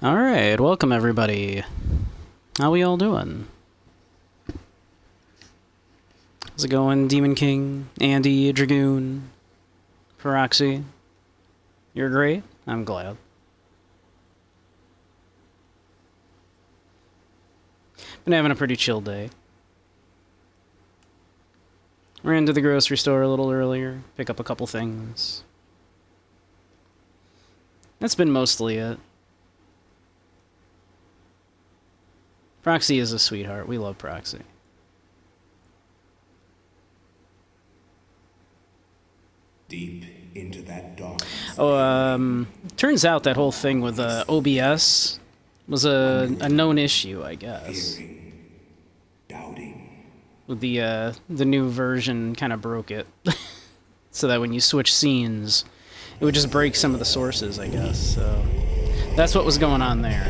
Alright, welcome everybody. How we all doing? How's it going, Demon King, Andy, Dragoon, Peroxy? You're great? I'm glad. Been having a pretty chill day. Ran to the grocery store a little earlier, pick up a couple things. That's been mostly it. Proxy is a sweetheart. We love Proxy. Deep into that dark. Oh, turns out that whole thing with OBS was a known issue, I guess. Fearing, doubting. With the new version kind of broke it. So that when you switch scenes, it would just break some of the sources, I guess. So that's what was going on there.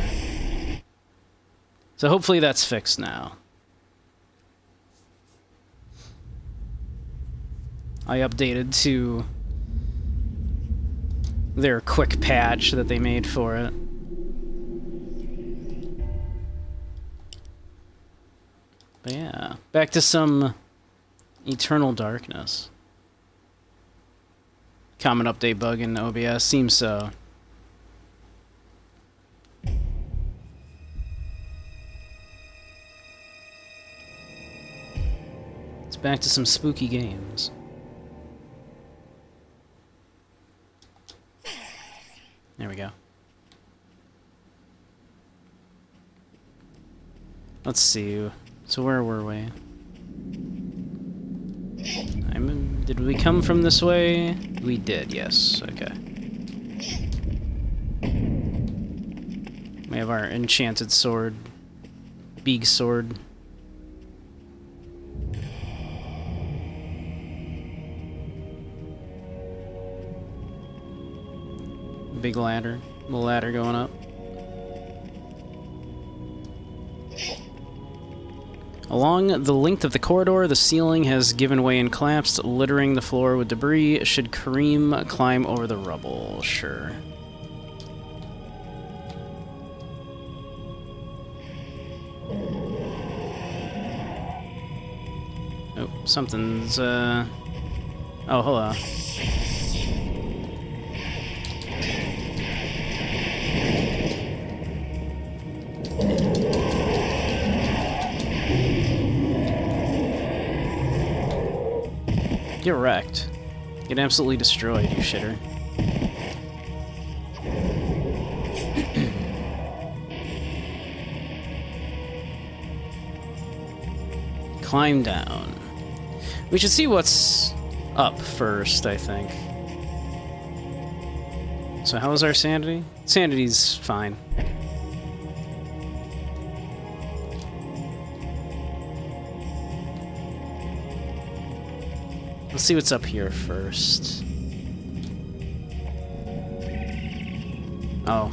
So hopefully that's fixed now. I updated to their quick patch that they made for it. But yeah, back to some Eternal Darkness. Common update bug in OBS, seems so. It's back to some spooky games. There we go. Let's see. So where were we? Did we come from this way? We did, yes. Okay. We have our enchanted sword. Big sword. Big ladder. The ladder going up. Along the length of the corridor, the ceiling has given way and collapsed, littering the floor with debris. Should Kareem climb over the rubble? Sure. Oh, something's, Oh, hello. Get wrecked. Get absolutely destroyed, you shitter. Climb down. We should see what's up first, I think. So how is our sanity? Sanity's fine. Let's see what's up here first. Oh.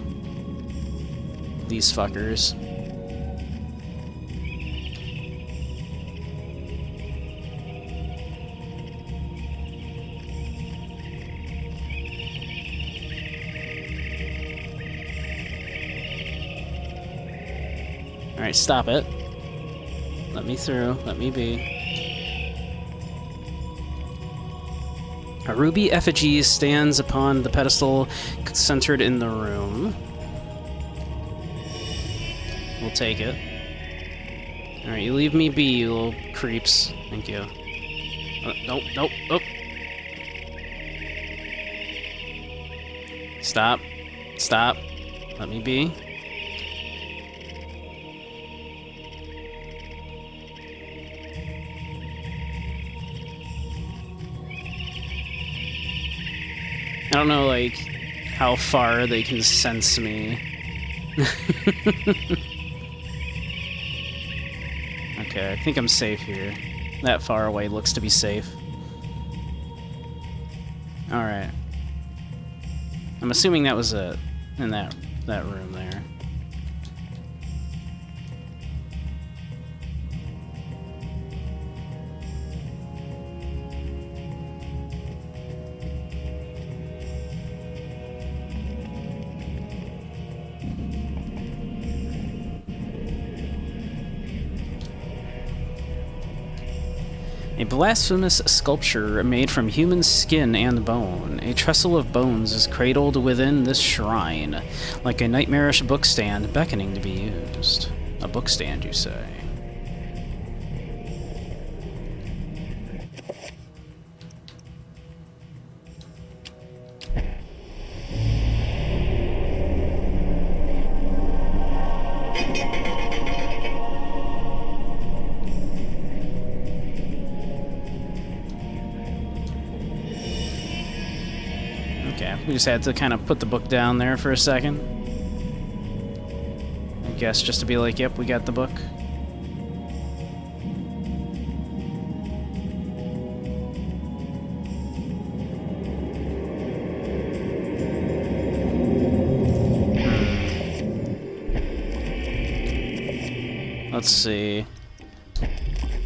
These fuckers. Alright, stop it. Let me through. Let me be. A ruby effigy stands upon the pedestal centered in the room. We'll take it. Alright, you leave me be, you little creeps. Thank you. Nope, nope, nope. Stop. Stop. Let me be. I don't know, like, how far they can sense me. Okay, I think I'm safe here. That far away looks to be safe. Alright. I'm assuming that was it, in that room there. A blasphemous sculpture made from human skin and bone. A trestle of bones is cradled within this shrine, like a nightmarish bookstand beckoning to be used. A bookstand, you say? We just had to kind of put the book down there for a second. I guess just to be like, yep, we got the book. Let's see.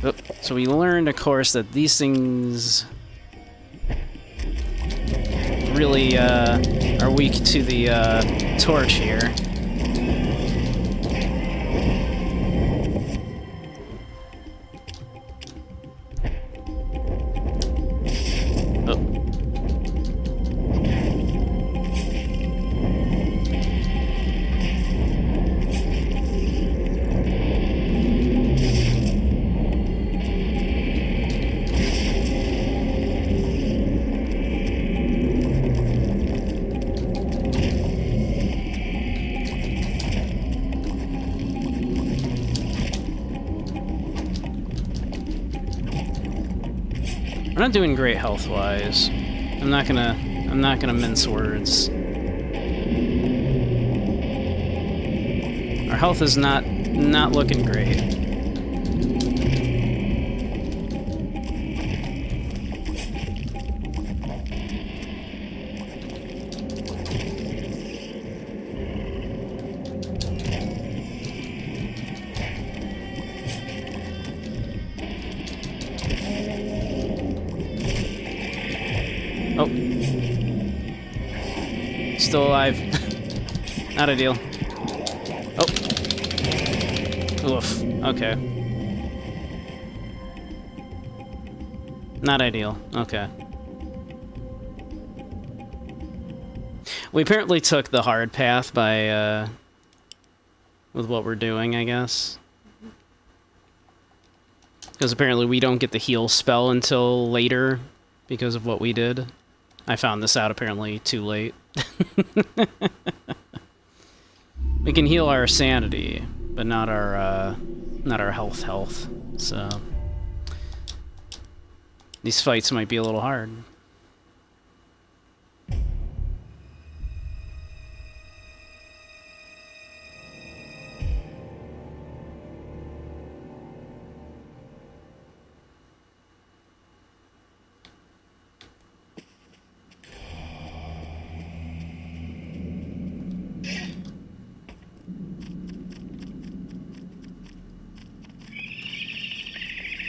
Oh, so we learned, of course, that these things really are weak to the torch here. We're not doing great health-wise. I'm not gonna mince words. Our health is not looking great. Oh. Still alive. Not ideal. Oh. Oof. Okay. Not ideal. Okay. We apparently took the hard path by, with what we're doing, I guess. Because apparently we don't get the heal spell until later because of what we did. I found this out apparently too late. We can heal our sanity, but not our health. So these fights might be a little hard.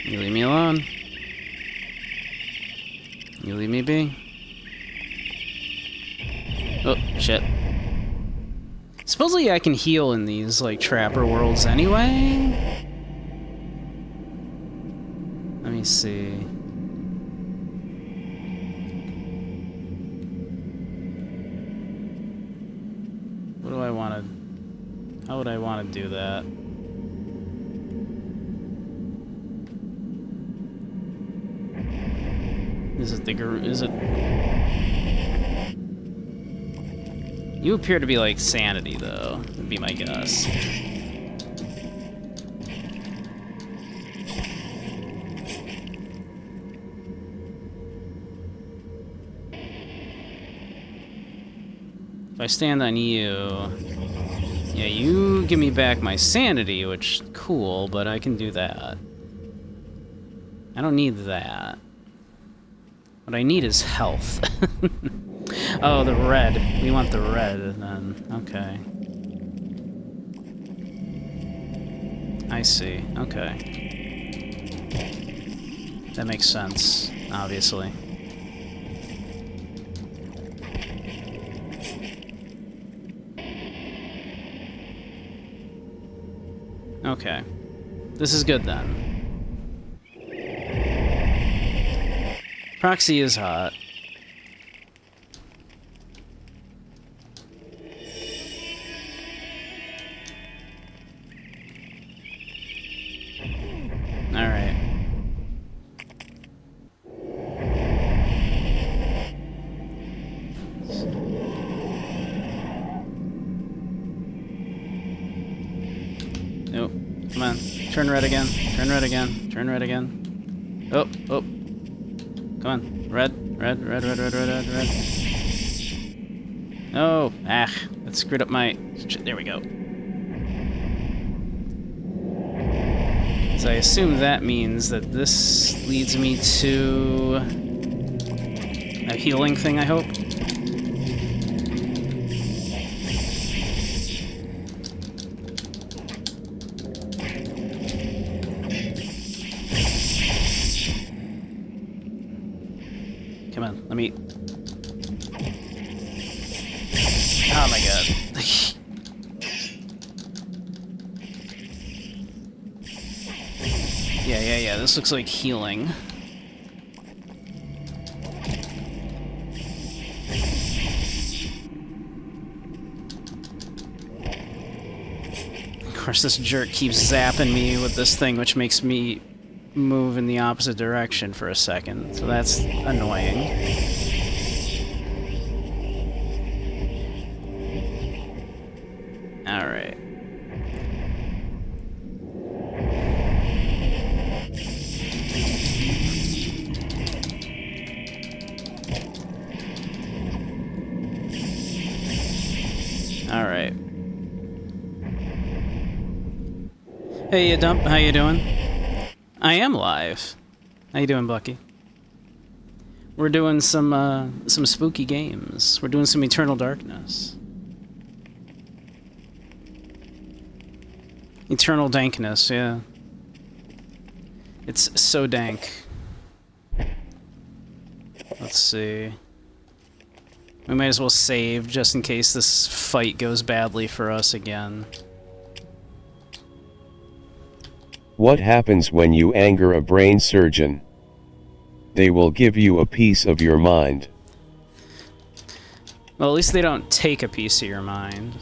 You leave me alone. You leave me be. Oh, shit. Supposedly I can heal in these, like, Trapper worlds anyway? Let me see. What do I want to... How would I want to do that? Is it the is it? You appear to be like sanity, though. Would be my guess. If I stand on you, yeah, you give me back my sanity, which cool, but I can do that. I don't need that. What I need is health. Oh, the red. We want the red, then. Okay. I see. Okay. That makes sense, obviously. Okay. This is good, then. Proxy is hot. Alright. Nope. Come on. Turn red again. Turn red again. Turn red again. Oh, oh. Come on. Red. Red, red, red, red, red, red, red. Oh, ah. That screwed up my... There we go. So I assume that means that this leads me to... a healing thing, I hope? Come on, let me... Oh my god. Yeah, this looks like healing. Of course, this jerk keeps zapping me with this thing, which makes me move in the opposite direction for a second, so that's annoying. Alright. Alright. Hey, you dump, how you doing? I am live. How you doing, Bucky? We're doing some spooky games. We're doing some Eternal Darkness. Eternal Dankness, yeah. It's so dank. Let's see. We might as well save just in case this fight goes badly for us again. What happens when you anger a brain surgeon? They will give you a piece of your mind. Well, at least they don't take a piece of your mind.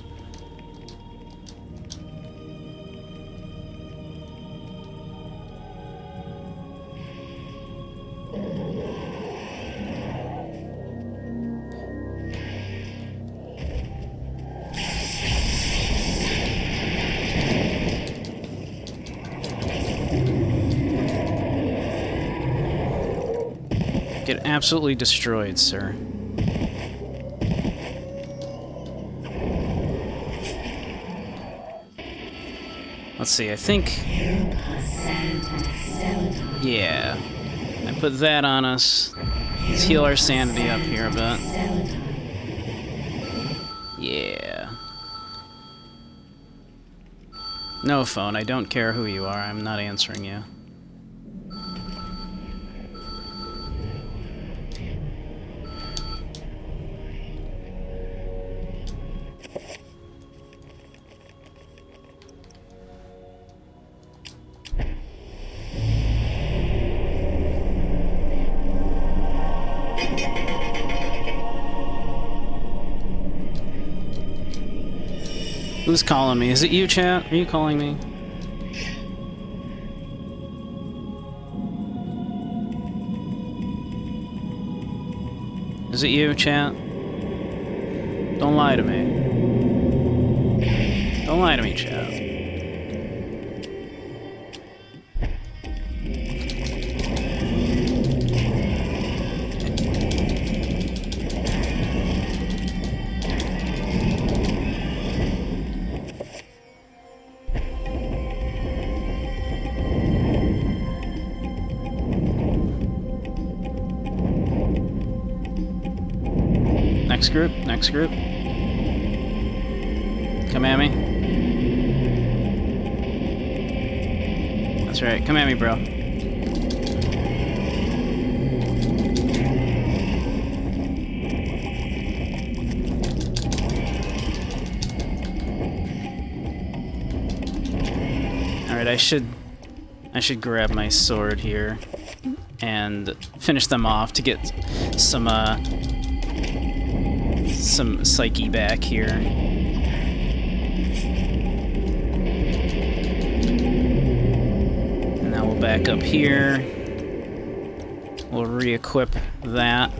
Get absolutely destroyed, sir. Let's see, I think... Yeah. I put that on us. Let's heal our sanity up here a bit. Yeah. No phone, I don't care who you are, I'm not answering you. Who's calling me? Is it you, chat? Are you calling me? Is it you, chat? Don't lie to me. Don't lie to me, chat. Next group, next group. Come at me. That's right, come at me, bro. Alright, I should grab my sword here. and finish them off to get some psyche back here. And now we'll back up here. We'll re-equip that.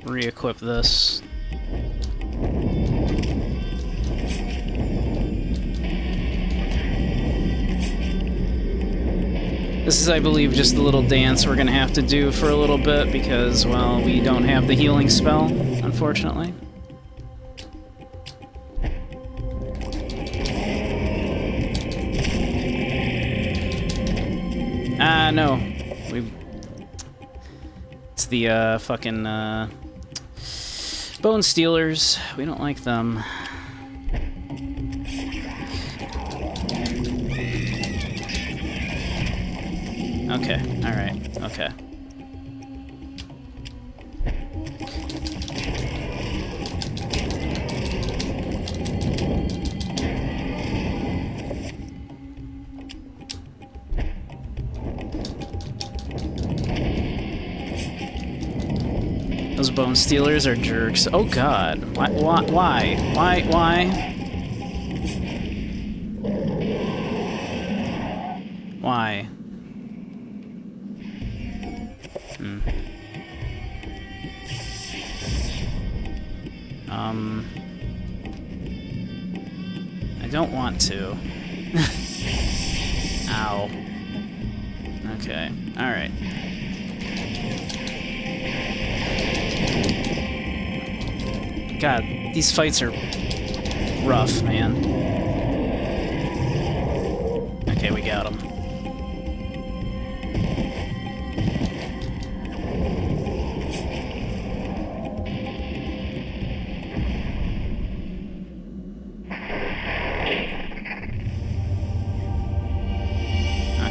Re-equip this. This is, I believe, just the little dance we're gonna have to do for a little bit because, well, we don't have the healing spell, unfortunately. No. It's the, fucking, Bone Stealers. We don't like them. Okay, alright, okay. Those Bone Stealers are jerks. Oh god. Why? Why? I don't want to. Ow. Okay, alright. God, these fights are rough, man. Okay, we got him.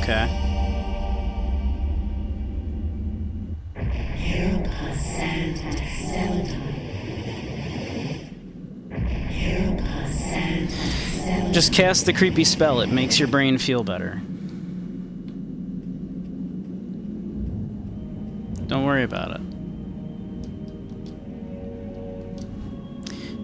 Okay. Just cast the creepy spell. It makes your brain feel better. Don't worry about it.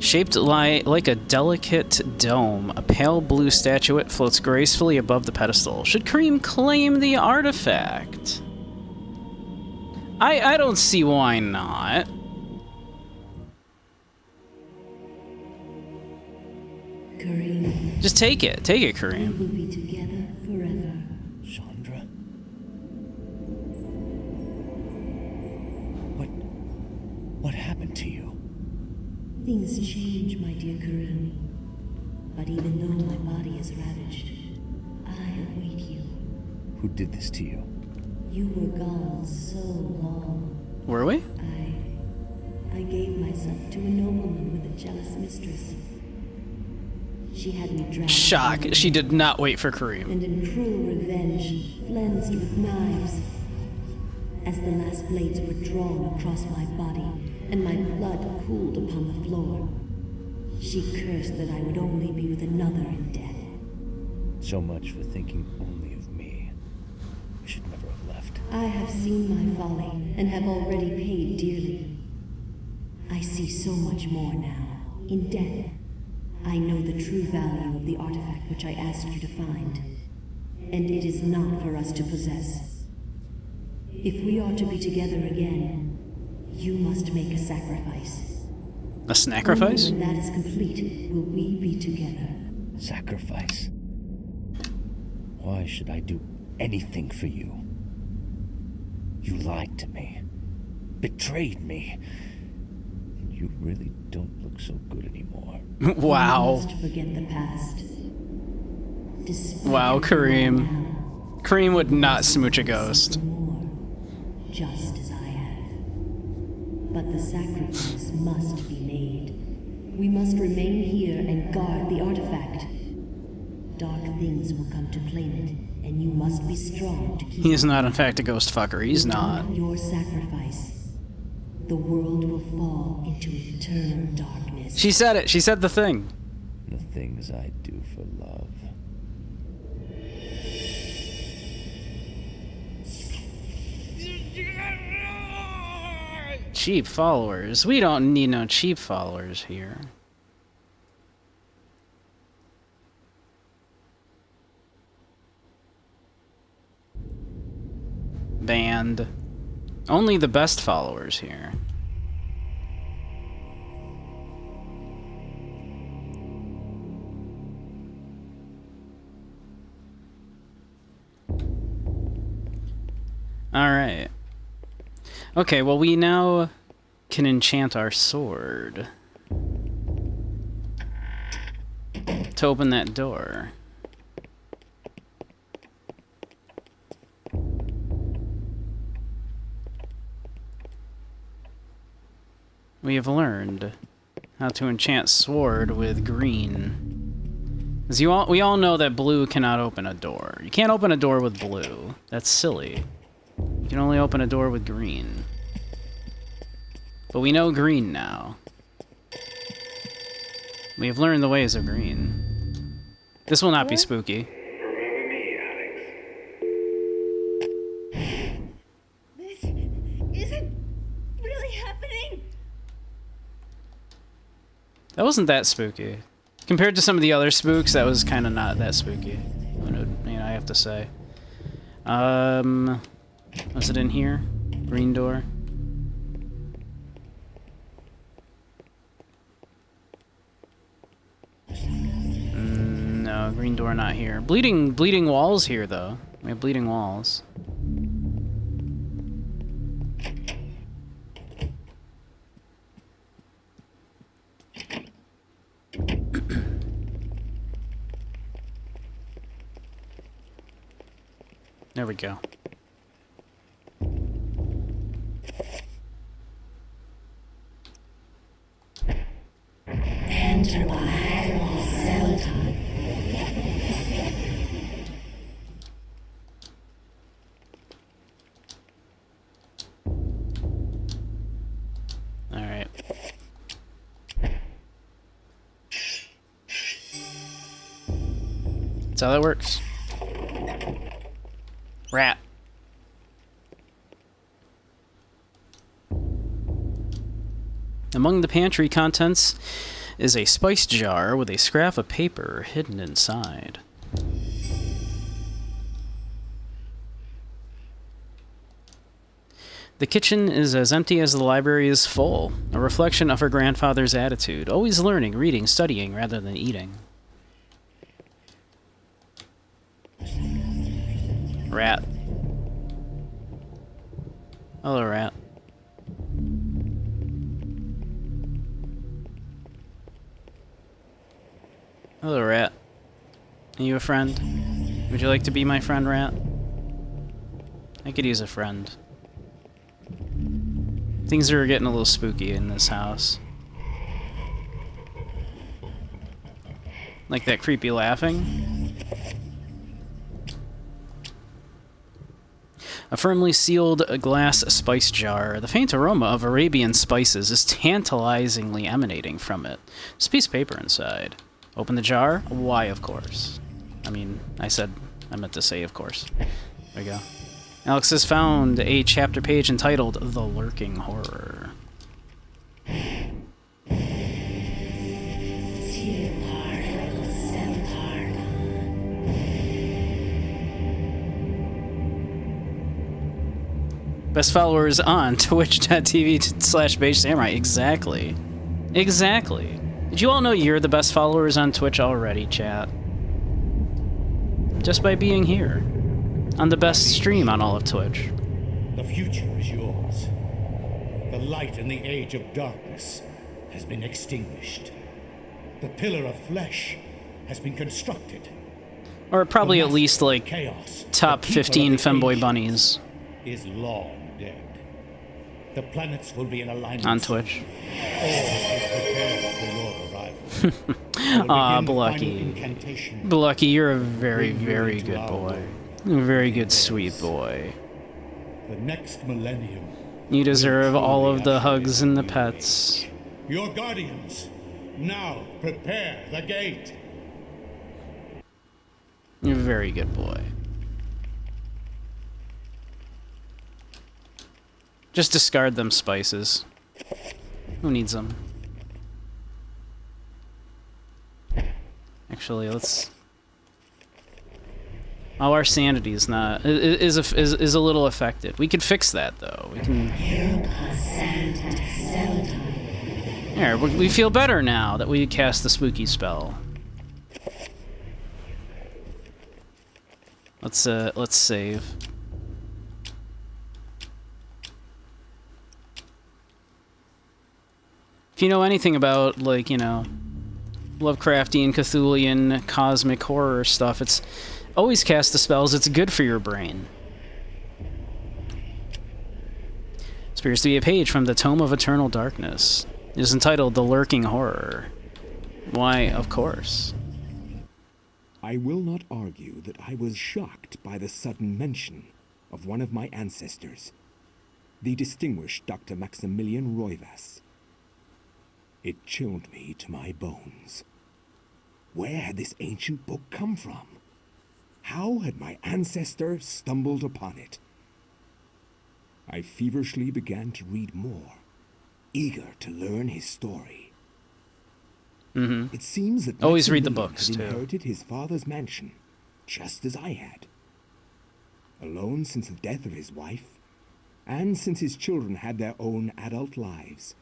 Shaped like a delicate dome, a pale blue statuette floats gracefully above the pedestal. Should Kareem claim the artifact? I don't see why not. Kareem. Just take it. Take it, Kareem. We will be together forever. Chandra? What happened to you? Things change, my dear Kareem. But even though my body is ravaged, I await you. Who did this to you? You were gone so long. Were we? I gave myself to a nobleman with a jealous mistress. She had me dragged. Shock. She did not wait for Kareem. And in cruel revenge, flensed with knives. As the last blades were drawn across my body, and my blood cooled upon the floor, she cursed that I would only be with another in death. So much for thinking only of me. We should never have left. I have seen my folly, and have already paid dearly. I see so much more now. In death, I know the true value of the artifact which I asked you to find. And it is not for us to possess. If we are to be together again, you must make a sacrifice. A sacrifice? Only when that is complete will we be together. Sacrifice? Why should I do anything for you? You lied to me. Betrayed me. You really don't look so good anymore. Wow. We must forget the past. Despite Wow, everything Kareem. now, Kareem would not smooch a ghost. more, just as I have. But the sacrifice must be made. We must remain here and guard the artifact. Dark things will come to claim it, and you must be strong to keep He is not, in fact, a ghost fucker. He's not. your sacrifice. the world will fall into eternal darkness. She said it. She said the thing. The things I do for love. Cheap followers. We don't need no cheap followers here. Banned. Only the best followers here. Alright. Okay, well we now can enchant our sword to open that door. We have learned how to enchant sword with green. As we all know that blue cannot open a door. You can't open a door with blue. That's silly. You can only open a door with green. But we know green now. We have learned the ways of green. This will not be spooky. This isn't really happening. That wasn't that spooky. Compared to some of the other spooks, that was kind of not that spooky. I have to say. Was it in here? Green door? No, green door not here. Bleeding walls here, though. We have bleeding walls. There we go. Enter by Celadon. All right. That's how that works. Rat. Among the pantry contents is a spice jar with a scrap of paper hidden inside. The kitchen is as empty as the library is full, a reflection of her grandfather's attitude, always learning, reading, studying rather than eating. Rat. Hello, rat. Hello, rat. Are you a friend? Would you like to be my friend, rat? I could use a friend. Things are getting a little spooky in this house. Like that creepy laughing. A firmly sealed glass spice jar. The faint aroma of Arabian spices is tantalizingly emanating from it. There's a piece of paper inside. Open the jar? Why, of course. I mean, I meant to say of course. There we go. Alex has found a chapter page entitled The Lurking Horror. Best followers on twitch.tv/BeigeSamurai. Exactly. Exactly. Did you all know you're the best followers on Twitch already, chat? Just by being here. On the best stream on all of Twitch. The future is yours. The light in the age of darkness has been extinguished. The pillar of flesh has been constructed. Or probably at least, like, Chaos, top the keeper 15 of the femboy age, bunnies is long dead. The planets will be in alignment on soon. Twitch. All is prepared for your arrival. Aw, Begin the Blucky. final incantation. Blucky, you're a very, Bring you very into good our boy. world. A very good, sweet boy. The next millennium You deserve all of the hugs and the pets. Your guardians, now prepare the gate. You're a very good boy. Just discard them spices. Who needs them? Actually, let's... Oh, our sanity is not... is a little affected. We could fix that, though. We can... There, we feel better now that we cast the spooky spell. Let's save. If you know anything about, like, you know, Lovecraftian, Cthulhian, cosmic horror stuff, it's always cast the spells. It's good for your brain. This appears to be a page from the Tome of Eternal Darkness. It is entitled The Lurking Horror. Why, of course. I will not argue that I was shocked by the sudden mention of one of my ancestors, the distinguished Dr. Maximilian Roivas. It chilled me to my bones. Where had this ancient book come from? How had my ancestor stumbled upon it? I feverishly began to read more, eager to learn his story. It seems that always read the Maximilian books, had too. inherited his father's mansion, just as I had. Alone since the death of his wife, and since his children had their own adult lives,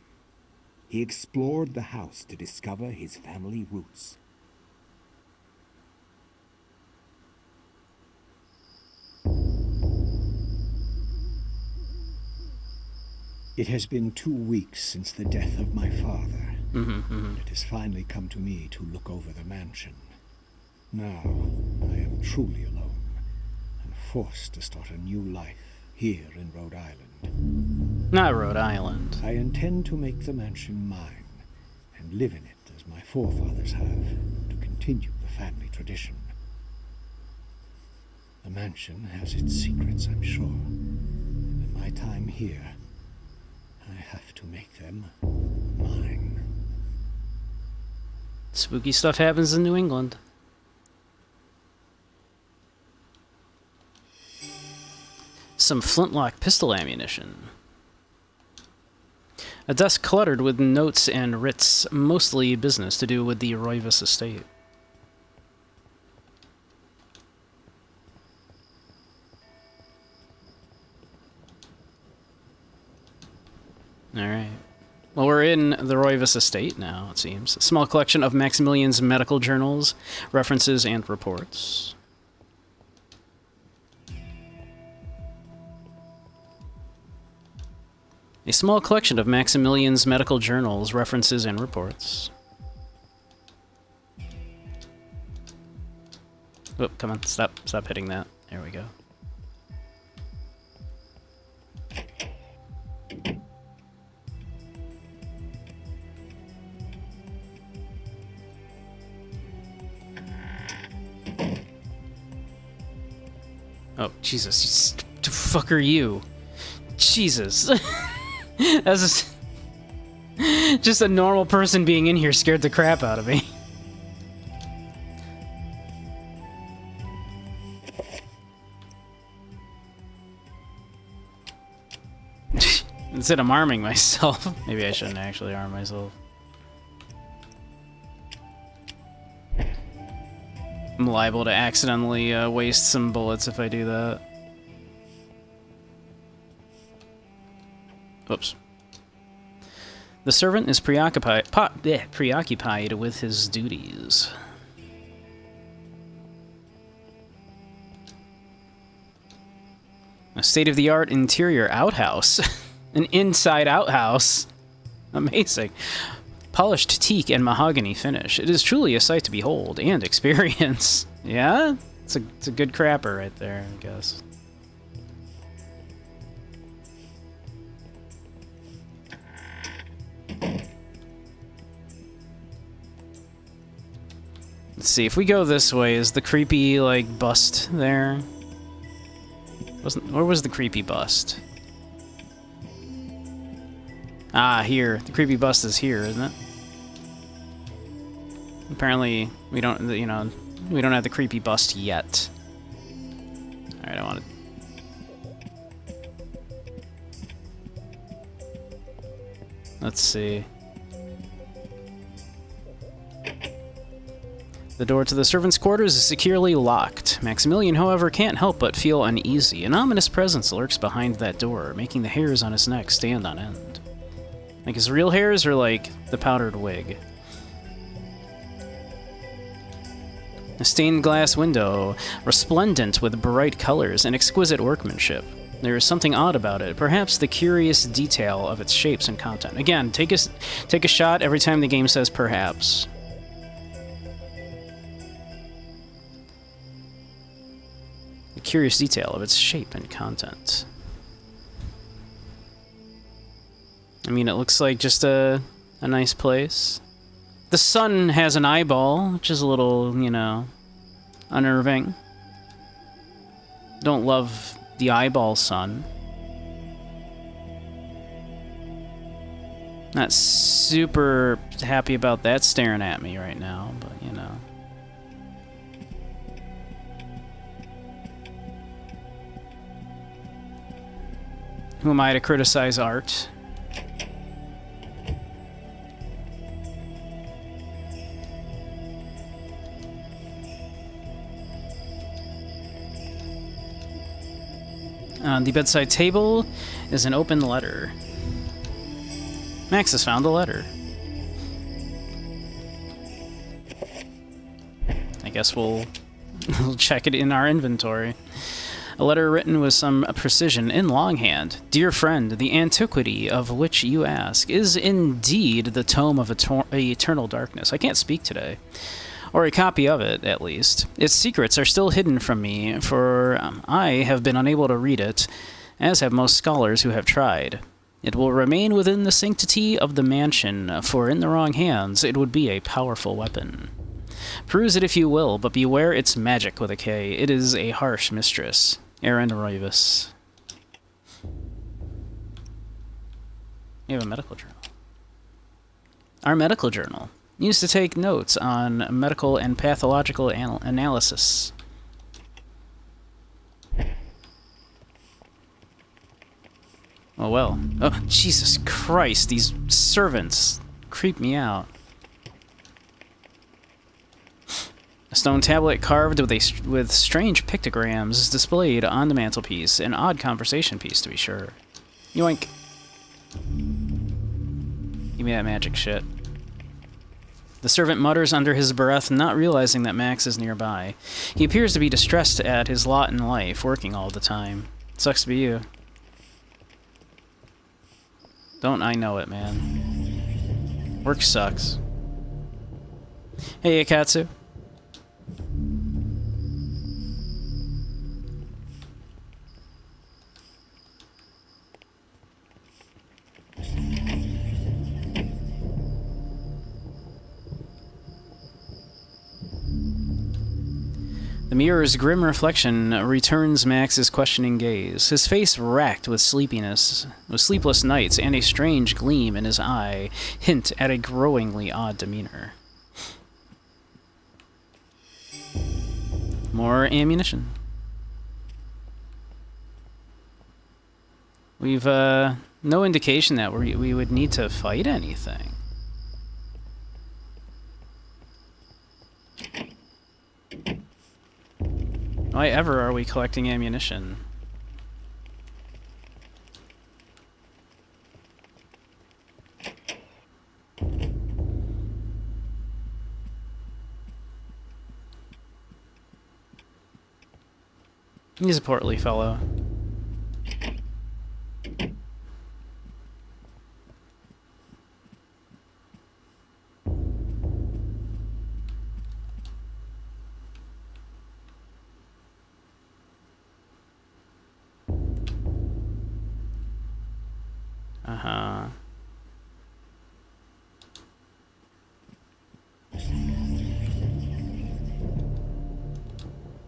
he explored the house to discover his family roots. It has been 2 weeks since the death of my father. It has finally come to me to look over the mansion. Now, I am truly alone, and forced to start a new life here in Rhode Island. Not Rhode Island. I intend to make the mansion mine, and live in it as my forefathers have, to continue the family tradition. The mansion has its secrets, I'm sure. In my time here, I have to make them mine. Spooky stuff happens in New England. Some flintlock pistol ammunition. A desk cluttered with notes and writs, mostly business to do with the Roivas estate. Alright. Well, we're in the Roivas estate now, it seems. A small collection of Maximilian's medical journals, references, and reports. A small collection of Maximilian's medical journals, references, and reports. Oh, come on, stop hitting that. There we go. Oh, Jesus. The fuck are you? Jesus. That's just a normal person being in here scared the crap out of me. Instead of arming myself. Maybe I shouldn't actually arm myself. I'm liable to accidentally waste some bullets if I do that. Oops. The servant is preoccupied with his duties. A state-of-the-art interior outhouse. An inside outhouse. Amazing. Polished teak and mahogany finish. It is truly a sight to behold and experience. Yeah? It's a good crapper right there, I guess. Let's see, if we go this way, is the creepy, like, bust there? Where was the creepy bust? Ah, here. The creepypasta's here, isn't it? Apparently, we don't, you know, we don't have the creepypasta yet. Alright, I want to... Let's see. The door to the servants' quarters is securely locked. Maximilian, however, can't help but feel uneasy. An ominous presence lurks behind that door, making the hairs on his neck stand on end. Like his real hairs or like the powdered wig? A stained glass window, resplendent with bright colors and exquisite workmanship. There is something odd about it, perhaps the curious detail of its shapes and content. Again, take a shot every time the game says perhaps. The curious detail of its shape and content. I mean, it looks like just a nice place. The sun has an eyeball, which is a little, you know, unnerving. Don't love the eyeball sun. Not super happy about that staring at me right now, but you know. Who am I to criticize art? On the bedside table is an open letter. Max has found a letter. I guess we'll check it in our inventory. A letter written with some precision in longhand. Dear friend, the antiquity of which you ask is indeed the tome of eternal darkness. I can't speak today. Or a copy of it, at least. Its secrets are still hidden from me, for I have been unable to read it, as have most scholars who have tried. It will remain within the sanctity of the mansion, for in the wrong hands it would be a powerful weapon. Peruse it if you will, but beware its magic with a K. It is a harsh mistress. Aaron Roivas. You have a medical journal. Our medical journal. Used to take notes on medical and pathological analysis. Oh well. Oh, Jesus Christ, these servants creep me out. A stone tablet carved with strange pictograms is displayed on the mantelpiece. An odd conversation piece, to be sure. Yoink. Give me that magic shit. The servant mutters under his breath, not realizing that Max is nearby. He appears to be distressed at his lot in life, working all the time. Sucks to be you. Don't I know it, man. Work sucks. Hey, Akatsu. The mirror's grim reflection returns Max's questioning gaze, his face racked with sleepless nights and a strange gleam in his eye hint at a growingly odd demeanor. More ammunition. We've, no indication that we would need to fight anything. Why ever are we collecting ammunition? He's a portly fellow. Uh-huh.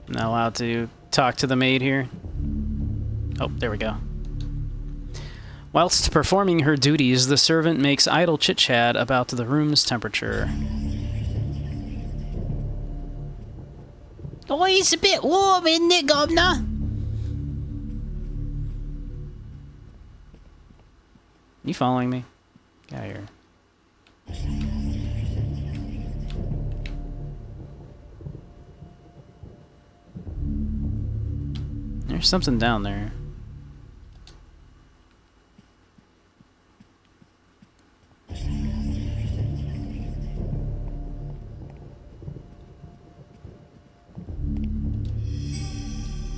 Not allowed to talk to the maid here. Oh, there we go. Whilst performing her duties, the servant makes idle chit-chat about the room's temperature. Oh, it's a bit warm, isn't it, Governor? You following me? Get out of here. There's something down there.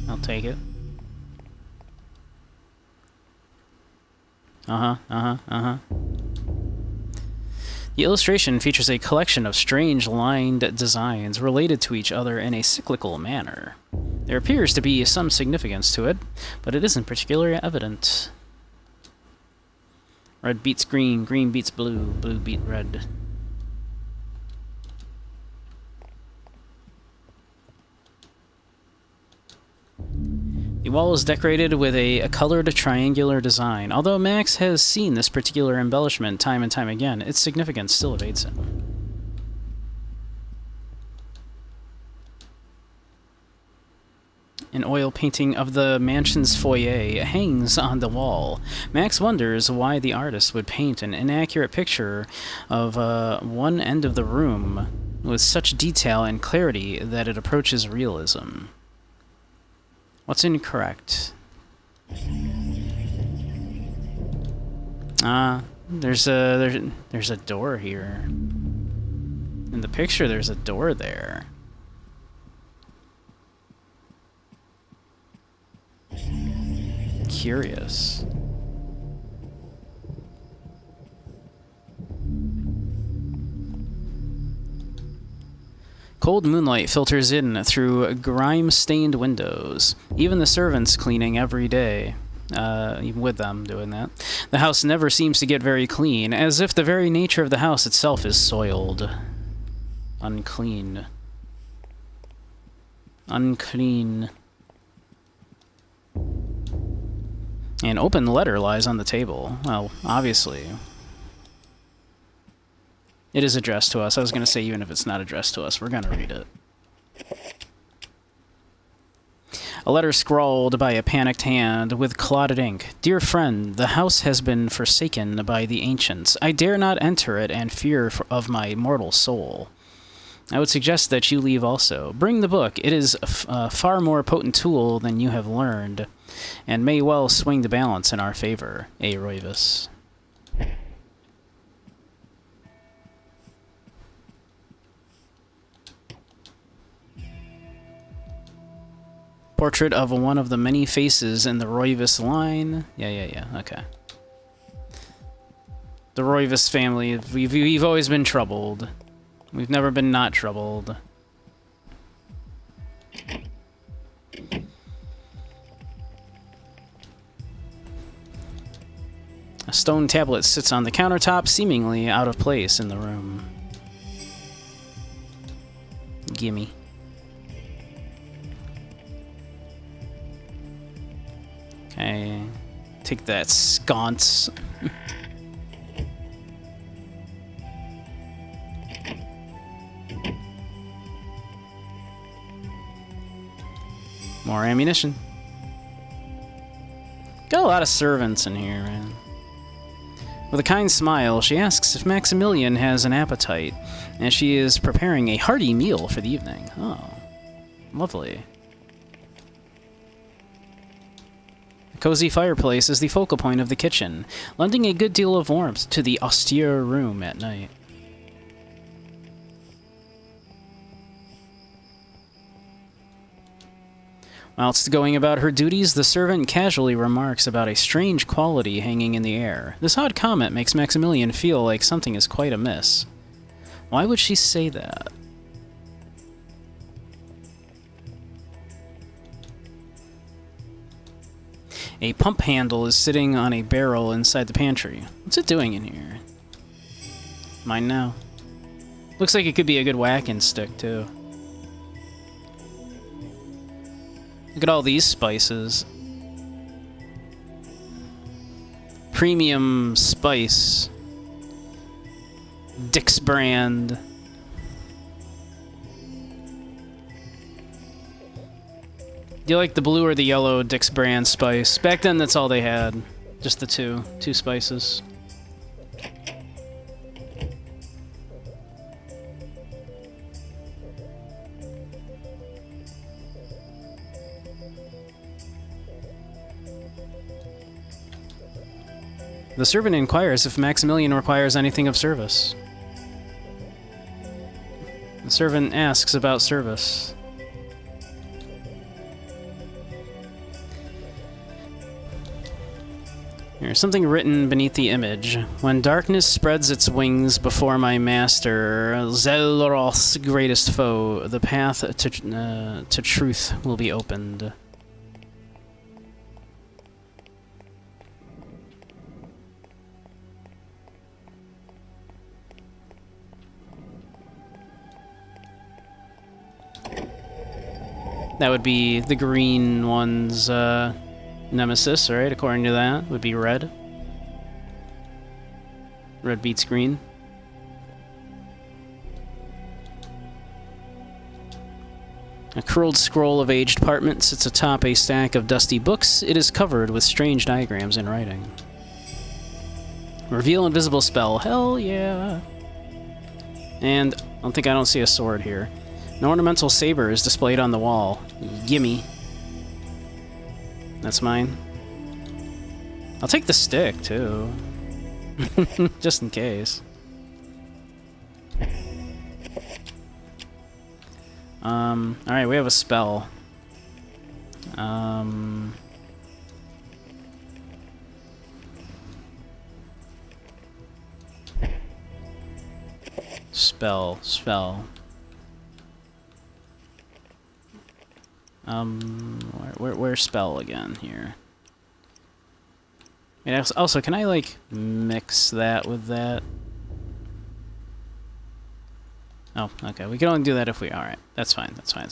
I'll take it. The illustration features a collection of strange lined designs related to each other in a cyclical manner. There appears to be some significance to it, but it isn't particularly evident. Red beats green, green beats blue, blue beat red. The wall is decorated with a colored triangular design. Although Max has seen this particular embellishment time and time again, its significance still evades him. An oil painting of the mansion's foyer hangs on the wall. Max wonders why the artist would paint an inaccurate picture of one end of the room with such detail and clarity that it approaches realism. What's incorrect? There's a door here. In the picture, there's a door there. Curious. Cold moonlight filters in through grime-stained windows. Even the servants cleaning every day. Even with them doing that. The house never seems to get very clean, as if the very nature of the house itself is soiled. Unclean. Unclean. An open letter lies on the table. Well, obviously. It is addressed to us. I was going to say, even if it's not addressed to us, we're going to read it. A letter scrawled by a panicked hand with clotted ink. Dear friend, the house has been forsaken by the ancients. I dare not enter it and fear of my mortal soul. I would suggest that you leave also. Bring the book. It is a far more potent tool than you have learned, and may well swing the balance in our favor. A. Roivas. Portrait of one of the many faces in the Roivas line. Yeah, okay. The Roivas family, we've always been troubled. We've never been not troubled. A stone tablet sits on the countertop, seemingly out of place in the room. Gimme. Okay. Take that, sconce. More ammunition. Got a lot of servants in here, man. With a kind smile, she asks if Maximilian has an appetite, as she is preparing a hearty meal for the evening. Oh, lovely. The cozy fireplace is the focal point of the kitchen, lending a good deal of warmth to the austere room at night. Whilst going about her duties, the servant casually remarks about a strange quality hanging in the air. This odd comment makes Maximilian feel like something is quite amiss. Why would she say that? A pump handle is sitting on a barrel inside the pantry. What's it doing in here? Mine now. Looks like it could be a good whacking stick, too. Look at all these spices. Premium spice. Dick's brand. Do you like the blue or the yellow Dick's brand spice? Back then, that's all they had. Just the two spices. The servant inquires if Maximilian requires anything of service. The servant asks about service. There's something written beneath the image. When darkness spreads its wings before my master, Zelroth's greatest foe, the path to truth will be opened. That would be the green one's nemesis, right? According to that, would be red. Red beats green. A curled scroll of aged parchment sits atop a stack of dusty books. It is covered with strange diagrams in writing. Reveal invisible spell. Hell yeah. And I don't see a sword here. An ornamental saber is displayed on the wall. Gimme. That's mine. I'll take the stick, too. Just in case. Alright, we have a spell. Spell. Where's spell again here? And also, can I, like, mix that with that? Oh, okay. We can only do that if we... Alright. That's fine. It's fine.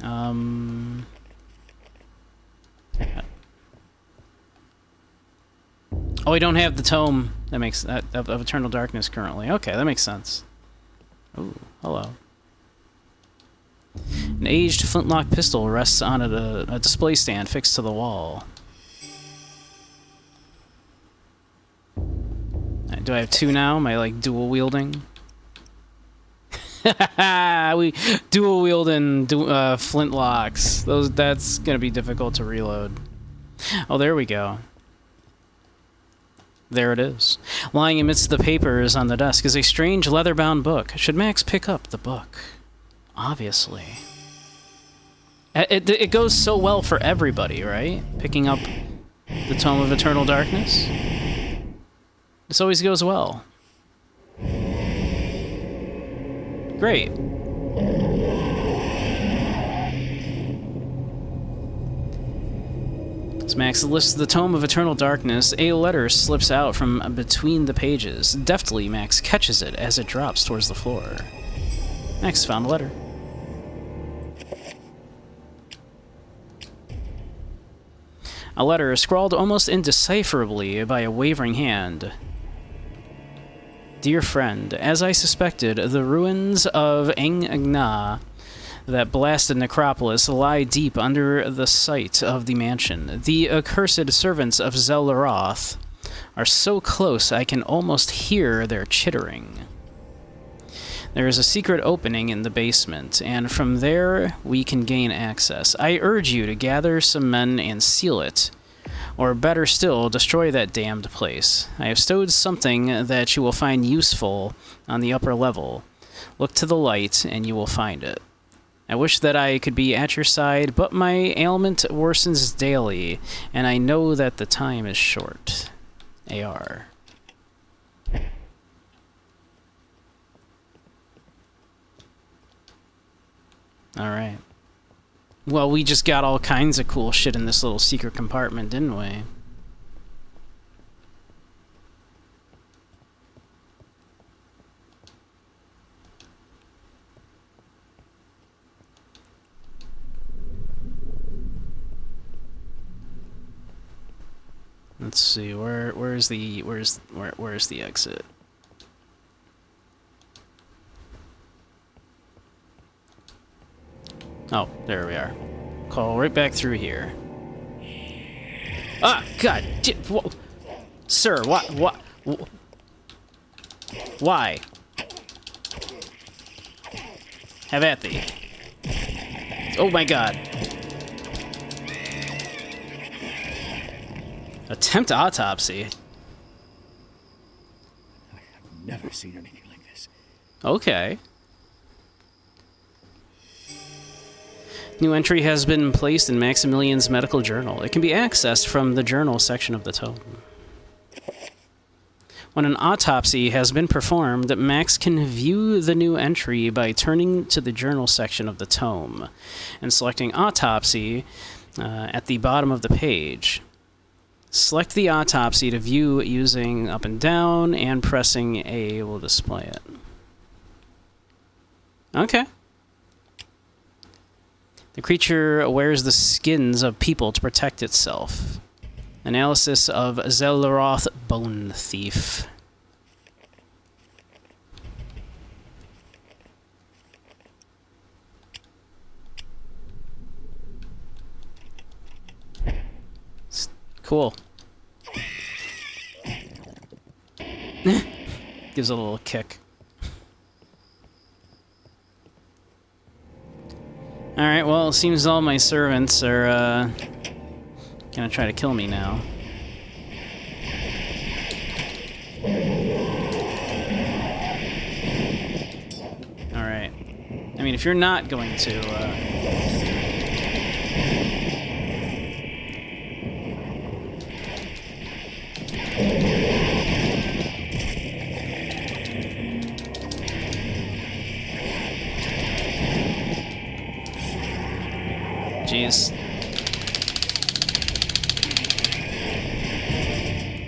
Oh, we don't have the tome that makes that of Eternal Darkness currently. Okay, that makes sense. Ooh, hello. An aged flintlock pistol rests on a display stand fixed to the wall. Do I have two now? Am I, like, dual wielding? We dual wielding flintlocks. That's gonna be difficult to reload. Oh, there we go. There it is. Lying amidst the papers on the desk is a strange leather-bound book. Should Max pick up the book? Obviously. It goes so well for everybody, right? Picking up the Tome of Eternal Darkness. This always goes well. Great. As Max lifts the Tome of Eternal Darkness, a letter slips out from between the pages. Deftly, Max catches it as it drops towards the floor. Max found a letter. A letter scrawled almost indecipherably by a wavering hand. Dear friend, as I suspected, the ruins of Eng-Agna, that blasted necropolis, lie deep under the site of the mansion. The accursed servants of Zelroth are so close I can almost hear their chittering. There is a secret opening in the basement, and from there we can gain access. I urge you to gather some men and seal it, or better still, destroy that damned place. I have stowed something that you will find useful on the upper level. Look to the light, and you will find it. I wish that I could be at your side, but my ailment worsens daily, and I know that the time is short. AR. Alright. Well, we just got all kinds of cool shit in this little secret compartment, didn't we? Let's see, where's the exit? Oh, there we are. Call right back through here. Ah, God, sir, what, why? Have at thee. Oh my God. Attempt autopsy. I have never seen anything like this. Okay. New entry has been placed in Maximilian's medical journal. It can be accessed from the journal section of the tome. When an autopsy has been performed, Max can view the new entry by turning to the journal section of the tome and selecting autopsy at the bottom of the page. Select the autopsy to view using up and down, and pressing A will display it. Okay. The creature wears the skins of people to protect itself. Analysis of Zelleroth Bone Thief. Cool. Gives a little kick. Alright, well, it seems all my servants are, gonna try to kill me now. Alright. I mean, if you're not going to, Jeez.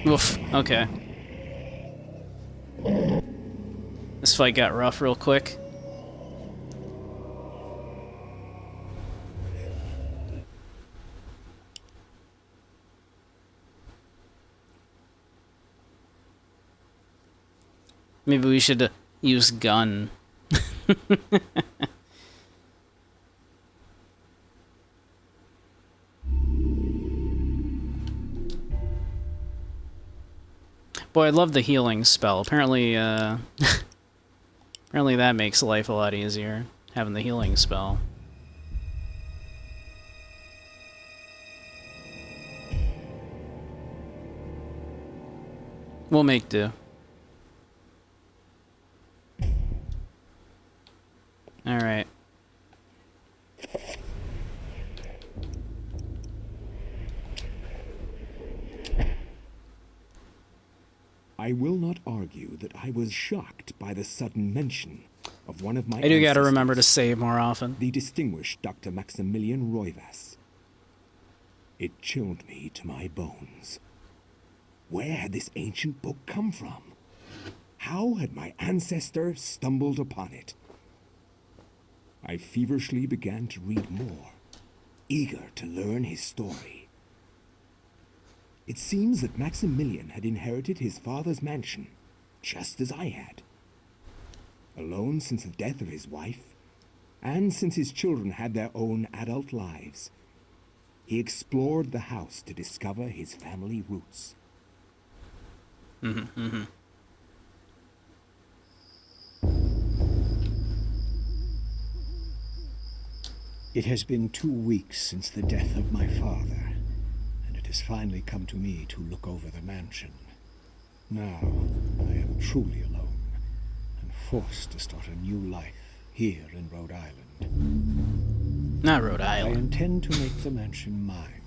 Oof, okay. This fight got rough real quick. Maybe we should use gun. Boy, I love the healing spell. Apparently, apparently that makes life a lot easier, having the healing spell. We'll make do. Alright. I will not argue that I was shocked by the sudden mention of one of my I do gotta remember to ancestors, save more often. the distinguished Dr. Maximilian Roivas. It chilled me to my bones. Where had this ancient book come from? How had my ancestor stumbled upon it? I feverishly began to read more, eager to learn his story. It seems that Maximilian had inherited his father's mansion, just as I had. Alone since the death of his wife, and since his children had their own adult lives, he explored the house to discover his family roots. It has been 2 weeks since the death of my father, and it has finally come to me to look over the mansion. Now, I am truly alone, and forced to start a new life here in Rhode Island. Not Rhode I Island. intend to make the mansion mine,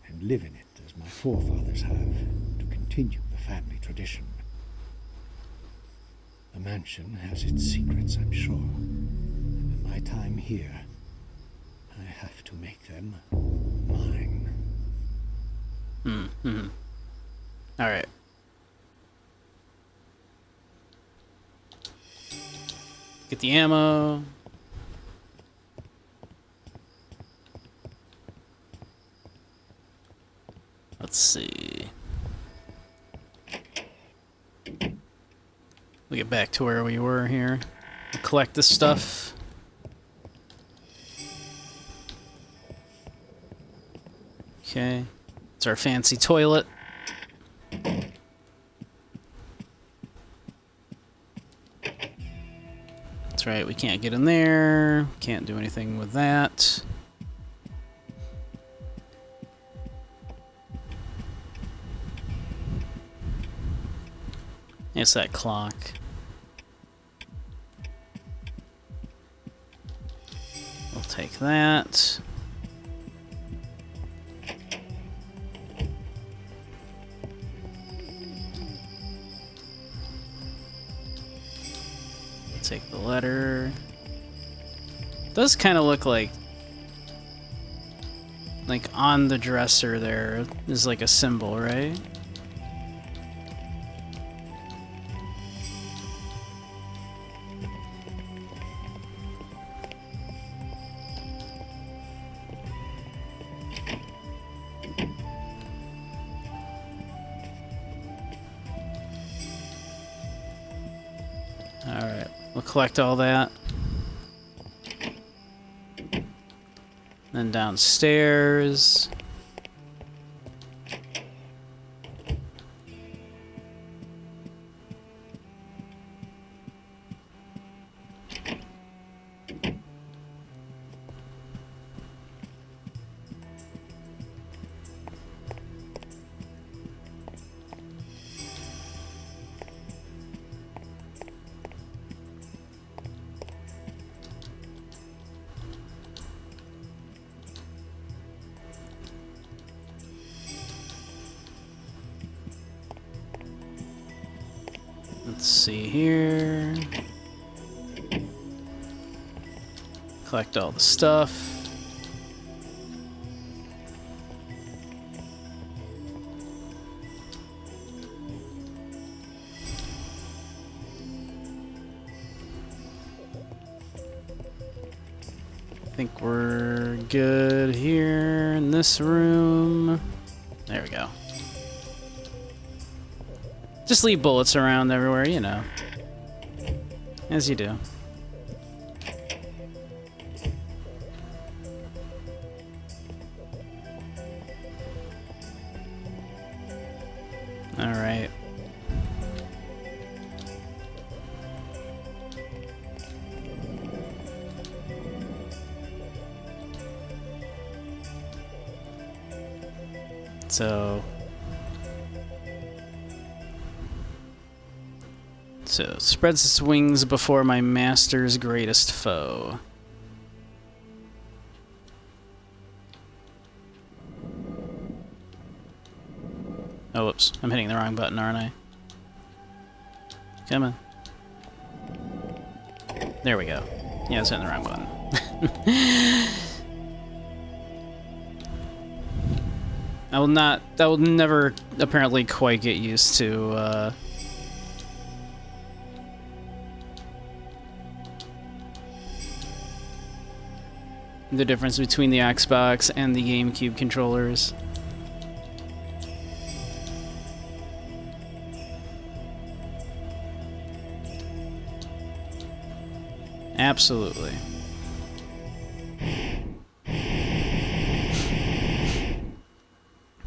and live in it as my forefathers have, to continue the family tradition. The mansion has its secrets, I'm sure, and in my time here, I have to make them mine. Alright. Get the ammo. Let's see. We get back to where we were here. We'll collect this stuff. Okay. It's our fancy toilet. That's right, we can't get in there. Can't do anything with that. It's that clock. We'll take that. Take the letter. Does kind of look like on the dresser there is like a symbol, right? Alright, we'll collect all that. Then downstairs. Let's see here. Collect all the stuff. I think we're good here in this room. There we go. Just leave bullets around everywhere, you know. As you do. Alright. So, spreads its wings before my master's greatest foe. Oh, whoops. I'm hitting the wrong button, aren't I? Come on. There we go. Yeah, I was hitting the wrong button. I will never apparently quite get used to, the difference between the Xbox and the GameCube controllers. Absolutely.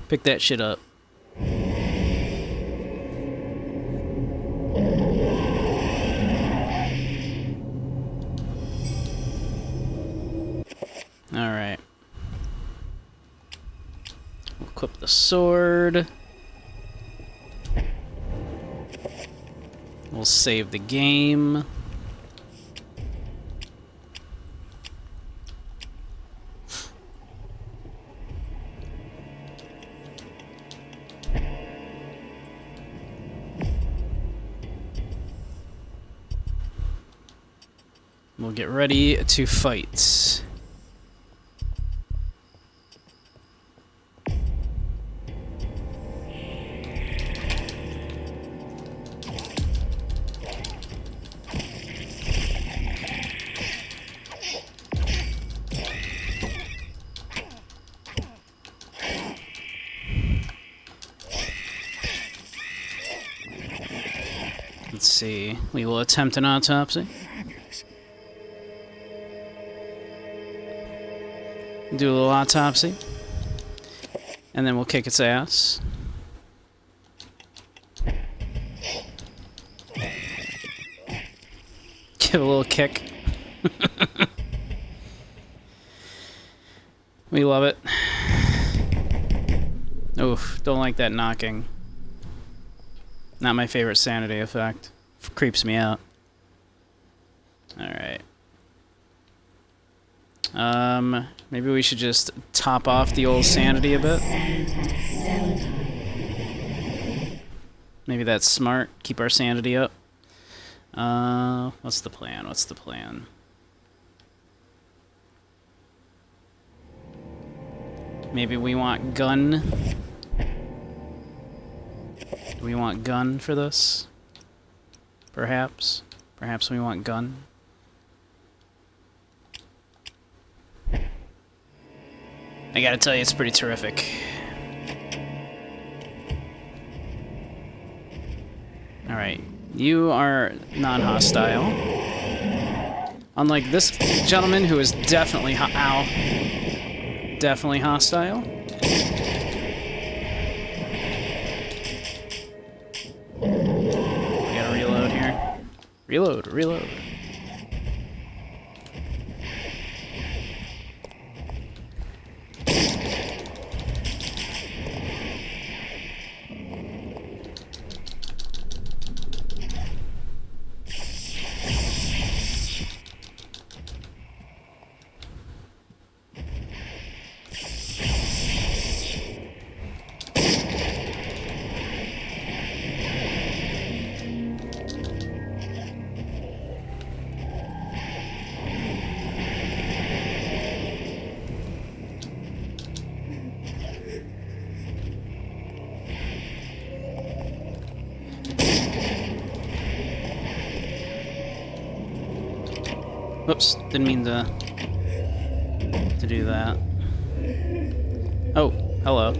Pick that shit up. Alright. We'll equip the sword. We'll save the game. We'll get ready to fight. Let's see. We will attempt an autopsy. Fabulous. Do a little autopsy. And then we'll kick its ass. Give a little kick. We love it. Oof, don't like that knocking. Not my favorite sanity effect. Creeps me out. Alright. Maybe we should just top off the old sanity a bit. Maybe that's smart. Keep our sanity up. What's the plan? What's the plan? Maybe we want gun. Do we want gun for this? Perhaps? Perhaps we want gun? I gotta tell you, it's pretty terrific. Alright, you are non-hostile. Unlike this gentleman, who is definitely definitely hostile. We gotta reload here. Reload, reload. Oops, didn't mean to do that. Oh, hello.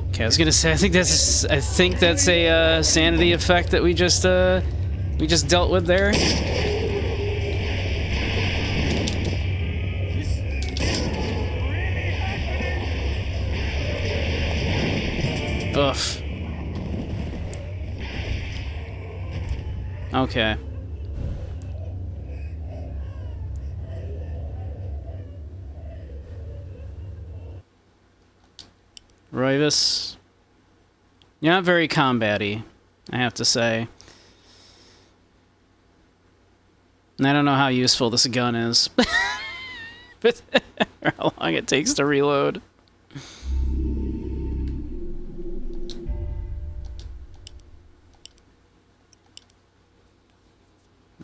Okay, I was gonna say I think that's a sanity effect that we just dealt with there. Oof. Okay. Roivus, you're not very combat-y, I have to say. And I don't know how useful this gun is. But or how long it takes to reload.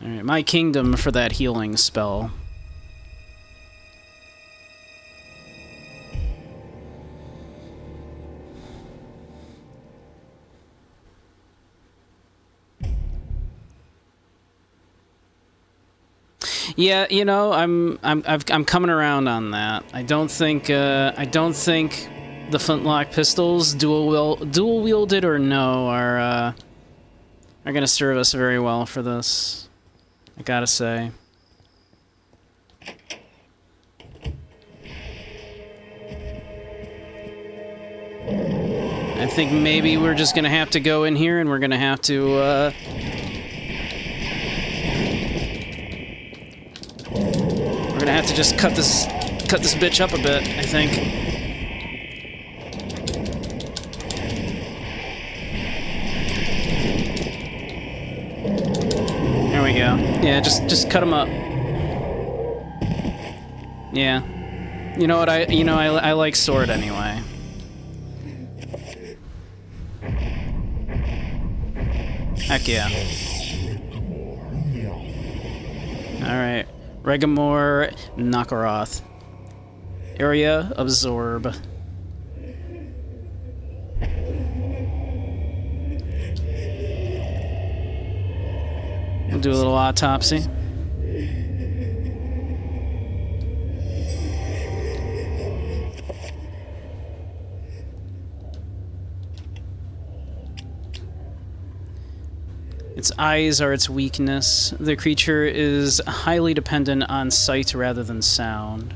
Alright, my kingdom for that healing spell. Yeah, you know, I'm coming around on that. I don't think the flintlock pistols, dual wielded or no, are gonna serve us very well for this. I gotta say. I think maybe we're just gonna have to go in here and we're gonna have to just cut this bitch up a bit, I think. There we go. Yeah, just cut them up. Yeah. You know what? I like sword anyway. Heck yeah. All right. Regamor Nakaroth. Area absorb. We'll do a little autopsy. Its eyes are its weakness. The creature is highly dependent on sight rather than sound.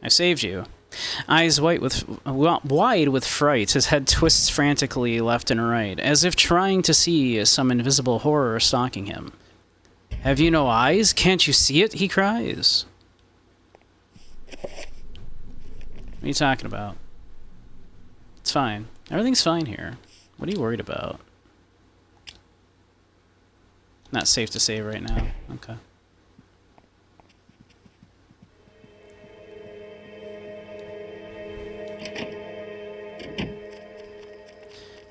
I saved you. Eyes wide with fright, his head twists frantically left and right, as if trying to see some invisible horror stalking him. Have you no eyes? Can't you see it? He cries. What are you talking about? It's fine. Everything's fine here. What are you worried about? Not safe to say right now. Okay.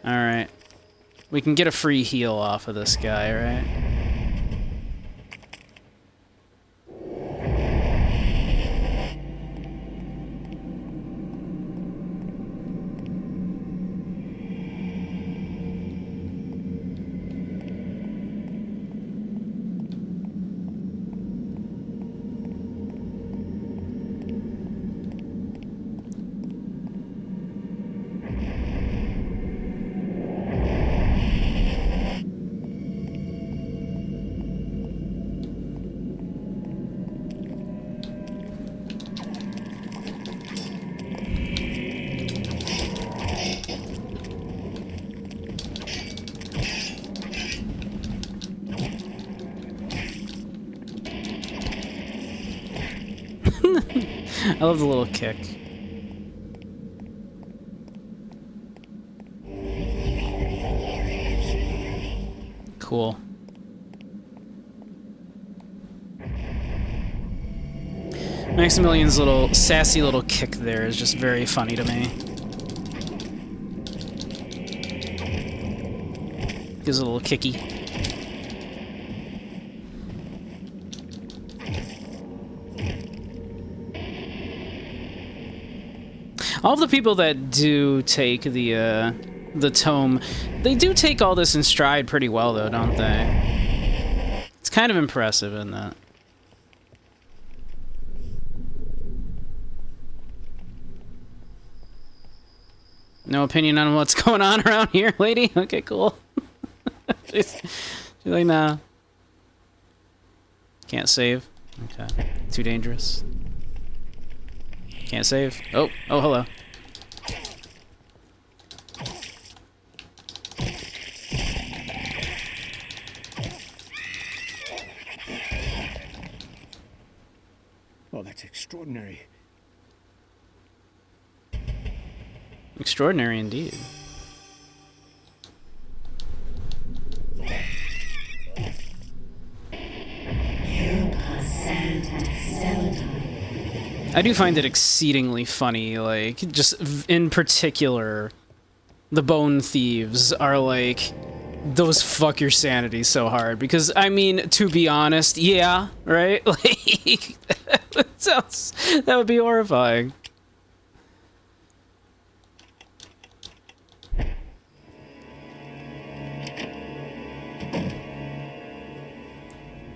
Alright. We can get a free heal off of this guy, right? I love the little kick. Cool. Maximilian's little sassy little kick there is just very funny to me. Gives a little kicky. All of the people that do take the tome, they do take all this in stride pretty well, though, don't they? It's kind of impressive, isn't it? No opinion on what's going on around here, lady? Okay, cool. She's like, nah. Can't save. Okay. Too dangerous. Can't save. Oh, hello. Oh, that's extraordinary. Extraordinary indeed. I do find it exceedingly funny, like, just in particular, the Bone Thieves are like, those fuck your sanity so hard, because, I mean, to be honest, yeah, right? Like, that would be horrifying.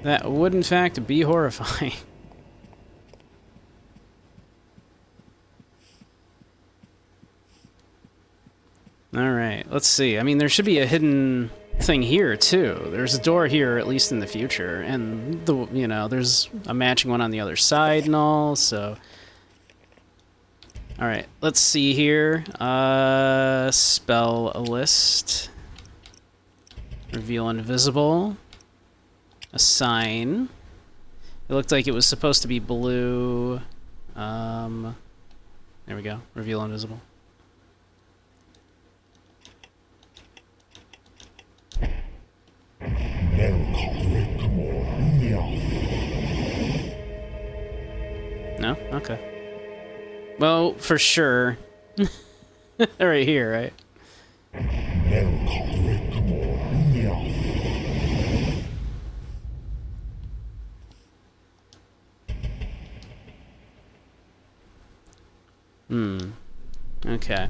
That would, in fact, be horrifying. Alright, let's see. I mean, there should be a hidden thing here, too. There's a door here, at least in the future. And, you know, there's a matching one on the other side and all, so... Alright, let's see here. Spell a list. Reveal invisible. Assign. It looked like it was supposed to be blue. There we go. Reveal invisible. No? Okay. Well, for sure. Right here, right? Okay.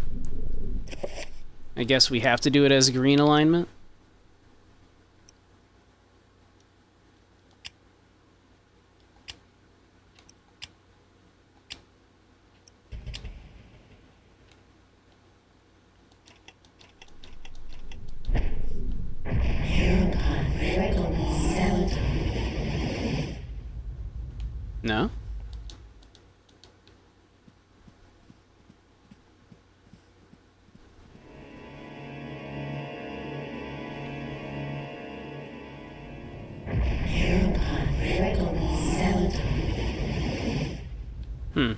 I guess we have to do it as green alignment. No? I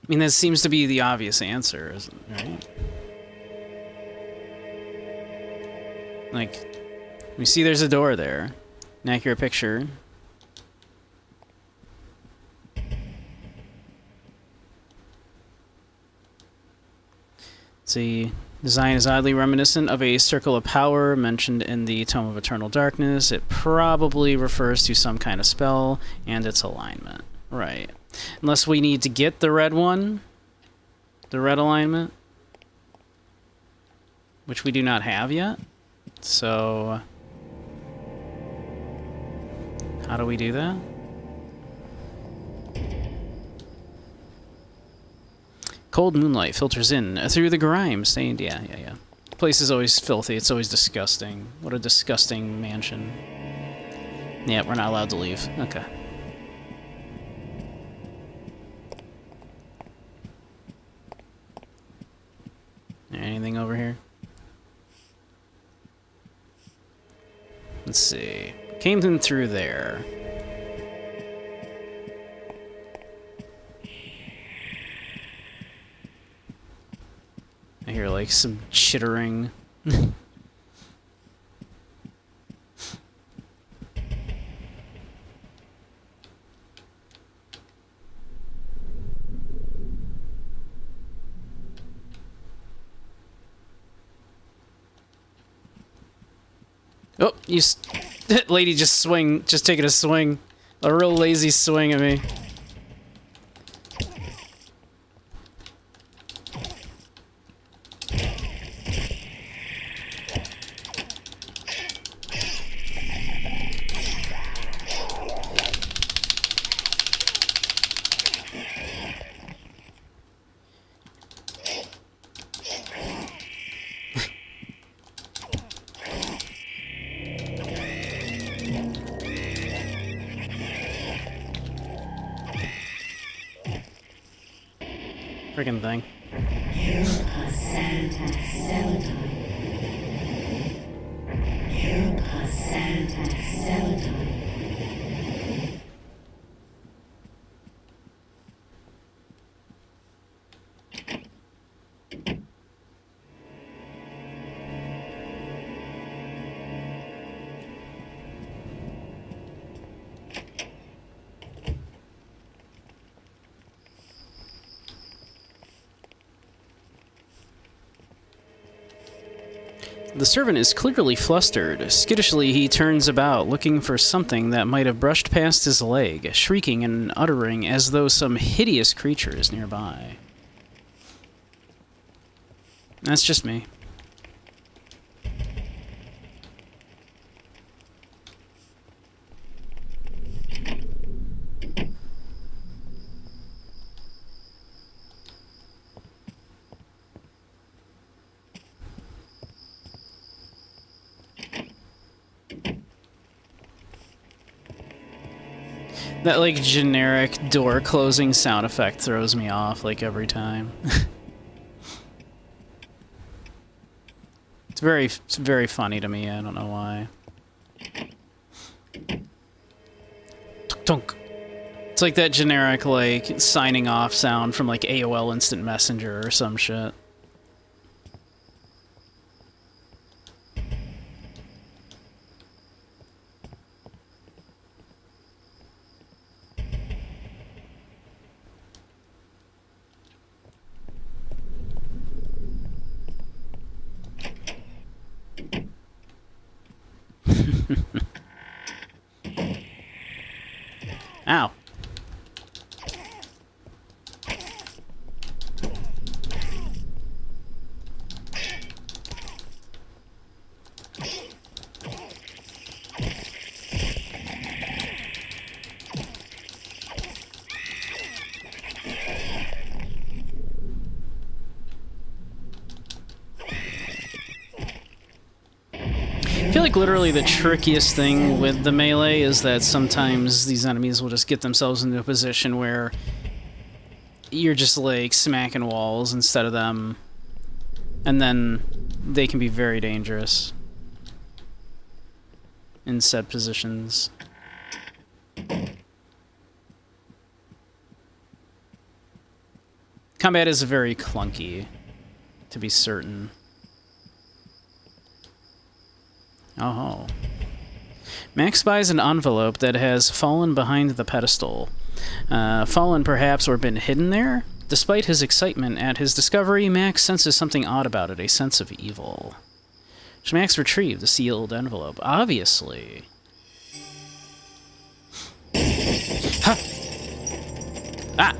mean, that seems to be the obvious answer, isn't it? Right? Like, we see there's a door there. An accurate picture. See, design is oddly reminiscent of a circle of power mentioned in the Tome of Eternal Darkness. It probably refers to some kind of spell and its alignment. Right. Unless we need to get the red one. The red alignment. Which we do not have yet. So, how do we do that? Cold moonlight filters in through the grime stained. Yeah. The place is always filthy. It's always disgusting. What a disgusting mansion. Yeah, we're not allowed to leave. Okay. Anything over here? Let's see. Came in through there. I hear like some chittering. Oh, you lady just taking a swing. A real lazy swing at me. Friggin' thing. The servant is clearly flustered. Skittishly, he turns about, looking for something that might have brushed past his leg, shrieking and uttering as though some hideous creature is nearby. That's just me. That, like, generic door closing sound effect throws me off, like, every time. It's very funny to me, I don't know why. Tunk. It's like that generic, like, signing off sound from, like, AOL Instant Messenger or some shit. Ow. I feel like literally the trickiest thing with the melee is that sometimes these enemies will just get themselves into a position where you're just like smacking walls instead of them, and then they can be very dangerous in said positions. Combat is very clunky, to be certain. Oh. Max spies an envelope that has fallen behind the pedestal. Fallen, perhaps, or been hidden there? Despite his excitement at his discovery, Max senses something odd about it, a sense of evil. Should Max retrieve the sealed envelope? Obviously. Ha! Ah!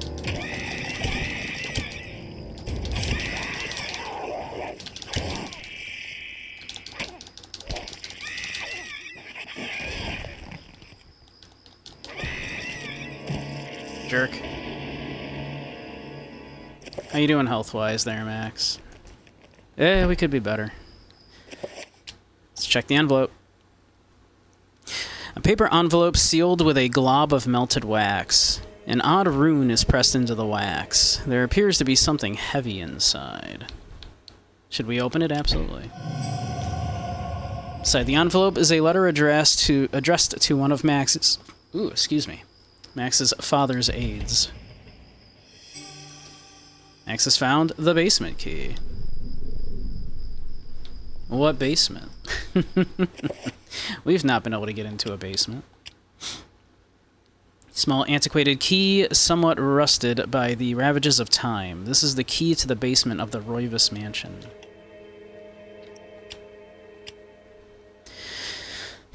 Jerk. How you doing health-wise there, Max? We could be better. Let's check the envelope. A paper envelope sealed with a glob of melted wax. An odd rune is pressed into the wax. There appears to be something heavy inside. Should we open it? Absolutely. Inside the envelope is a letter addressed to one of Max's... Ooh, excuse me. Max's father's aides. Max has found the basement key. What basement? We've not been able to get into a basement. Small antiquated key, somewhat rusted by the ravages of time. This is the key to the basement of the Roivas mansion.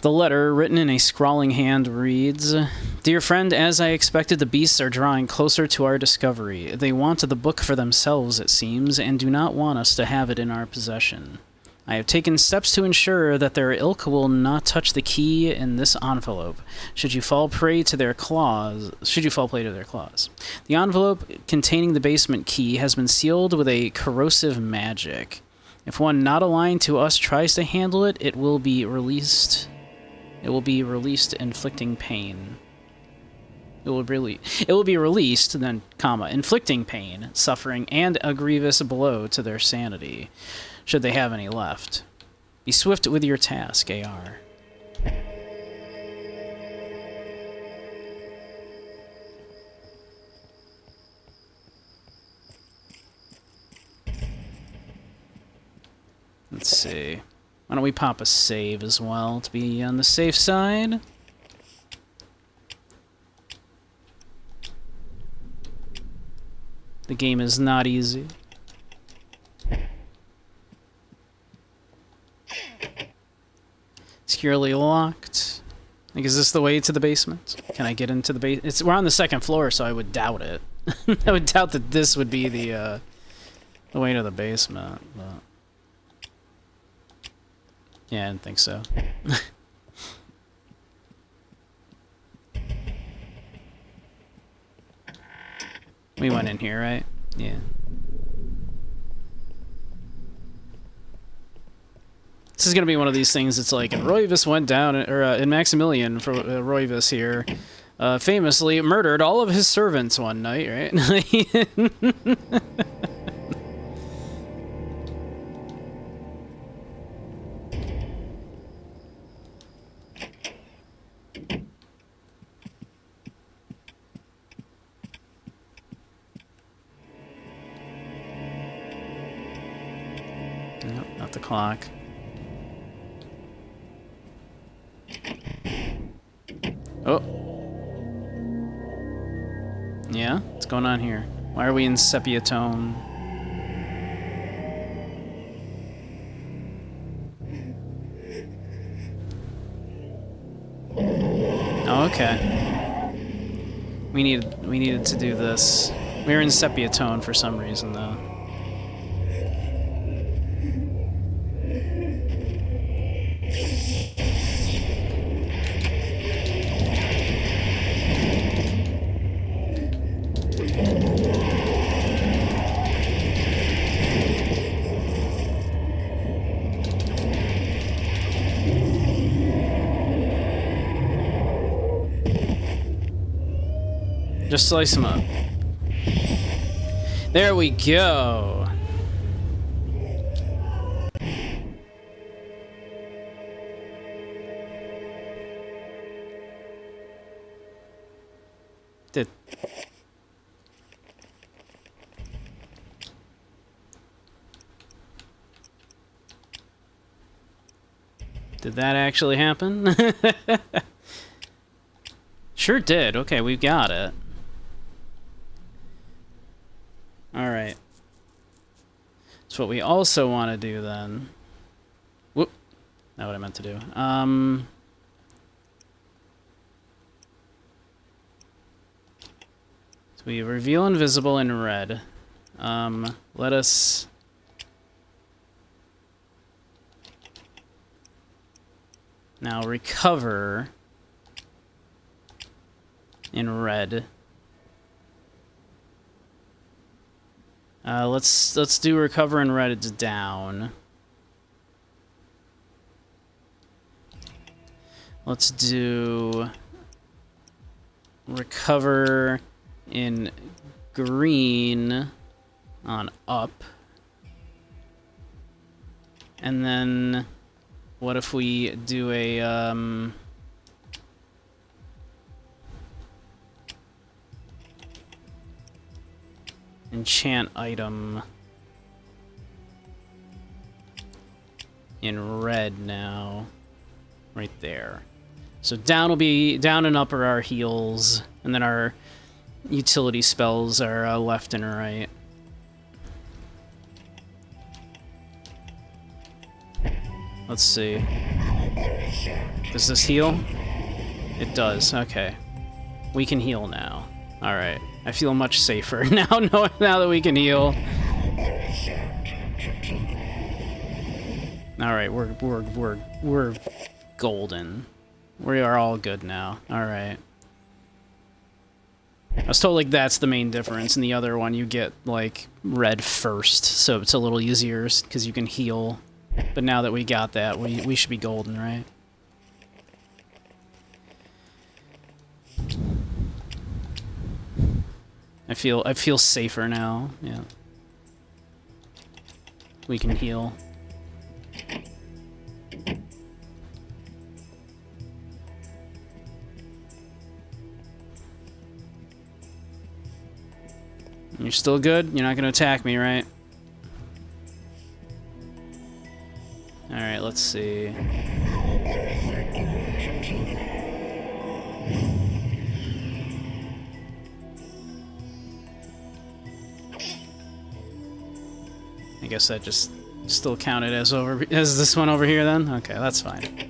The letter, written in a scrawling hand, reads, Dear friend, as I expected, the beasts are drawing closer to our discovery. They want the book for themselves, it seems, and do not want us to have it in our possession. I have taken steps to ensure that their ilk will not touch the key in this envelope, should you fall prey to their claws. The envelope containing the basement key has been sealed with a corrosive magic. If one not aligned to us tries to handle it, it will be released. It will be released, inflicting pain. It will be released, then, inflicting pain, suffering, and a grievous blow to their sanity, should they have any left. Be swift with your task, AR. Let's see. Why don't we pop a save as well to be on the safe side? The game is not easy. Securely locked. Like, is this the way to the basement? Can I get into the basement? We're on the second floor, so I would doubt it. I would doubt that this would be the way to the basement, but... Yeah, I didn't think so. We went in here, right? Yeah. This is gonna be one of these things. It's like, Roivas went down, or in Maximilian, for Roivas here, famously murdered all of his servants one night, right? Nope, not the clock. Oh. Yeah? What's going on here? Why are we in sepia tone? okay. We needed to do this. We were in sepia tone for some reason, though. Just slice them up. There we go. Did that actually happen? Sure did. Okay, we've got it. Alright. So what we also want to do then... Whoop. Not what I meant to do. So we reveal invisible in red. Let us... Now recover in red. Let's do recover in red. It's down. Let's do recover in green on up. And then what if we do a enchant item in red now, right there. So down will be down and up are our heals, and then our utility spells are left and right. Let's see. Does this heal? It does. Okay, we can heal now. All right. I feel much safer now that we can heal. All right, we're golden. We are all good now. All right. I was told like that's the main difference. In the other one, you get like red first, so it's a little easier because you can heal. But now that we got that, we should be golden, right? I feel safer now. Yeah. We can heal. You're still good? You're not going to attack me, right? Alright, let's see. I guess that just still counted as this one over here then? Okay, that's fine.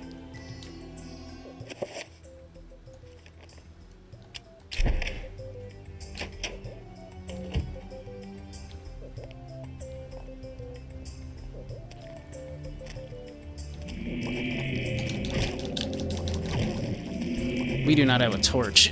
We do not have a torch.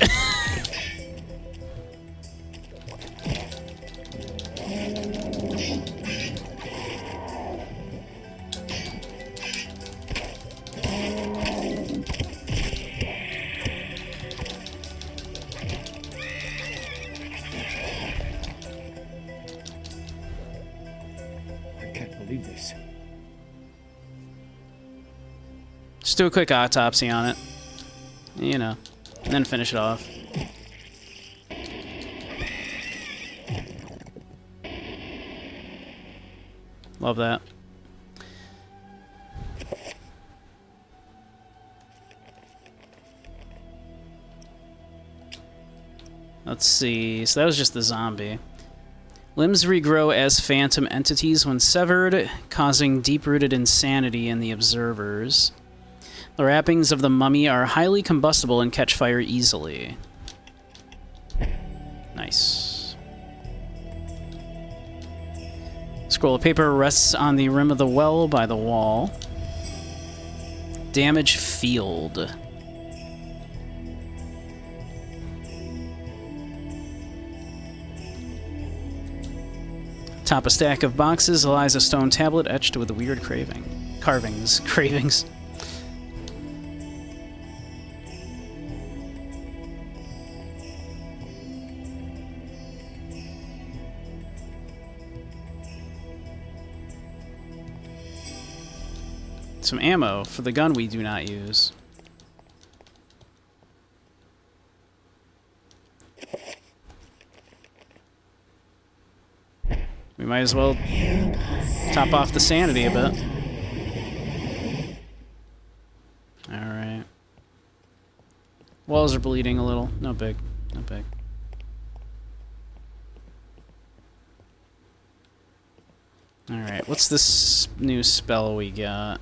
Just do a quick autopsy on it. You know, and then finish it off. Love that. Let's see. So that was just the zombie. Limbs regrow as phantom entities when severed, causing deep-rooted insanity in the observers. The wrappings of the mummy are highly combustible and catch fire easily. Nice. Scroll of paper rests on the rim of the well by the wall. Damage field. Atop a stack of boxes lies a stone tablet etched with a weird carvings. Some ammo for the gun we do not use. We might as well top off the sanity a bit. Alright. Walls are bleeding a little. No big. No big. Alright, what's this new spell we got?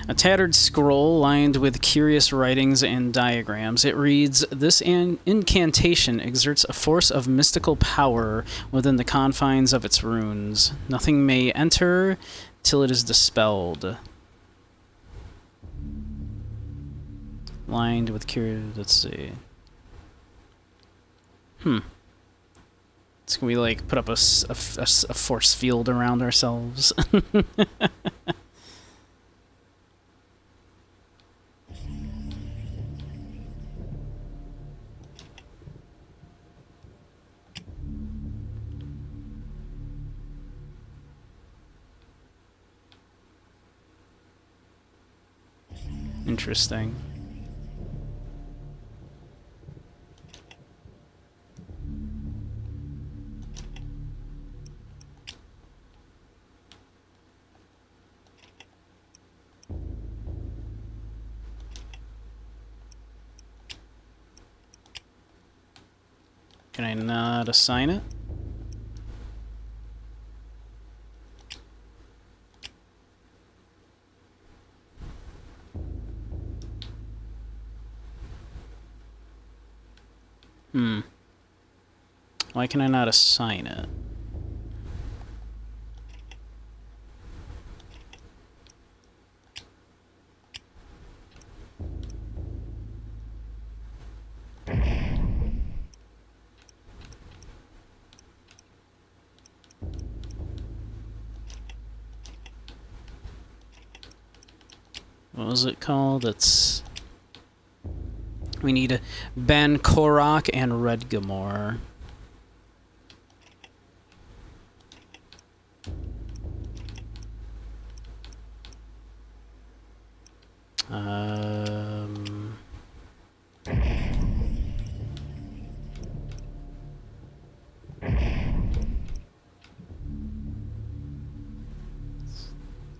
A tattered scroll lined with curious writings and diagrams. It reads, "This incantation exerts a force of mystical power within the confines of its runes. Nothing may enter till it is dispelled." Lined with curious... Let's see. So can we, like, put up a force field around ourselves? Interesting. Can I not assign it? Why can I not assign it? What was it called? It's... We need Ben Korok and Redgamore.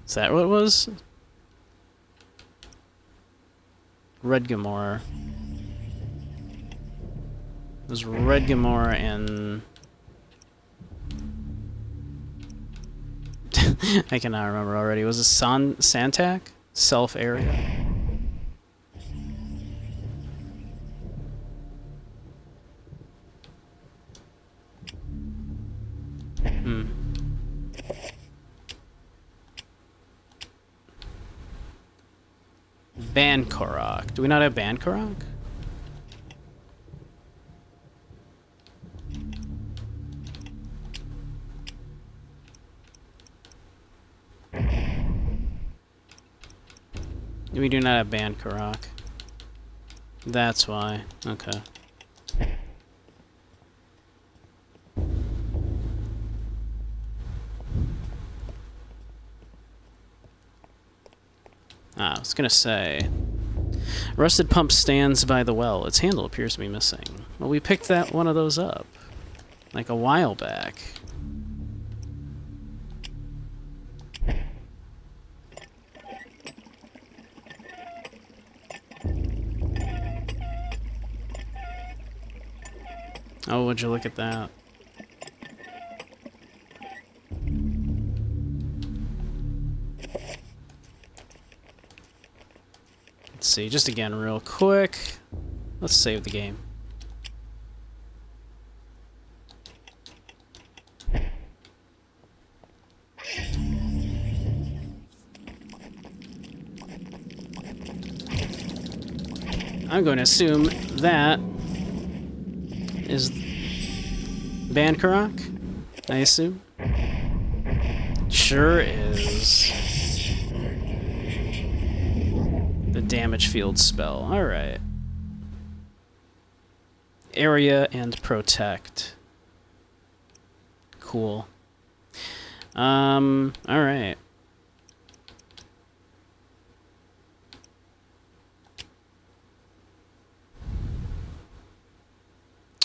Is that what it was? Redgamore. It was Redgamore and... I cannot remember already. Was it Santak? Self area? Bankorok. Do we not have Bankorok? We do not have Bankorok. That's why. Okay. I was gonna say... Rusted pump stands by the well. Its handle appears to be missing. Well, we picked one of those up. Like a while back. Oh, would you look at that? Let's see, just again, real quick. Let's save the game. I'm going to assume that is Bankarok, I assume. Sure is. The damage field spell. Alright. Area and protect. Cool. Alright.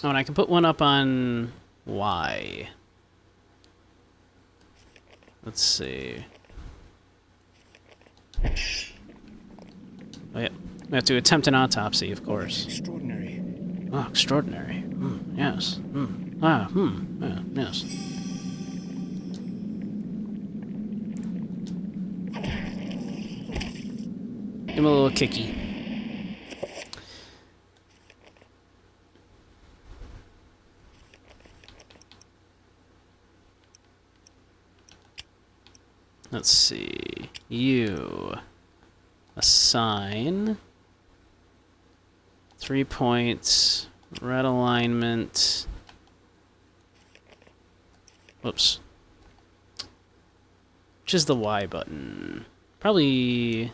Oh, and I can put one up on Y. Let's see. Oh, yeah. We have to attempt an autopsy, of course. Extraordinary. Oh, extraordinary. Yes. Yeah, yes. Give him a little kicky. Let's see. You assign 3 points, red alignment. Whoops. Which is the Y button? Probably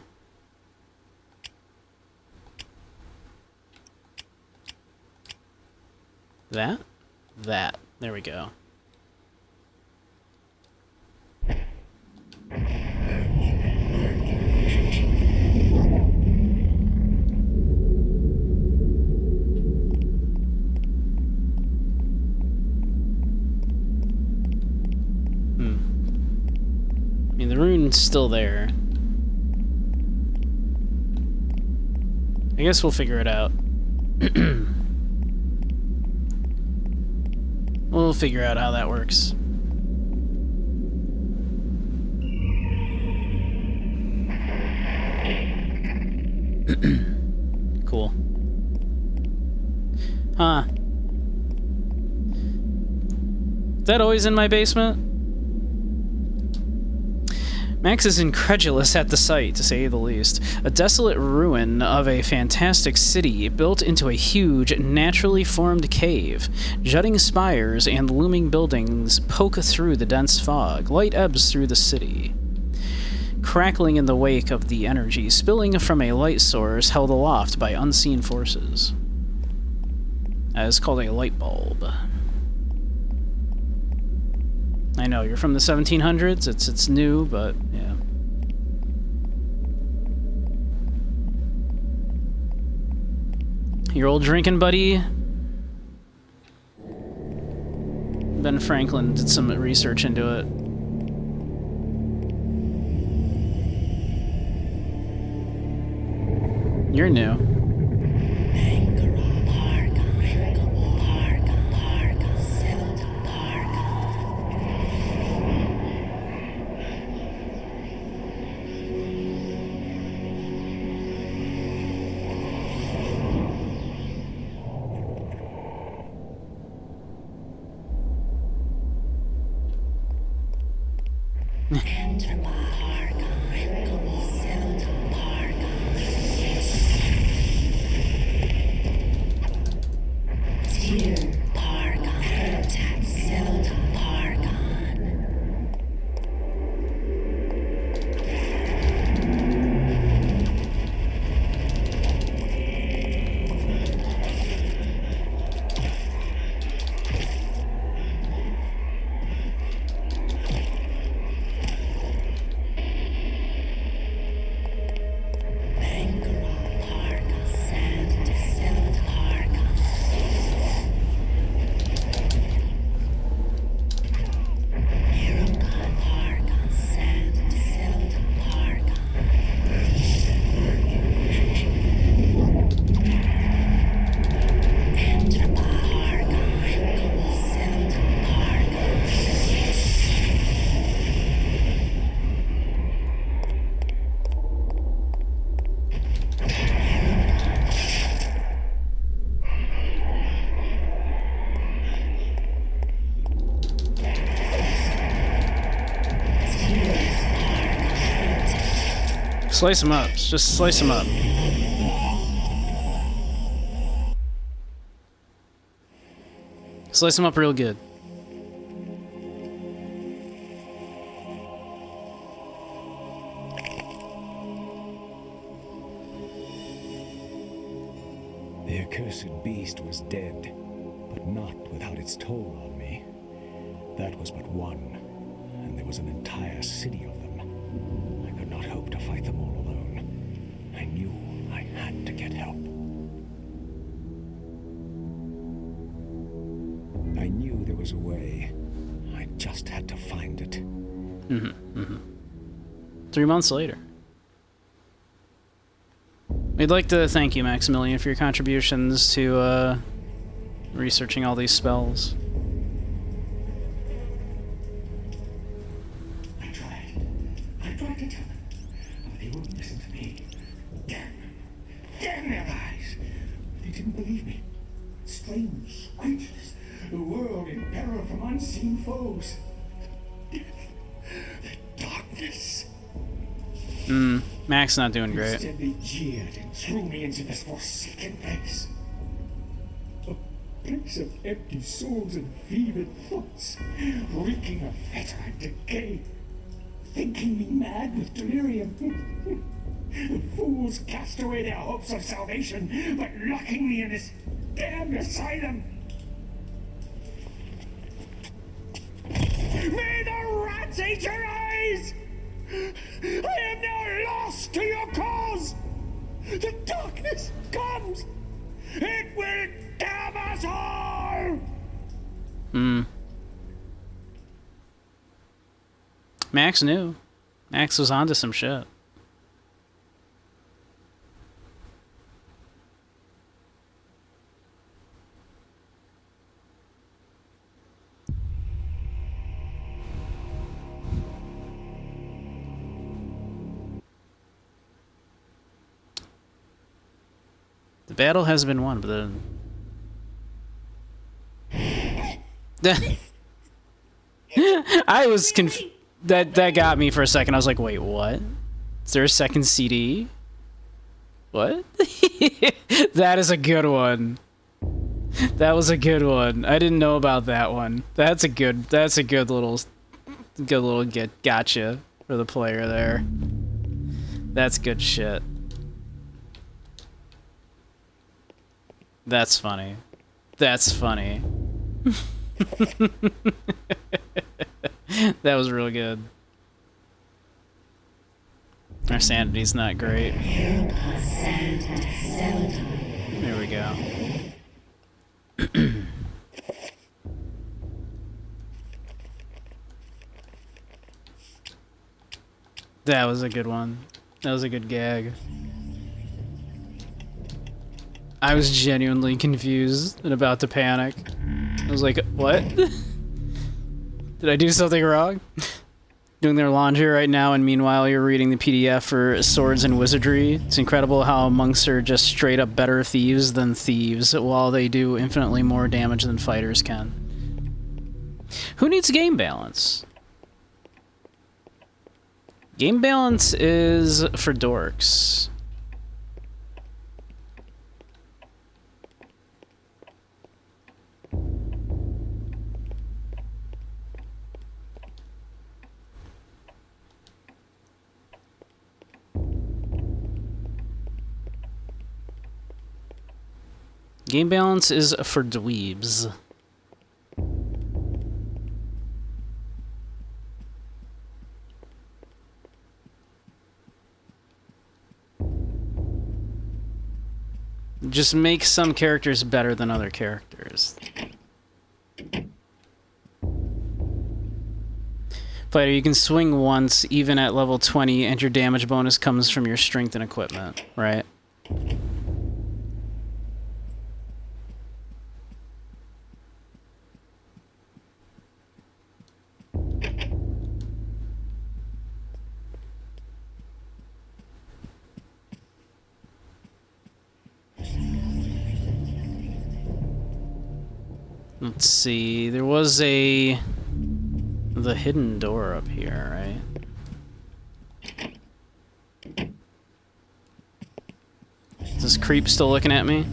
that? That. There we go. I mean, the rune's still there. I guess we'll figure it out. We'll figure out how that works. Cool. Huh. Is that always in my basement? Max is incredulous at the sight, to say the least. A desolate ruin of a fantastic city built into a huge, naturally formed cave. Jutting spires and looming buildings poke through the dense fog. Light ebbs through the city, crackling in the wake of the energy spilling from a light source held aloft by unseen forces. It's called a light bulb. I know, you're from the 1700s, it's new, but yeah. Your old drinking buddy, Ben Franklin, did some research into it. You're new. Slice him up. Just slice him up. Slice him up real good. The accursed beast was dead, but not without its toll on me. That was but one, and there was an entire city of them. I could not hope to fight them all alone. I knew I had to get help. I knew there was a way. I just had to find it. 3 months later. We'd like to thank you, Maximilian, for your contributions to researching all these spells. I tried to tell them, but they wouldn't listen to me. Damn their eyes! They didn't believe me. Strange creatures, the world in peril from unseen foes. The darkness. Mac's not doing great. Instead, they jeered and threw me into this forsaken place. A place of empty souls and fevered thoughts, reeking of fetor and decay, thinking me mad with delirium. The fools cast away their hopes of salvation by locking me in this damned asylum. May the rats eat your eyes! I am now lost to your cause! The darkness comes! It will damn us all! Max knew. Max was onto some shit. The battle has been won, but the... I was that got me for a second. I was like, wait, what? Is there a second CD? What? That is a good one. That was a good one. I didn't know about that one. That's a good little gotcha for the player there. That's good shit. That's funny. That's funny. That was real good. Our sanity's not great. There we go. That was a good one. That was a good gag. I was genuinely confused and about to panic. I was like, what? Did I do something wrong? Doing their laundry right now, and meanwhile you're reading the PDF for Swords and Wizardry. It's incredible how monks are just straight up better thieves than thieves, while they do infinitely more damage than fighters can. Who needs game balance? Game balance is for dorks. Game balance is for dweebs. Just make some characters better than other characters. Fighter, you can swing once, even at level 20, and your damage bonus comes from your strength and equipment, right? Let's see, there was the hidden door up here, right? This creep still looking at me?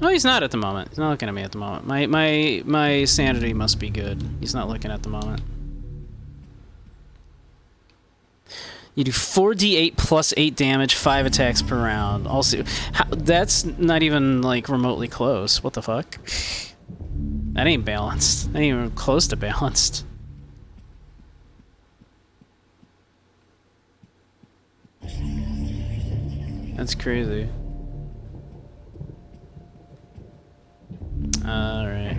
Oh, he's not at the moment. He's not looking at me at the moment. My sanity must be good. He's not looking at the moment. You do 4d8 plus 8 damage, 5 attacks per round. Also, that's not even, like, remotely close. What the fuck? That ain't balanced. That ain't even close to balanced. That's crazy. Alright.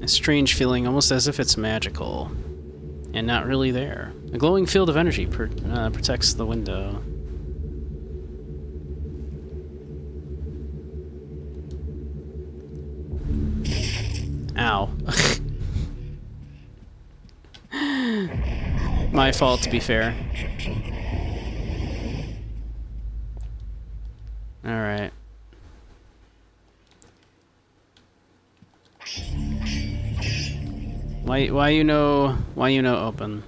A strange feeling, almost as if it's magical, and not really there. A glowing field of energy protects the window. Ow. My fault, to be fair. Alright. Why you know open?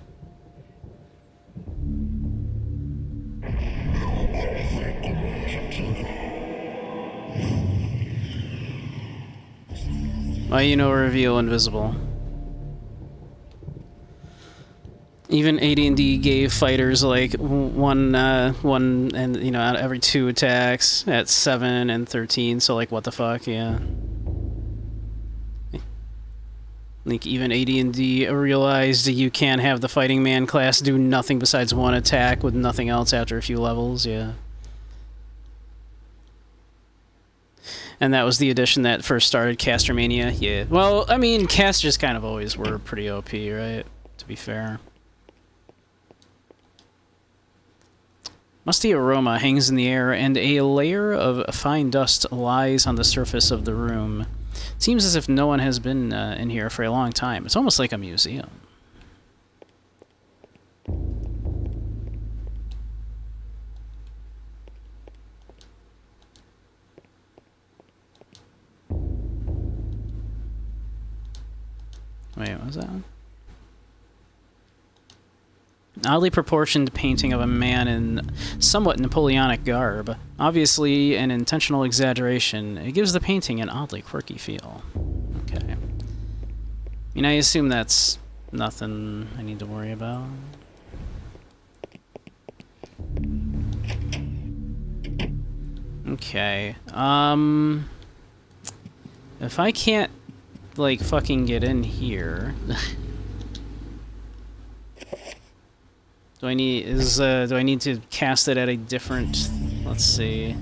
Why you know reveal invisible? Even AD&D gave fighters like one and you know out of every 2 attacks at 7 and 13. So like what the fuck, yeah. Like, even AD&D realized that you can't have the fighting man class do nothing besides 1 attack with nothing else after a few levels, yeah. And that was the edition that first started Castermania, yeah. Well, I mean, casters kind of always were pretty OP, right? To be fair. Musty aroma hangs in the air, and a layer of fine dust lies on the surface of the room. It seems as if no one has been in here for a long time. It's almost like a museum. Wait, what was that one? An oddly proportioned painting of a man in somewhat Napoleonic garb. Obviously an intentional exaggeration. It gives the painting an oddly quirky feel. Okay. I mean, I assume that's nothing I need to worry about. Okay. If I can't, like, fucking get in here... Do I need to cast it at a different, let's see.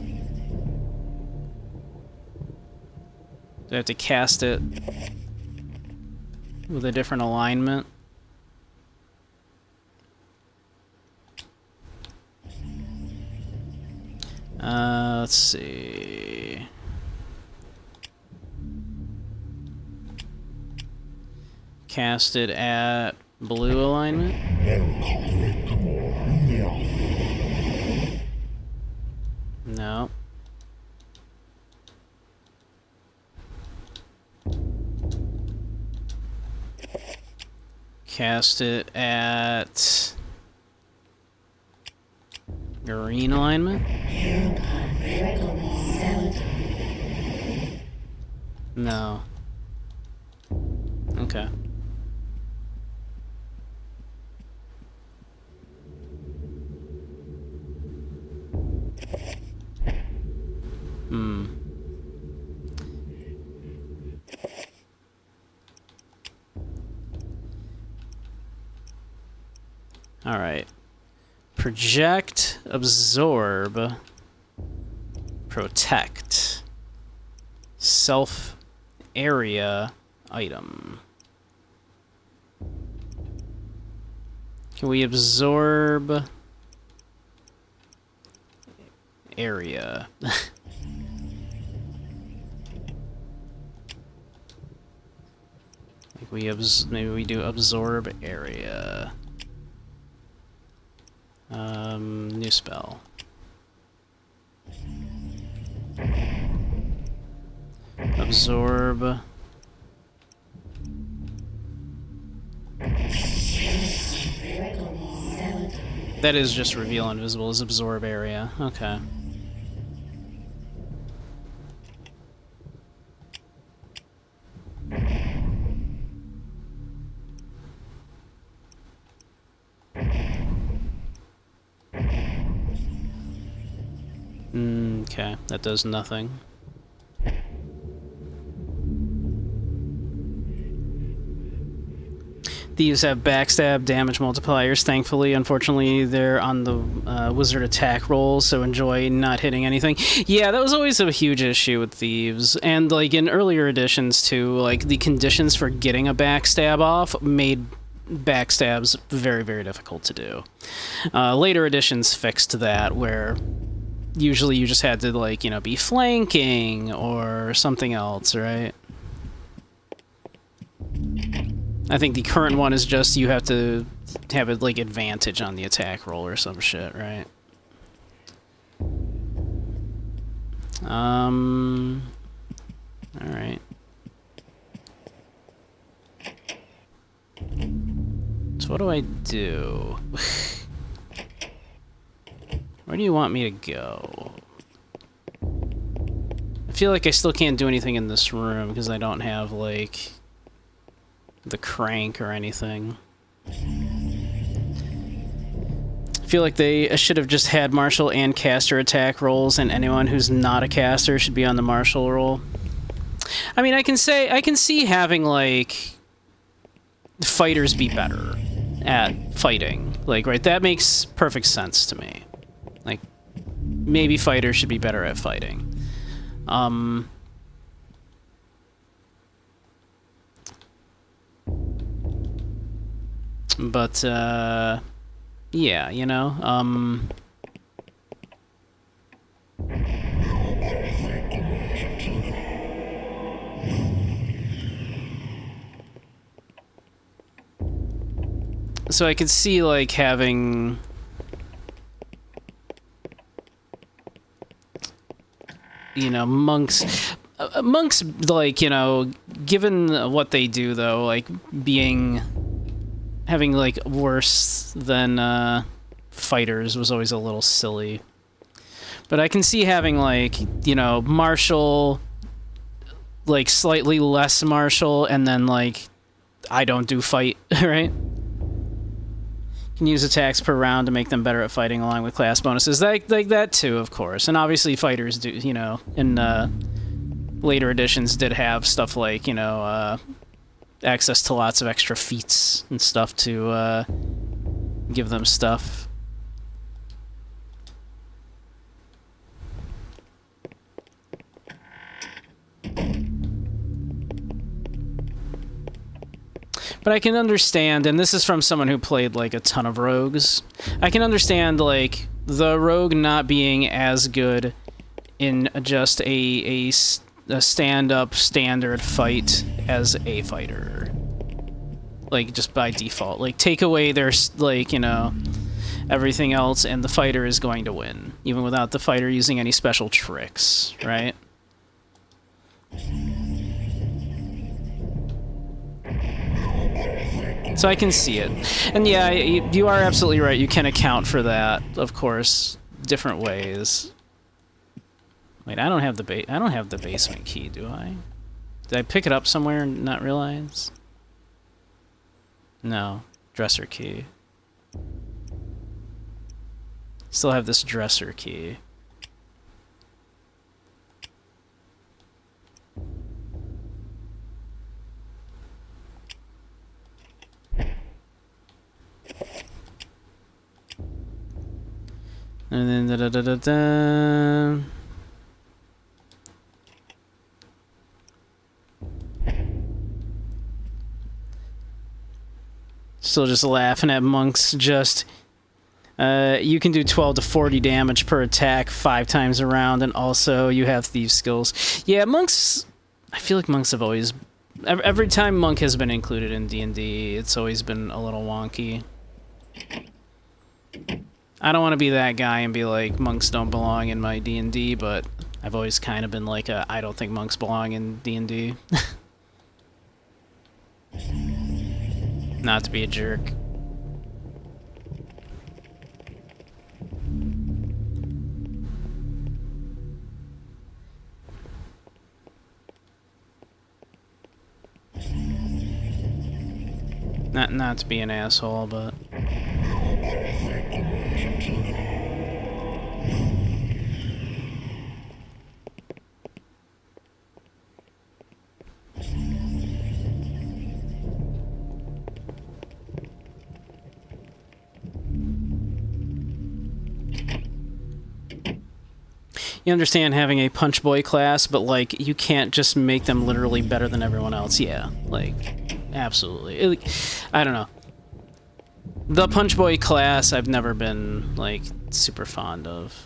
Do I have to cast it with a different alignment? Let's see. Cast it at blue alignment? No. Cast it at green alignment? No. Okay. Alright. Project, absorb, protect, self area item. Can we absorb area. Like maybe we do absorb area. New spell. Absorb. That is just reveal invisible as absorb area. Okay. Okay, that does nothing. These have backstab damage multipliers, thankfully. Unfortunately, they're on the wizard attack roll, so enjoy not hitting anything. Yeah, that was always a huge issue with thieves. And, like, in earlier editions, too, like, the conditions for getting a backstab off made backstabs very, very difficult to do. Later editions fixed that, where usually you just had to, like, you know, be flanking or something else, right? I think the current one is just you have to have it like advantage on the attack roll or some shit, right? Alright. So what do I do? Where do you want me to go? I feel like I still can't do anything in this room because I don't have, like, the crank or anything. I feel like they should have just had martial and caster attack rolls, and anyone who's not a caster should be on the martial roll. I mean, I can see having, like, fighters be better at fighting. Like, right, that makes perfect sense to me. Like, maybe fighters should be better at fighting. But, yeah, you know, so I could see, like, having... you know, monks, like, you know, given what they do, though, like, having, like, worse than, fighters was always a little silly. But I can see having, like, you know, martial, like, slightly less martial, and then, like, I don't do fight, right? Can use attacks per round to make them better at fighting along with class bonuses. Like that too, of course. And obviously fighters do, you know, in later editions did have stuff like, you know, access to lots of extra feats and stuff to give them stuff. But I can understand, and this is from someone who played, like, a ton of rogues, I can understand, like, the rogue not being as good in just a stand-up standard fight as a fighter. Like, just by default. Like, take away their, like, you know, everything else, and the fighter is going to win, even without the fighter using any special tricks, right? So I can see it. And yeah, you are absolutely right. You can account for that, of course, different ways. Wait, I don't have the basement key, do I? Did I pick it up somewhere and not realize? No. Dresser key. Still have this dresser key. And then da-da-da-da-da. Still just laughing at monks just You can do 12 to 40 damage per attack 5 times around, and also you have thief skills. Yeah, monks... I feel like monks have always... Every time monk has been included in D&D, it's always been a little wonky. I don't want to be that guy and be like, monks don't belong in my D&D, but I've always kind of been like, I don't think monks belong in D&D. Not to be a jerk. Not to be an asshole, but... You understand having a punch boy class, but, like, you can't just make them literally better than everyone else. Yeah, like, absolutely. I don't know. The punch boy class I've never been, like, super fond of.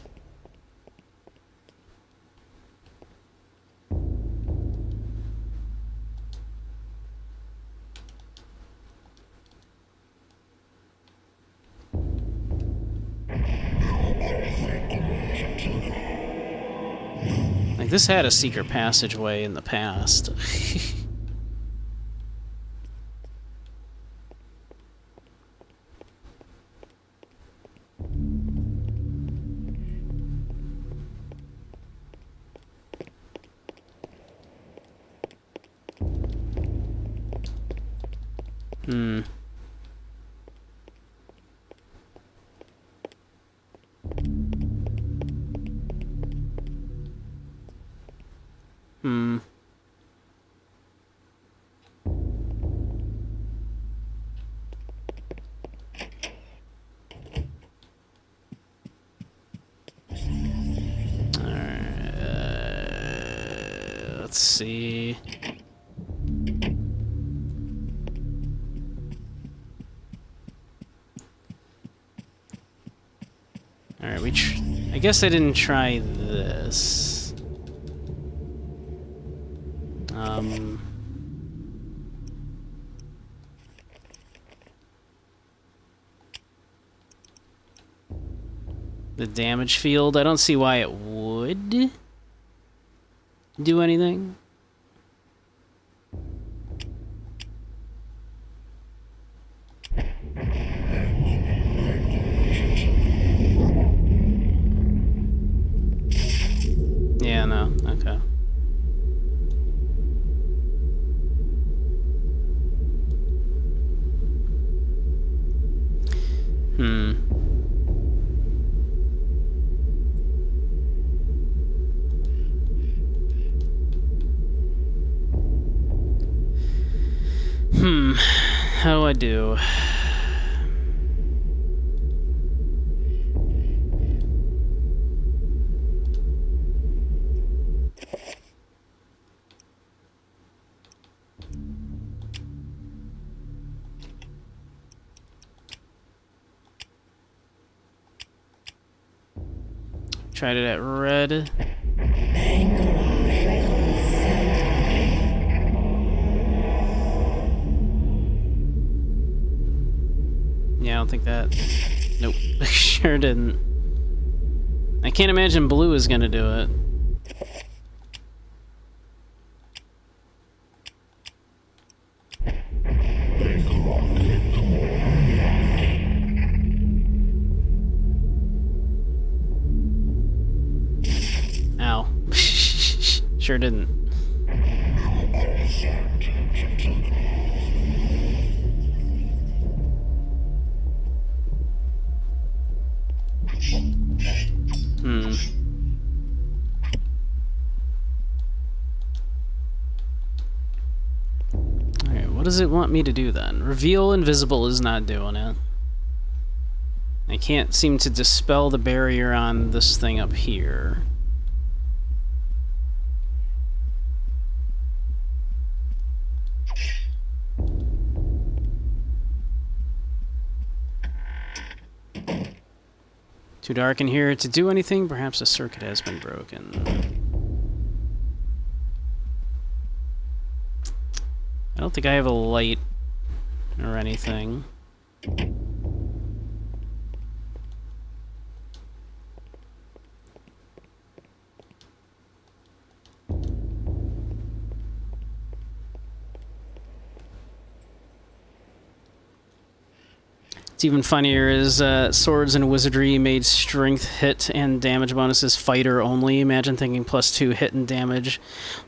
Like, this had a secret passageway in the past. Let's see. Alright, I guess I didn't try this. The damage field, I don't see why it would do anything. Yeah, no, okay. How do I do? Tried it at red. Yeah, I don't think that... Nope. Sure didn't. I can't imagine blue is gonna do it. Ow. Sure didn't. Alright, what does it want me to do then? Reveal invisible is not doing it. I can't seem to dispel the barrier on this thing up here. Too dark in here to do anything. Perhaps a circuit has been broken. I don't think I have a light or anything. What's even funnier is swords and wizardry made strength, hit, and damage bonuses fighter only. Imagine thinking +2 hit and damage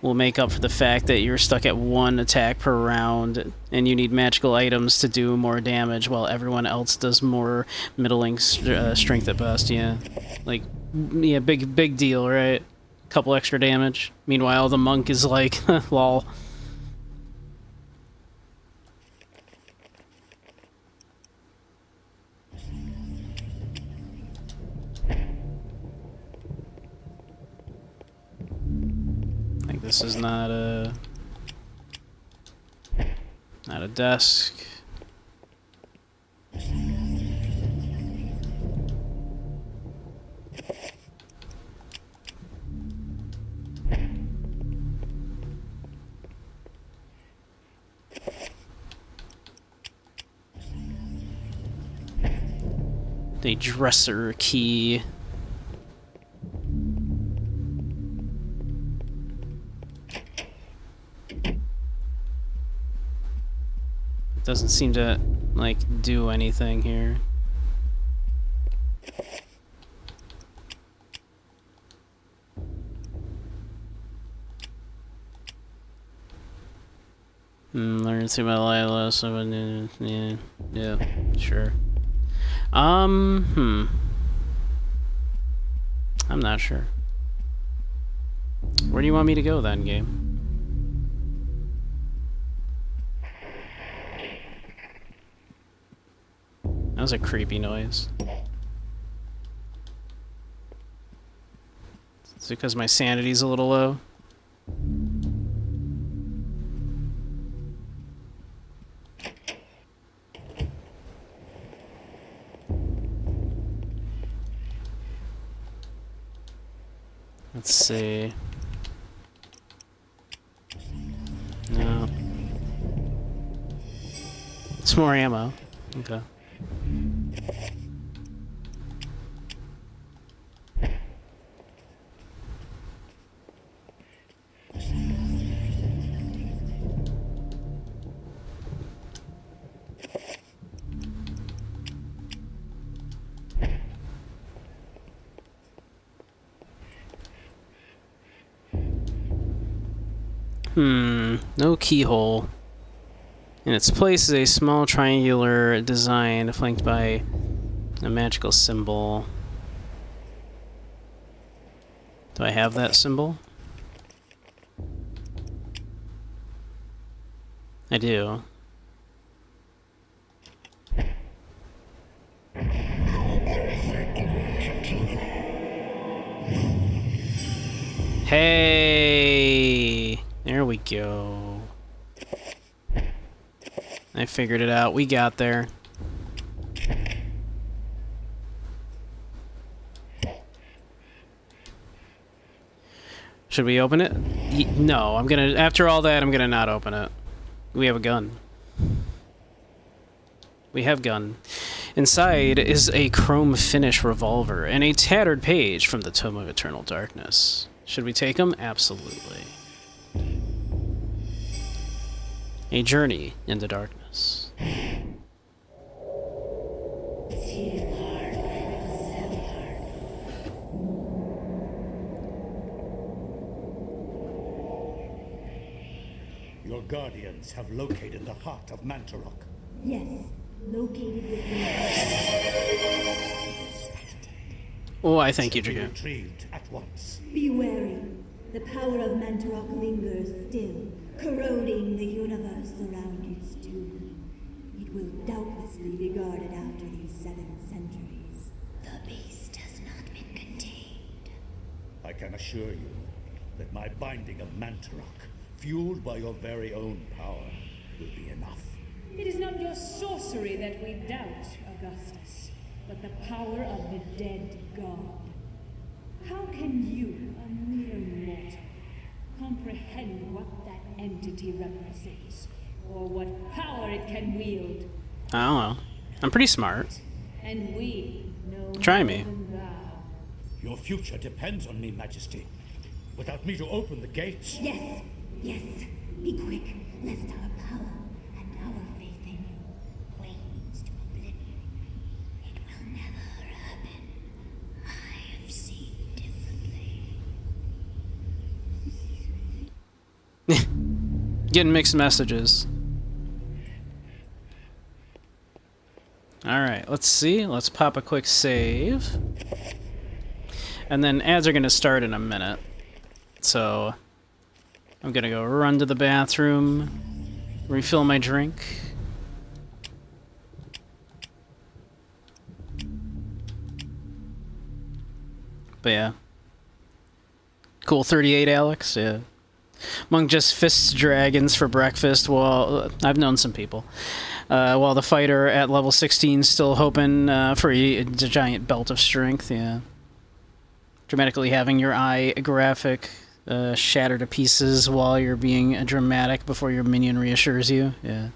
will make up for the fact that you're stuck at 1 attack per round, and you need magical items to do more damage, while everyone else does more middling strength at best. Yeah, like, yeah, big deal, right? Couple extra damage. Meanwhile, the monk is like, lol. This is not a desk. The dresser key. Doesn't seem to, like, do anything here. Learn through my life lesson. Yeah, sure. I'm not sure. Where do you want me to go then, game? That was a creepy noise. It's because my sanity's a little low. Let's see. No. It's more ammo. Okay. No keyhole. In its place is a small triangular design flanked by a magical symbol. Do I have that symbol? I do. Hey! There we go. I figured it out. We got there. Should we open it? No, I'm gonna... After all that, I'm gonna not open it. We have a gun. We have gun. Inside is a chrome finish revolver and a tattered page from the Tome of Eternal Darkness. Should we take them? Absolutely. A journey in the darkness. Your guardians have located the heart of Mantarok. Yes, located within. Oh, I thank you, Dragoon. Retrieved at once. Be wary. The power of Mantarok lingers still, corroding the universe around its tomb. It will doubtlessly be guarded after these 7 centuries. The beast has not been contained. I can assure you that my binding of Mantarok, fueled by your very own power, will be enough. It is not your sorcery that we doubt, Augustus. but the power of the dead god. How can you, a mere mortal, comprehend what that entity represents, or what power it can wield? I don't know. I'm pretty smart. And we know Try more me. than thou. Your future depends on me, Majesty. Without me to open the gates... Yes, yes. Be quick, lest our power and our faith in you wanes to oblivion. It will never happen. I have seen differently. Getting mixed messages. Alright, let's see. Let's pop a quick save. And then ads are going to start in a minute. So I'm going to go run to the bathroom, refill my drink. But yeah. Cool 38, Alex. Yeah. Monk just fists dragons for breakfast. Well, I've known some people. While the fighter at level 16 still hoping for a giant belt of strength. Yeah. Dramatically having your eye graphic shattered to pieces while you're being dramatic before your minion reassures you. Yeah.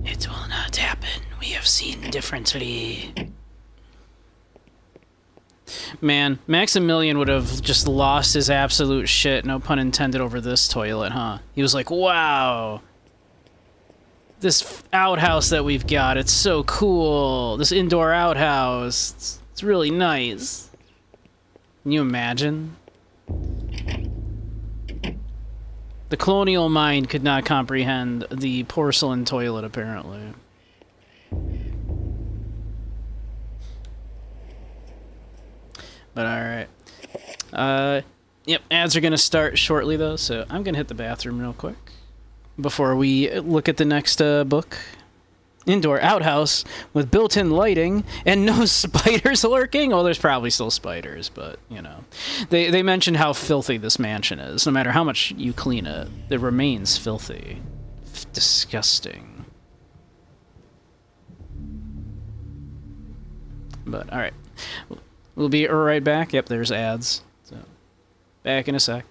It will not happen. We have seen differently. Man, Maximilian would have just lost his absolute shit, no pun intended, over this toilet, huh? He was like, wow. This outhouse that we've got, it's so cool. This indoor outhouse, it's really nice. Can you imagine? The colonial mind could not comprehend the porcelain toilet, apparently. But alright. Yep, ads are going to start shortly, though, so I'm going to hit the bathroom real quick before we look at the next book. Indoor outhouse with built-in lighting and no spiders lurking. Oh, there's probably still spiders, but, you know. They mentioned how filthy this mansion is. No matter how much you clean it, it remains filthy. Disgusting. But, alright. We'll be right back. Yep, there's ads. So, back in a sec.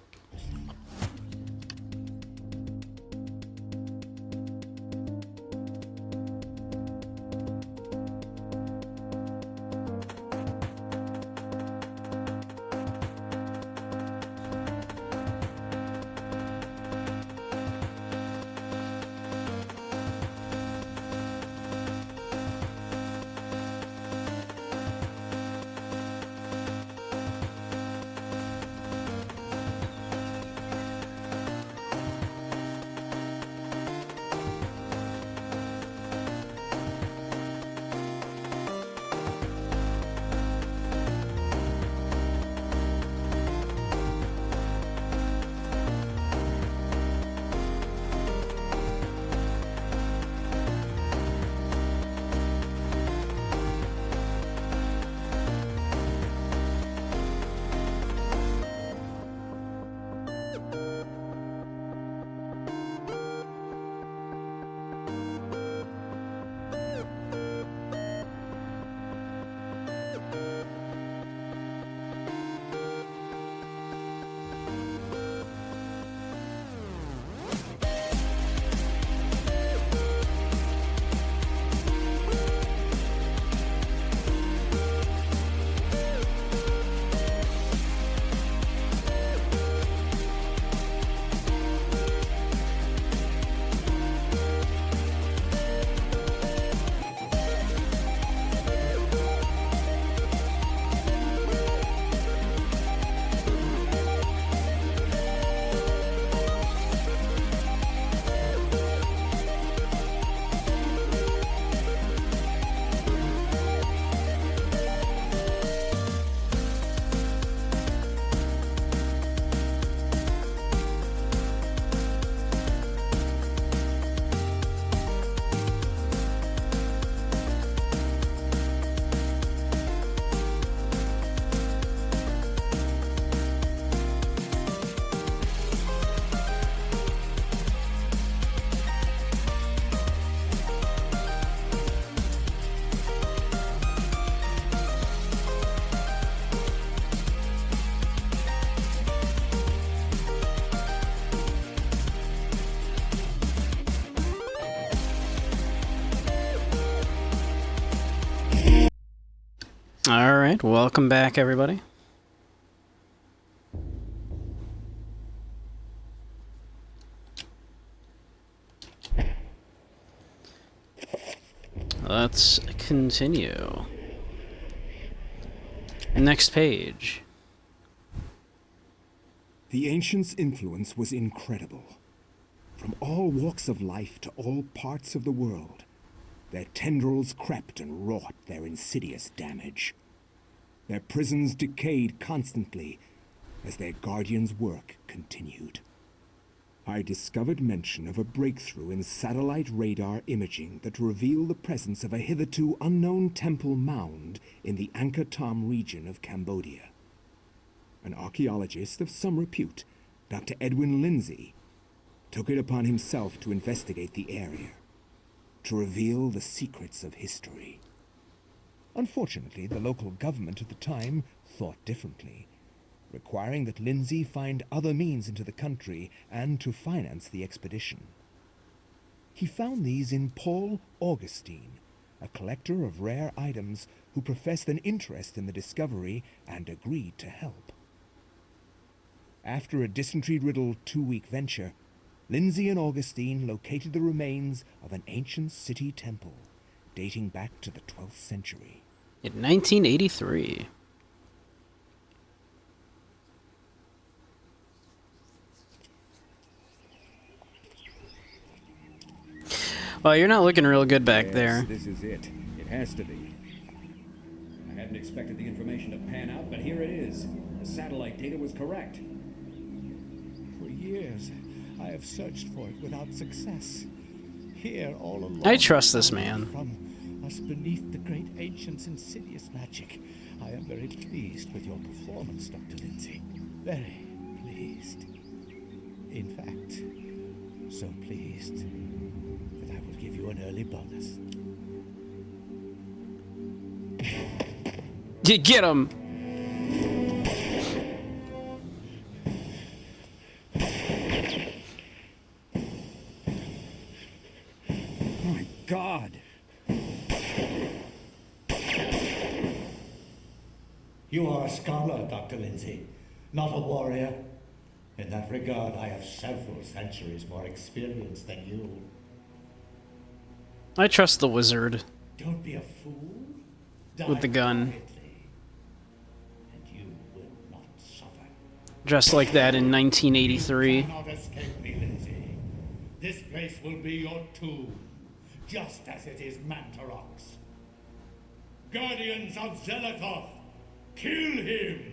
Alright, welcome back, everybody. Let's continue. Next page. The ancients' influence was incredible. From all walks of life to all parts of the world, their tendrils crept and wrought their insidious damage. Their prisons decayed constantly as their guardians' work continued. I discovered mention of a breakthrough in satellite radar imaging that revealed the presence of a hitherto unknown temple mound in the Angkor Thom region of Cambodia. An archaeologist of some repute, Dr. Edwin Lindsay, took it upon himself to investigate the area, to reveal the secrets of history. Unfortunately, the local government at the time thought differently, requiring that Lindsay find other means into the country and to finance the expedition. He found these in Paul Augustine, a collector of rare items who professed an interest in the discovery and agreed to help. After a dysentery-riddled 2-week venture, Lindsay and Augustine located the remains of an ancient city temple dating back to the 12th century. In 1983. Well, you're not looking real good back there. This is it. It has to be. I hadn't expected the information to pan out, but here it is. The satellite data was correct. For years, I have searched for it without success. Here, all along, I trust this man. From us beneath the great ancient's insidious magic. I am very pleased with your performance, Dr. Lindsay. Very pleased. In fact, so pleased that I will give you an early bonus. Get him! My God! You are a scholar, Dr. Lindsay, not a warrior. In that regard, I have several centuries more experience than you. I trust the wizard Don't be a fool. Die with the gun. quietly, and you will not suffer. Dressed like that in 1983. You cannot escape me, Lindsay. This place will be your tomb, just as it is Mantarok's. Guardians of Zelothoth, kill him!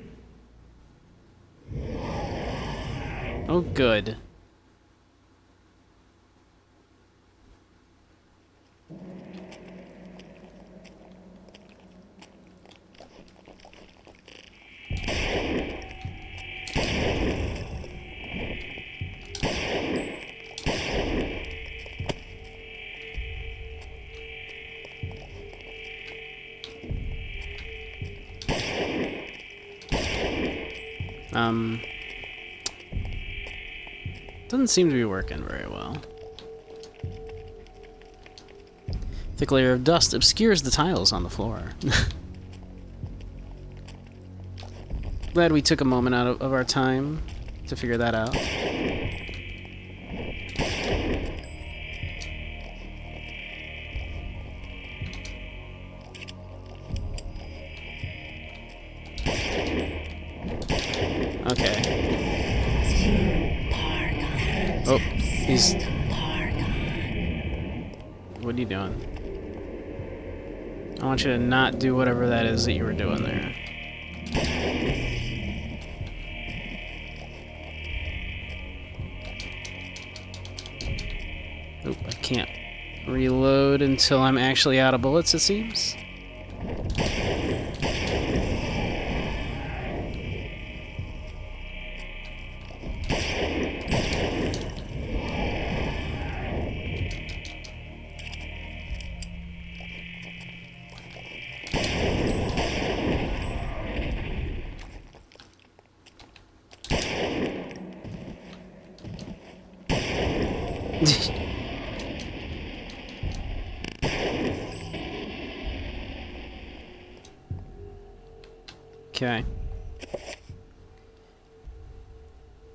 Oh, good. Doesn't seem to be working very well. Thick layer of dust obscures the tiles on the floor. Glad we took a moment out of our time to figure that out. Okay. Oh, he's... What are you doing? I want you to not do whatever that is that you were doing there. Oh, I can't reload until I'm actually out of bullets, it seems. Okay.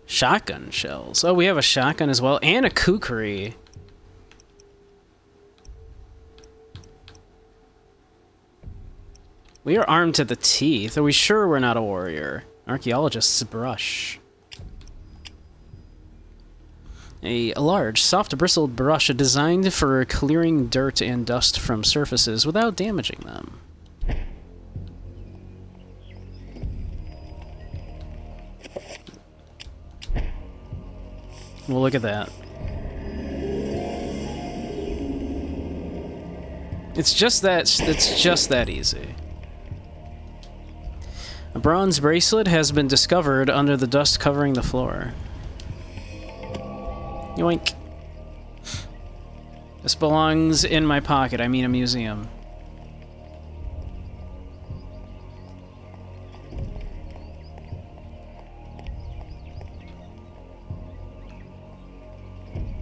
Shotgun shells. Oh, we have a shotgun as well, and a kukri. We are armed to the teeth. Are we sure we're not a warrior? Archaeologist's brush. A large, soft-bristled brush designed for clearing dirt and dust from surfaces without damaging them. Well, look at that. It's just that easy. A bronze bracelet has been discovered under the dust covering the floor. Yoink. This belongs in my pocket, I mean a museum.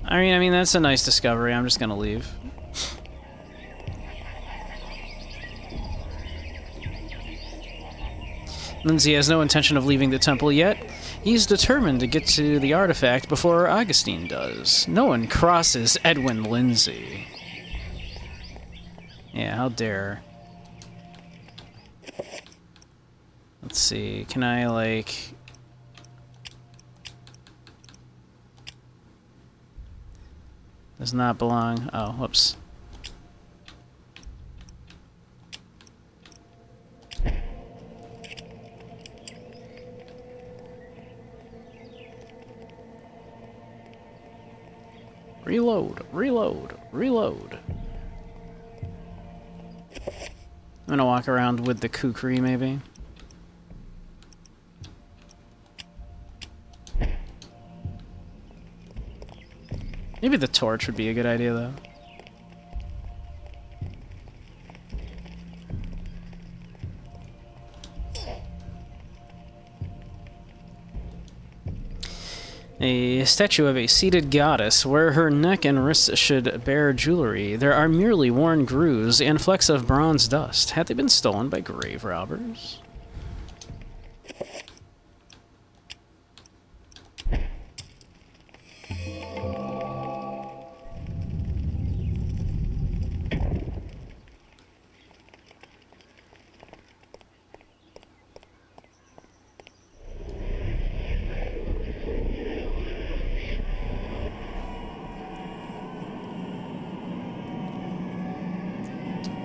I mean, that's a nice discovery. I'm just gonna leave. Lindsay has no intention of leaving the temple yet. He's determined to get to the artifact before Augustine does. No one crosses Edwin Lindsay. Yeah, how dare. Let's see, can I, like... Does not belong. Oh, whoops. Reload, reload, reload. I'm gonna walk around with the kukri, maybe. Maybe the torch would be a good idea, though. A statue of a seated goddess, where her neck and wrists should bear jewelry. There are merely worn grooves and flecks of bronze dust. Had they been stolen by grave robbers?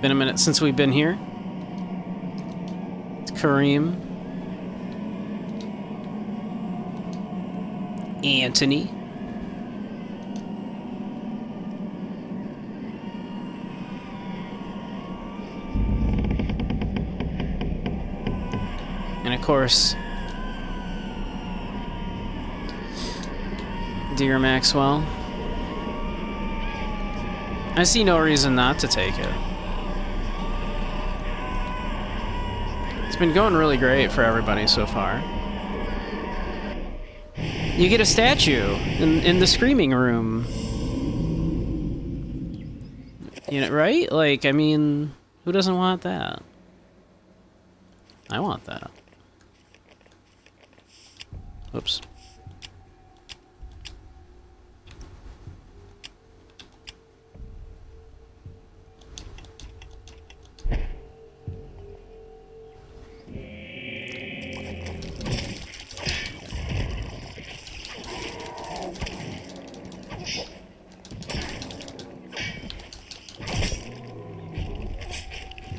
Been a minute since we've been here. It's Kareem. Anthony. And of course, dear Maxwell. I see no reason not to take it. It's been going really great for everybody so far. You get a statue in the screaming room. You know, right? Like, I mean, who doesn't want that? I want that. Oops.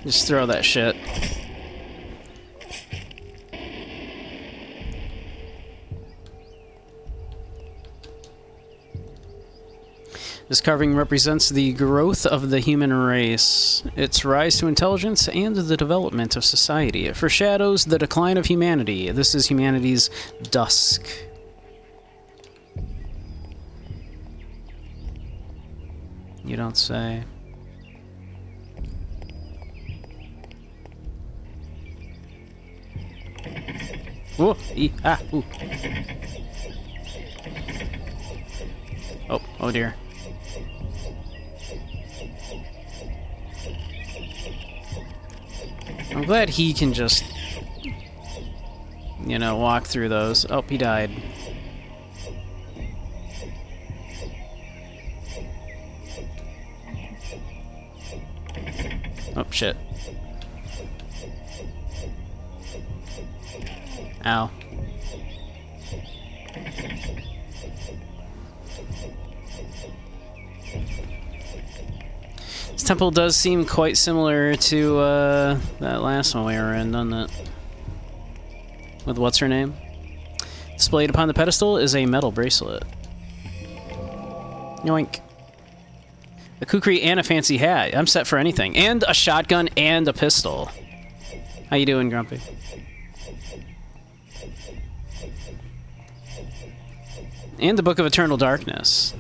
Just throw that shit. This carving represents the growth of the human race, its rise to intelligence, and the development of society. It foreshadows the decline of humanity. This is humanity's dusk. You don't say. Ooh, ooh. Oh dear. I'm glad he can just you know, walk through those. Oh, he died. Oh, shit. Ow. This temple does seem quite similar to that last one we were in, doesn't it? With what's her name? Displayed upon the pedestal is a metal bracelet. Yoink. A kukri and a fancy hat. I'm set for anything. And a shotgun and a pistol. How you doing, Grumpy? And the Book of Eternal Darkness.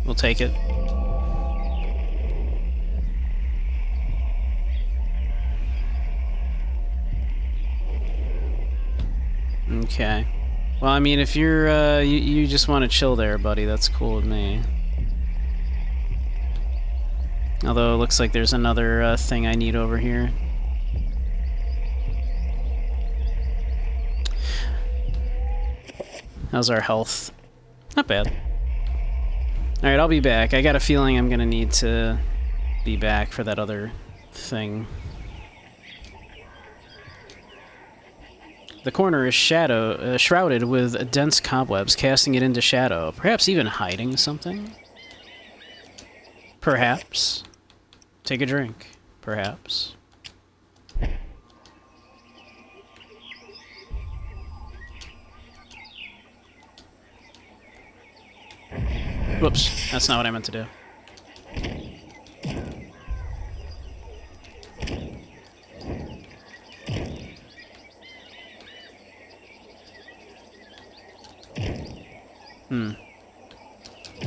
We'll take it. Okay. Well, I mean, if you're, you just want to chill there, buddy, that's cool with me. Although it looks like there's another thing I need over here. How's our health? Not bad. Alright, I'll be back. I got a feeling I'm gonna need to be back for that other thing. The corner is shrouded with dense cobwebs, casting it into shadow. Perhaps even hiding something? Perhaps. Take a drink. Perhaps. Whoops, that's not what I meant to do.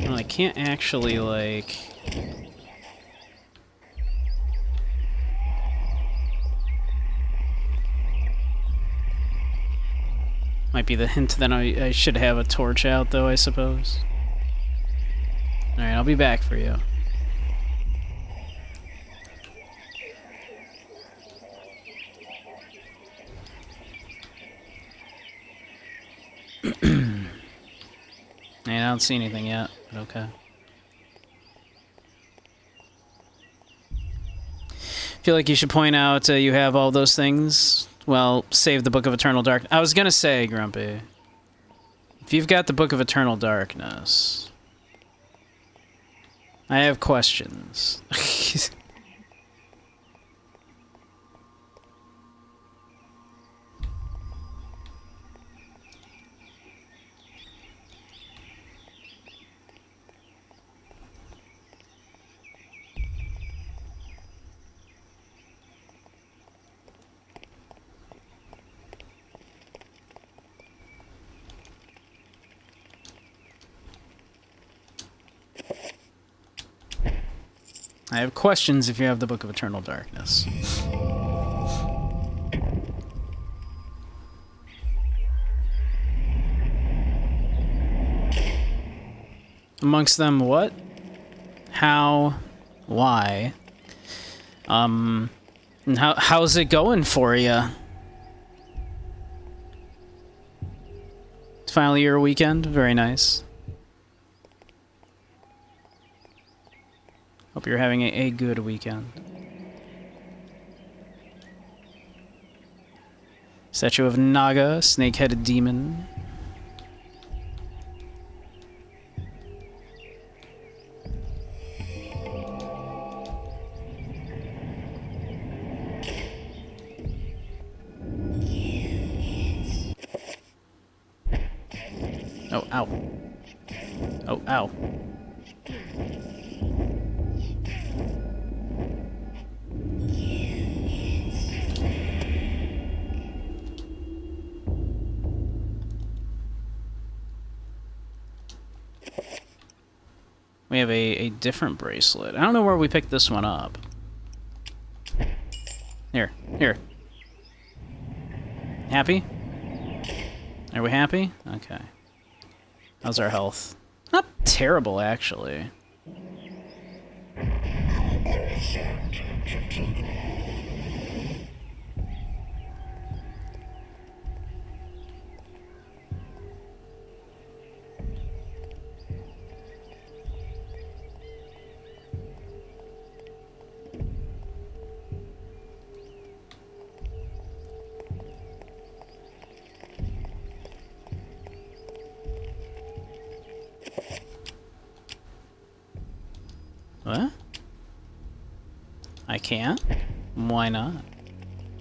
Well, I can't actually, like... Might be the hint that I should have a torch out, though, I suppose. Alright, I'll be back for you. I don't see anything yet, but okay. Feel like you should point out you have all those things. Well, save the Book of Eternal Darkness. I was gonna say, Grumpy, if you've got the Book of Eternal Darkness, I have questions. I have questions if you have the Book of Eternal Darkness. Amongst them, what? How? Why? And how's it going for you? It's finally your weekend. Very nice. Hope you're having a good weekend. Statue of Naga, snake-headed demon. Oh, ow. Oh, ow. We have a different bracelet. I don't know where we picked this one up. Here. Happy? Are we happy? Okay. How's our health? Not terrible, actually. What? I can't? Why not?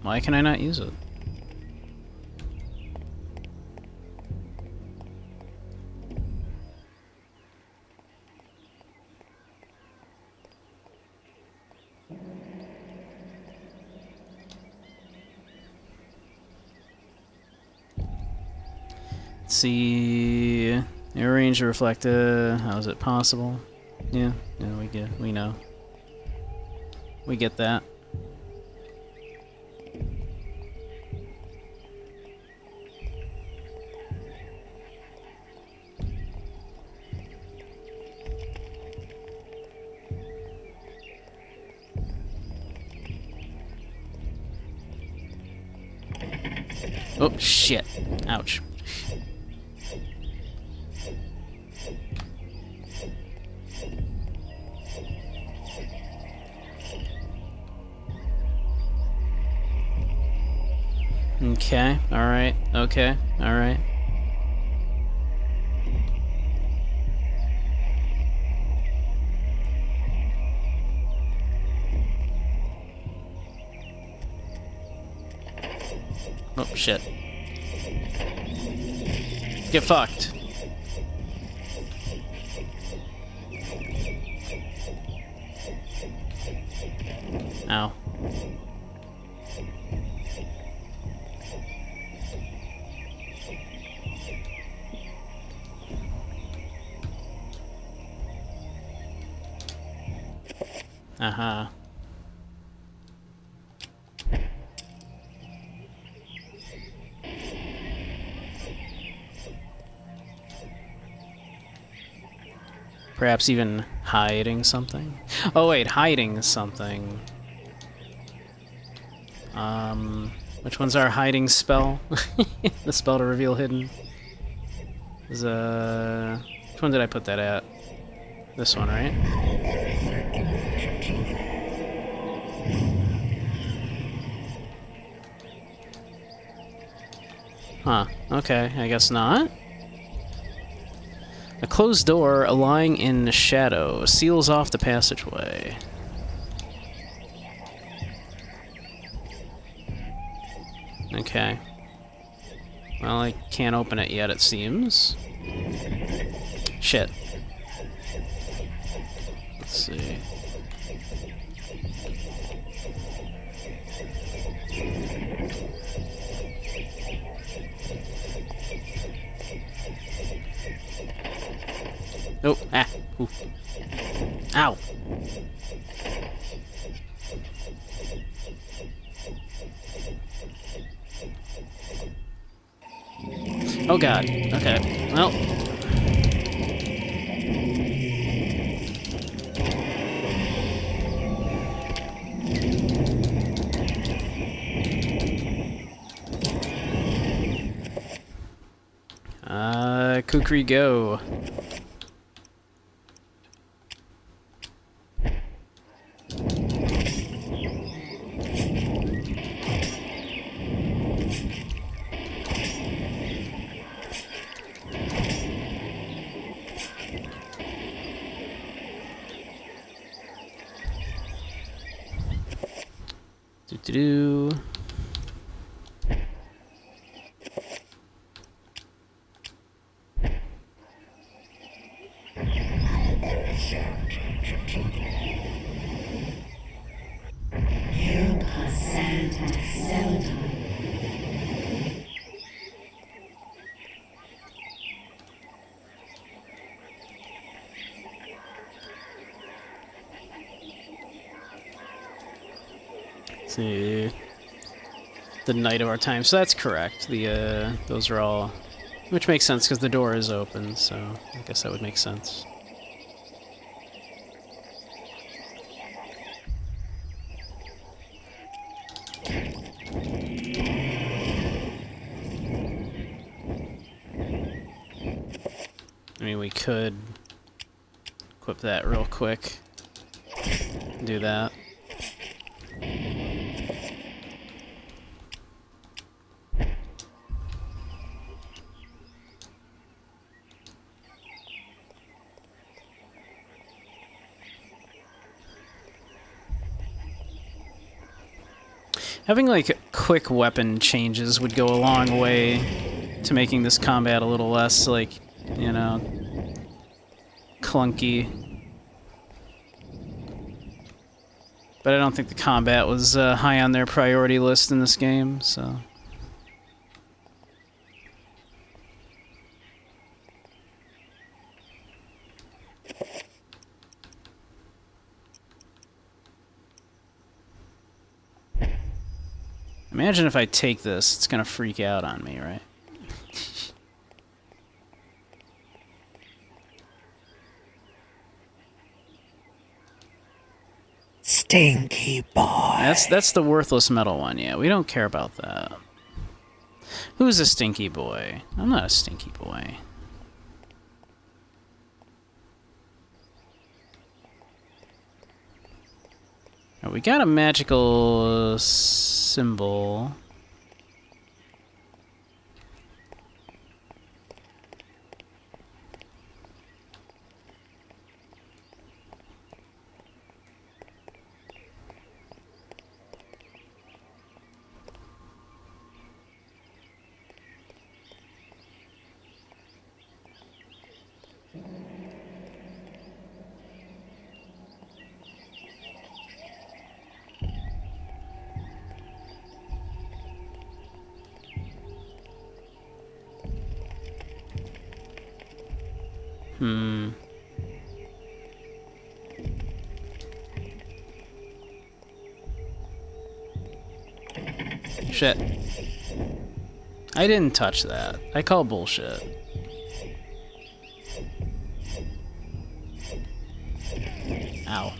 Why can I not use it? Let's see. Arrange the reflector. How is it possible? Yeah, we know. We get that. Oh, shit. Ouch. Okay, alright, okay, alright. Oh, shit. Get fucked. Ow. Aha. Perhaps even hiding something? Oh wait, hiding something. Which one's our hiding spell? The spell to reveal hidden. Is which one did I put that at? This one, right? Huh, okay, I guess not. A closed door lying in shadow seals off the passageway. Okay. Well, I can't open it yet, it seems. Shit. Let's see. Oh, ah, ooh. Ow. Oh god, okay, well. Kukri, go. Do-do-do. see. The night of our time. So that's correct. The those are all, which makes sense because the door is open. So I guess that would make sense. I mean, we could equip that real quick. Do that. Having, like, quick weapon changes would go a long way to making this combat a little less, like, you know, clunky. But I don't think the combat was high on their priority list in this game, so... Imagine if I take this, it's gonna freak out on me, right? Stinky boy. That's the worthless metal one, yeah. We don't care about that. Who's a stinky boy? I'm not a stinky boy. Oh, we got a magical symbol. Shit. I didn't touch that. I call bullshit. Ow.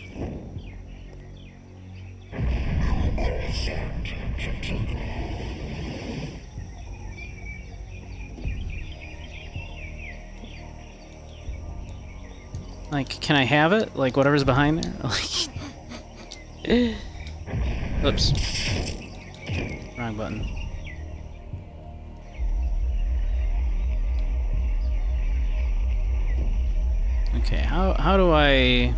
Like, can I have it? Like, whatever's behind there? Oops. Wrong button. Okay, how do I...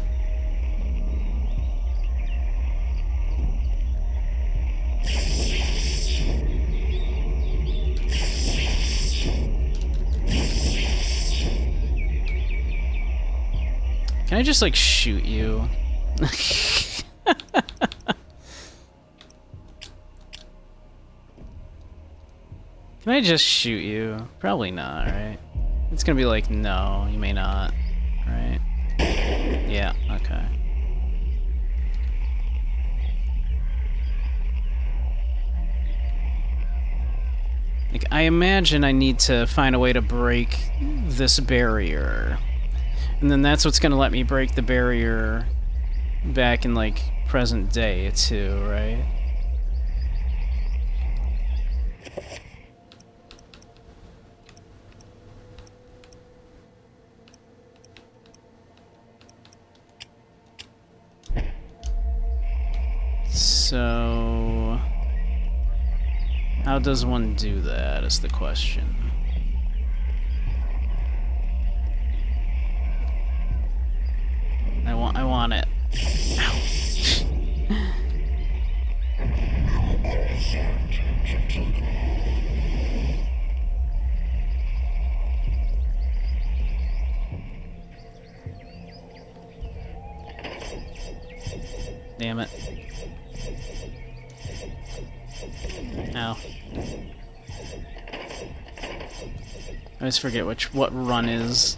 Can I just, like, shoot you? Can I just shoot you? Probably not, right? It's gonna be like, no, you may not, right? Yeah, okay. Like, I imagine I need to find a way to break this barrier. And then that's what's gonna let me break the barrier back in, like, present day, too, right? So... how does one do that, is the question. I want it. Ow. Damn it. Ow. I always forget what run is.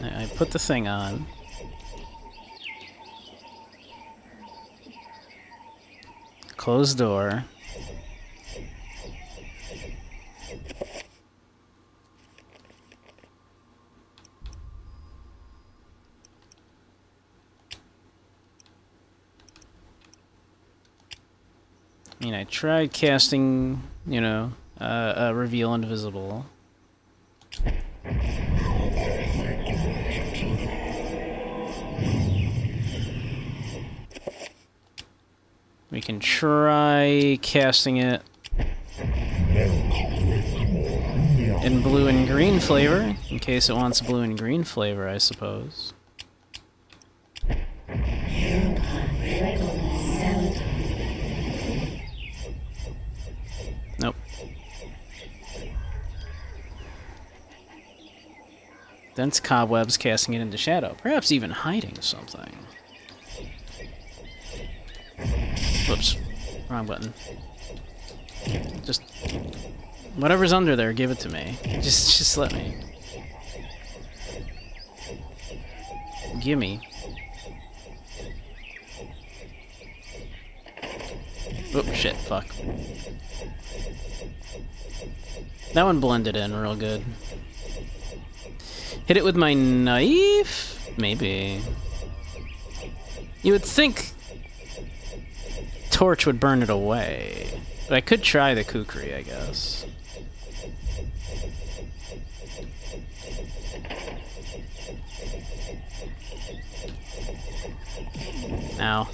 I put the thing on. Closed door. I mean, I tried casting, you know, reveal invisible. We can try casting it in blue and green flavor, in case it wants blue and green flavor, I suppose. Nope. Dense cobwebs casting it into shadow, perhaps even hiding something. Whoops. Wrong button. Just... whatever's under there, give it to me. Just let me. Gimme. Oh, shit, fuck. That one blended in real good. Hit it with my knife? Maybe. You would think torch would burn it away. But I could try the kukri, I guess. Ow.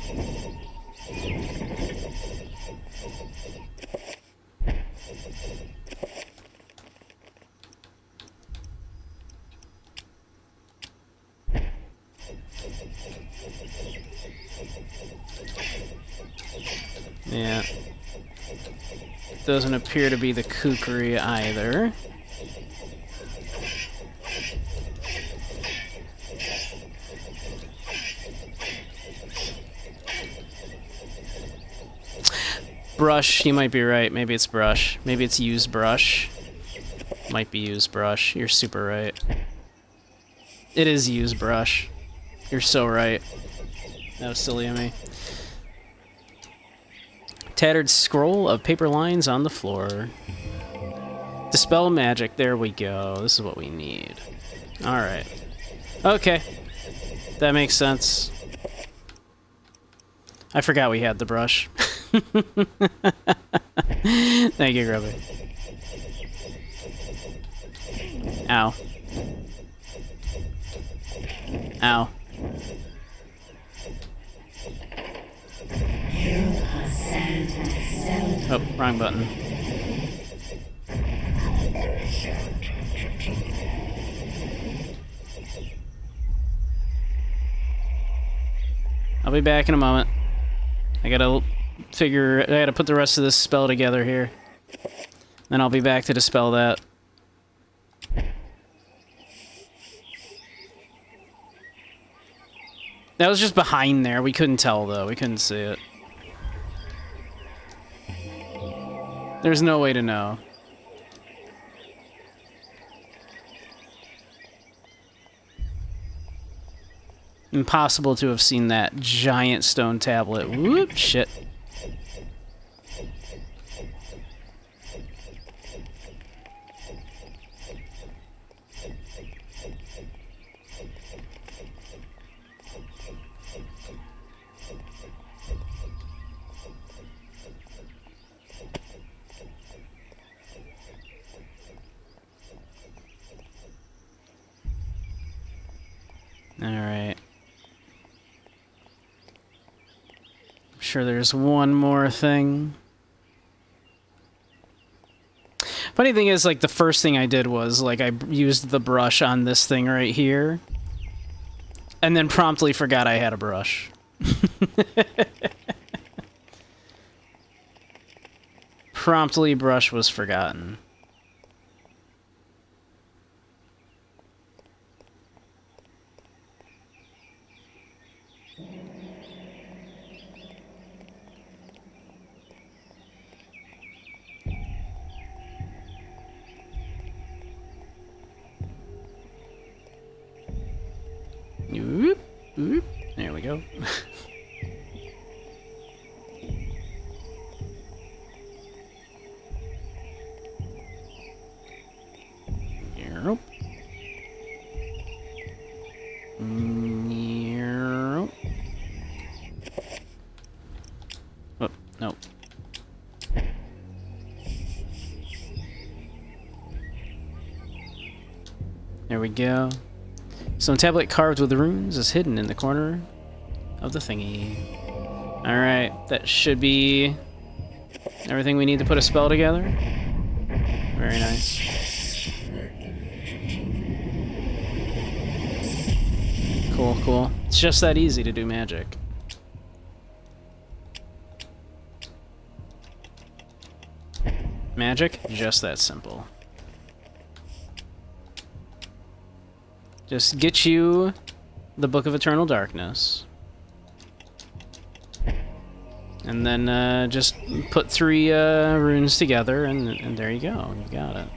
Yeah. Doesn't appear to be the kukri either. Brush, you might be right. Maybe it's brush. Maybe it's used brush. Might be used brush. You're super right. It is used brush. You're so right. That was silly of me. Tattered scroll of paper lines on the floor. Dispel magic. There we go. This is what we need. Alright. Okay. That makes sense. I forgot we had the brush. Thank you, Grubby. Ow. Ow. Oh, wrong button. I'll be back in a moment. I gotta put the rest of this spell together here. Then I'll be back to dispel that. That was just behind there. We couldn't tell, though. We couldn't see it. There's no way to know. Impossible to have seen that giant stone tablet. Whoop, shit. Alright. I'm sure there's one more thing. Funny thing is, like, the first thing I did was, like, I used the brush on this thing right here. And then promptly forgot I had a brush. Promptly brush was forgotten. Whoop, whoop. There we go. Yep. Yep. Oh, no. There we go. Some tablet carved with runes is hidden in the corner of the thingy. Alright, that should be everything we need to put a spell together. Very nice. Cool, cool. It's just that easy to do magic. Magic, just that simple. Just get you the Book of Eternal Darkness. And then just put 3 runes together, and there you go. You got it.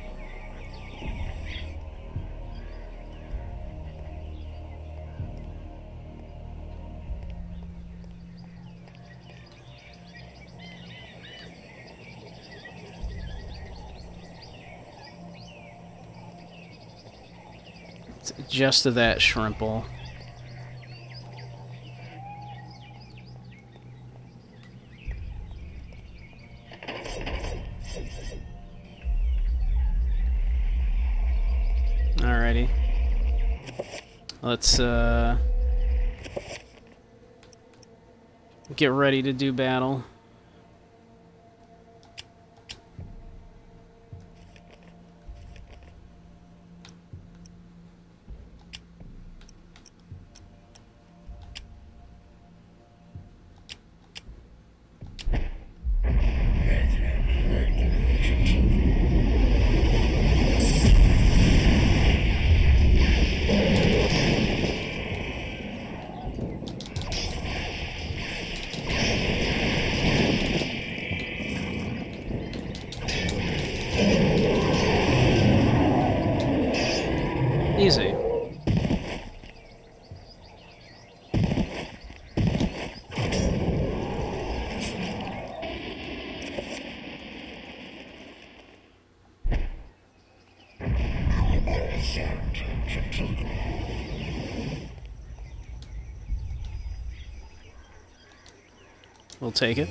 It's just to that shrimple. Alrighty. Let's get ready to do battle. Easy. We'll take it.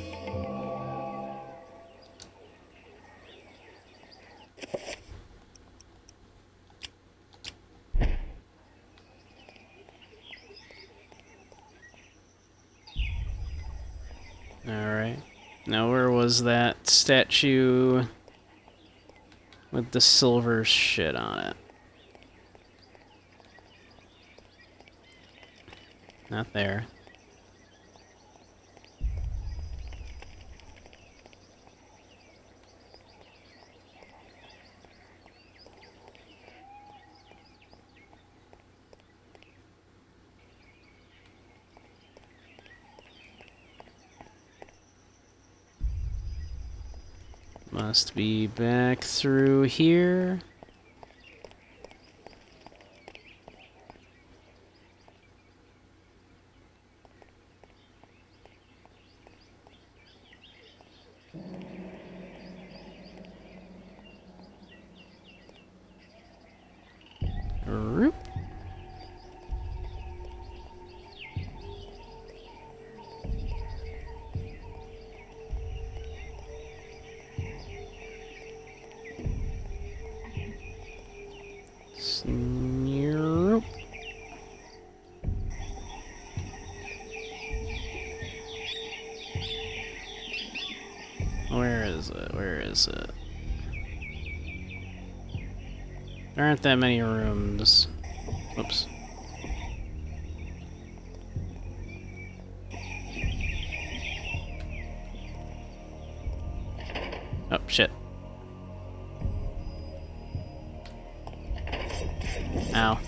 Alright. Now where was that statue with the silver shit on it? Not there. Must be back through here. Roop. Snurp. Where is it? Where is it? There aren't that many rooms. Whoops. Oh, shit. Ow.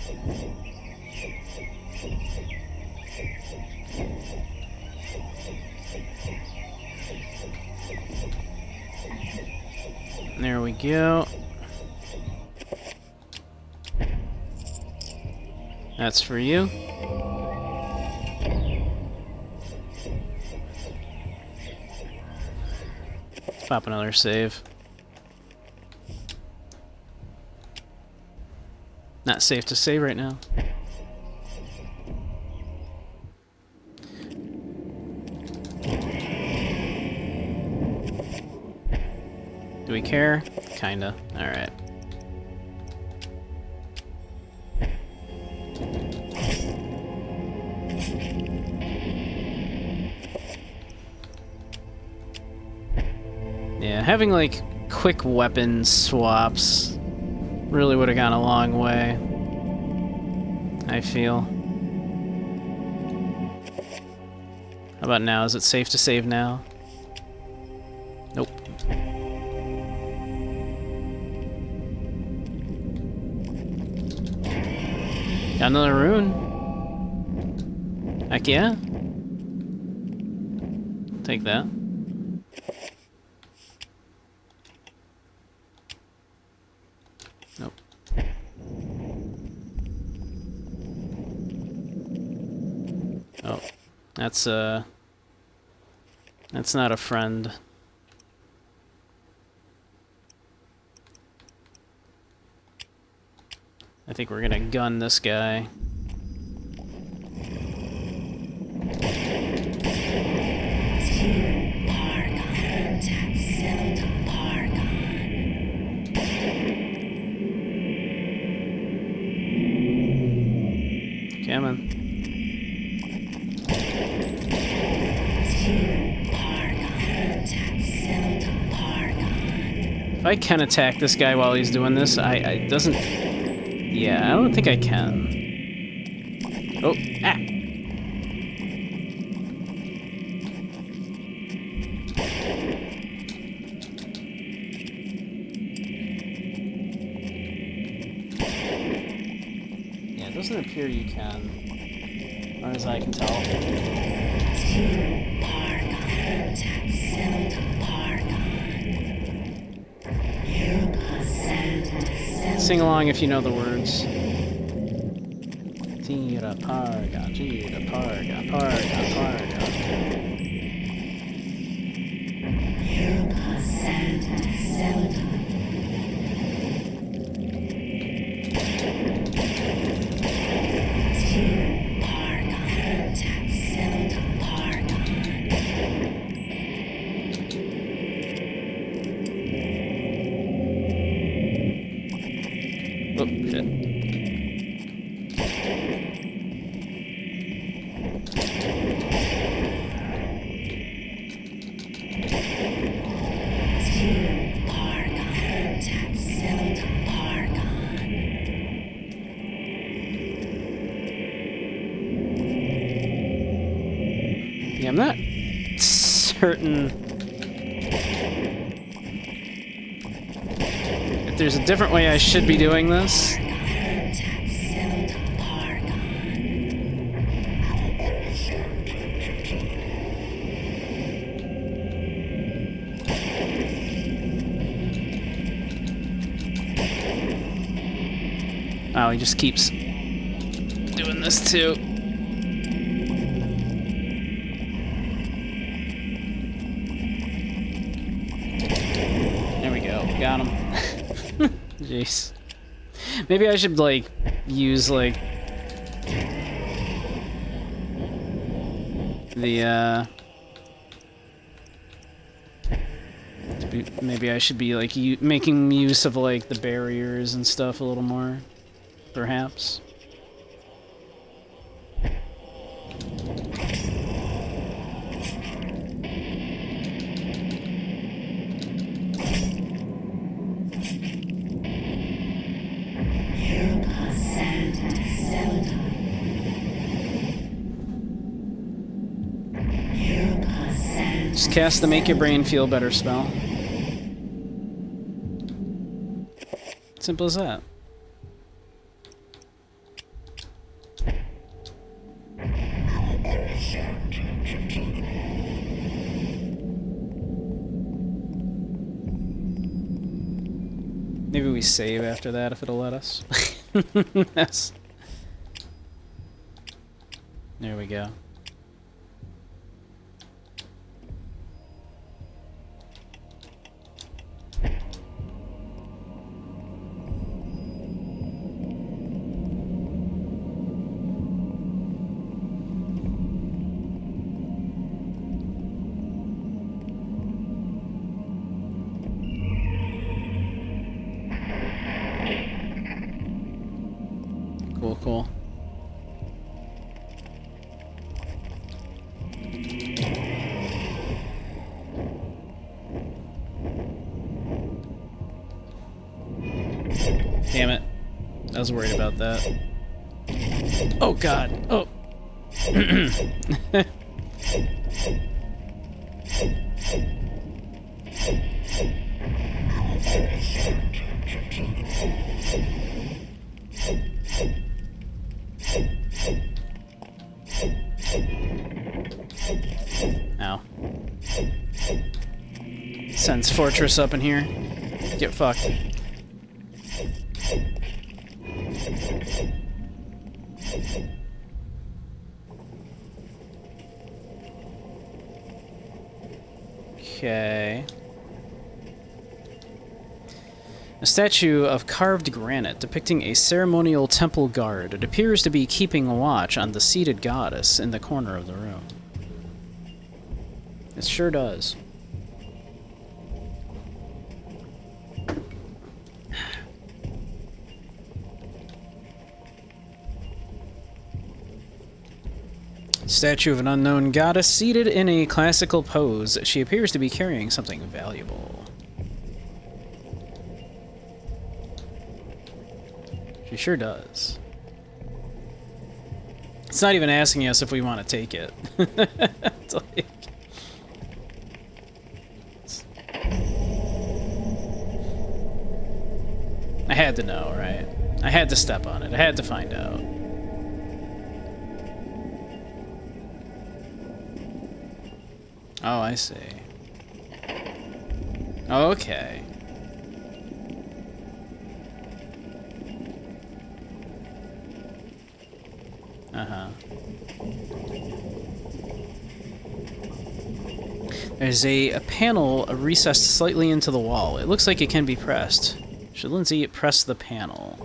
There we go. That's for you. Pop another save. Not safe to save right now. Do we care? Kinda. Alright. Yeah, having like quick weapon swaps really would have gone a long way, I feel. How about now? Is it safe to save now? Nope. Got another rune. Heck yeah. Take that. Nope. Oh, that's not a friend. I think we're gonna gun this guy. Come on. If I can attack this guy while he's doing this, I doesn't... Yeah, I don't think I can. Oh, ah! Yeah, it doesn't appear you can, as far as I can tell. Sing along if you know the words. Tira parga, parga, parga. Oh, shit. Yeah, I'm not certain if there's a different way I should be doing this. Oh, he just keeps doing this too. There we go. Got him. Jeez. Maybe I should, like, use, like, the, maybe I should be, like, making use of, like, the barriers and stuff a little more, perhaps. Just cast the Make Your Brain Feel Better spell. Simple as that. Maybe we save after that if it'll let us. Yes. There we go. Cool, cool. Damn it. I was worried about that. Oh god. Oh. Ow. Sends Fortress up in here. Get fucked. Okay. A statue of carved granite depicting a ceremonial temple guard. It appears to be keeping watch on the seated goddess in the corner of the room. It sure does. Statue of an unknown goddess seated in a classical pose. She appears to be carrying something valuable. She sure does. It's not even asking us if we want to take it. It's like... I had to know, right? I had to step on it. I had to find out. Oh, I see. Okay. Uh-huh. There's a panel recessed slightly into the wall. It looks like it can be pressed. Should Lindsay press the panel?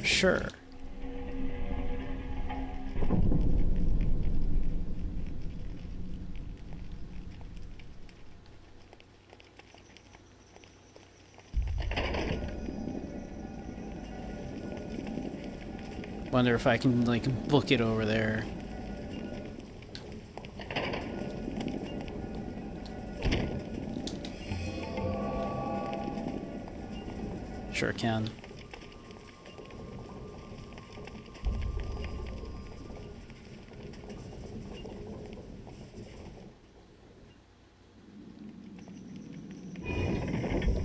Sure. Wonder if I can, like, book it over there. Sure can.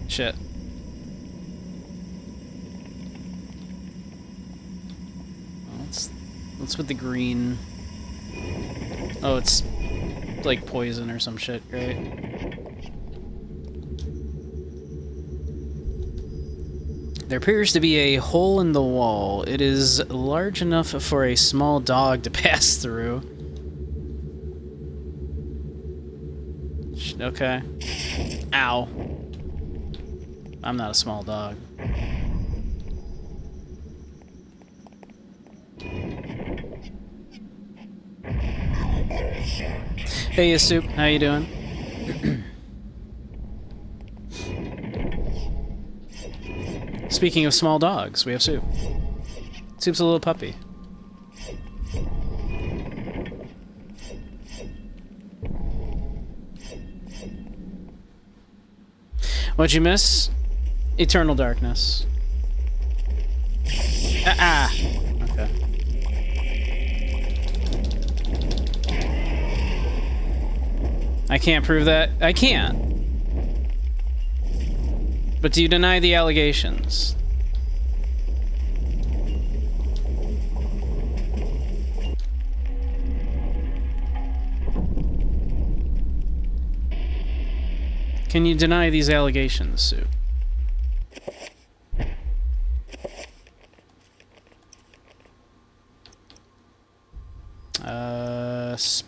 Shit. What's with the green? Oh, it's like poison or some shit, right? There appears to be a hole in the wall. It is large enough for a small dog to pass through. Okay. Ow. I'm not a small dog. Hey, Soup, how you doing? Speaking of small dogs, we have Soup. Soup's a little puppy. What'd you miss? Eternal Darkness. Okay. I can't prove that. I can't. But do you deny the allegations? Can you deny these allegations, Sue?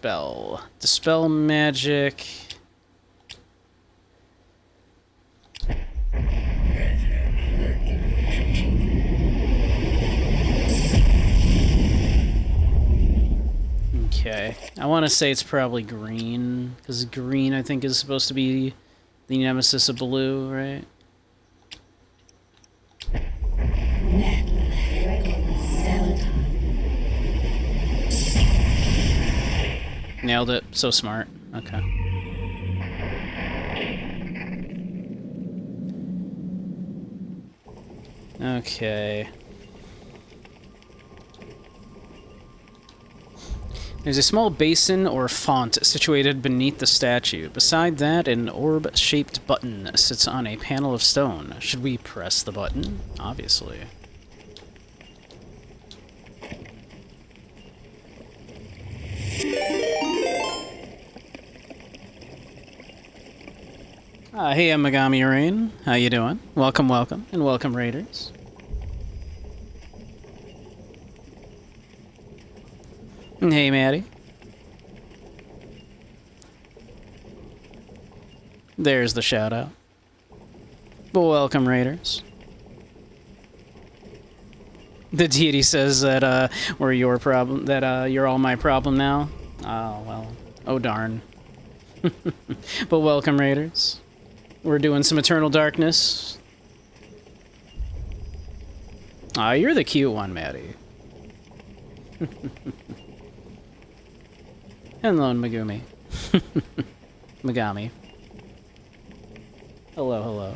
Dispel. Dispel magic. Okay. I want to say it's probably green, because green, I think, is supposed to be the nemesis of blue, right? Nailed it. So smart. Okay. Okay. There's a small basin or font situated beneath the statue. Beside that, an orb-shaped button sits on a panel of stone. Should we press the button? Obviously. Hey, I'm Megami Rain. How you doing? Welcome, welcome, and welcome, Raiders. Hey, Maddie. There's the shout-out. But welcome, Raiders. The deity says that, we're your problem, that, you're all my problem now. Oh, well. Oh, darn. But welcome, Raiders. We're doing some Eternal Darkness. Ah, you're the cute one, Maddie. Hello, Megumi. Megami. Hello, hello.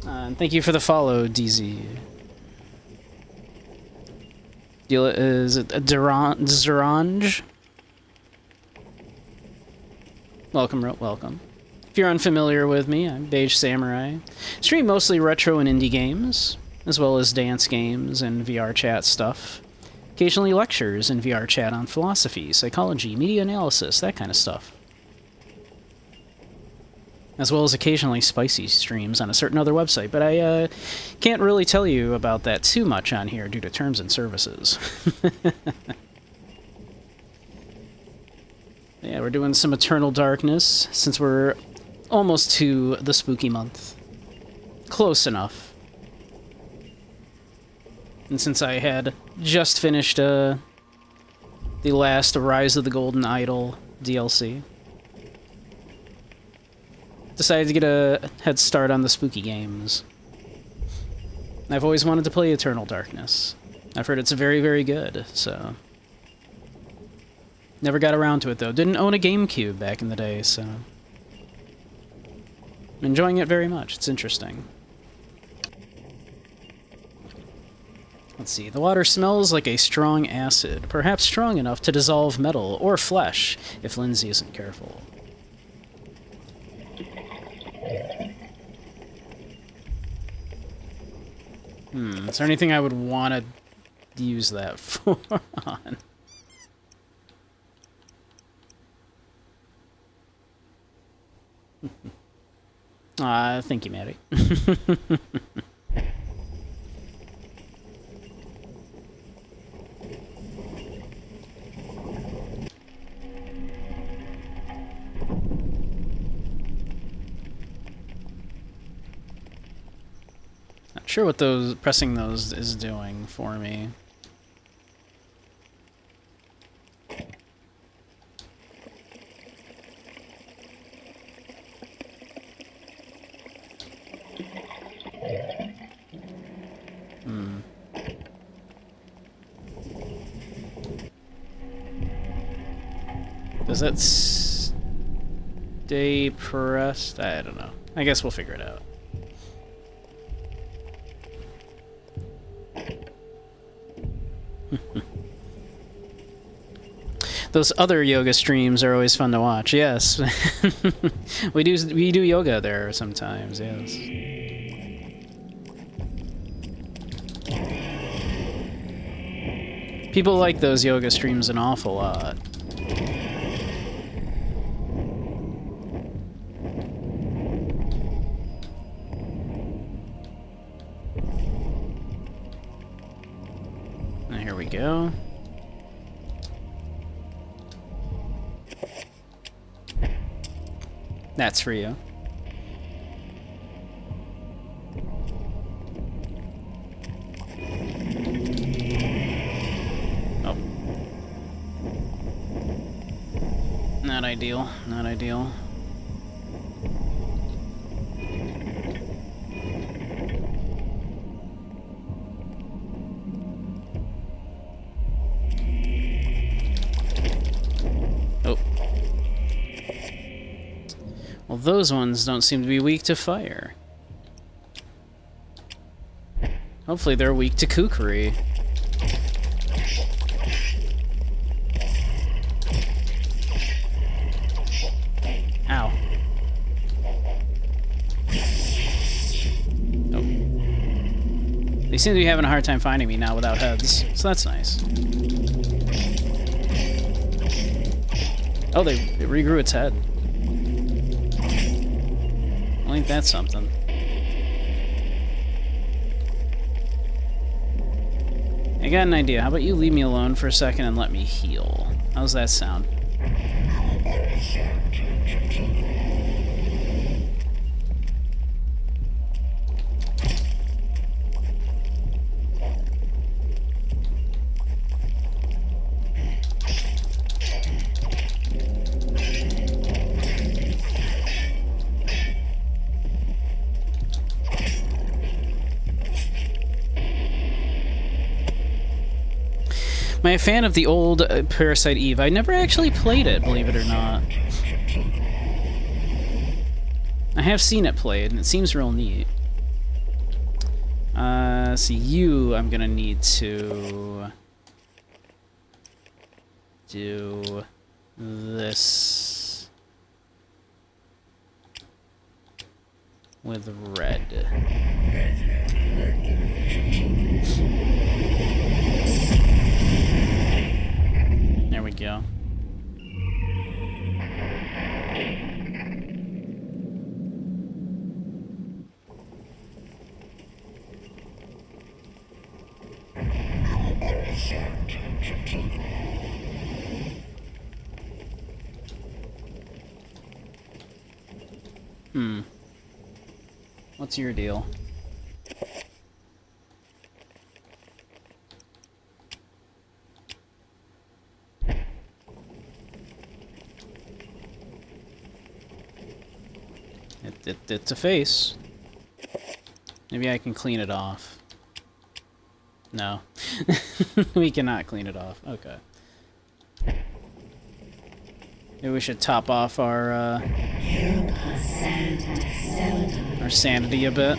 And thank you for the follow, DZ. Is it Zerange? Welcome, welcome. If you're unfamiliar with me, I'm Beige Samurai. Stream mostly retro and indie games, as well as dance games and VR chat stuff. Occasionally lectures and VR chat on philosophy, psychology, media analysis, that kind of stuff. As well as occasionally spicy streams on a certain other website, but I can't really tell you about that too much on here due to terms and services. Yeah, we're doing some Eternal Darkness, since we're almost to the spooky month. Close enough. And since I had just finished the last Rise of the Golden Idol DLC, decided to get a head start on the spooky games. I've always wanted to play Eternal Darkness. I've heard it's very, very good, so... Never got around to it, though. Didn't own a GameCube back in the day, so... I'm enjoying it very much. It's interesting. Let's see. The water smells like a strong acid, perhaps strong enough to dissolve metal or flesh, if Lindsay isn't careful. Is there anything I would want to use that for? On? Thank you, Maddie. Not sure what pressing those is doing for me. Does that stay pressed? I don't know. I guess we'll figure it out. Those other yoga streams are always fun to watch. Yes. we do yoga there sometimes, yes. People like those yoga streams an awful lot. Here we go. That's for you. Oh. Not ideal. Not ideal. Well, those ones don't seem to be weak to fire. Hopefully they're weak to kukri. Ow. Oh. They seem to be having a hard time finding me now without heads, so that's nice. Oh, it regrew its head. I think that's something. I got an idea. How about you leave me alone for a second and let me heal? How's that sound? Am I a fan of the old Parasite Eve? I never actually played it, believe it or not. I have seen it played, and it seems real neat. So you, I'm gonna need to do this with red. There we go. What's your deal? It's a face. Maybe I can clean it off. No. We cannot clean it off. Okay. Maybe we should top off our sanity a bit.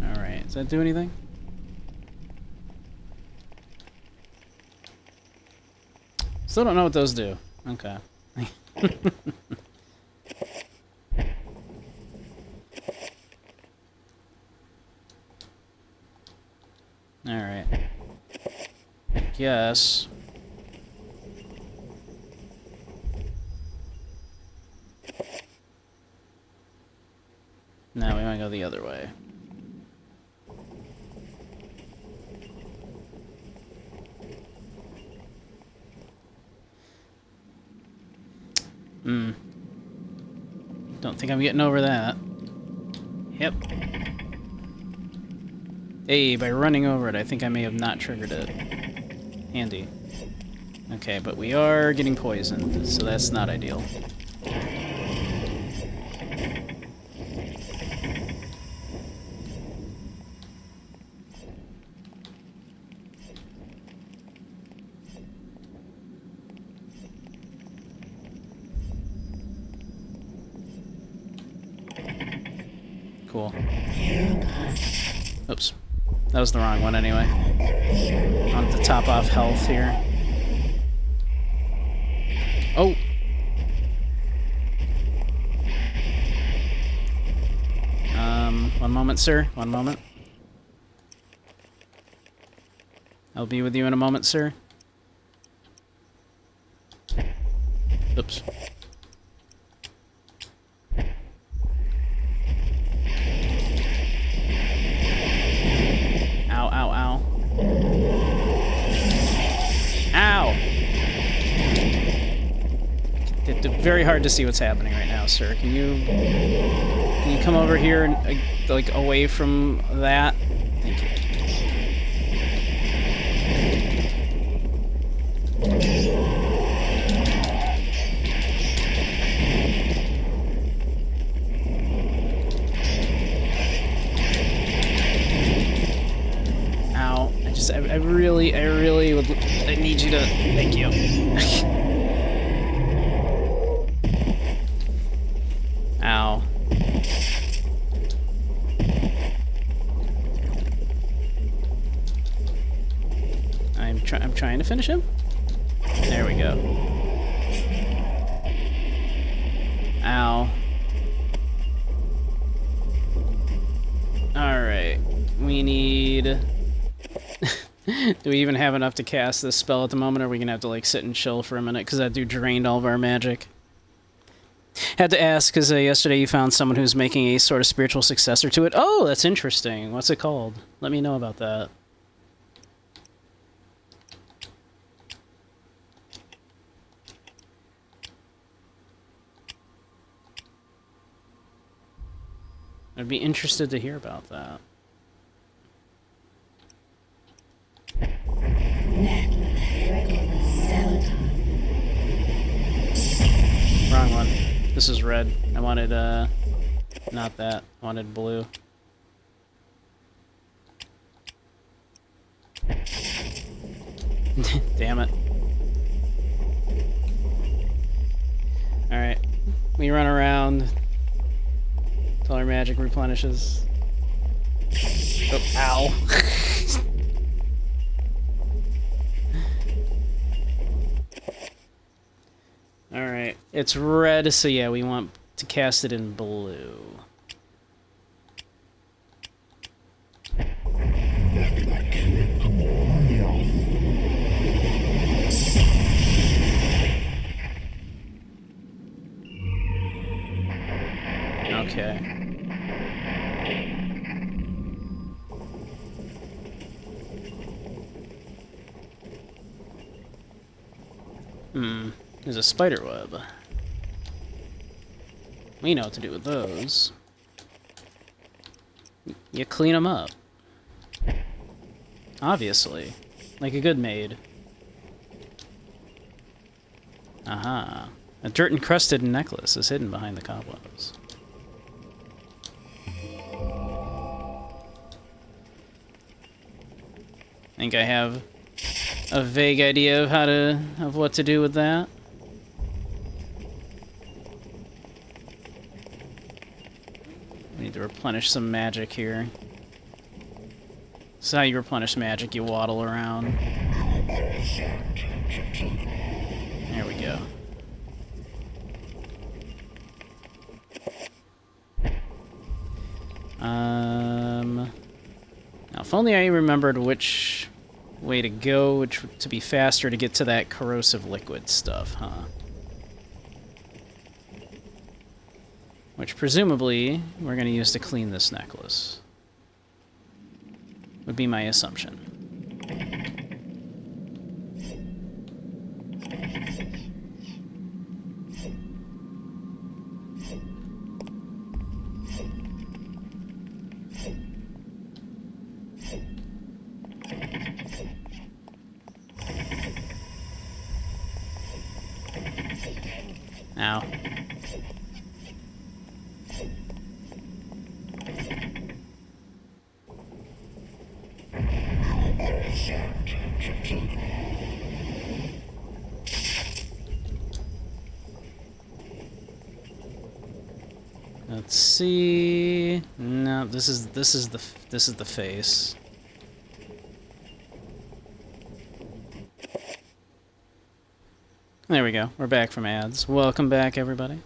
Alright, does that do anything? Still don't know what those do. Okay. Alright. Guess. No, we want to go the other way. Don't think I'm getting over that. Yep. Hey, by running over it, I think I may have not triggered it. Handy. Okay, but we are getting poisoned, so that's not ideal. Cool. Oops. That was the wrong one anyway. I want to top off health here. Oh! One moment, sir. One moment. I'll be with you in a moment, sir. Oops. Ow, ow, ow. very hard to see what's happening right now, sir. Can you come over here and like away from that? Thank you. Ow. I really would, I need you to, thank you. Ow. I'm trying to finish him. There we go. Ow. Alright. We need... Do we even have enough to cast this spell at the moment, or are we gonna have to like sit and chill for a minute? Because that dude drained all of our magic. Had to ask, because yesterday you found someone who's making a sort of spiritual successor to it. Oh, that's interesting. What's it called? Let me know about that. I'd be interested to hear about that. Wrong one. This is red. I wanted, not that. I wanted blue. Damn it. Alright. We run around until our magic replenishes. Oh, ow. Alright, it's red, so yeah, we want to cast it in blue. Okay. There's a spider web. We know what to do with those. You clean them up. Obviously. Like a good maid. Aha. A dirt-encrusted necklace is hidden behind the cobwebs. I think I have a vague idea of what to do with that. We need to replenish some magic here. This is how you replenish magic, you waddle around. There we go. Now if only I remembered which way to go, which to be faster to get to that corrosive liquid stuff, huh? Which presumably we're going to use to clean this necklace. Would be my assumption. Ow. Let's see. No, this is the face. There we go. We're back from ads. Welcome back, everybody.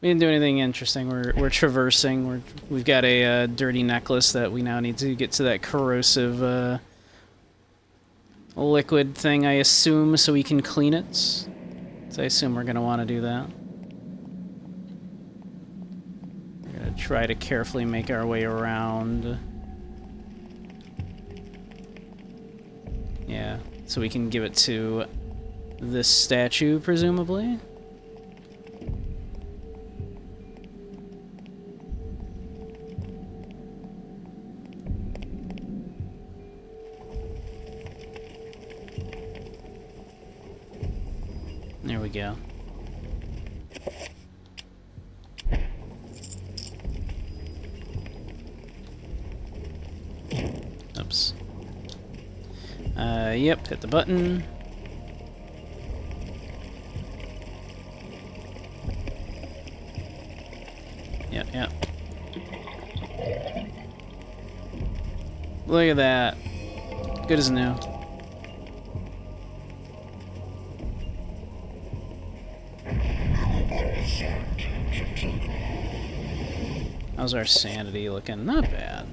We didn't do anything interesting. We're traversing. We've got a dirty necklace that we now need to get to that corrosive liquid thing, I assume, so we can clean it. So I assume we're gonna want to do that. We're gonna try to carefully make our way around. Yeah. So we can give it to this statue, presumably. There we go. Oops. Yep, hit the button. Yep. Look at that. Good as new. How's our sanity looking? Not bad.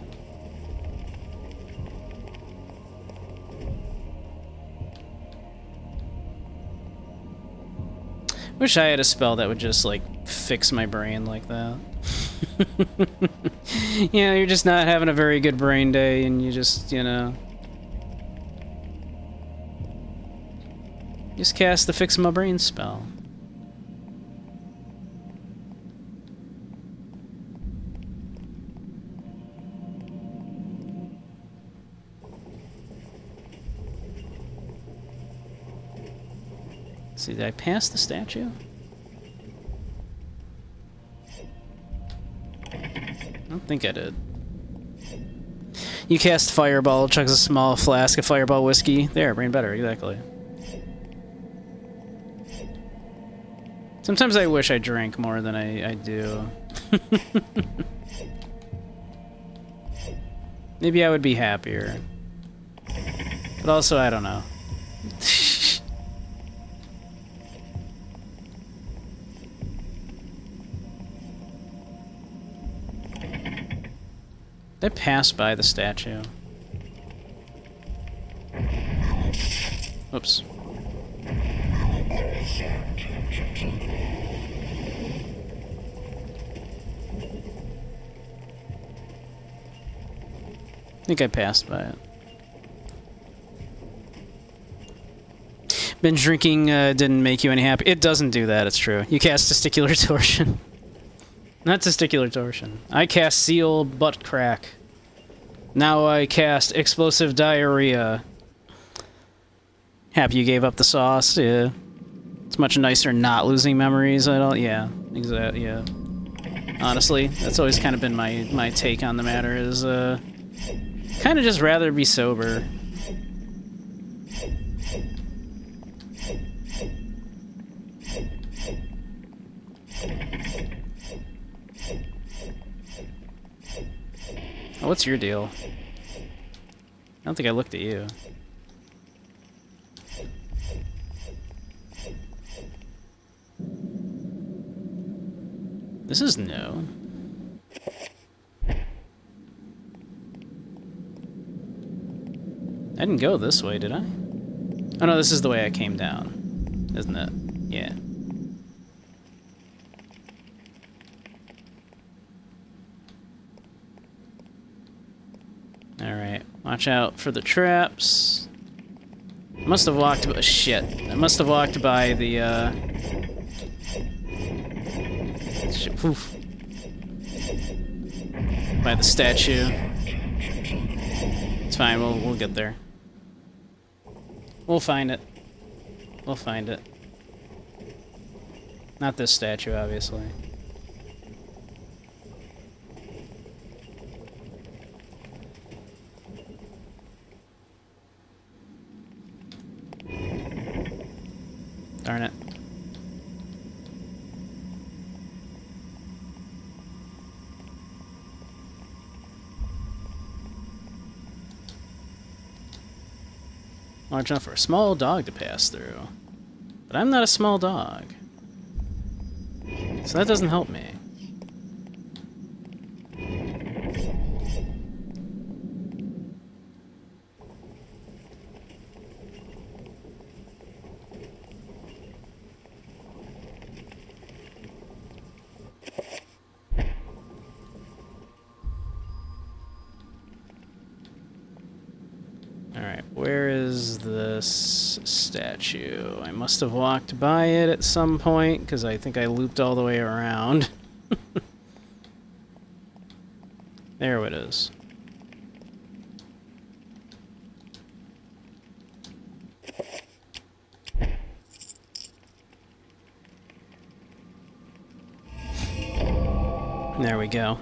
Wish I had a spell that would just, like, fix my brain like that. Yeah, you're just not having a very good brain day, and you just, you know... Just cast the Fix My Brain spell. See, did I pass the statue? I don't think I did. You cast Fireball, chugs a small flask of Fireball whiskey. There, brain better, exactly. Sometimes I wish I drank more than I do. Maybe I would be happier. But also, I don't know. Did I pass by the statue? Oops. I think I passed by it. Binge drinking didn't make you any happy. It doesn't do that, it's true. You cast Testicular Torsion. Not Testicular Torsion. I cast Seal Butt Crack. Now I cast Explosive Diarrhea. Happy you gave up the sauce, yeah. It's much nicer not losing memories, yeah, exactly, yeah. Honestly, that's always kind of been my take on the matter, is, kind of just rather be sober. Oh, what's your deal? I don't think I looked at you. This is new. I didn't go this way, did I? Oh no, this is the way I came down, isn't it? Yeah. Alright, watch out for the traps. I must have walked by... Shit. I must have walked by the, shit, oof. By the statue. It's fine, we'll get there. We'll find it. We'll find it. Not this statue, obviously. Darn it. Large enough for a small dog to pass through. But I'm not a small dog. So that doesn't help me. Alright, where is is this statue? I must have walked by it at some point, because I think I looped all the way around. There it is. There we go.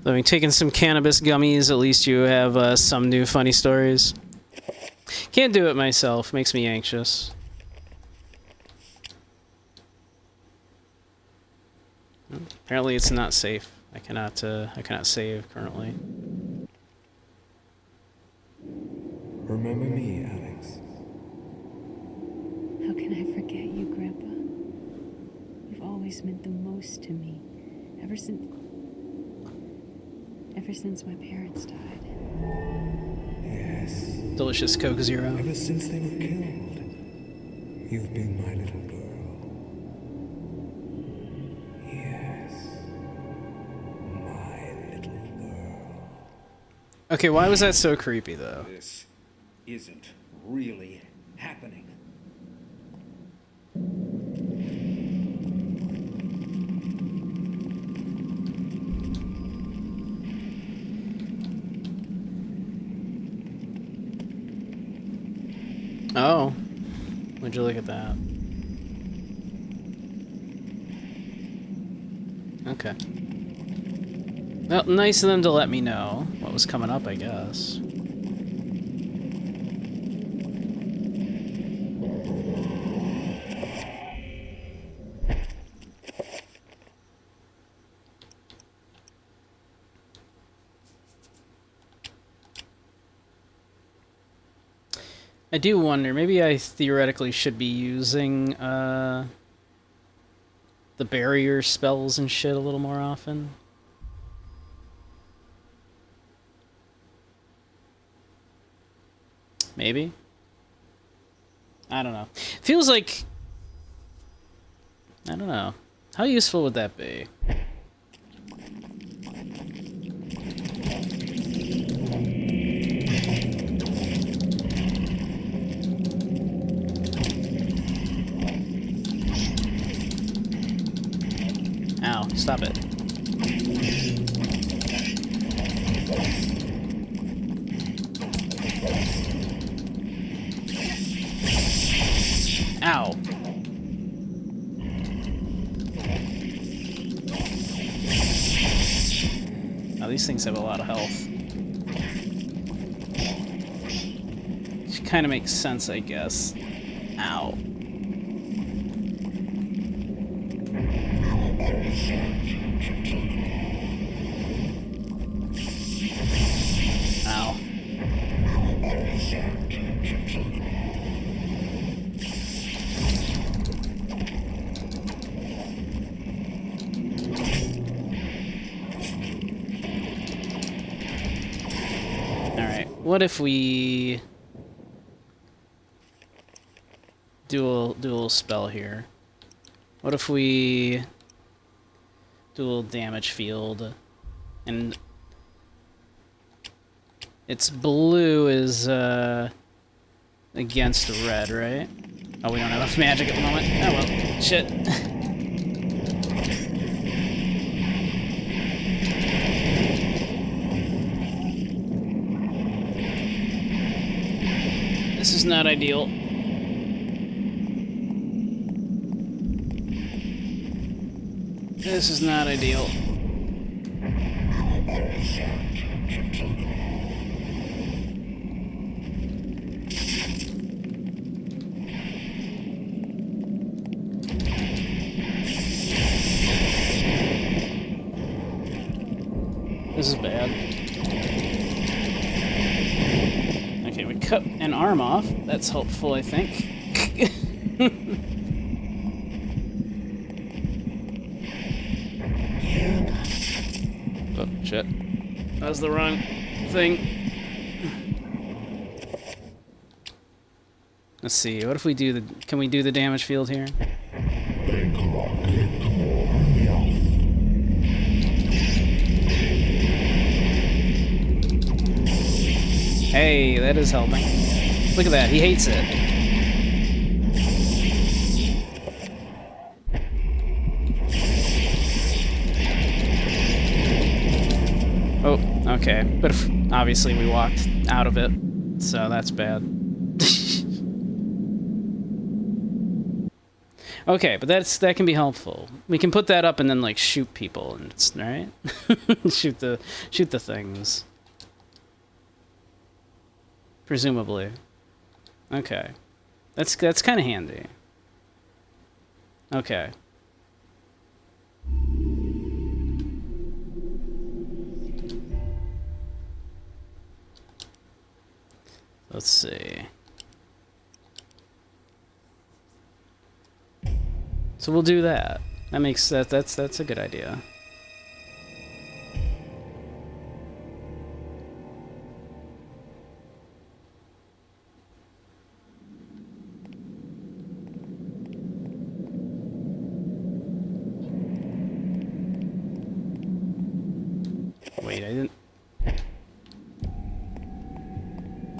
So, I mean, taking some cannabis gummies, at least you have some new funny stories. Can't do it myself, makes me anxious. Apparently it's not safe. I cannot save currently. Remember me, Alex. How can I forget you, Grandpa? You've always meant the most to me. Ever since my parents died. Yes. Delicious Coke Zero. Ever since they were killed, you've been my little girl. Yes. My little girl. Okay, why was that so creepy, though? This isn't really happening. Oh. Would you look at that? Okay. Well, nice of them to let me know what was coming up, I guess. I do wonder, maybe I theoretically should be using the barrier spells and shit a little more often. Maybe? I don't know. Feels like... I don't know. How useful would that be? Ow, stop it. Ow. Now these things have a lot of health. Which kind of makes sense, I guess. Ow. Ow. Alright, what if we do a little spell here? What if we do a little damage field, and its blue is against red, right? Oh, we don't have enough magic at the moment. Oh well, shit. This is not ideal. This is not ideal. This is bad. Okay, we cut an arm off. That's helpful, I think. Oh, shit. That was the wrong thing. Let's see, what if we do the... Can we do the damage field here? Hey! Hey, that is helping. Look at that, he hates it. Oh, okay. But obviously we walked out of it, so that's bad. Okay, but that can be helpful. We can put that up and then like shoot people, and it's right. shoot the things. Presumably. Okay, that's kind of handy. Okay. Let's see. So we'll do that. That makes that's a good idea. Wait, I didn't.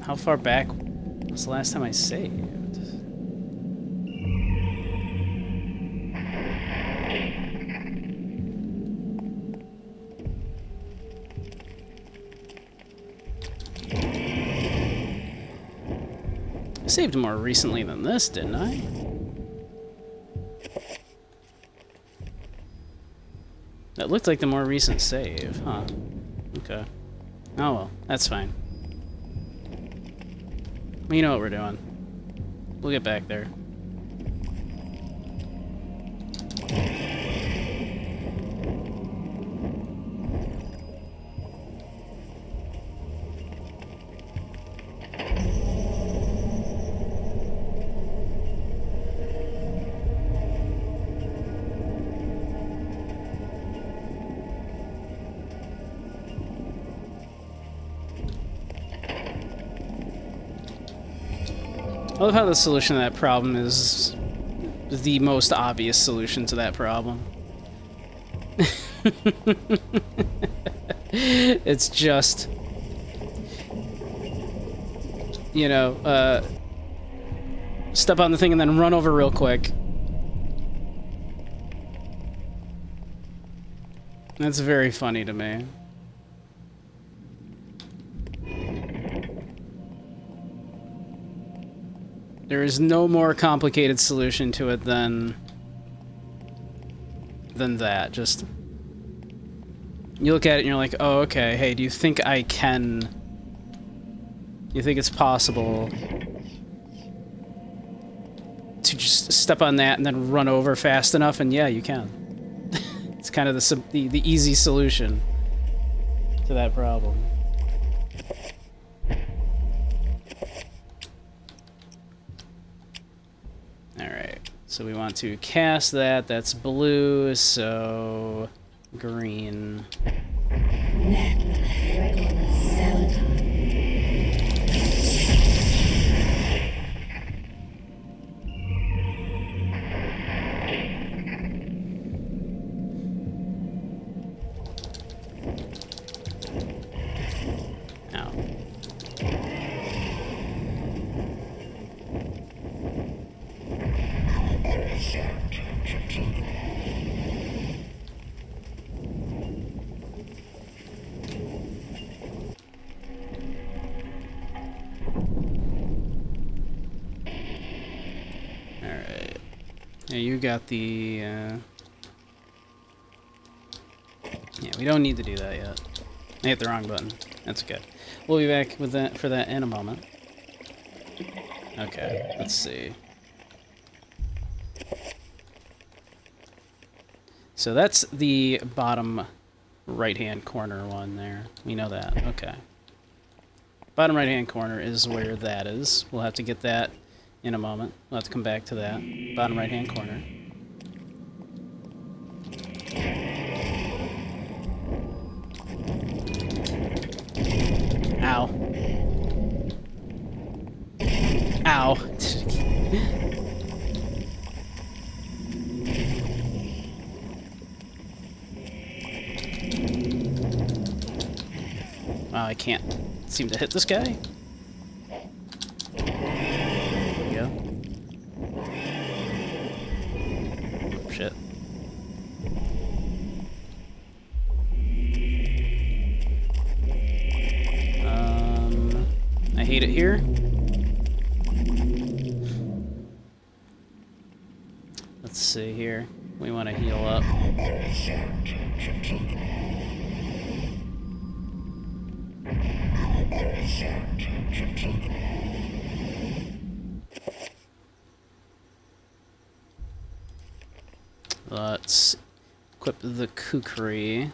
How far back was the last time I saved? I saved more recently than this, didn't I? That looked like the more recent save, huh? Okay. Oh well, that's fine. You know what we're doing. We'll get back there. I love how the solution to that problem is the most obvious solution to that problem. It's just, you know, step on the thing and then run over real quick. That's very funny to me. There is no more complicated solution to it than that. Just, you look at it and you're like, oh, okay, hey, do you think I can... You think it's possible to just step on that and then run over fast enough? And yeah, you can. It's kind of the easy solution to that problem. Alright, so we want to cast that. That's blue, so green. Yeah, you got the, yeah, we don't need to do that yet. I hit the wrong button. That's okay. We'll be back with that for that in a moment. Okay, let's see. So that's the bottom right-hand corner one there. We know that. Okay. Bottom right-hand corner is where that is. We'll have to get that in a moment. We'll have to come back to that. Bottom right-hand corner. Ow. Ow. Wow, I can't seem to hit this guy. made it here. Let's see here. We want to heal up. Let's equip the kukri.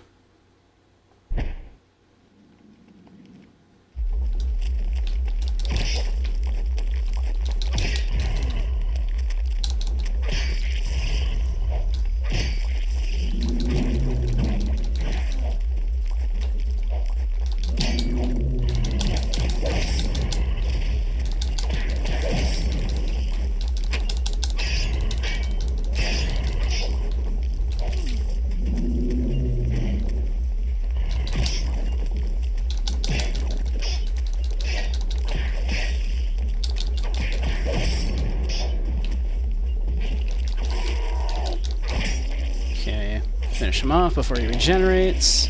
Finish him off before he regenerates.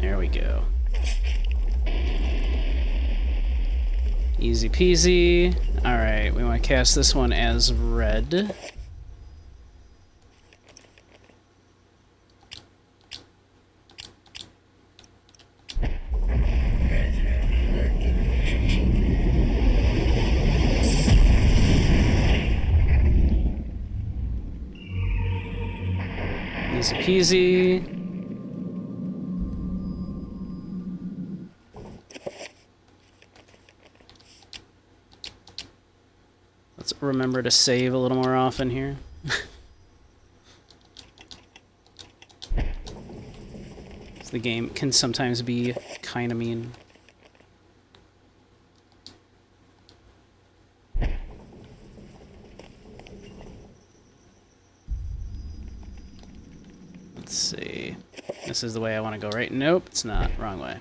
There we go. Easy peasy. Alright, we want to cast this one as red. Easy peasy. Let's remember to save a little more often here. The game can sometimes be kind of mean. Let's see. This is the way I want to go, right? Nope, it's not. Wrong way.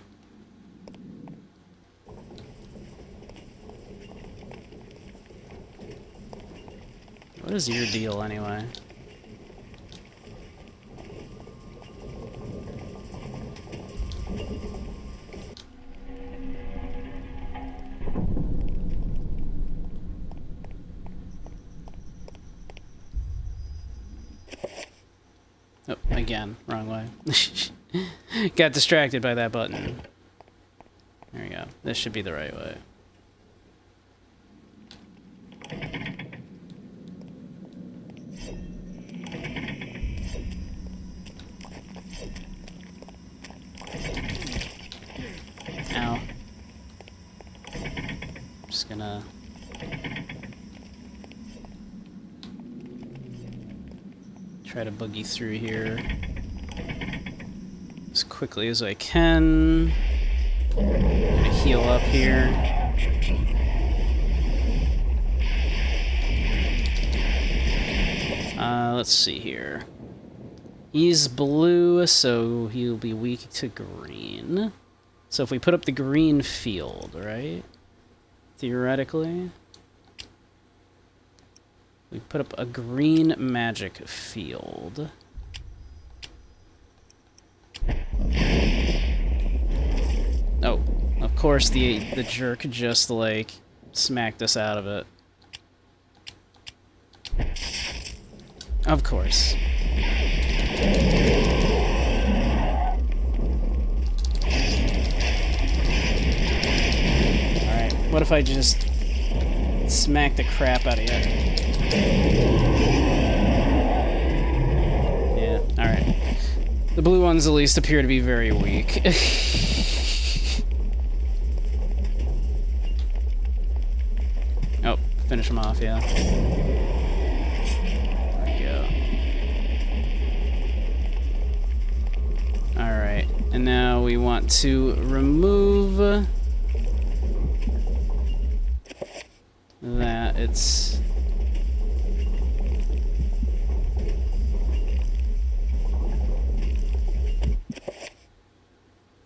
What is your deal, anyway? Oh, again, wrong way. Got distracted by that button. There we go. This should be the right way. Ow. Just gonna... try to boogie through here as quickly as I can. I'm gonna heal up here. Let's see here. He's blue, so he'll be weak to green. So if we put up the green field, right? Theoretically. We put up a green magic field. Oh, of course the jerk just, like, smacked us out of it. Of course. Alright, what if I just smack the crap out of you? Yeah, alright. The blue ones at least appear to be very weak. Oh, finish them off, yeah. There we go. Alright, and now we want to remove that. It's...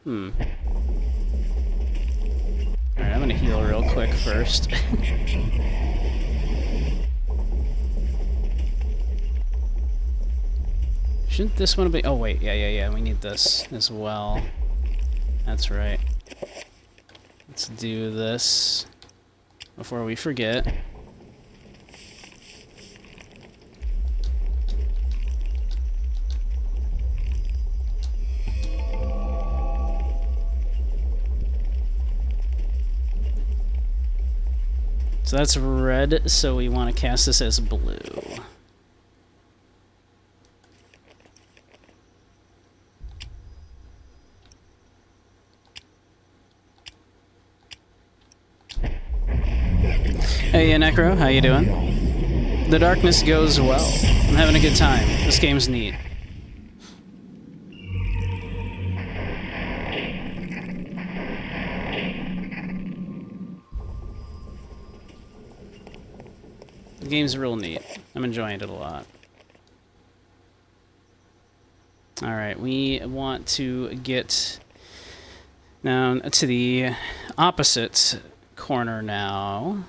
Alright, I'm gonna heal real quick first. Shouldn't this one be... Oh, wait. Yeah. We need this as well. That's right. Let's do this before we forget. So that's red, so we want to cast this as blue. Hey, Necro, how you doing? The darkness goes well. I'm having a good time. This game's neat. The game's real neat. I'm enjoying it a lot. Alright, we want to get down to the opposite corner now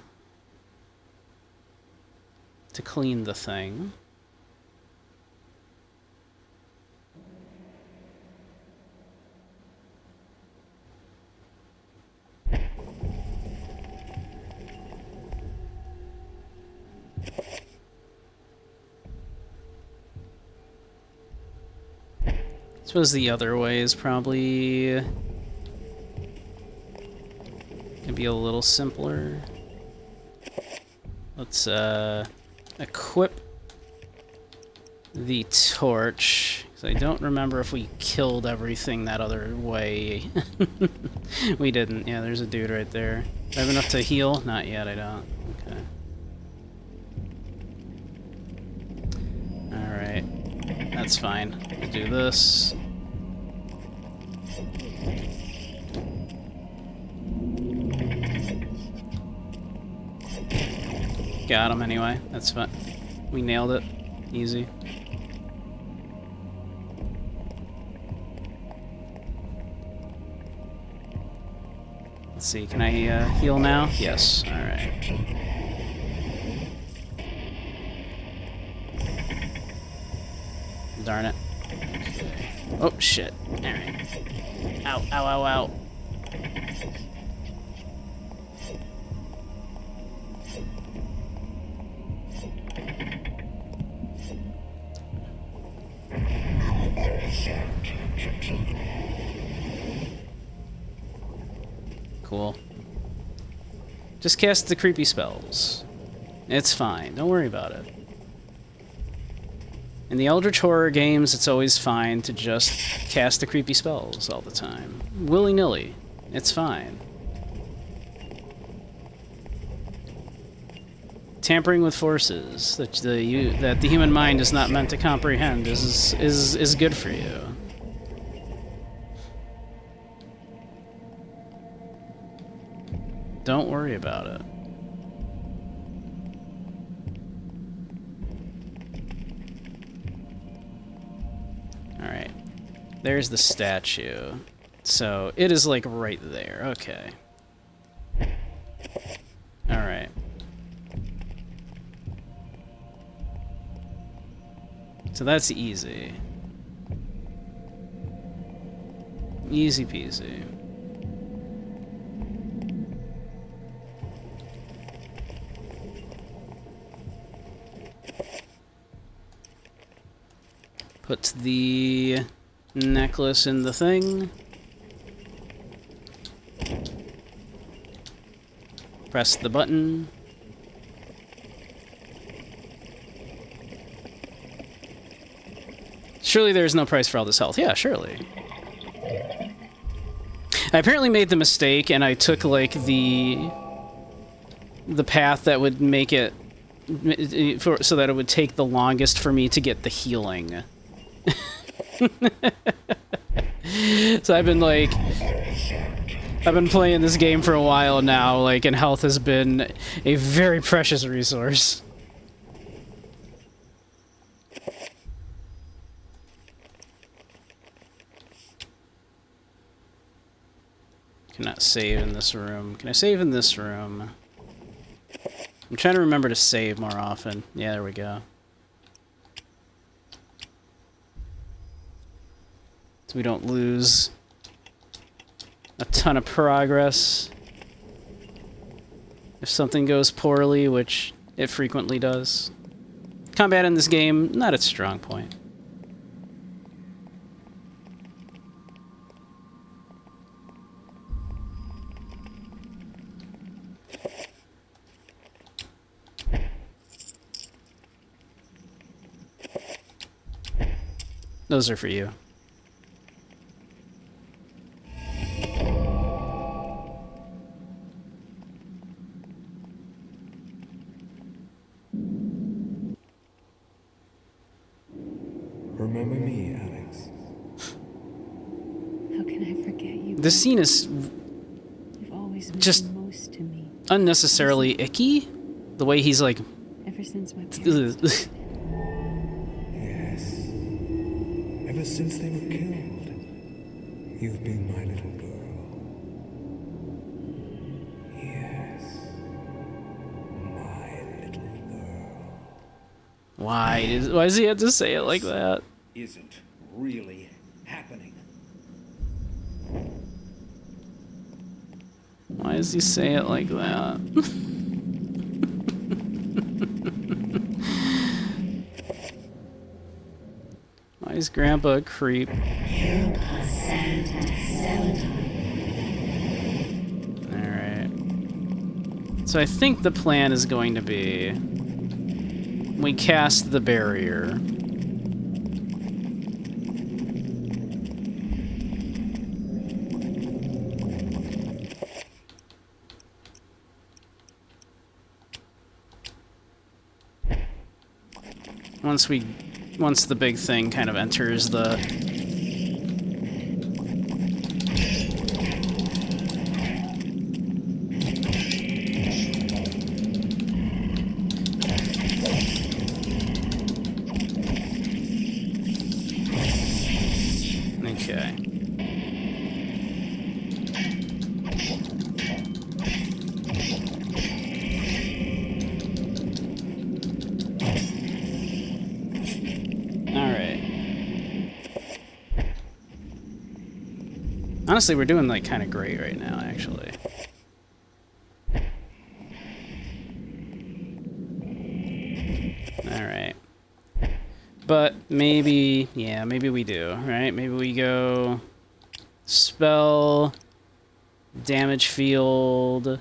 to clean the thing. I suppose the other way is probably gonna be a little simpler. Let's equip the torch, because I don't remember if we killed everything that other way. We didn't. Yeah, there's a dude right there. Do I have enough to heal? Not yet, I don't. Okay. Alright. That's fine. We'll do this. Got him anyway. That's fine. We nailed it. Easy. Let's see. Can I heal now? Yes. All right. Darn it. Oh shit. All right. Ow! Ow! Ow! Ow! Cool. Just cast the creepy spells. It's fine. Don't worry about it. In the Eldritch Horror games, it's always fine to just cast the creepy spells all the time. Willy-nilly. It's fine. Tampering with forces that the human mind is not meant to comprehend is good for you. Don't worry about it. Alright. There's the statue. So, it is like right there. Okay. Alright. So that's easy. Easy peasy. Put the necklace in the thing. Press the button. Surely there's no price for all this health. Yeah, surely. I apparently made the mistake and I took like the path that would make it so that it would take the longest for me to get the healing. So I've been playing this game for a while now, like, and health has been a very precious resource. Cannot save in this room. Can I save in this room? I'm trying to remember to save more often. Yeah, there we go. so we don't lose a ton of progress if something goes poorly, which it frequently does. Combat in this game, not its strong point. Those are for you. Remember me, Alex. How can I forget you? This scene is You've always meant just the most to me. unnecessarily icky. The way he's like... Ever since my parents. Yes. Ever since they were killed, you've been my little girl. Yes. My little girl. why does he have to say it like that? Isn't really happening. Why does he say it like that? Why is Grandpa a creep? Alright. So I think the plan is going to be... we cast the barrier. Once the big thing kind of enters the... Okay. Honestly, we're doing, like, kind of great right now, actually. Alright. But maybe... yeah, maybe we do, right? Maybe we go... spell... damage field...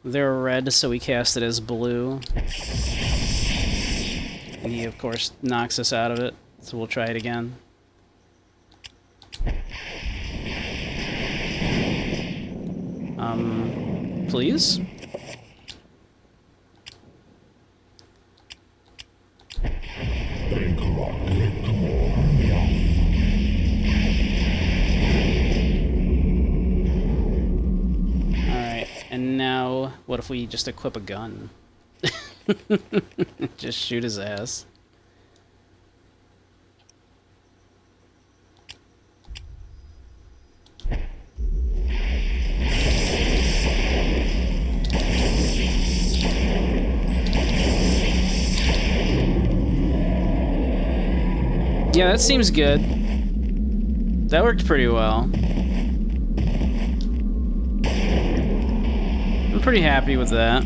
they're red, so we cast it as blue. And he, of course, knocks us out of it, so we'll try it again. Please? Alright, and now, what if we just equip a gun? Just shoot his ass. Yeah, that seems good. That worked pretty well. I'm pretty happy with that.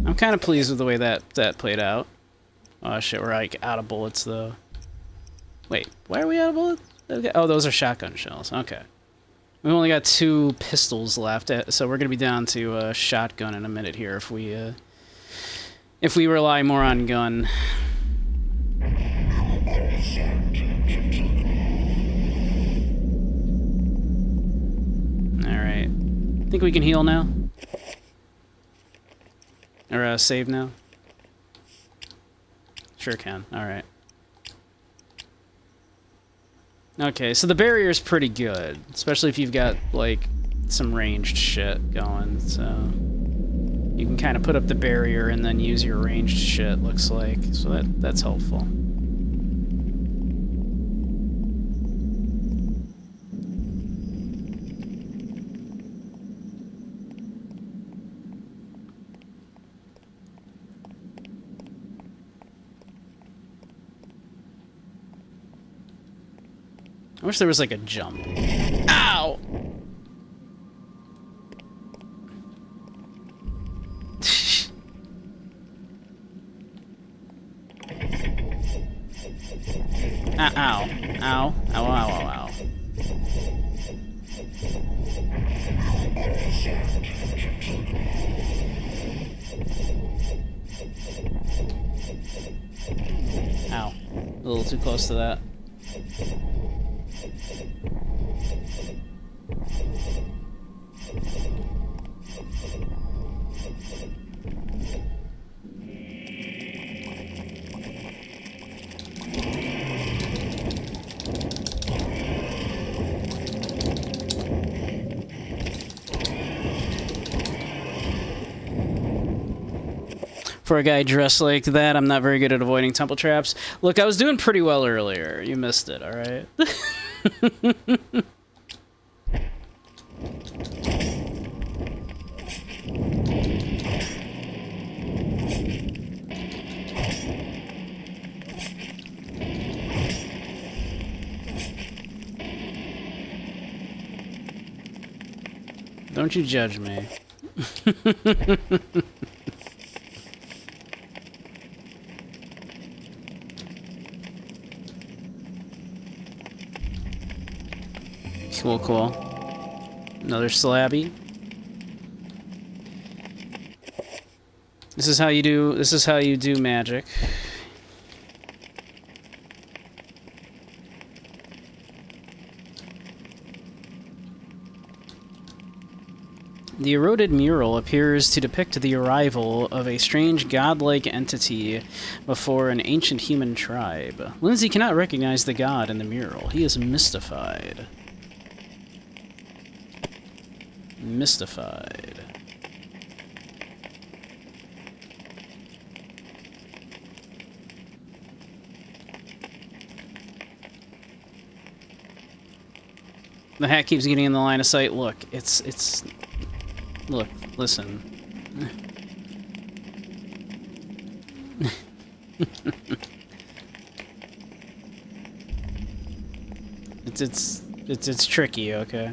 I'm kind of pleased with the way that played out. Oh shit, we're like out of bullets though. Wait, why are we out of bullets? Okay. Oh, those are shotgun shells. Okay. We've only got 2 pistols left, so we're gonna be down to shotgun in a minute here if we rely more on gun. Alright. Think we can heal now? Or save now? Sure can. Alright. Okay, so the barrier's pretty good. Especially if you've got, like, some ranged shit going, so... you can kind of put up the barrier and then use your ranged shit, looks like. So that's helpful. I wish there was like a jump. Ow! Ow. Ow. Ow, ow, ow, ow. Ow. A little too close to that. For a guy dressed like that, I'm not very good at avoiding temple traps. Look, I was doing pretty well earlier. You missed it, alright? Don't you judge me. Cool, cool. Another slabby. This is how you do magic. The eroded mural appears to depict the arrival of a strange godlike entity before an ancient human tribe. Lindsay cannot recognize the god in the mural. He is mystified. Mystified. The hat keeps getting in the line of sight. Look, look, listen. It's tricky, okay?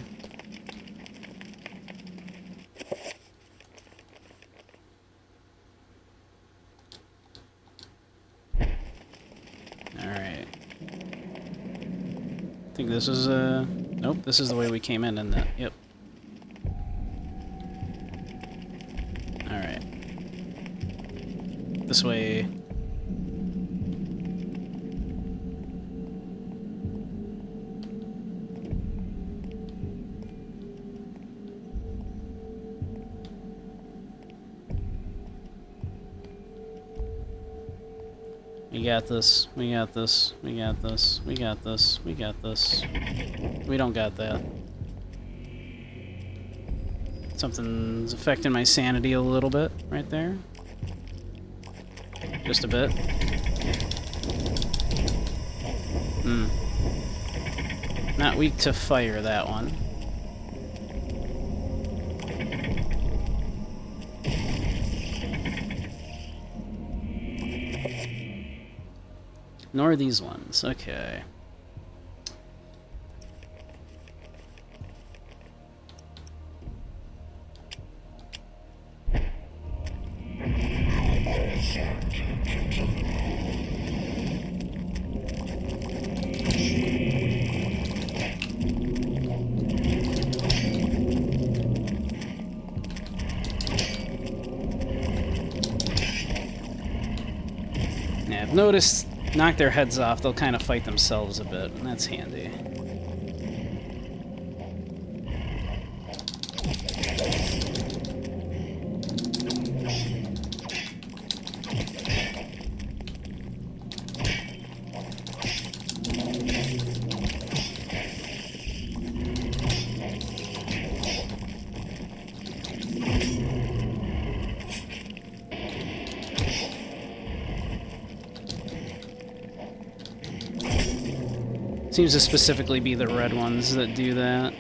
Alright. I think this is, nope, this is the way we came in, isn't it? Yep. Alright. This way. We got this, we got this, we got this, we got this, we got this. We don't got that. Something's affecting my sanity a little bit right there. Just a bit. Not weak to fire, that one. Nor these ones. Okay. Yeah, I've noticed knock their heads off, they'll kind of fight themselves a bit, and that's handy. Seems to specifically be the red ones that do that.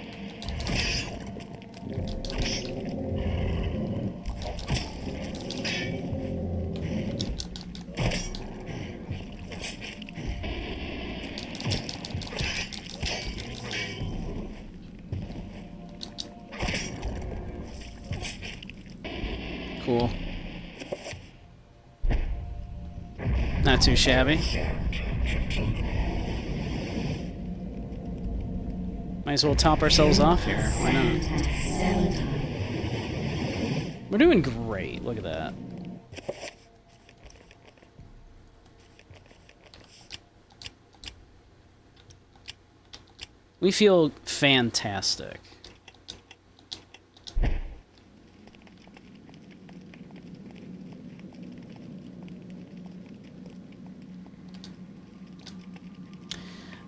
Not too shabby. Might as well top ourselves off here. Why not? We're doing great. Look at that. We feel fantastic.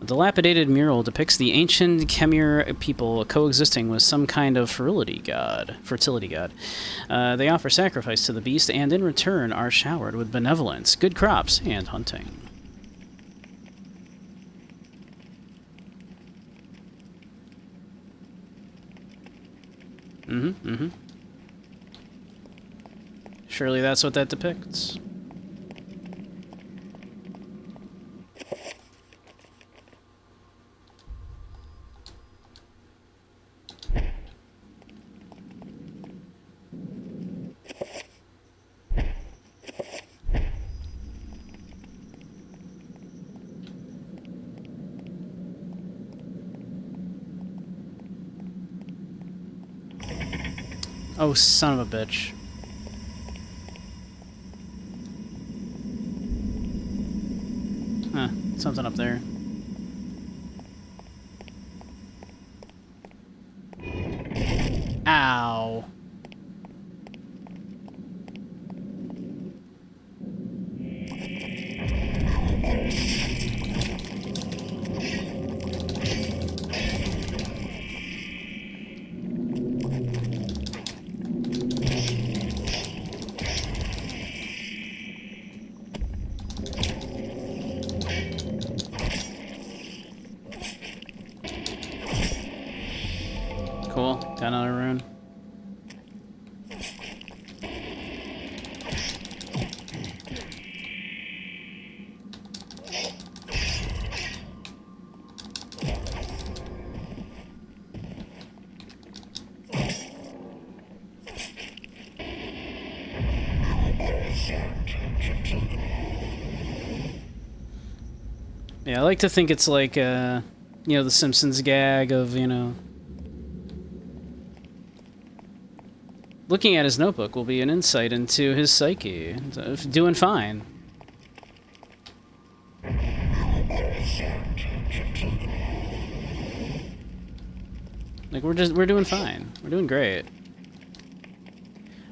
A dilapidated mural depicts the ancient Khmer people coexisting with some kind of fertility god. They offer sacrifice to the beast and in return are showered with benevolence, good crops, and hunting. Surely that's what that depicts. Oh, son of a bitch. Huh, something up there. Ow. Cool, got another rune. Yeah, I like to think it's like, you know, the Simpsons gag of, you know, looking at his notebook will be an insight into his psyche. Doing fine. Like, we're doing fine. We're doing great.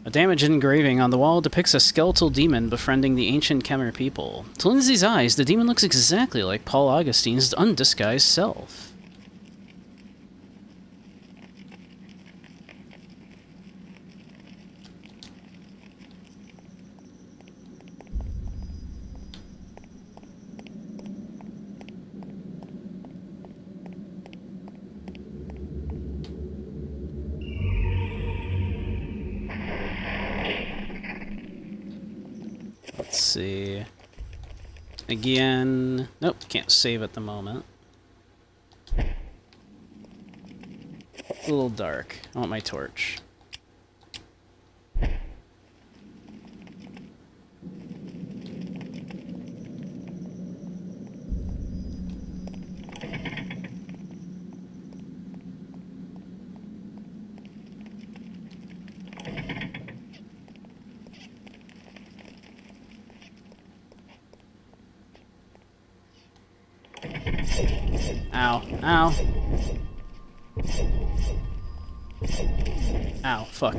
A damaged engraving on the wall depicts a skeletal demon befriending the ancient Khmer people. To Lindsay's eyes, the demon looks exactly like Paul Augustine's undisguised self. Let's see. Again. Nope, can't save at the moment. It's a little dark. I want my torch. Ow. Ow. Ow, fuck.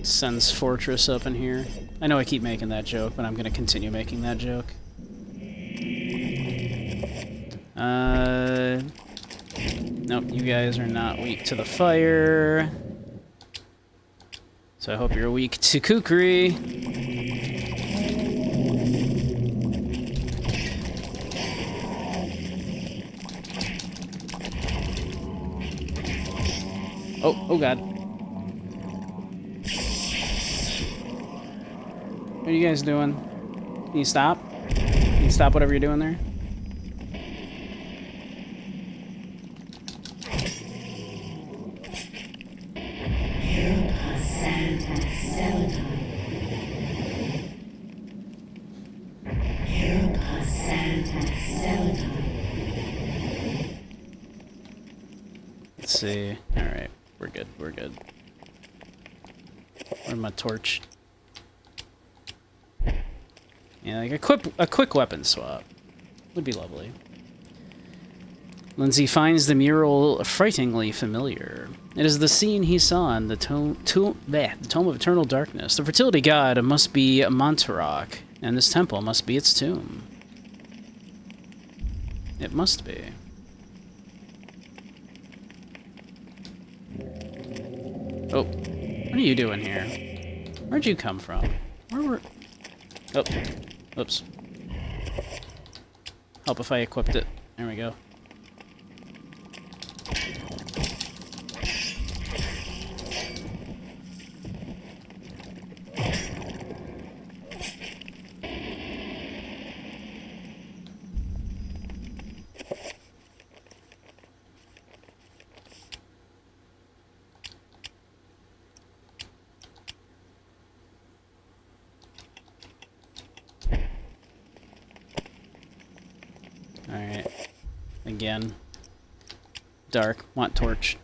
Sends Fortress up in here. I know I keep making that joke, but I'm gonna continue making that joke. Nope, you guys are not weak to the fire. So I hope you're weak to kukri. Oh god. are you guys doing? Can you stop? Can you stop whatever you're doing there? Let's see. Alright, we're good, we're good. Where's my torch? Yeah, like a quick weapon swap would be lovely. Lindsay finds the mural frighteningly familiar. It is the scene he saw in the Tome of Eternal Darkness. The fertility god must be Montarock, and this temple must be its tomb. It must be. Oh, what are you doing here? Where'd you come from? Where were... Oh, oops. Help if I equipped it. There we go. Alright. Again. Dark. Want torch.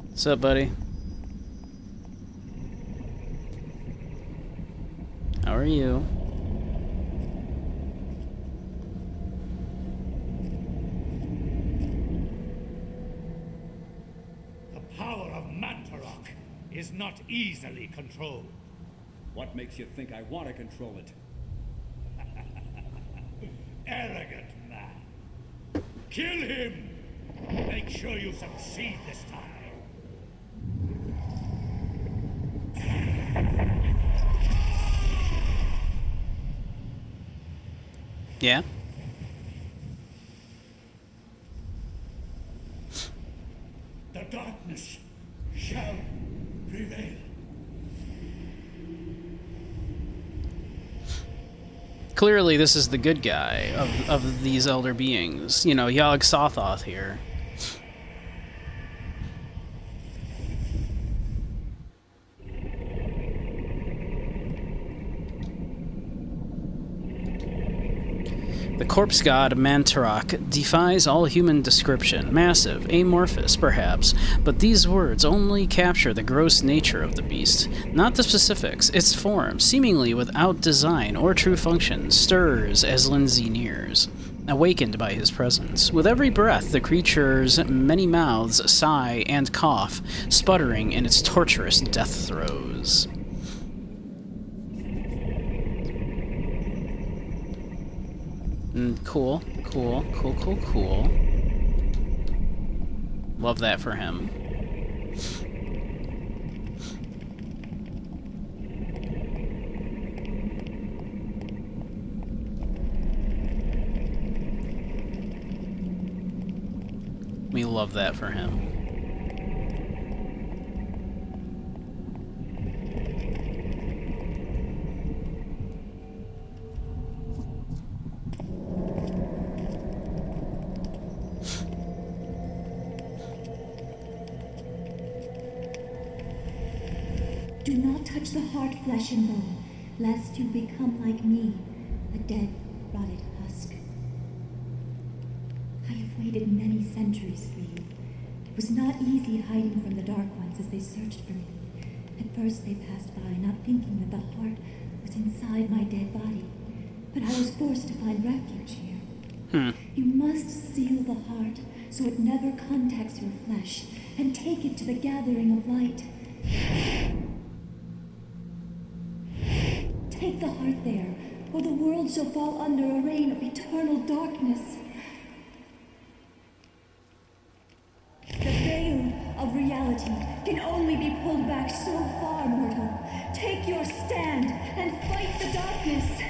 What's up, buddy? How are you? The power of Mantarok is not easily controlled. What makes you think I want to control it? Arrogant man. Kill him! Make sure you succeed this time. Yeah? The darkness shall prevail. Clearly, this is the good guy of these elder beings. You know, Yog-Sothoth here. The corpse god Mantarok defies all human description, massive, amorphous perhaps, but these words only capture the gross nature of the beast, not the specifics. Its form, seemingly without design or true function, stirs as Lindsay nears, awakened by his presence. With every breath, the creature's many mouths sigh and cough, sputtering in its torturous death throes. Cool. Love that for him. We love that for him. Do not touch the heart, flesh and bone, lest you become like me, a dead, rotted husk. I have waited many centuries for you. It was not easy hiding from the Dark Ones as they searched for me. At first they passed by, not thinking that the heart was inside my dead body. But I was forced to find refuge here. You must seal the heart so it never contacts your flesh, and take it to the gathering of light. Take the heart there, or the world shall fall under a reign of eternal darkness. reality can only be pulled back so far, mortal. Take your stand and fight the darkness.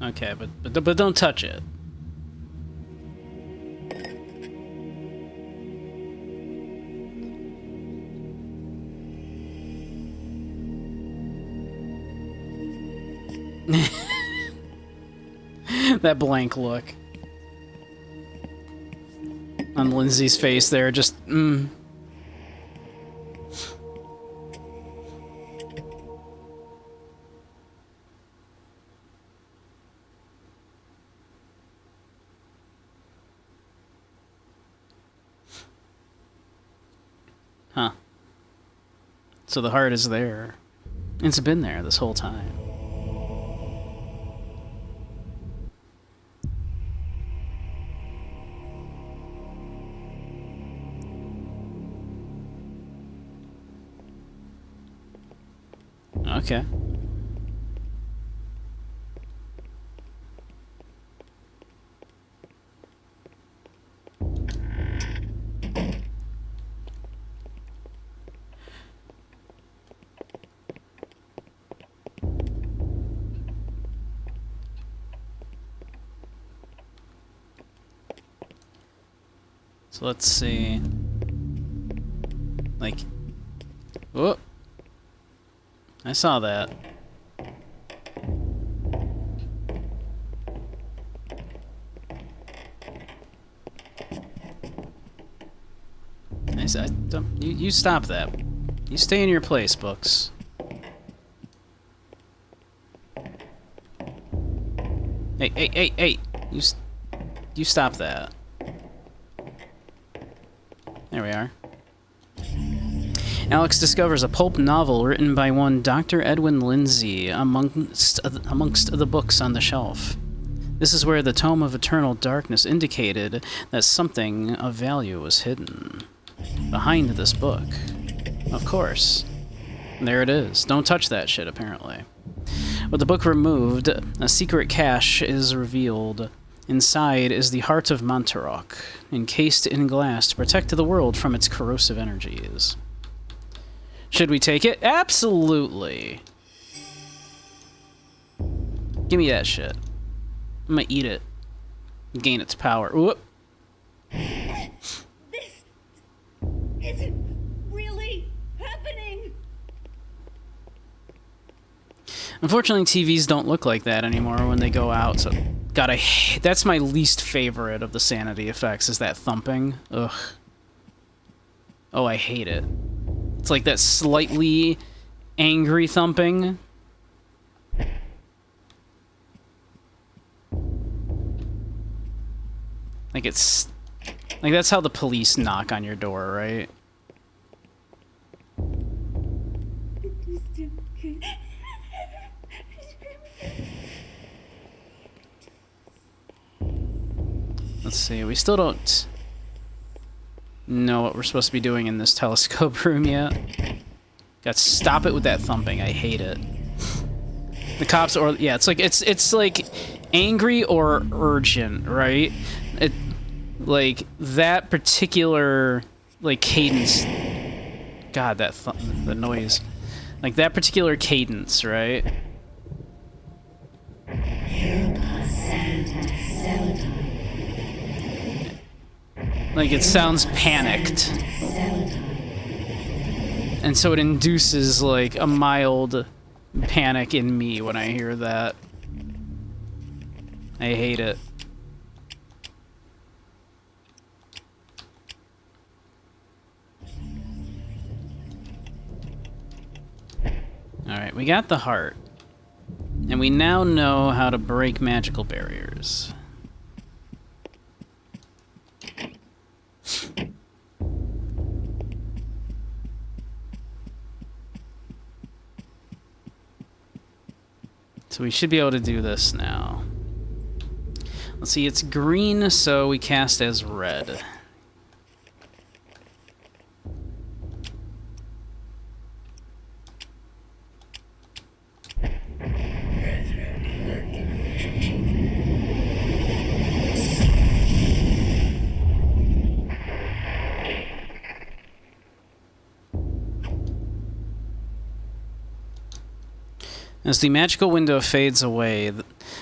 Okay, but don't touch it. That blank look on Lindsay's face there, just Huh. So the heart is there. It's been there this whole time. Okay. So let's see. Like, whoop. I saw that. I don't, you stop that. You stay in your place, Books. Hey! You stop that. There we are. Alex discovers a pulp novel written by one Dr. Edwin Lindsay amongst the books on the shelf. This is where the Tome of Eternal Darkness indicated that something of value was hidden. Behind this book. Of course. There it is. Don't touch that shit, apparently. With the book removed, a secret cache is revealed. Inside is the Heart of Mantarok, encased in glass to protect the world from its corrosive energies. Should we take it? Absolutely! Give me that shit. I'm gonna eat it. Gain its power. Whoop! This isn't really happening! Unfortunately, TVs don't look like that anymore when they go out, so... God, that's my least favorite of the sanity effects, is that thumping. Ugh. Oh, I hate it. It's like that slightly angry thumping. Like it's... Like that's how the police knock on your door, right? Let's see, we still don't know what we're supposed to be doing in this telescope room yet. Gotta stop it with that thumping, I hate it. The cops, or yeah, it's like angry or urgent, right? It, like that particular like cadence. God, that the noise. Like that particular cadence, right? Like it sounds panicked. And so it induces like a mild panic in me when I hear that. I hate it. Alright, we got the heart. And we now know how to break magical barriers. So we should be able to do this now. Let's see, it's green, so we cast as red. As the magical window fades away,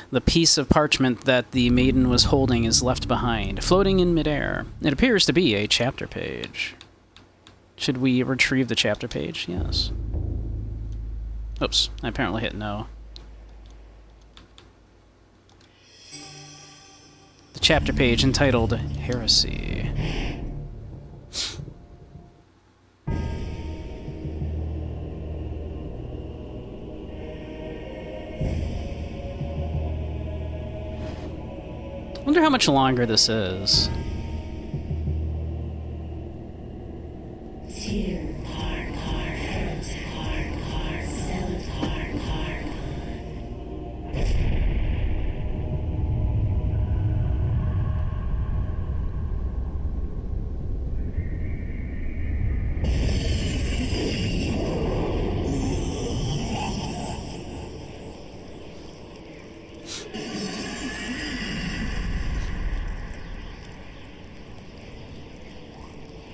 the piece of parchment that the maiden was holding is left behind, floating in midair. It appears to be a chapter page. Should we retrieve the chapter page? Yes. Oops, I apparently hit no. The chapter page entitled Heresy. I wonder how much longer this is.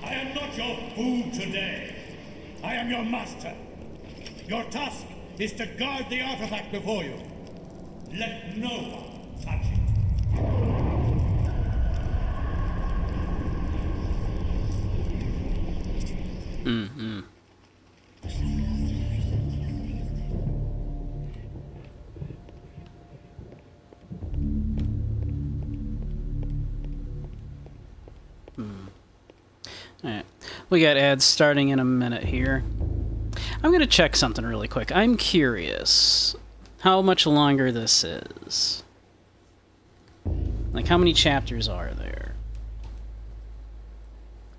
I am not your food today. I am your master. Your task is to guard the artifact before you. Let no one touch it. Mm-hmm. Alright, we got ads starting in a minute here. I'm gonna check something really quick. I'm curious how much longer this is. Like, how many chapters are there?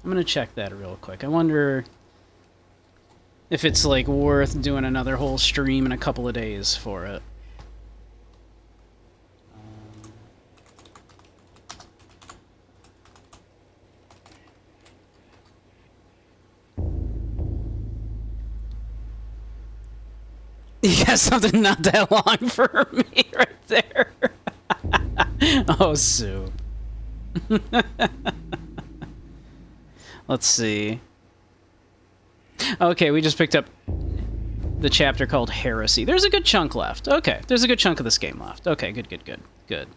I'm gonna check that real quick. I wonder if it's, like, worth doing another whole stream in a couple of days for it. You got something not that long for me right there. Oh, Sue. Let's see. Okay, we just picked up the chapter called Heresy. There's a good chunk left. Okay, there's a good chunk of this game left. Okay, good. Good.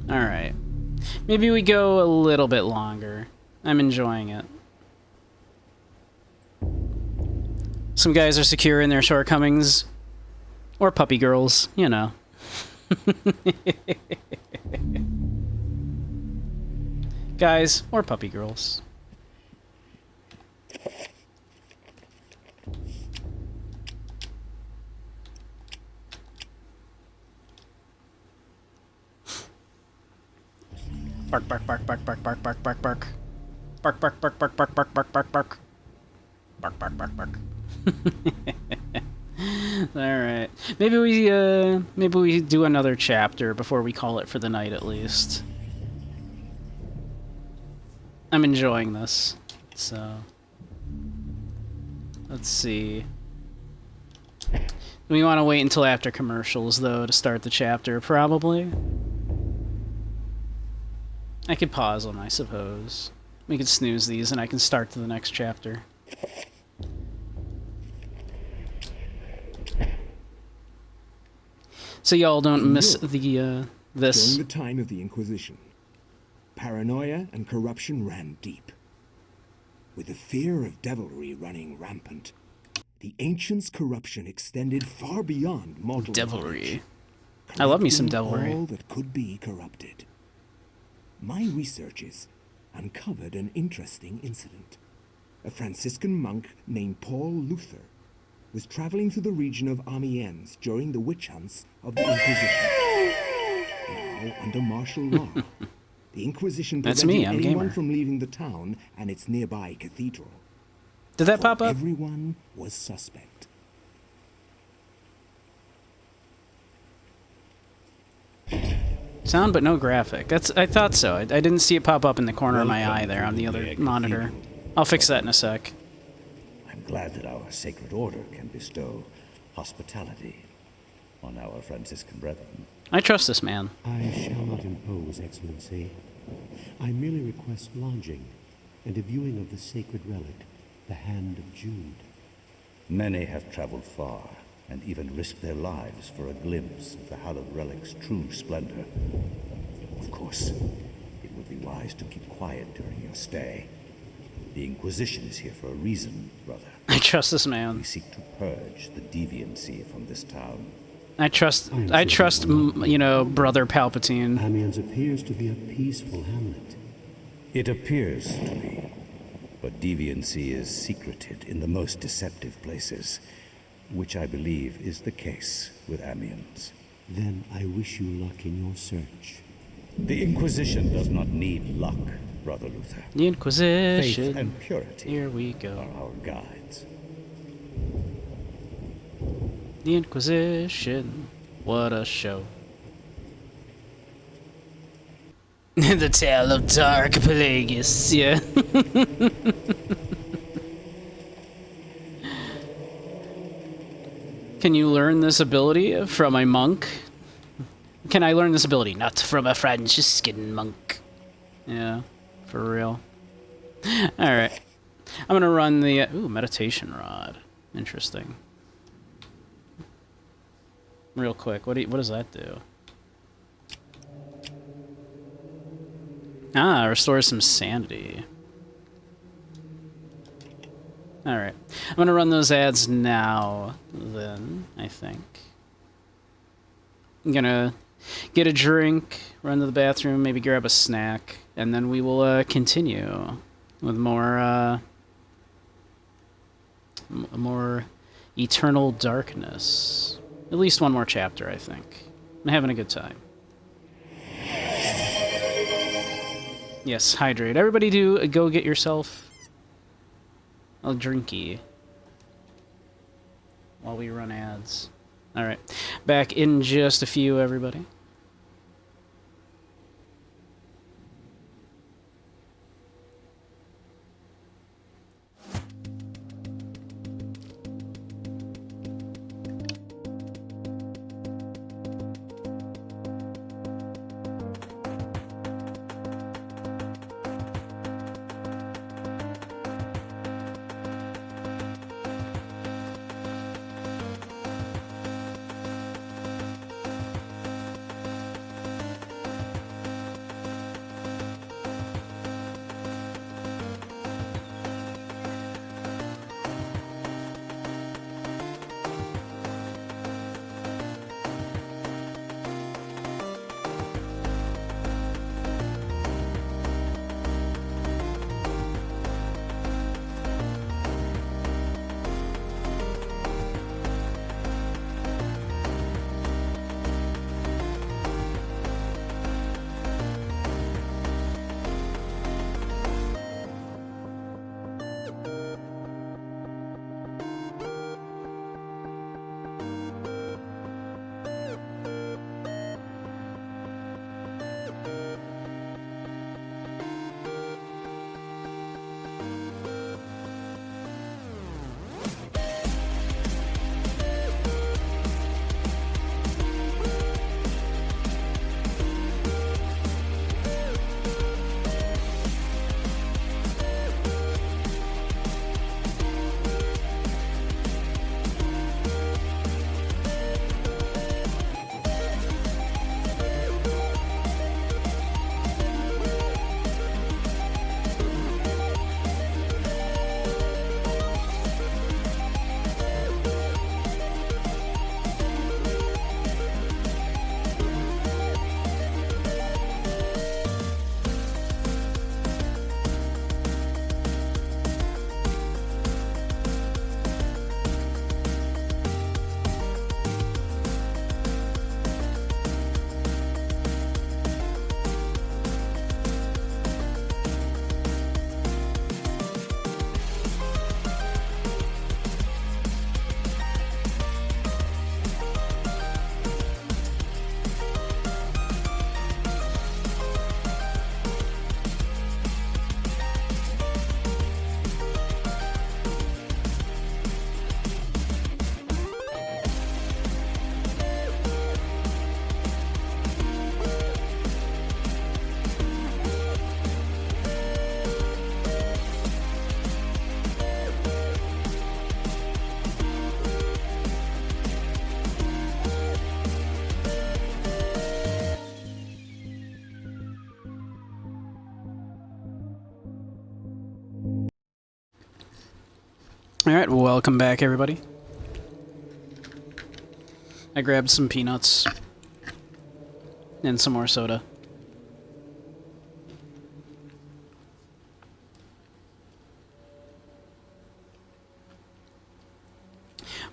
Alright. Maybe we go a little bit longer. I'm enjoying it. Some guys are secure in their shortcomings. Or puppy girls, you know. Guys or puppy girls. Bark, bark, bark, bark, bark, bark, bark, bark, bark. Bark, bark, bark, bark, bark, bark, bark, bark, bark. Bark, bark, bark, bark. Alright. Maybe we do another chapter before we call it for the night, at least. I'm enjoying this, so... Let's see. We want to wait until after commercials, though, to start the chapter, probably. I could pause them, I suppose. We could snooze these, and I can start to the next chapter. So y'all don't miss the, this. During the time of the Inquisition, paranoia and corruption ran deep. With the fear of devilry running rampant, the ancients' corruption extended far beyond mortal devilry. knowledge, I love me some devilry. all that could be corrupted. My researches uncovered an interesting incident. A Franciscan monk named Paul Luther was traveling through the region of Amiens during the witch hunts of the Inquisition. Now, under martial law, the Inquisition prevented anyone from leaving the town and its nearby cathedral. Did that pop up? Everyone was suspect. Sound but no graphic. I thought so. I didn't see it pop up in the corner of my eye there on the other monitor. I'll fix that in a sec. I'm glad that our sacred order can bestow hospitality on our Franciscan brethren. I trust this man. I shall not impose, Excellency. I merely request lodging and a viewing of the sacred relic, the Hand of Jude. Many have traveled far, and even risked their lives for a glimpse of the hallowed relic's true splendor. Of course, it would be wise to keep quiet during your stay. The Inquisition is here for a reason, brother. I trust this man. We seek to purge the deviancy from this town. I trust, you know, Brother Palpatine. Amiens appears to be a peaceful hamlet. It appears to me, but deviancy is secreted in the most deceptive places, which I believe is the case with Amiens. Then I wish you luck in your search. The Inquisition does not need luck, Brother Luther. The Inquisition. Faith and purity Here we go. are our guides. The Inquisition. What a show. The Tale of Dark Plagueis, yeah. Can you learn this ability from a monk? Can I learn this ability? Not from a Franciscan monk. Yeah, for real. Alright. I'm gonna run the... ooh, meditation rod. Interesting. Real quick, what does that do? Ah, restores some sanity. Alright. I'm gonna run those ads now, then, I think. I'm gonna get a drink, run to the bathroom, maybe grab a snack, and then we will continue with more Eternal Darkness. At least one more chapter, I think. I'm having a good time. Yes, hydrate. Everybody go get yourself a drinky while we run ads. Alright. Back in just a few, everybody. Alright, welcome back, everybody. I grabbed some peanuts and some more soda.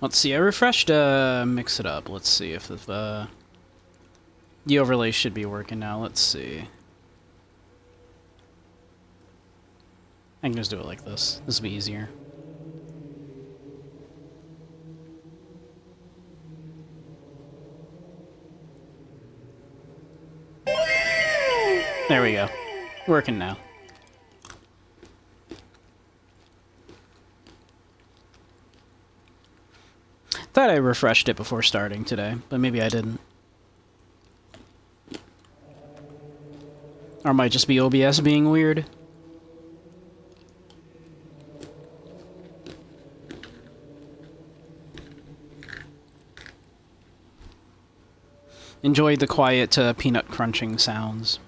Let's see, I refreshed Mix It Up. Let's see if the overlay should be working now. Let's see. I can just do it like this. This will be easier. There we go. Working now. Thought I refreshed it before starting today, but maybe I didn't. Or it might just be OBS being weird. Enjoy the quiet peanut crunching sounds.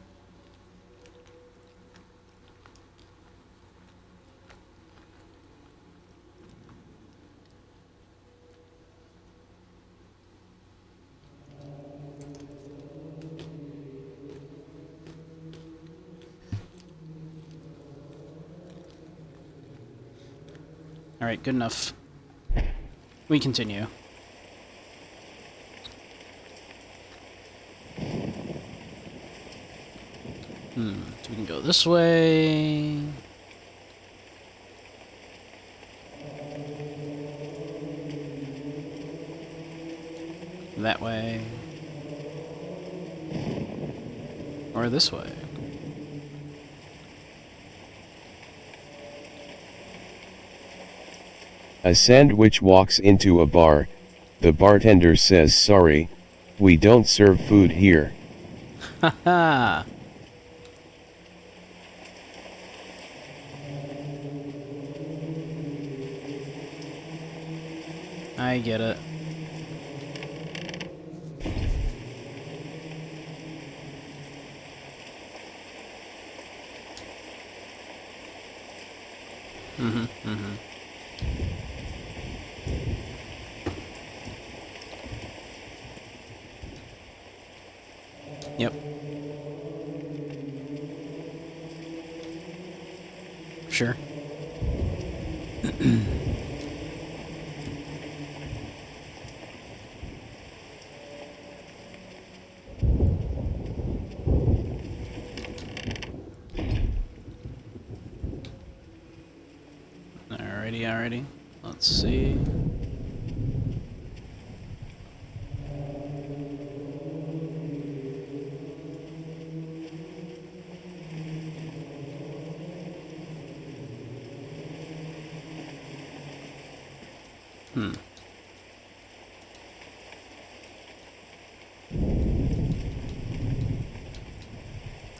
Alright, good enough. We continue. So we can go this way. That way. Or this way. A sandwich walks into a bar. The bartender says, "Sorry, we don't serve food here." Haha. I get it. Yep. Sure. Alrighty. Let's see.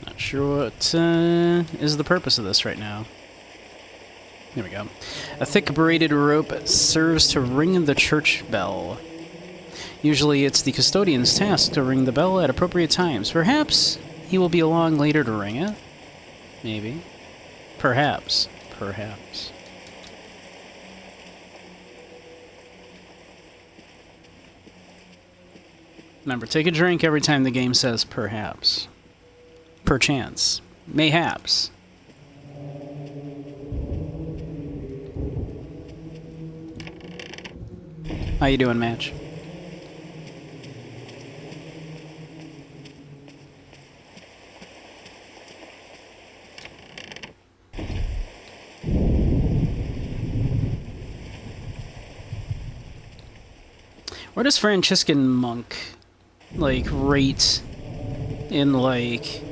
Not sure what is the purpose of this right now. There we go. A thick braided rope serves to ring the church bell. Usually it's the custodian's task to ring the bell at appropriate times. Perhaps he will be along later to ring it. Maybe. Perhaps. Remember, take a drink every time the game says perhaps. Perchance. Mayhaps. How you doing, Match? Where does Franciscan Monk, like, rate in, like,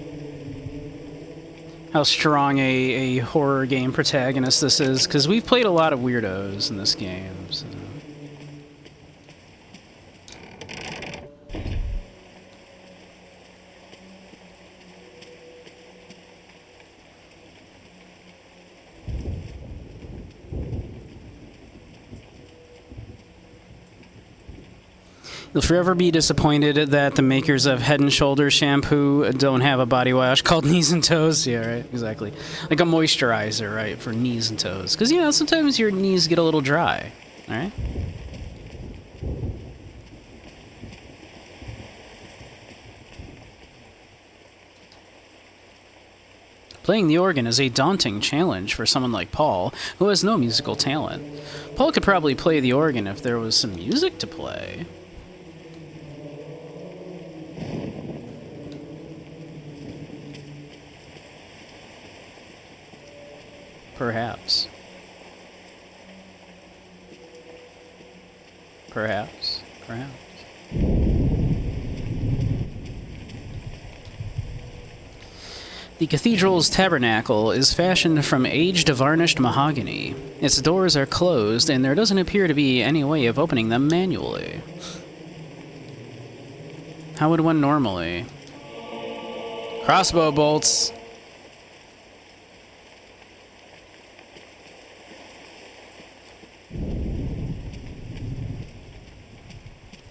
how strong a horror game protagonist this is? Because we've played a lot of weirdos in this game, so... You'll forever be disappointed that the makers of Head and Shoulders shampoo don't have a body wash called Knees and Toes. Yeah, right, exactly. Like a moisturizer, right, for knees and toes. Because, you know, sometimes your knees get a little dry, all right? Playing the organ is a daunting challenge for someone like Paul, who has no musical talent. Paul could probably play the organ if there was some music to play. Perhaps. Perhaps. Perhaps. The cathedral's tabernacle is fashioned from aged varnished mahogany. Its doors are closed, and there doesn't appear to be any way of opening them manually. How would one normally? Crossbow bolts.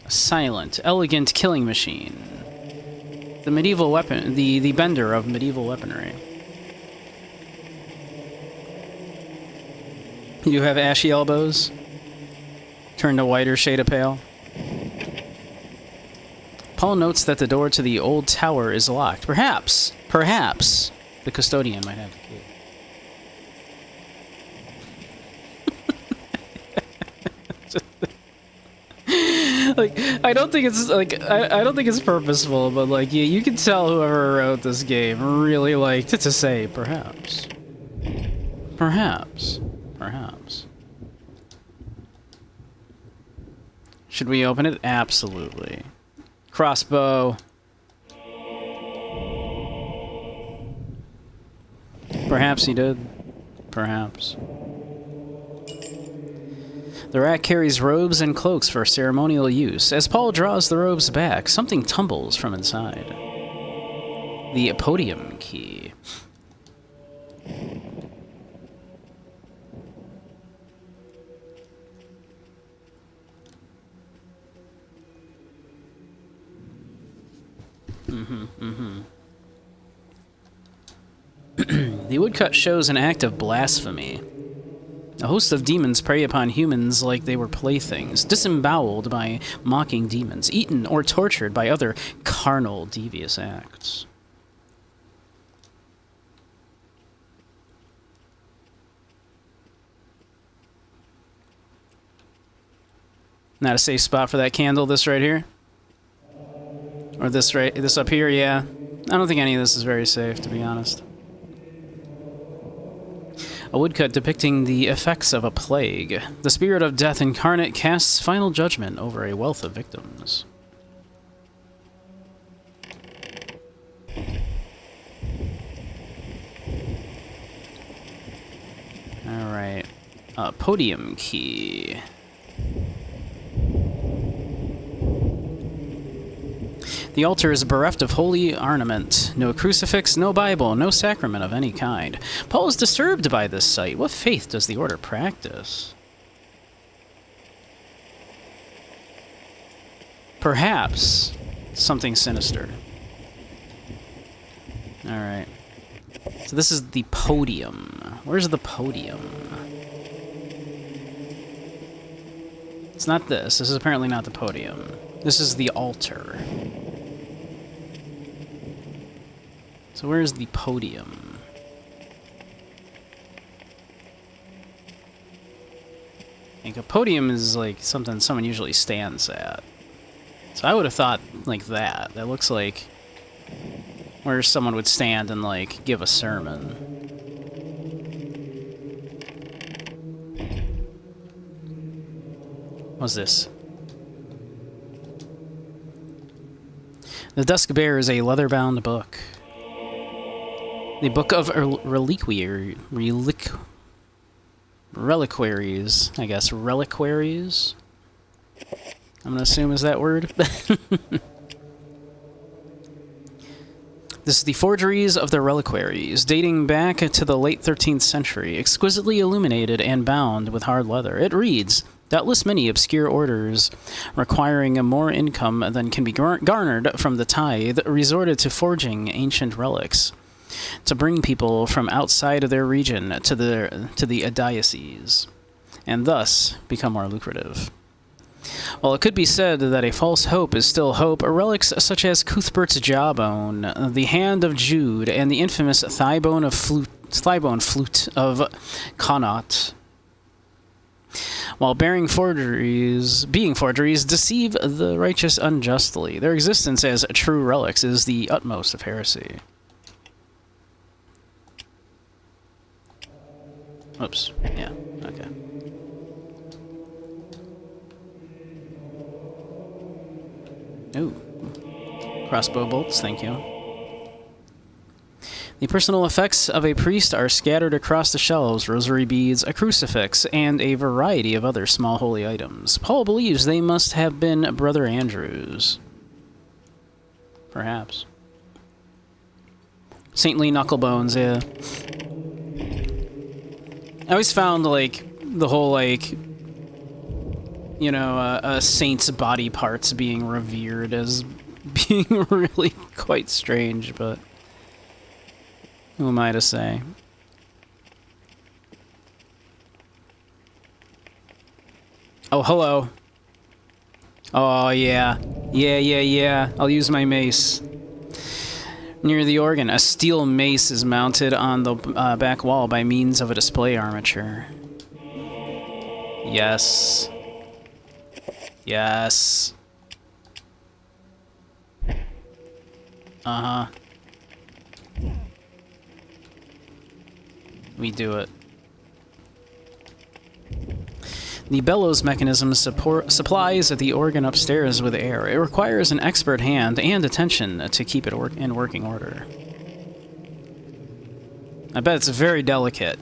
A silent, elegant killing machine. The medieval weapon, the bender of medieval weaponry. You have ashy elbows. Turned a whiter shade of pale. Paul notes that the door to the old tower is locked. Perhaps, the custodian might have the key. Like, I don't think it's like I don't think it's purposeful, but like you can tell whoever wrote this game really liked to say perhaps. Should we open it? Absolutely. Crossbow. Perhaps he did. Perhaps. The rack carries robes and cloaks for ceremonial use. As Paul draws the robes back, something tumbles from inside. The podium key. The woodcut shows an act of blasphemy. A host of demons prey upon humans like they were playthings, disemboweled by mocking demons, eaten or tortured by other carnal, devious acts. Not a safe spot for that candle, this right here? Or this up here, yeah. I don't think any of this is very safe, to be honest. A woodcut depicting the effects of a plague. The spirit of death incarnate casts final judgment over a wealth of victims. Alright. Podium key. The altar is bereft of holy ornament. No crucifix, no Bible, no sacrament of any kind. Paul is disturbed by this sight. What faith does the order practice? Perhaps something sinister. Alright. So this is the podium. Where's the podium? It's not this. This is apparently not the podium. This is the altar. So where's the podium? I think a podium is like something someone usually stands at. So I would have thought like that. That looks like where someone would stand and like give a sermon. What's this? The Dusk Bear is a leather-bound book. The Book of Reliquaries, I guess. Reliquaries? I'm going to assume is that word. This is the Forgeries of the Reliquaries, dating back to the late 13th century, exquisitely illuminated and bound with hard leather. It reads, Doubtless many obscure orders requiring more income than can be garnered from the tithe resorted to forging ancient relics to bring people from outside of their region to the diocese, and thus become more lucrative. While it could be said that a false hope is still hope, relics such as Cuthbert's jawbone, the hand of Jude, and the infamous thigh bone flute of Connaught, while being forgeries, deceive the righteous unjustly. Their existence as true relics is the utmost of heresy. Oops. Yeah. Okay. Ooh. Crossbow bolts, thank you. The personal effects of a priest are scattered across the shelves: rosary beads, a crucifix, and a variety of other small holy items. Paul believes they must have been Brother Andrew's. Perhaps. Saintly knucklebones, yeah. I always found, like, the whole, like, you know, a saint's body parts being revered as being really quite strange, but who am I to say? Oh, hello. Oh, yeah. Yeah. I'll use my mace. Near the organ, a steel mace is mounted on the back wall by means of a display armature. Yes. Yes. Uh-huh. We do it. The bellows mechanism supplies the organ upstairs with air. It requires an expert hand and attention to keep it in working order. I bet it's very delicate.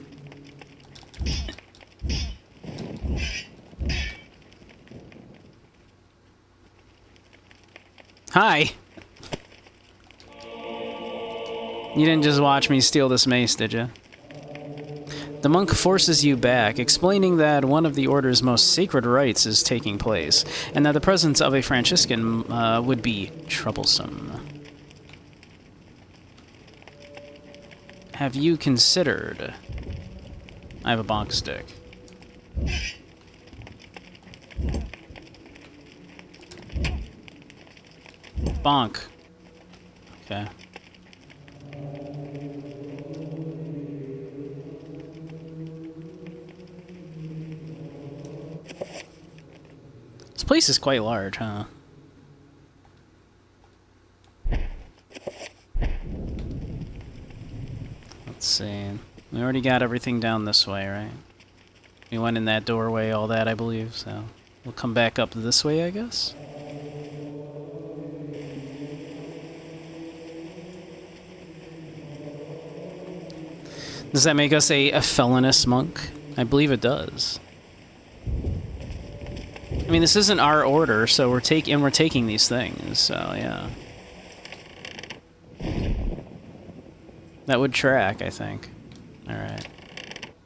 Hi! You didn't just watch me steal this mace, did you? The monk forces you back, explaining that one of the order's most sacred rites is taking place, and that the presence of a Franciscan would be troublesome. Have you considered... I have a bonk stick. Bonk. Okay. This place is quite large, huh? Let's see. We already got everything down this way, right? We went in that doorway, all that, I believe, so... We'll come back up this way, I guess? Does that make us a felonious monk? I believe it does. I mean, this isn't our order, so we're taking these things, so yeah. That would track, I think. Alright.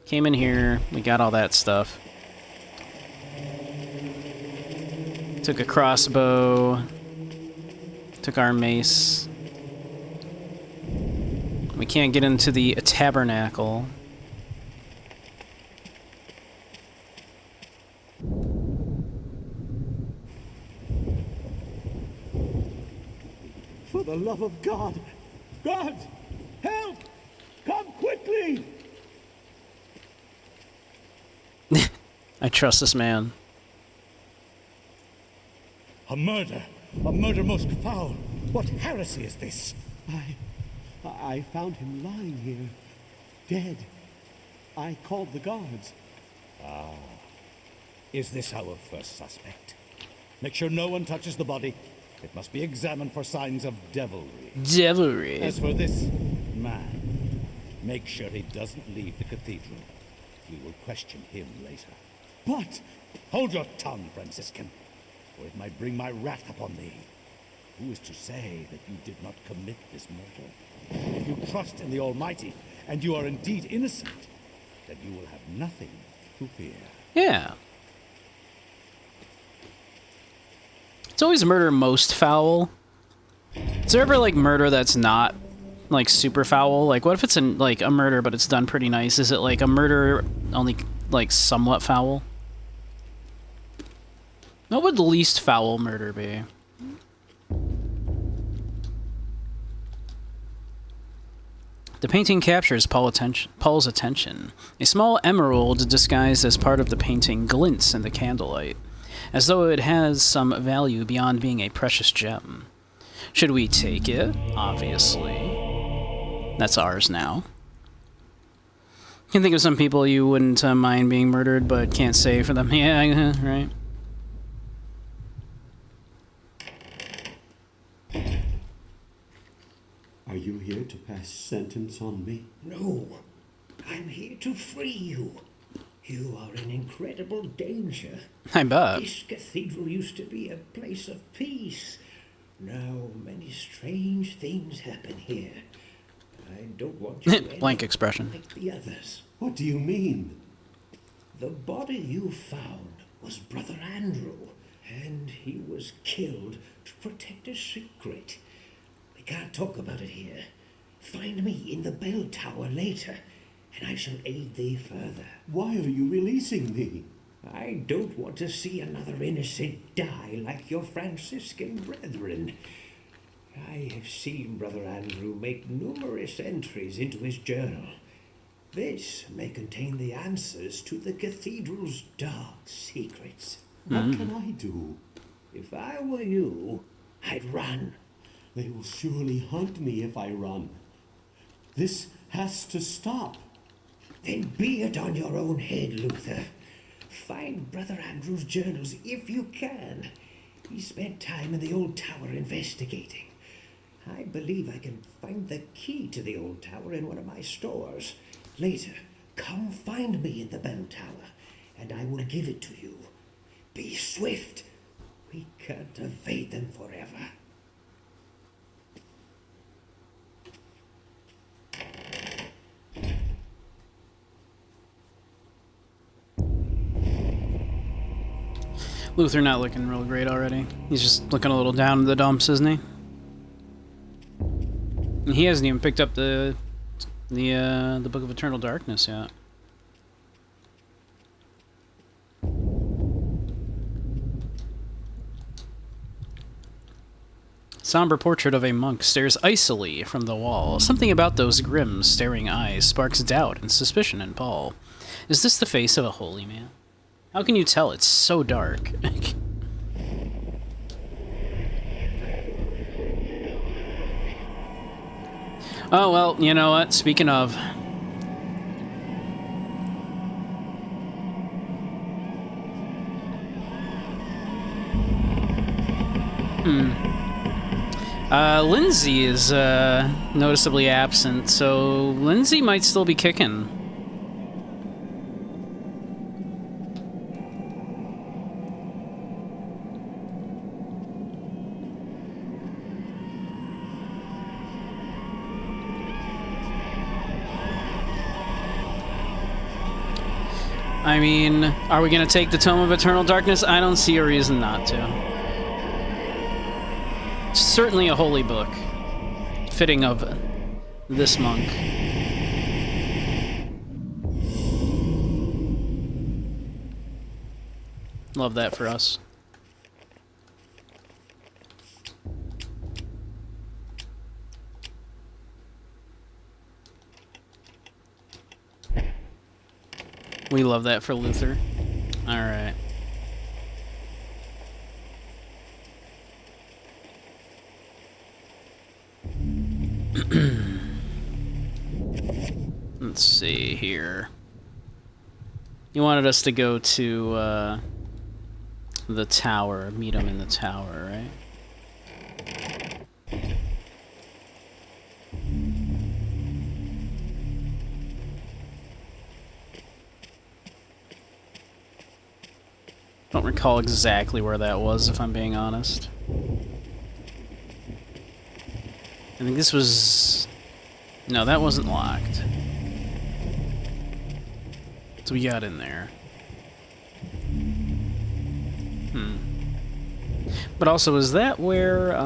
Came in here, we got all that stuff. Took a crossbow. Took our mace. We can't get into the tabernacle. For the love of God! God! Help! Come quickly! I trust this man. A murder! A murder most foul! What heresy is this? I found him lying here, dead. I called the guards. Ah. Is this our first suspect? Make sure no one touches the body. It must be examined for signs of devilry. Devilry? As for this man, make sure he doesn't leave the cathedral. We will question him later. But... Hold your tongue, Franciscan, or it might bring my wrath upon thee. Who is to say that you did not commit this murder? If you trust in the Almighty, and you are indeed innocent, then you will have nothing to fear. Yeah. It's always murder most foul. Is there ever, like, murder that's not, like, super foul? Like, what if it's, like, a murder, but it's done pretty nice? Is it, like, a murder only, like, somewhat foul? What would the least foul murder be? The painting captures Paul's attention. A small emerald disguised as part of the painting glints in the candlelight, as though it has some value beyond being a precious gem. Should we take it? Obviously. That's ours now. You can think of some people you wouldn't mind being murdered, but can't say for them. Yeah, right. Are you here to pass sentence on me? No. I'm here to free you. You are in incredible danger. I bet. This cathedral used to be a place of peace. Now many strange things happen here. I don't want you to blank expression. Like the others. What do you mean? The body you found was Brother Andrew, and he was killed to protect a secret. We can't talk about it here. Find me in the bell tower later, and I shall aid thee further. Why are you releasing me? I don't want to see another innocent die like your Franciscan brethren. I have seen Brother Andrew make numerous entries into his journal. This may contain the answers to the cathedral's dark secrets. What can I do? If I were you, I'd run. They will surely hunt me if I run. This has to stop. Then be it on your own head, Luther. Find Brother Andrew's journals if you can. He spent time in the old tower investigating. I believe I can find the key to the old tower in one of my stores. Later, come find me in the bell tower, and I will give it to you. Be swift. We can't evade them forever. Luther not looking real great already. He's just looking a little down in the dumps, isn't he? And he hasn't even picked up the Book of Eternal Darkness yet. Somber portrait of a monk stares icily from the wall. Something about those grim, staring eyes sparks doubt and suspicion in Paul. Is this the face of a holy man? How can you tell? It's so dark. Oh, well, you know what? Speaking of... Lindsay is noticeably absent, so Lindsay might still be kicking. I mean, are we going to take the Tome of Eternal Darkness? I don't see a reason not to. It's certainly a holy book, fitting of this monk. Love that for us. We love that for Luther. Alright. Let's see here. You wanted us to go to the tower, meet him in the tower, right? Don't recall exactly where that was, if I'm being honest. I think this was... No, that wasn't locked. So we got in there. But also, is that where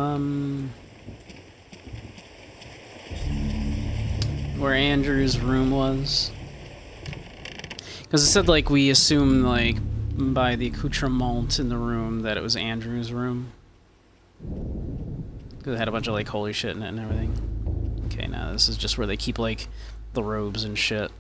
Andrew's room was? Because it said, like, we assume, like, by the accoutrement in the room that it was Andrew's room. Because it had a bunch of, like, holy shit in it and everything. Okay, now this is just where they keep, like, the robes and shit.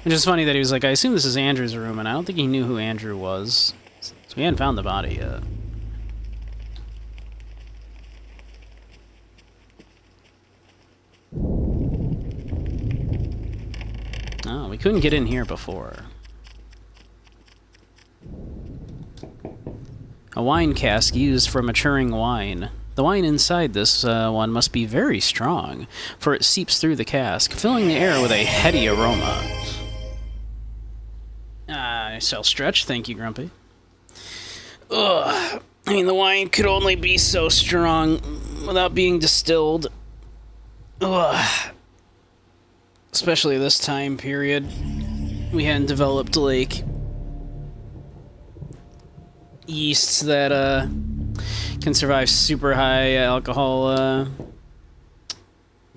Which is funny that he was like, I assume this is Andrew's room, and I don't think he knew who Andrew was. So we hadn't found the body yet. Oh, we couldn't get in here before. A wine cask used for maturing wine. The wine inside this one must be very strong, for it seeps through the cask, filling the air with a heady aroma. I shall stretch, thank you, Grumpy. Ugh. I mean, the wine could only be so strong without being distilled. Ugh. Especially this time period. We hadn't developed, like, yeasts that, can survive super high alcohol,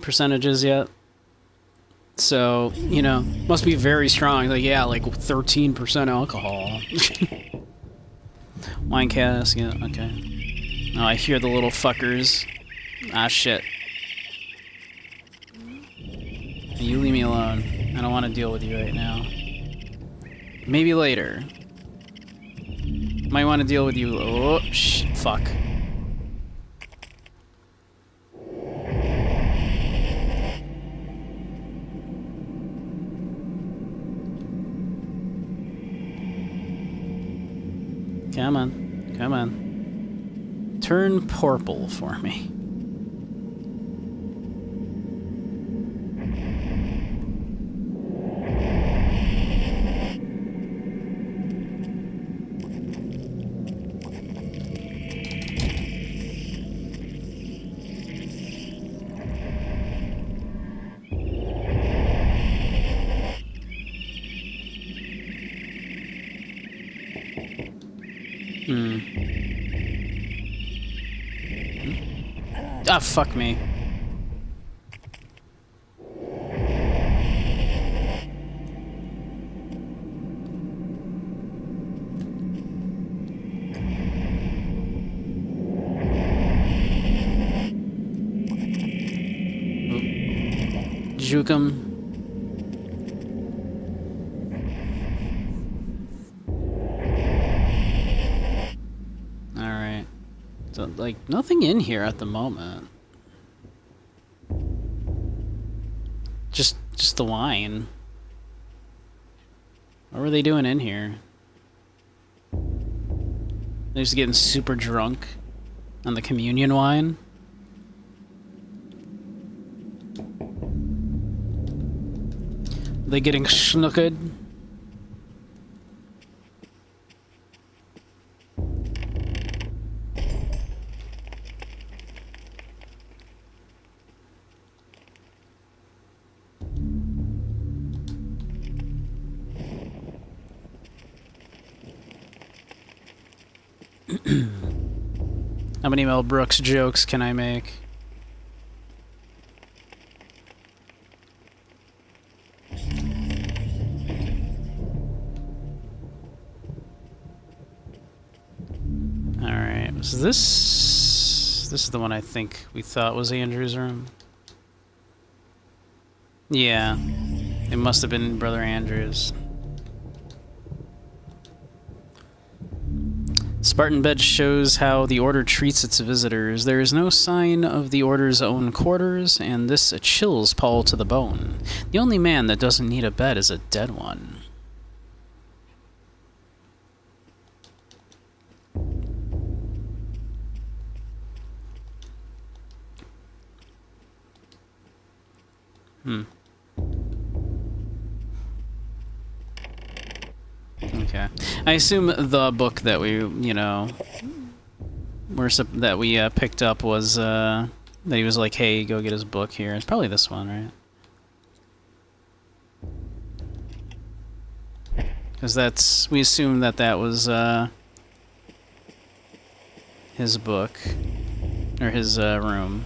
percentages yet. So, you know, must be very strong. Like, yeah, like 13% alcohol. Wine cask, yeah, okay. Oh, I hear the little fuckers. Ah, shit. You leave me alone. I don't want to deal with you right now. Maybe later. Might want to deal with you. Oh, fuck. Come on. Come on. Turn purple for me. Ah, fuck me. Juke him. Alright. So, like, nothing in here at the moment. Just the wine. What were they doing in here? They're just getting super drunk on the communion wine. Are they getting schnooked? How many Mel Brooks jokes can I make? Alright, so this is the one I think we thought was Andrew's room. Yeah, it must have been Brother Andrew's. Spartan bed shows how the Order treats its visitors. There is no sign of the Order's own quarters, and this chills Paul to the bone. The only man that doesn't need a bed is a dead one. Okay. I assume the book that we, you know, that we picked up was that he was like, "Hey, go get his book here." It's probably this one, right? Because we assume that was his book or his room,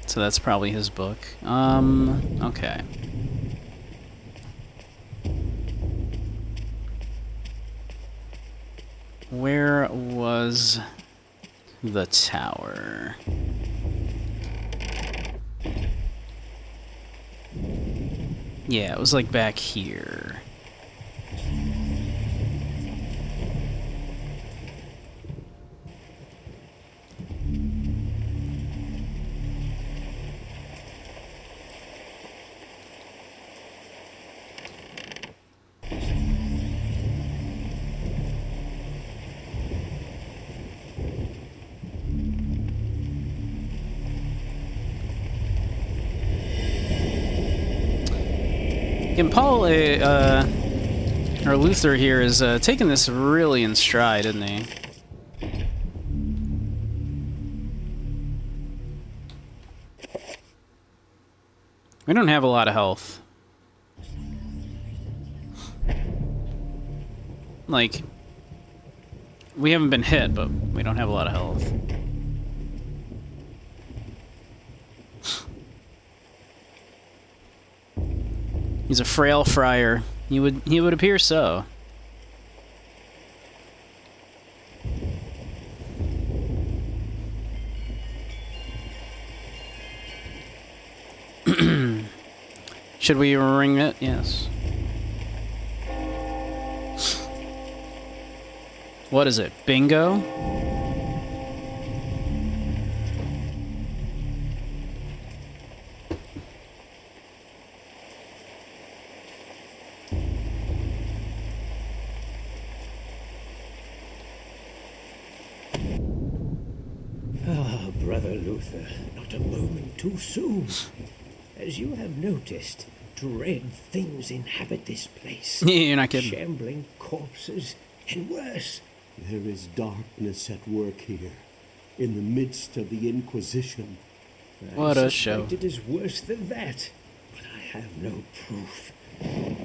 so that's probably his book. Okay. Where was the tower? Yeah, it was like back here. And Paul, or Luther here, is taking this really in stride, isn't he? We don't have a lot of health. Like, we haven't been hit, but we don't have a lot of health. He's a frail friar. He would appear so. Should we ring it? Yes. What is it? Bingo? Ah, Brother Luther, not a moment too soon. As you have noticed, dread things inhabit this place. Yeah, you're not kidding. Shambling corpses, and worse. There is darkness at work here, in the midst of the Inquisition. What a show. It is worse than that, but I have no proof.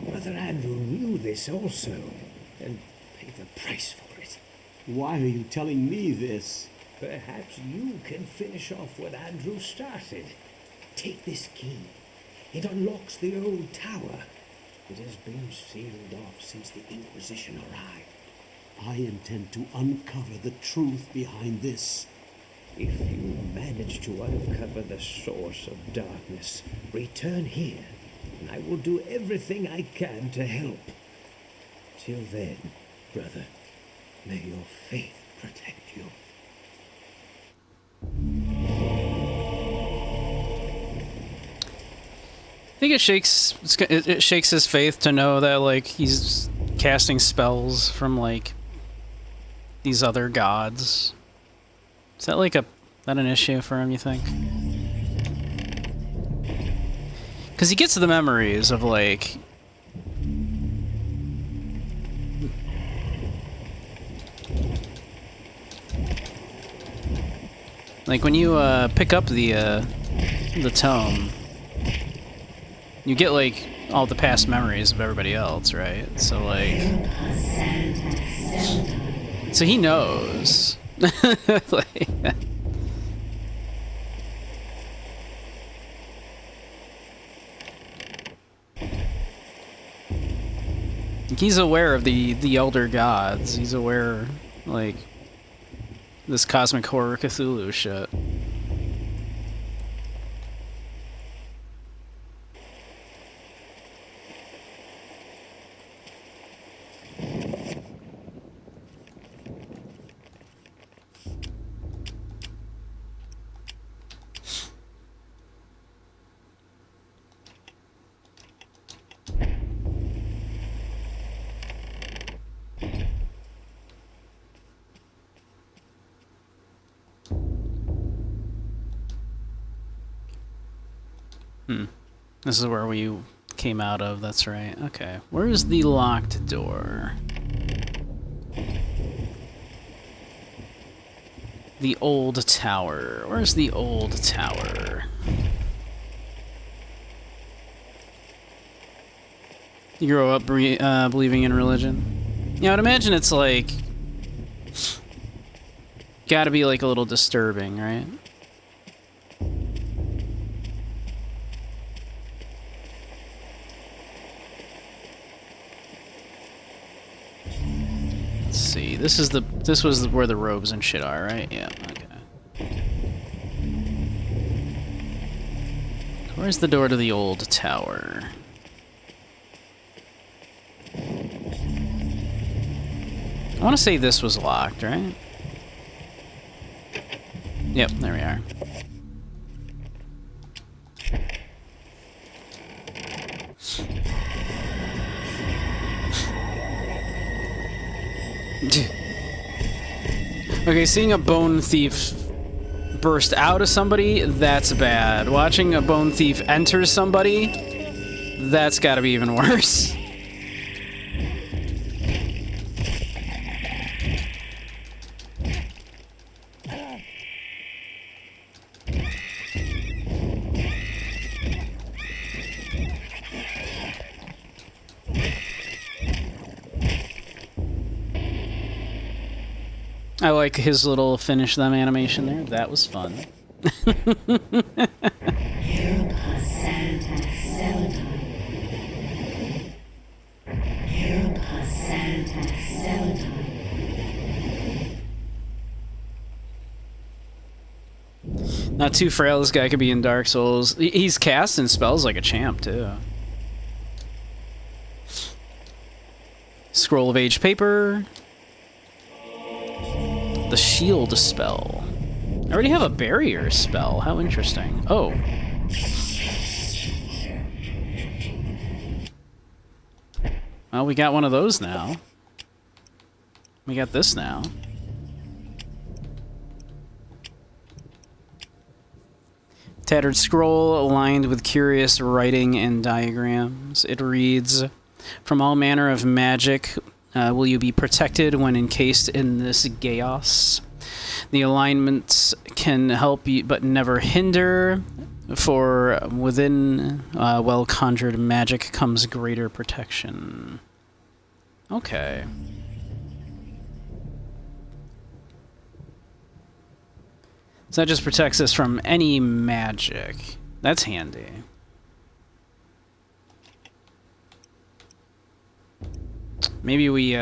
Brother Andrew knew this also, and paid the price for it. Why are you telling me this? Perhaps you can finish off what Andrew started. Take this key. It unlocks the old tower. It has been sealed off since the Inquisition arrived. I intend to uncover the truth behind this. If you manage to uncover the source of darkness, return here, and I will do everything I can to help. Till then, brother, may your faith protect you. I think it shakes his faith to know that, like, he's casting spells from, like, these other gods. Is that like that an issue for him, you think? Because he gets the memories of, like, when you pick up the tome, you get, like, all the past memories of everybody else, right? So, like, so he knows. Like, he's aware of the elder gods. He's aware, like, this cosmic horror Cthulhu shit. This is where we came out of, that's right. Okay, where's the locked door? The old tower. Where's the old tower? You grow up believing in religion? Yeah, I'd imagine it's like... Gotta be like a little disturbing, right? Let's see. This was where the robes and shit are, right? Yeah, okay. Where's the door to the old tower? I want to say this was locked, right? Yep, there we are. Okay, seeing a bone thief burst out of somebody, that's bad. Watching a bone thief enter somebody, that's gotta be even worse. I like his little finish them animation there. That was fun. Not too frail, this guy could be in Dark Souls. He's casting spells like a champ, too. Scroll of Age Paper. The shield spell. I already have a barrier spell. How interesting. Oh. Well, we got one of those now. We got this now. Tattered scroll aligned with curious writing and diagrams. It reads, "From all manner of magic, will you be protected when encased in this chaos? The alignments can help you, but never hinder. For within well-conjured magic comes greater protection." Okay. So that just protects us from any magic. That's handy. Maybe we,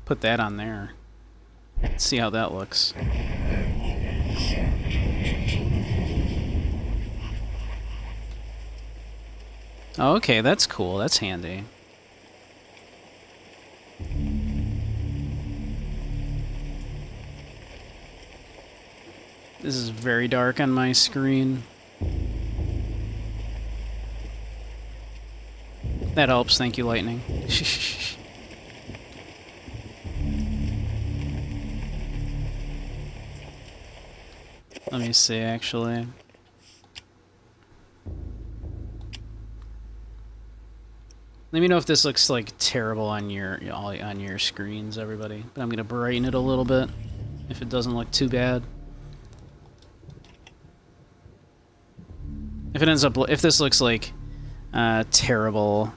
put that on there. Let's see how that looks. Oh, okay, that's cool. That's handy. This is very dark on my screen. That helps, thank you, Lightning. Let me see, actually. Let me know if this looks like terrible on your screens, everybody. But I'm gonna brighten it a little bit if it doesn't look too bad. If this looks like terrible,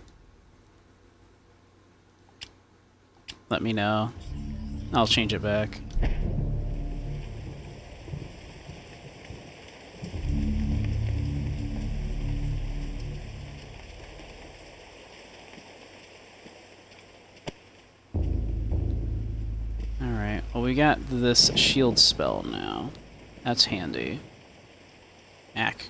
let me know. I'll change it back. Alright, well we got this shield spell now. That's handy. Ack.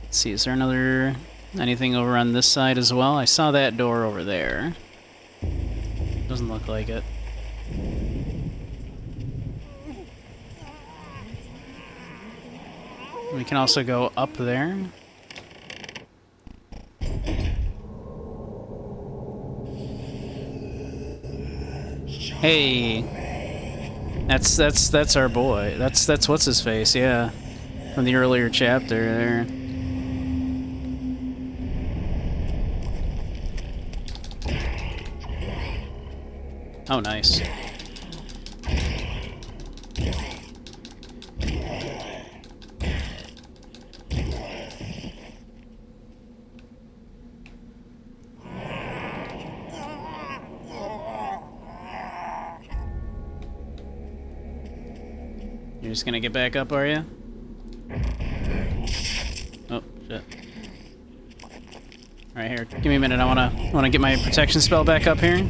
Let's see, is there anything over on this side as well? I saw that door over there. Doesn't look like it. We can also go up there. Hey, that's our boy. That's what's his face, yeah, from the earlier chapter there. Oh, nice. You're just gonna get back up, are you? Oh, shit. Alright, here. Give me a minute. I wanna get my protection spell back up here.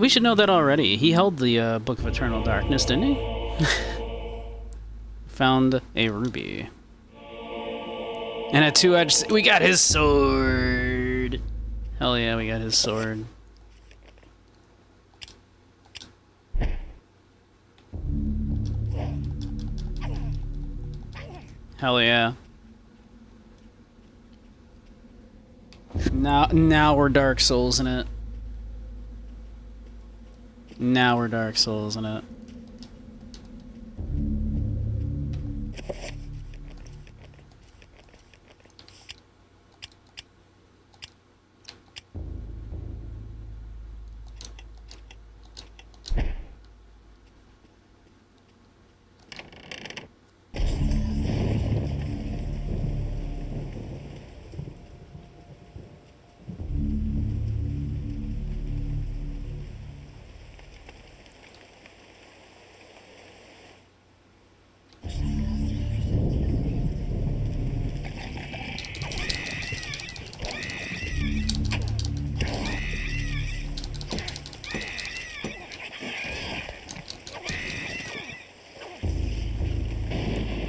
We should know that already. He held the Book of Eternal Darkness, didn't he? Found a ruby. And a two-edged... We got his sword! Hell yeah, we got his sword. Hell yeah. Now we're Dark Souls in it. Now we're Dark Souls in it.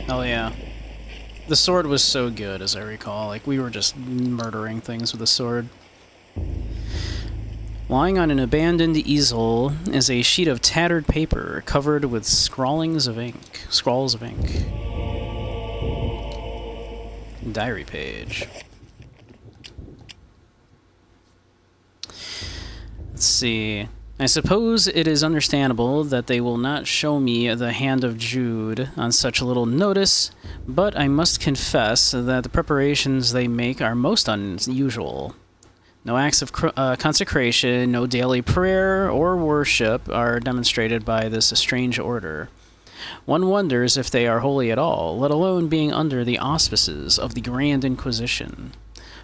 Hell yeah. The sword was so good, as I recall. Like, we were just murdering things with the sword. Lying on an abandoned easel is a sheet of tattered paper covered with scrawls of ink. Diary page. Let's see. I suppose it is understandable that they will not show me the hand of Jude on such little notice, but I must confess that the preparations they make are most unusual. No acts of consecration, no daily prayer or worship are demonstrated by this strange order. One wonders if they are holy at all, let alone being under the auspices of the Grand Inquisition.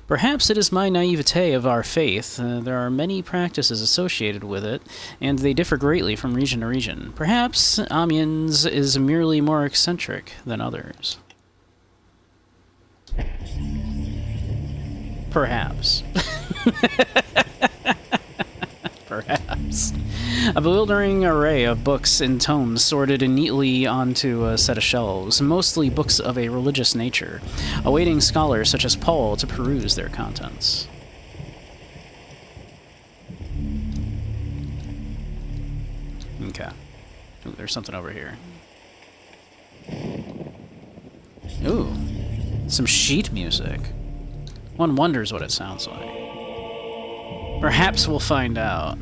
Perhaps it is my naivete of our faith. There are many practices associated with it, and they differ greatly from region to region. Perhaps Amiens is merely more eccentric than others. Perhaps. Perhaps. A bewildering array of books and tomes sorted neatly onto a set of shelves, mostly books of a religious nature, awaiting scholars such as Paul to peruse their contents. Okay. Ooh, there's something over here. Ooh. Some sheet music. One wonders what it sounds like. Perhaps we'll find out.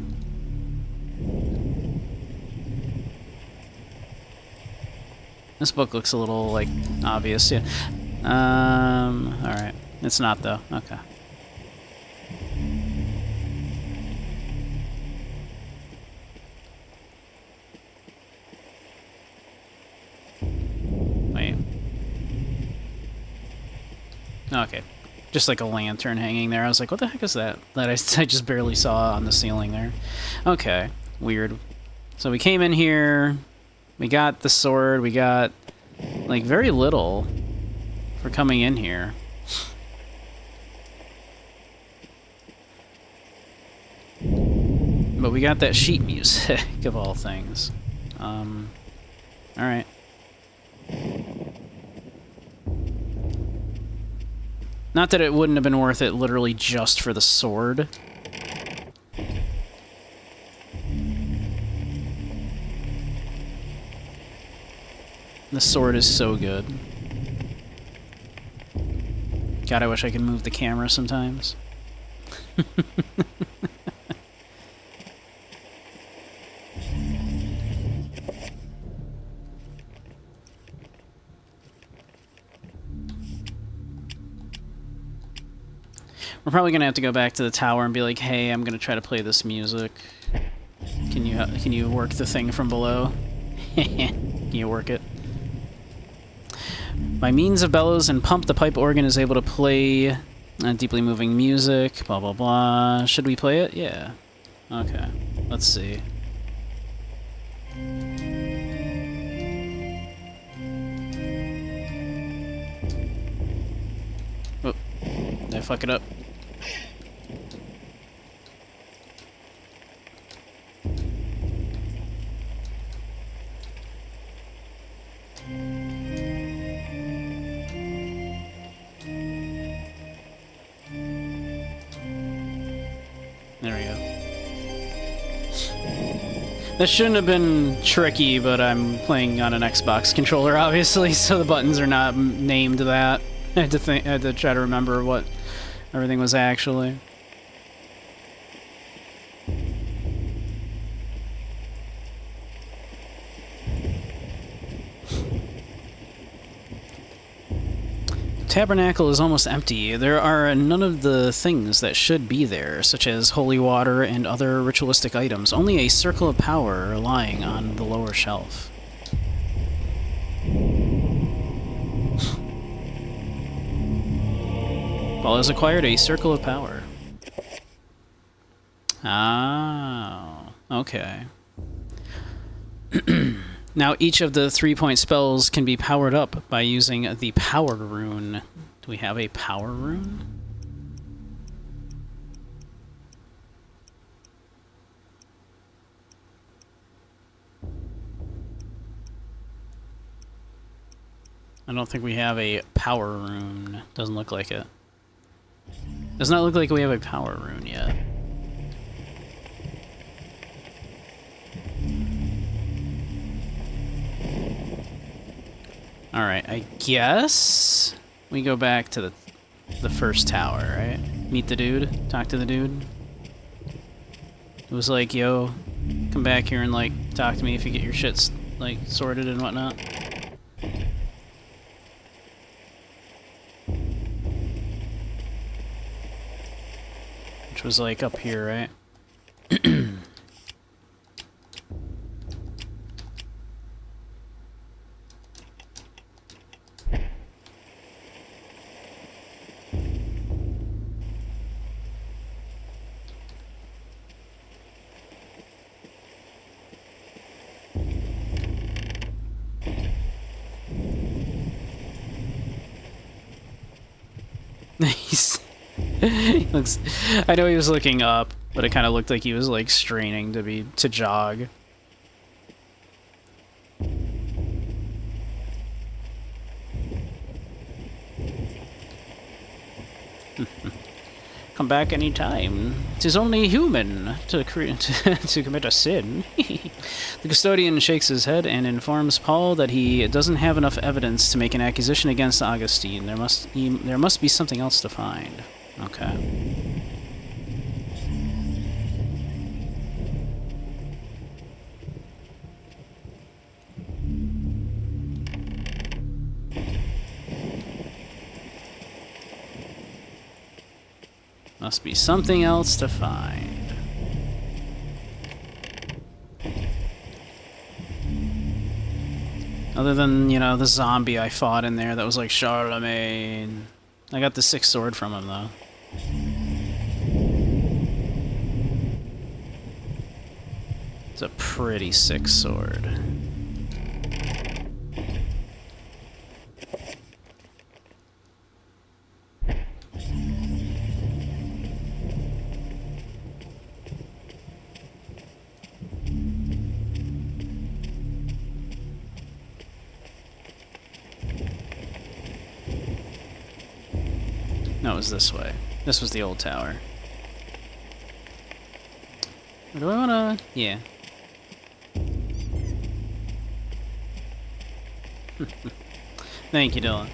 This book looks a little, like, obvious, yeah. Alright. It's not, though. Okay. Wait. Okay. Just like a lantern hanging there. I was like, what the heck is that? That I just barely saw on the ceiling there. Okay. Weird. So we came in here. We got the sword. We got, like, very little for coming in here. but we got that sheet music, of all things. Alright. Not that it wouldn't have been worth it literally just for the sword. The sword is so good. God, I wish I could move the camera sometimes. We're probably gonna have to go back to the tower and be like, "Hey, I'm gonna try to play this music. Can you work the thing from below? Can you work it?" By means of bellows and pump, the pipe organ is able to play deeply moving music. Blah blah blah. Should we play it? Yeah. Okay. Let's see. Oh, did I fuck it up? There we go. That shouldn't have been tricky, but I'm playing on an Xbox controller, obviously, so the buttons are not named that. I had to try to remember what everything was actually. Tabernacle is almost empty. There are none of the things that should be there, such as holy water and other ritualistic items. Only a circle of power lying on the lower shelf. Paul has acquired a circle of power. Oh, okay. Now, each of the 3-point spells can be powered up by using the power rune. Do we have a power rune? I don't think we have a power rune. Doesn't look like it. Does not look like we have a power rune yet. Alright, I guess we go back to the first tower, right? Meet the dude, talk to the dude. It was like, yo, come back here and, like, talk to me if you get your shit, like, sorted and whatnot. Which was, like, up here, right? He looks, I know he was looking up, but it kind of looked like he was like straining to jog. Come back any time. 'Tis only human to commit a sin. The custodian shakes his head and informs Paul that he doesn't have enough evidence to make an accusation against Augustine. There must be something else to find. Okay. Must be something else to find. Other than, you know, the zombie I fought in there that was like Charlemagne. I got the 6th sword from him, though. It's a pretty sick sword. No, it was this way. This was the old tower. Or do I wanna... Yeah. Thank you, Dylan.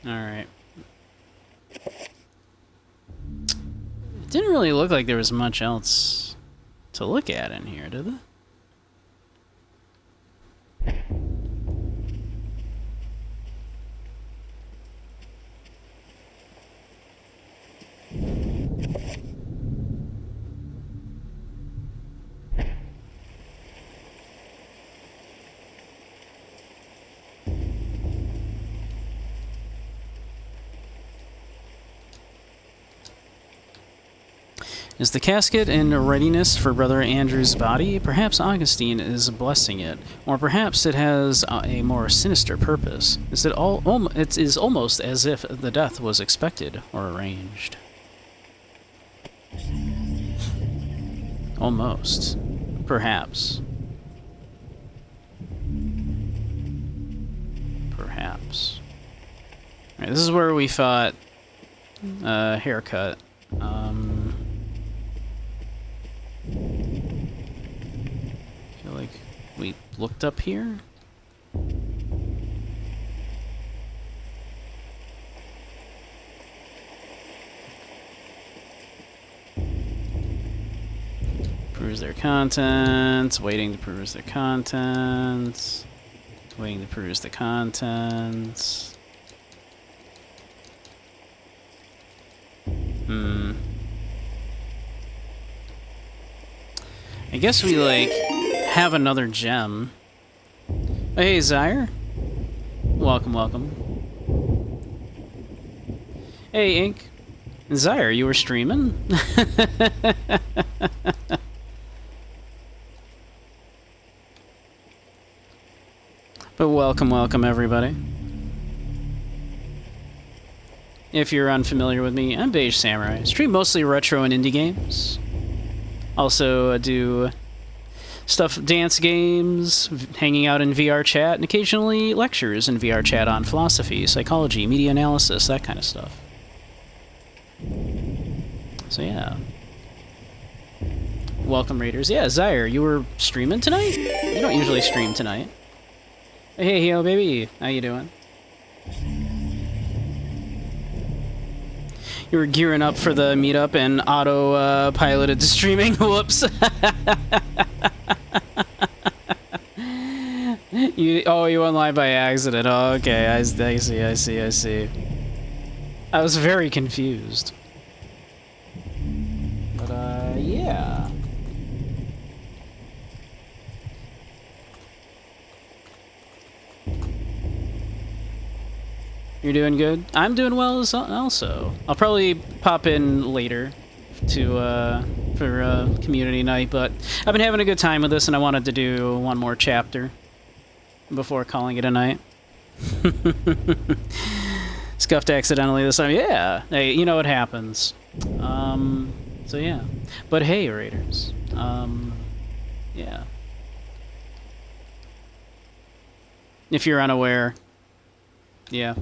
Alright. It didn't really look like there was much else to look at in here, did it? Is the casket in readiness for Brother Andrew's body? Perhaps Augustine is blessing it, or perhaps it has a more sinister purpose. Is it all? It is almost as if the death was expected or arranged. Almost, perhaps, perhaps. All right, this is where we fought Haircut. Feel like we looked up here. Peruse their contents. Waiting to peruse their contents. Waiting to peruse the contents. I guess we, like, have another gem. Oh, hey, Zyre. Welcome, welcome. Hey, Ink. Zyre, you were streaming? But welcome, welcome, everybody. If you're unfamiliar with me, I'm Beige Samurai. I stream mostly retro and indie games. Also do stuff, dance games, hanging out in VR chat, and occasionally lectures in VR chat on philosophy, psychology, media analysis, that kind of stuff. So yeah. Welcome, Raiders. Yeah, Zyre, you were streaming tonight? You don't usually stream tonight. Hey, yo, baby. How you doing? You were gearing up for the meetup and auto-piloted streaming. Whoops. You went live by accident. Oh, okay. I see. I was very confused. But, yeah. You're doing good? I'm doing well also. I'll probably pop in later to for community night, but I've been having a good time with this and I wanted to do one more chapter before calling it a night. Scuffed accidentally this time. Yeah. Hey, you know what happens. So yeah. But hey, Raiders. Yeah. If you're unaware, yeah.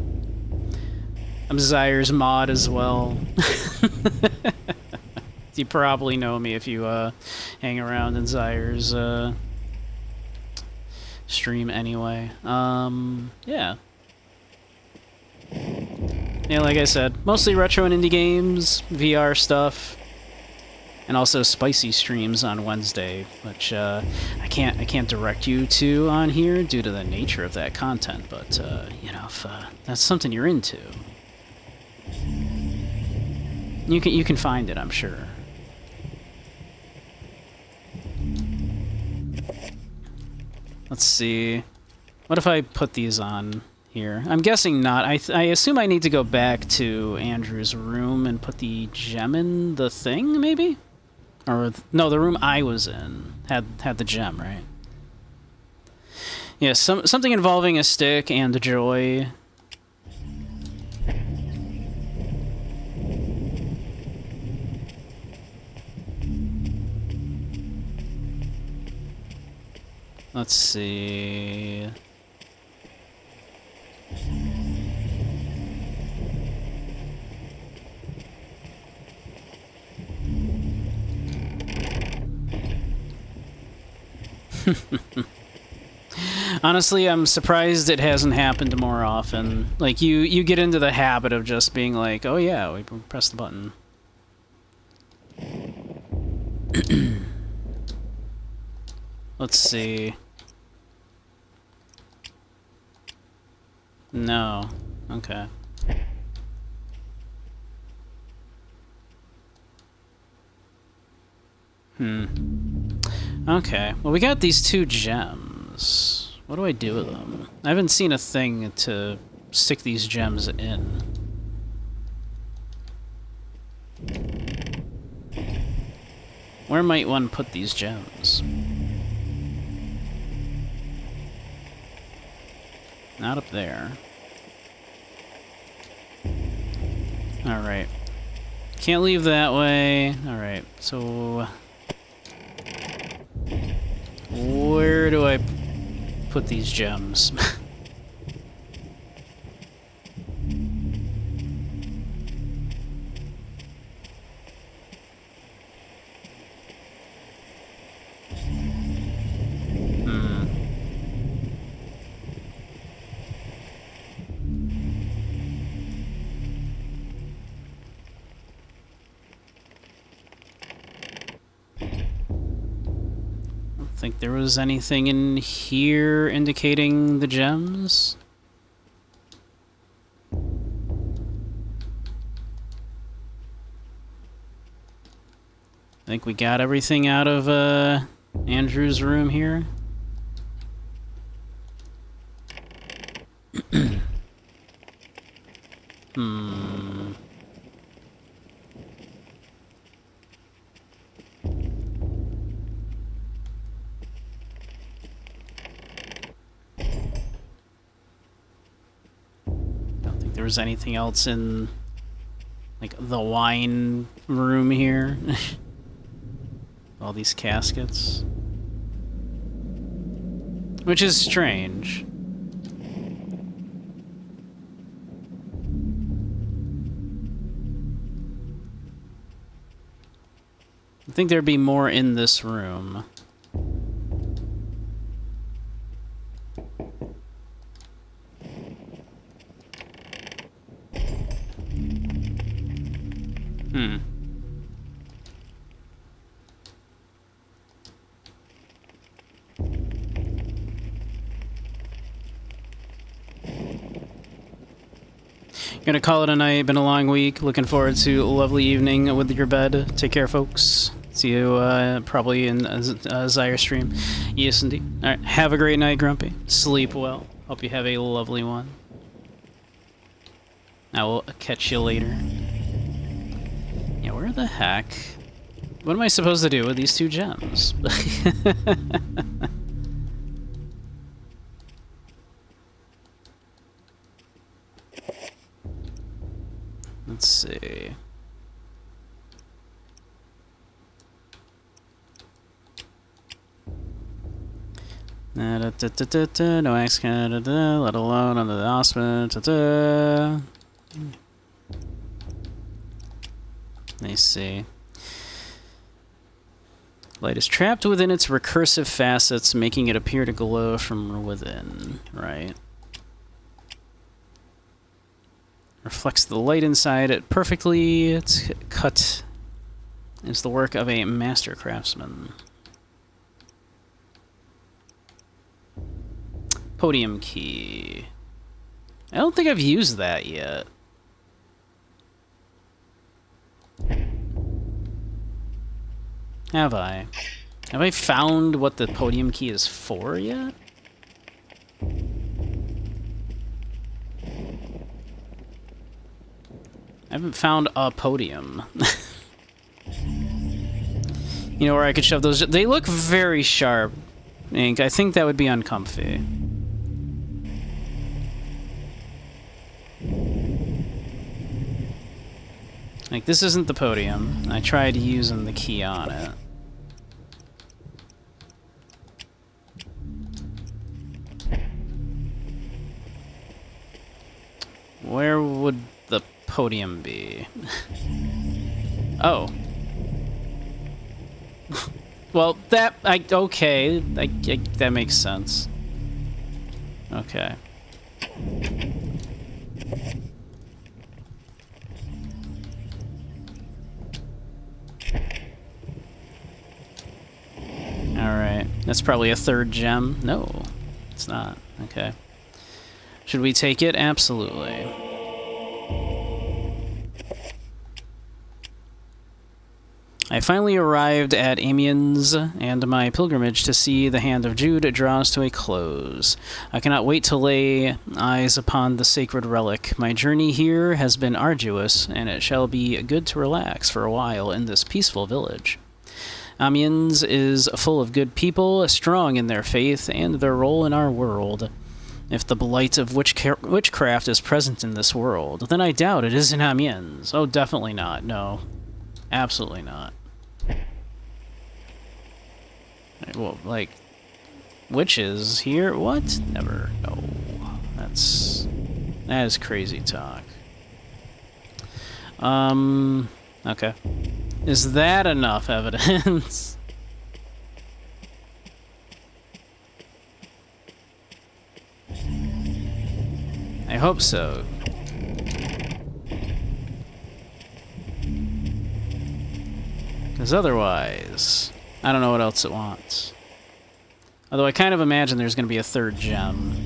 I'm Zyre's mod as well. You probably know me if you hang around in Zyre's stream anyway. Yeah. Yeah, like I said, mostly retro and indie games, VR stuff, and also spicy streams on Wednesday, which I can't direct you to on here due to the nature of that content. But you know, if that's something you're into, you can find it, I'm sure. Let's see. What if I put these on here? I'm guessing not. I assume I need to go back to Andrew's room and put the gem in the thing, maybe? Or, no, the room I was in had the gem, right? Yeah, something involving a stick and joy. Let's see. Honestly, I'm surprised it hasn't happened more often. Like, you get into the habit of just being like, oh yeah, we press the button. Let's see. No. Okay. Okay. Well, we got these 2 gems. What do I do with them? I haven't seen a thing to stick these gems in. Where might one put these gems? Not up there. Alright. Can't leave that way. Alright, so... where do I put these gems? Think there was anything in here indicating the gems? I think we got everything out of Andrew's room here. There was anything else in, like, the wine room here? All these caskets. Which is strange. I think there'd be more in this room. Gonna call it a night. Been a long week. Looking forward to a lovely evening with your bed. Take care, folks. See you probably in Zyre stream. Yes, indeed. All right. Have a great night, Grumpy. Sleep well. Hope you have a lovely one. I will catch you later. Yeah, where the heck? What am I supposed to do with these 2 gems? Let's see. No accident, let alone under the hospital. Let me see. Light is trapped within its recursive facets, making it appear to glow from within. Right. Reflects the light inside it perfectly. It's cut. It's the work of a master craftsman. Podium key. I don't think I've used that yet. Have I? Have I found what the podium key is for yet? I haven't found a podium. You know where I could shove those? They look very sharp, Ink. I think that would be uncomfy. Like, this isn't the podium. I tried using the key on it. Where would the podium be? Oh. Well, that... okay. That makes sense. Okay. Alright. That's probably a third gem. No, it's not. Okay. Should we take it? Absolutely. I finally arrived at Amiens, and my pilgrimage to see the Hand of Jude draws to a close. I cannot wait to lay eyes upon the sacred relic. My journey here has been arduous, and it shall be good to relax for a while in this peaceful village. Amiens is full of good people, strong in their faith and their role in our world. If the blight of witchcraft is present in this world, then I doubt it is in Amiens. Oh, definitely not. No. Absolutely not. Well, like, witches here? What? Never. No. That is crazy talk. Okay. Is that enough evidence? I hope so. Because otherwise, I don't know what else it wants. Although I kind of imagine there's going to be a third gem.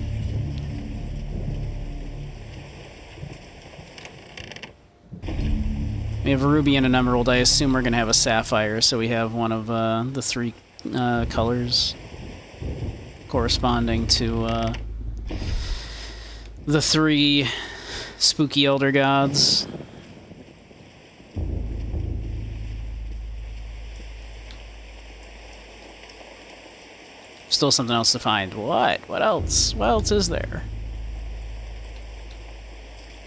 We have a ruby and an emerald. I assume we're going to have a sapphire, so we have one of the three colors corresponding to the three spooky elder gods. Still something else to find. What? What else? What else is there?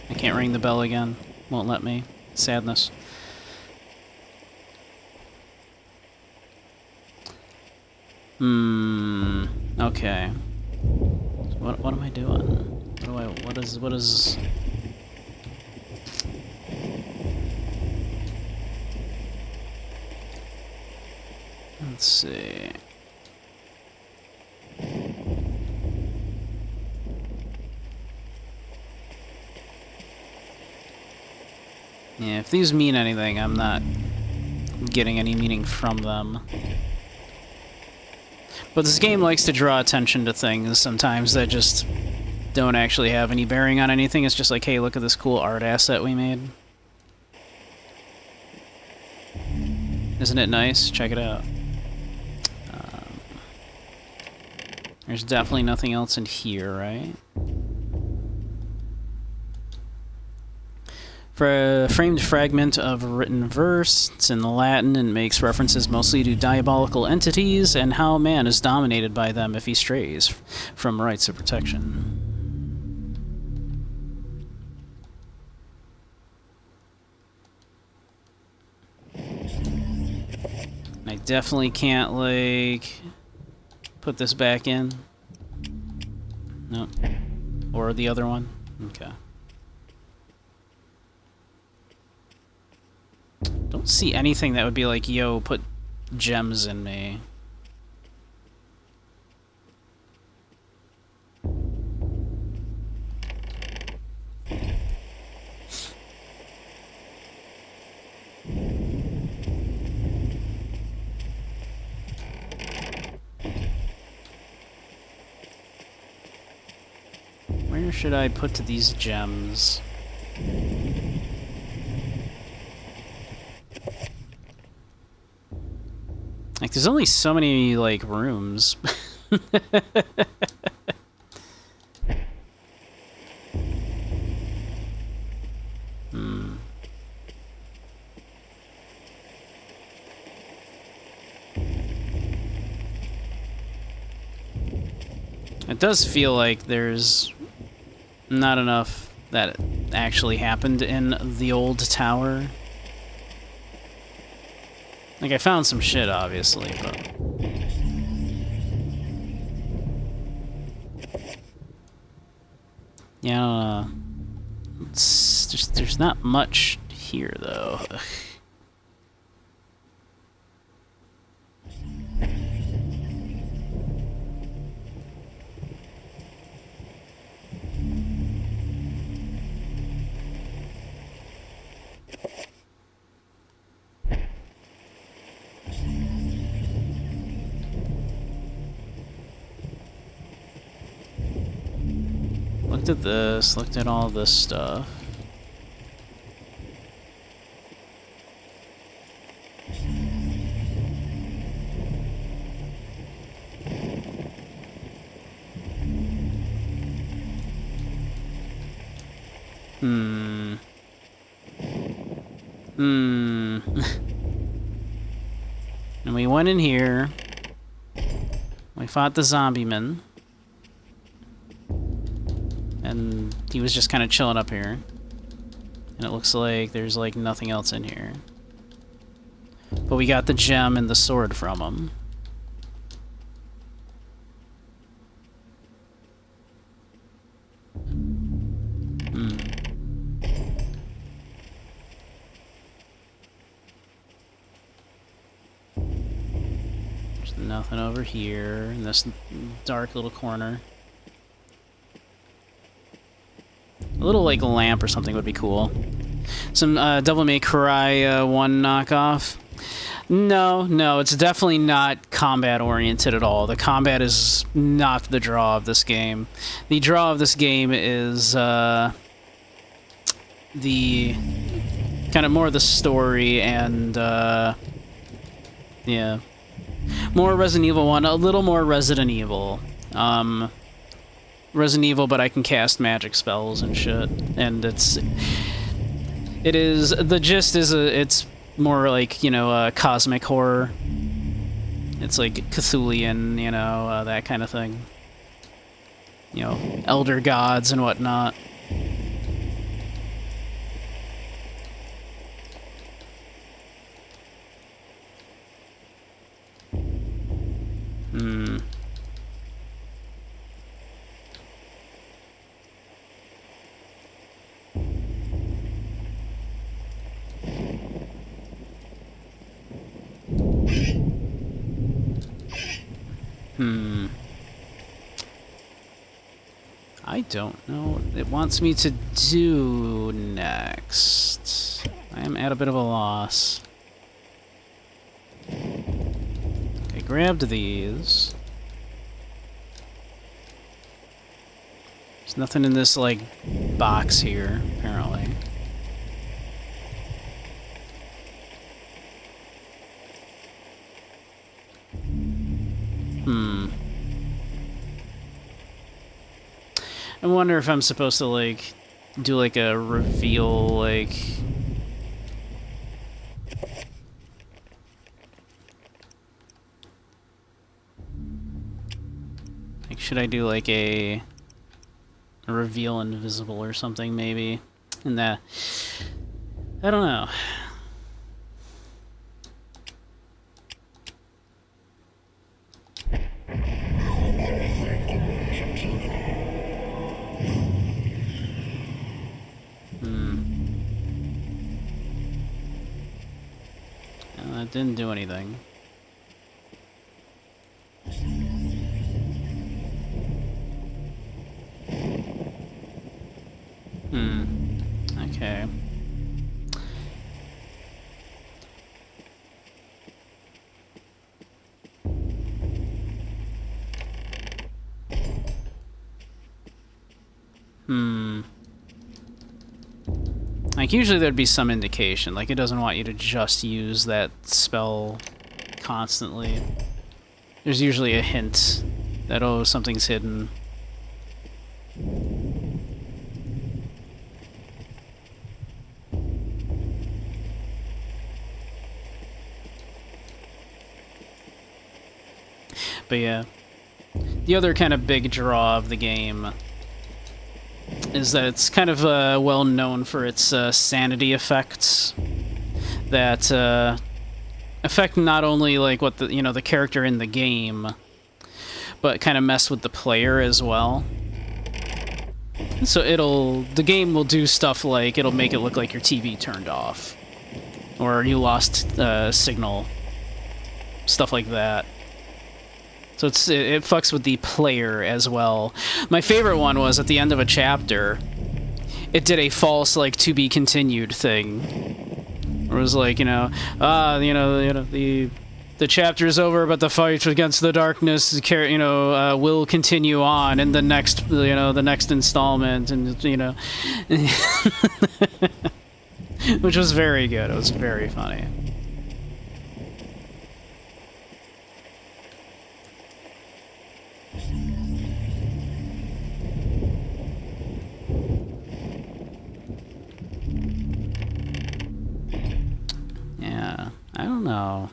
I can't ring the bell again. Won't let me. Sadness. Okay. What am I doing? What is Let's see. Yeah, if these mean anything, I'm not getting any meaning from them. But this game likes to draw attention to things sometimes that just don't actually have any bearing on anything. It's just like, hey, look at this cool art asset we made. Isn't it nice? Check it out. There's definitely nothing else in here, right? For a framed fragment of written verse, it's in the Latin and makes references mostly to diabolical entities and how man is dominated by them if he strays from rights of protection. I definitely can't, like, put this back in. Nope. Or the other one. Okay. Don't see anything that would be like, yo, put gems in me. Where should I put these gems? Like, there's only so many, like, rooms. It does feel like there's not enough that actually happened in the old tower. Like, I found some shit, obviously, but... Yeah, I don't know. It's just, there's not much here, though. Ugh. Looked at this, looked at all this stuff. And we went in here. We fought the zombie man. And he was just kind of chilling up here. And it looks like there's like nothing else in here. But we got the gem and the sword from him. There's nothing over here in this dark little corner. A little, like, lamp or something would be cool. Some Devil May Cry 1 knockoff. No, it's definitely not combat-oriented at all. The combat is not the draw of this game. The draw of this game is the kind of more the story and, yeah. More Resident Evil 1, a little more Resident Evil. Resident Evil, but I can cast magic spells and shit. And the gist is it's more like, you know, cosmic horror. It's like Cthulian, you know, that kind of thing. You know, elder gods and whatnot. I don't know what it wants me to do next. I am at a bit of a loss. Okay, grabbed these. There's nothing in this, like, box here, apparently. I wonder if I'm supposed to, like, do, like, a reveal, like... Like, should I do, like, a reveal invisible or something, maybe? In that... I don't know. That didn't do anything. Okay. Like, usually there'd be some indication. Like, it doesn't want you to just use that spell constantly. There's usually a hint that, oh, something's hidden. But yeah, the other kind of big draw of the game is that it's kind of well known for its sanity effects that affect not only like what the the character in the game, but kind of mess with the player as well. So the game will do stuff like it'll make it look like your TV turned off, or you lost signal, stuff like that. So it fucks with the player as well. My favorite one was at the end of a chapter, it did a false like to be continued thing. It was like, the chapter is over, but the fight against the darkness, will continue on in the next, the next installment, and which was very good. It was very funny. Yeah, I don't know.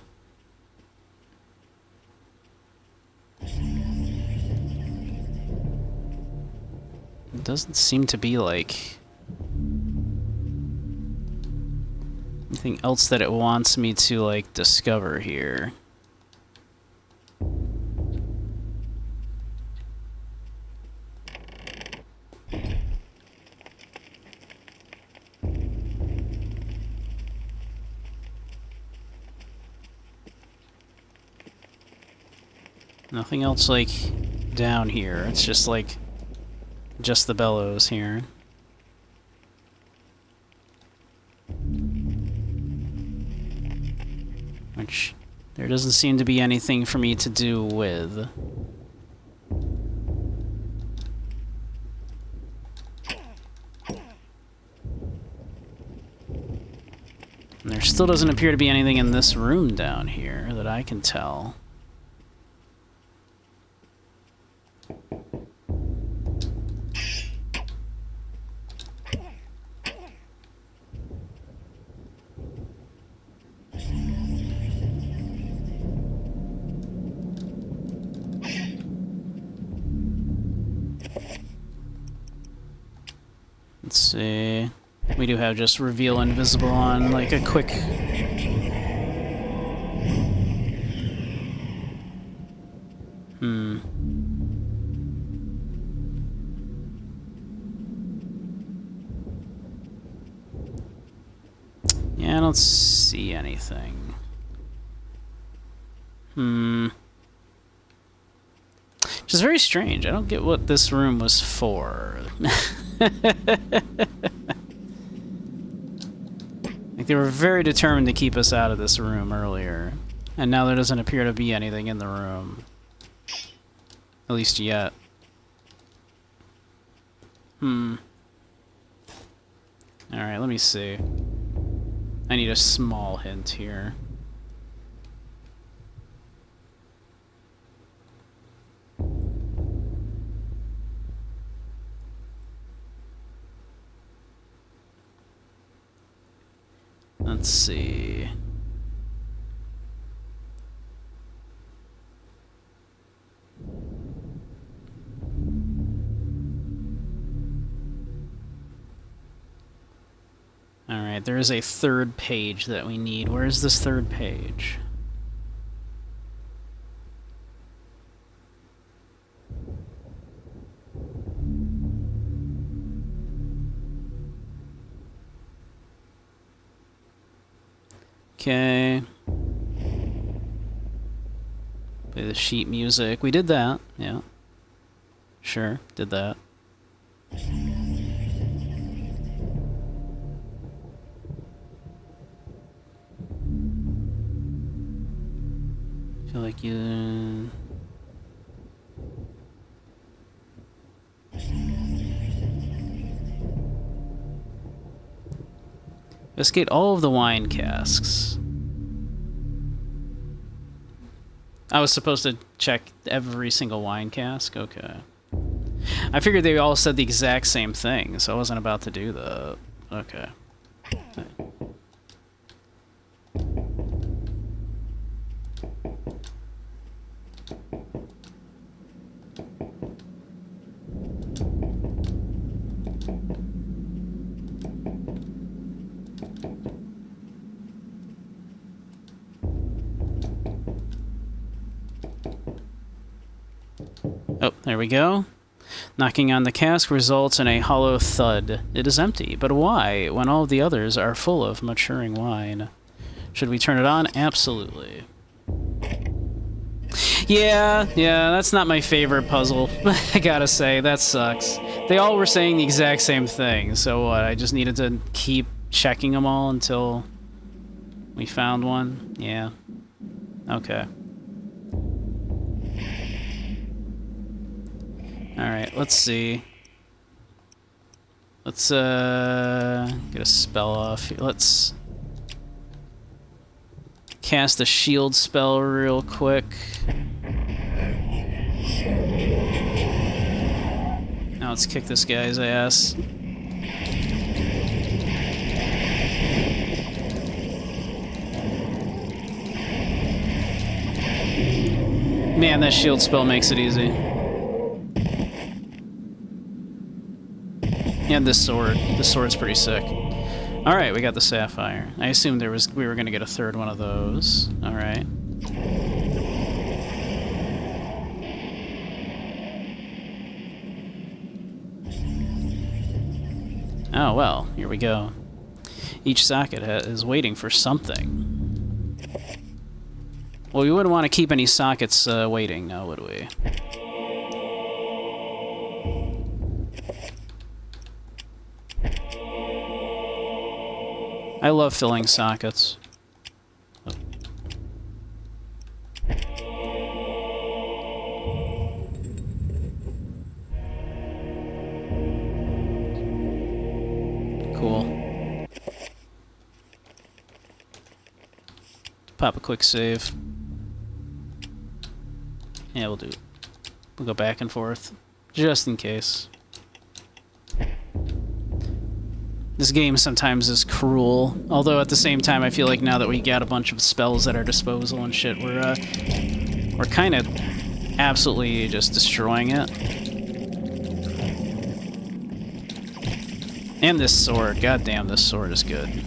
It doesn't seem to be like anything else that it wants me to like discover here. Nothing else like down here. It's just like just the bellows here. Which there doesn't seem to be anything for me to do with. And there still doesn't appear to be anything in this room down here that I can tell. Let's see. We do have just reveal invisible on, like a quick... Yeah, I don't see anything. Which is very strange. I don't get what this room was for. Like, they were very determined to keep us out of this room earlier. And now there doesn't appear to be anything in the room. At least yet. Alright, let me see. I need a small hint here. Let's see. Alright, there is a third page that we need. Where is this third page? Okay. Play the sheet music. We did that. Yeah. Sure, did that. Feel like you... Investigate all of the wine casks. I was supposed to check every single wine cask? Okay. I figured they all said the exact same thing, so I wasn't about to do that. Okay. Oh, there we go. Knocking on the cask results in a hollow thud. It is empty, but why, when all the others are full of maturing wine? Should we turn it on? Absolutely. Yeah, that's not my favorite puzzle. I gotta say, that sucks. They all were saying the exact same thing, so what, I just needed to keep checking them all until we found one? Yeah. Okay. Alright, let's see. Let's, get a spell off here. Let's cast a shield spell real quick. Now let's kick this guy's ass. Man, that shield spell makes it easy. And this sword. This sword's pretty sick. Alright, we got the sapphire. I assumed we were gonna get a third one of those. Alright. Oh, well, here we go. Each socket is waiting for something. Well, we wouldn't want to keep any sockets waiting, now would we? I love filling sockets. Oh. Cool. Pop a quick save. Yeah, we'll do it. We'll go back and forth, just in case. This game sometimes is cruel, although at the same time I feel like now that we got a bunch of spells at our disposal and shit, we're kind of absolutely just destroying it. And this sword, goddamn, this sword is good.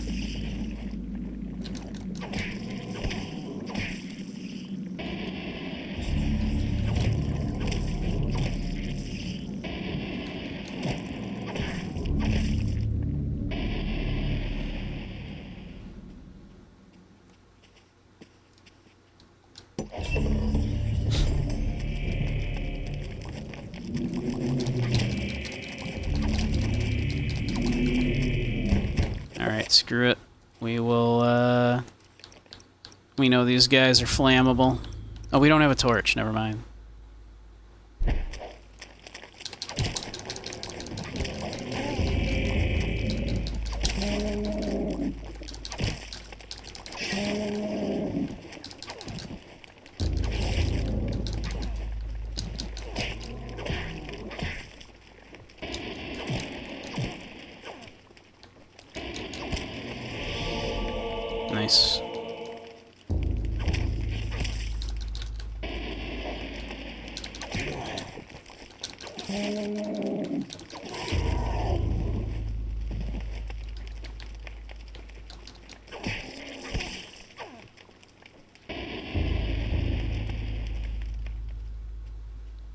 Screw it. We will, we know these guys are flammable. Oh, we don't have a torch. Never mind. Nice.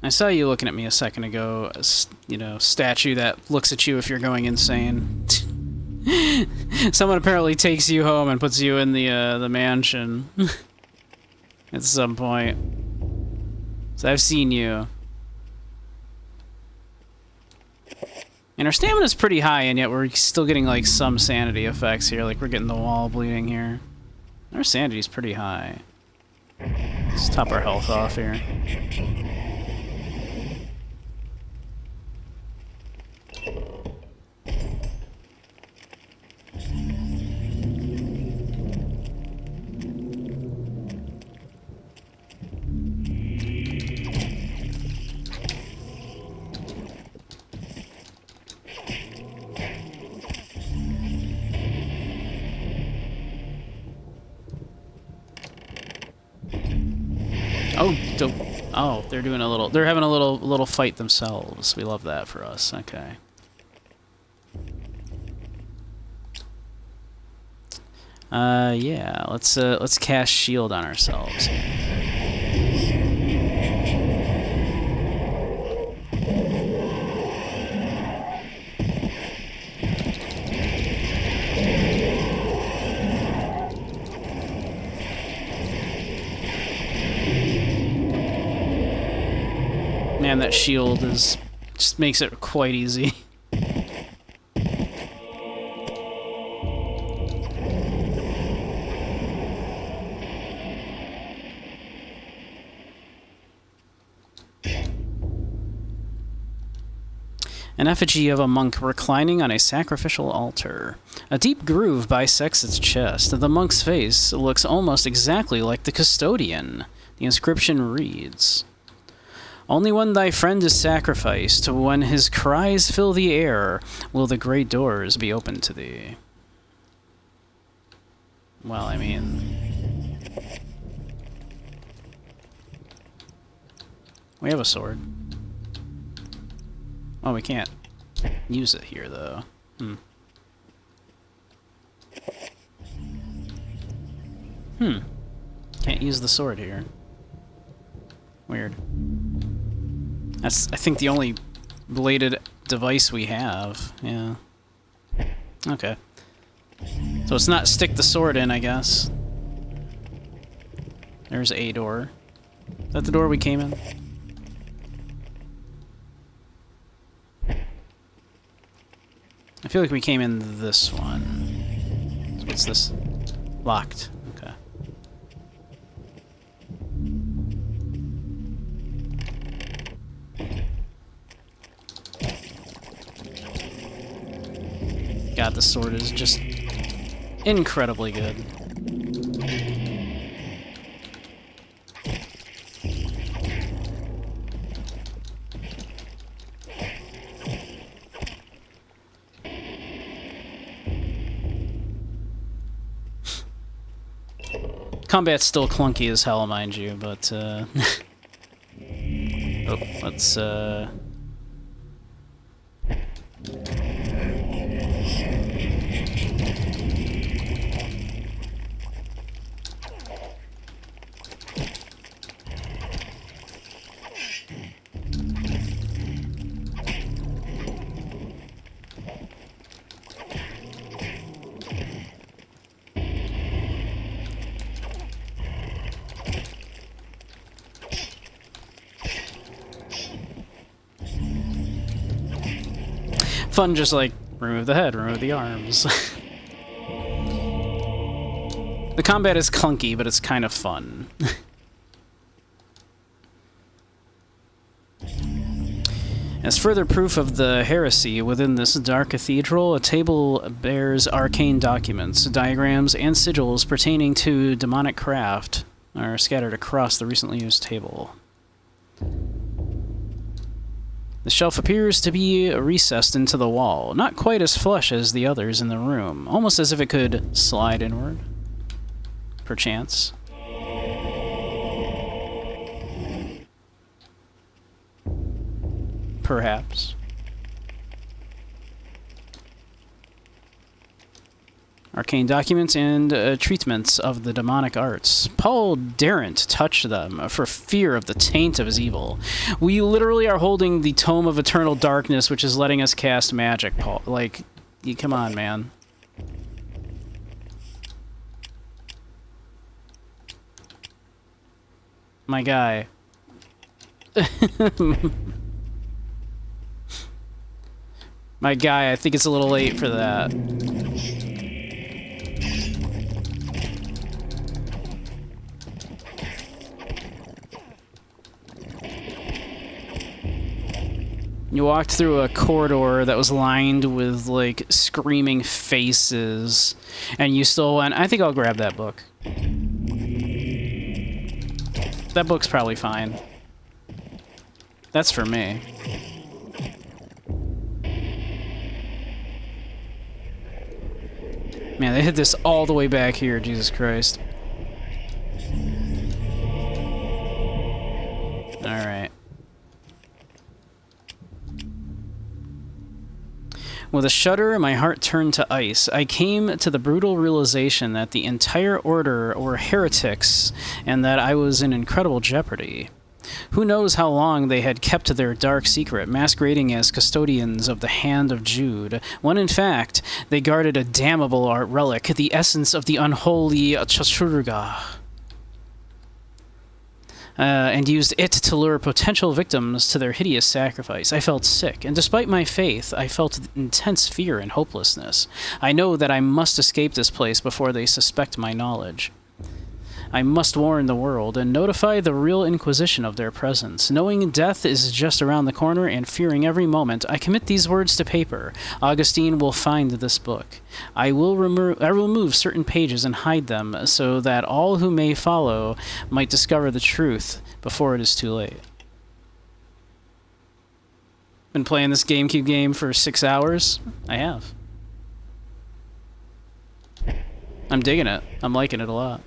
I saw you looking at me a second ago, you know, statue that looks at you if you're going insane. Someone apparently takes you home and puts you in the mansion at some point. So I've seen you. And our stamina's pretty high, and yet we're still getting like some sanity effects here. Like we're getting the wall bleeding here. Our sanity's pretty high. Let's top our health off here. Oh, they're doing a little. They're having a little fight themselves. We love that for us. Okay. Yeah. Let's cast shield on ourselves. Man, that shield is just makes it quite easy. An effigy of a monk reclining on a sacrificial altar. A deep groove bisects its chest. The monk's face looks almost exactly like the custodian. The inscription reads, "Only when thy friend is sacrificed, when his cries fill the air, will the great doors be opened to thee." Well, I mean... we have a sword. Oh, we can't use it here, though. Can't use the sword here. Weird. That's, I think, the only bladed device we have. Yeah. Okay. So it's not stick the sword in, I guess. There's a door. Is that the door we came in? I feel like we came in this one. What's this? Locked. Okay. God, the sword is just incredibly good. Combat's still clunky as hell, mind you, but, oh, let's, fun, just like remove the head, remove the arms. The combat is clunky, but it's kind of fun. As further proof of the heresy within this dark cathedral, a table bears arcane documents, diagrams, and sigils pertaining to demonic craft are scattered across the recently used table. The shelf appears to be recessed into the wall, not quite as flush as the others in the room, almost as if it could slide inward. Perchance. Perhaps. Arcane documents and treatments of the demonic arts. Paul daren't touch them for fear of the taint of his evil. We literally are holding the Tome of Eternal Darkness, which is letting us cast magic, Paul. Like, come on, man. My guy. My guy, I think it's a little late for that. You walked through a corridor that was lined with, like, screaming faces, and you still went, I think I'll grab that book. That book's probably fine. That's for me. Man, they hit this all the way back here, Jesus Christ. Alright. With a shudder, my heart turned to ice. I came to the brutal realization that the entire order were heretics and that I was in incredible jeopardy. Who knows how long they had kept their dark secret, masquerading as custodians of the Hand of Jude, when in fact they guarded a damnable art relic, the essence of the unholy Chaturga. and used it to lure potential victims to their hideous sacrifice. I felt sick, and despite my faith, I felt intense fear and hopelessness. I know that I must escape this place before they suspect my knowledge. I must warn the world and notify the real Inquisition of their presence. Knowing death is just around the corner and fearing every moment, I commit these words to paper. Augustine will find this book. I will remove certain pages and hide them so that all who may follow might discover the truth before it is too late. Been playing this GameCube game for 6 hours? I have. I'm digging it. I'm liking it a lot.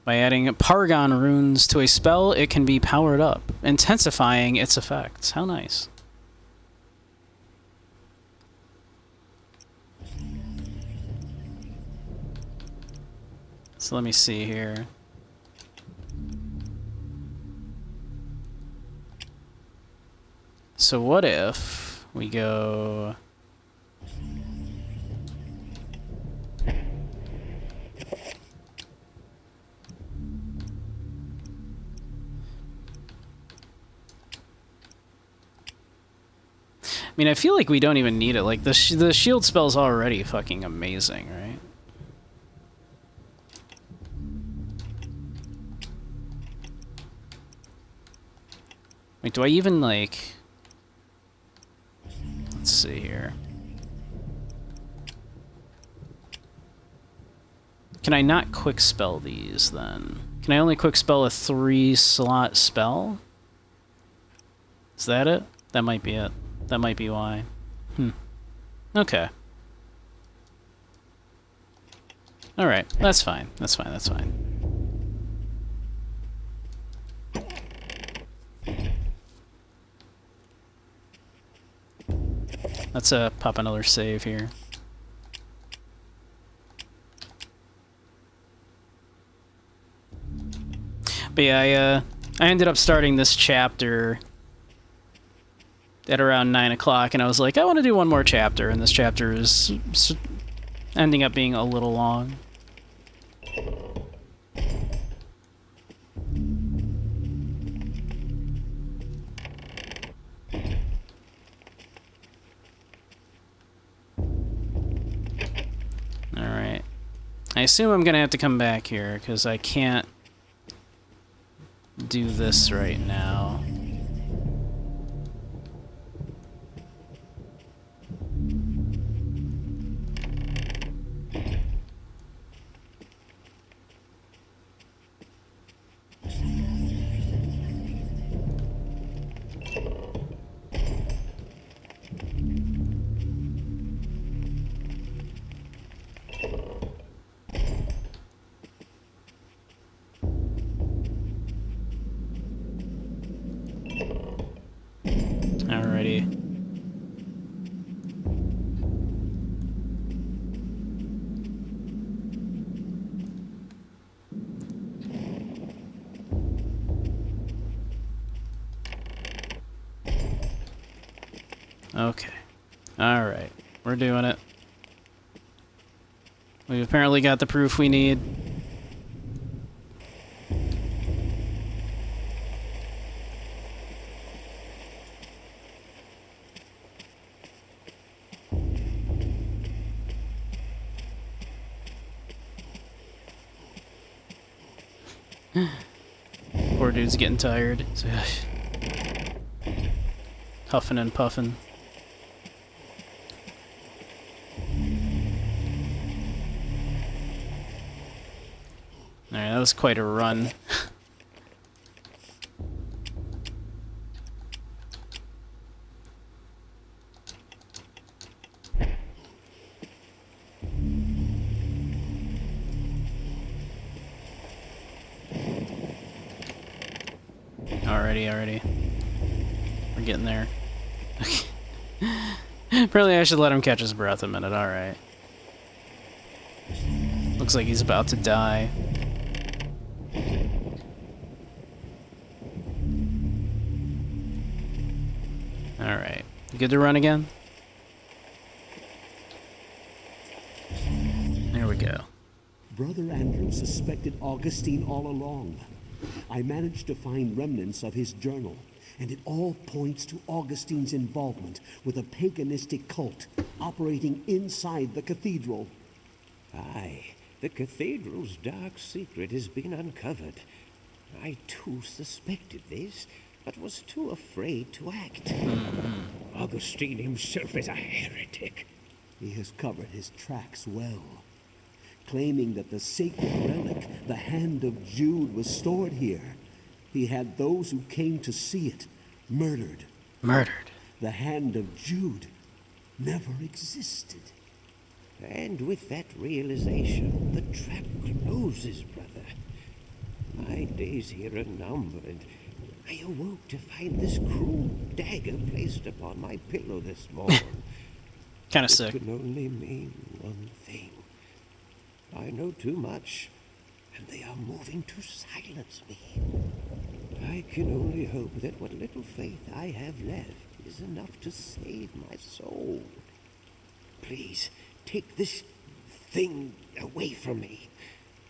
By adding Paragon runes to a spell, it can be powered up, intensifying its effects. How nice. So let me see here. So what if we go... I mean, I feel like we don't even need it. Like, the shield spell's already fucking amazing, right? Wait, do I even, like... Let's see here. Can I not quick spell these, then? Can I only quick spell a 3-slot spell? Is that it? That might be it. That might be why. Okay. Alright, that's fine. That's fine, that's fine. Let's pop another save here. But yeah, I ended up starting this chapter at around 9 o'clock, and I was like, I want to do one more chapter, and this chapter is ending up being a little long. Alright. I assume I'm gonna have to come back here, because I can't do this right now. Alrighty. Okay. Alright. We're doing it. We've apparently got the proof we need. Poor dude's getting tired. Huffing and puffing. Alright, that was quite a run. Alrighty. We're getting there. Apparently I should let him catch his breath a minute, alright. Looks like he's about to die. Alright. Good to run again? we go. Brother Andrew suspected Augustine all along. I managed to find remnants of his journal, and it all points to Augustine's involvement with a paganistic cult operating inside the cathedral. Aye, the cathedral's dark secret has been uncovered. I too suspected this, but was too afraid to act. Augustine himself is a heretic. He has covered his tracks well, claiming that the sacred relic, the Hand of Jude, was stored here. He had those who came to see it murdered. Murdered. The Hand of Jude never existed. And with that realization, the trap closes, brother. My days here are numbered. I awoke to find this cruel dagger placed upon my pillow this morning. Kind of sick. It can only mean one thing. I know too much, and they are moving to silence me. I can only hope that what little faith I have left is enough to save my soul. Please, take this thing away from me.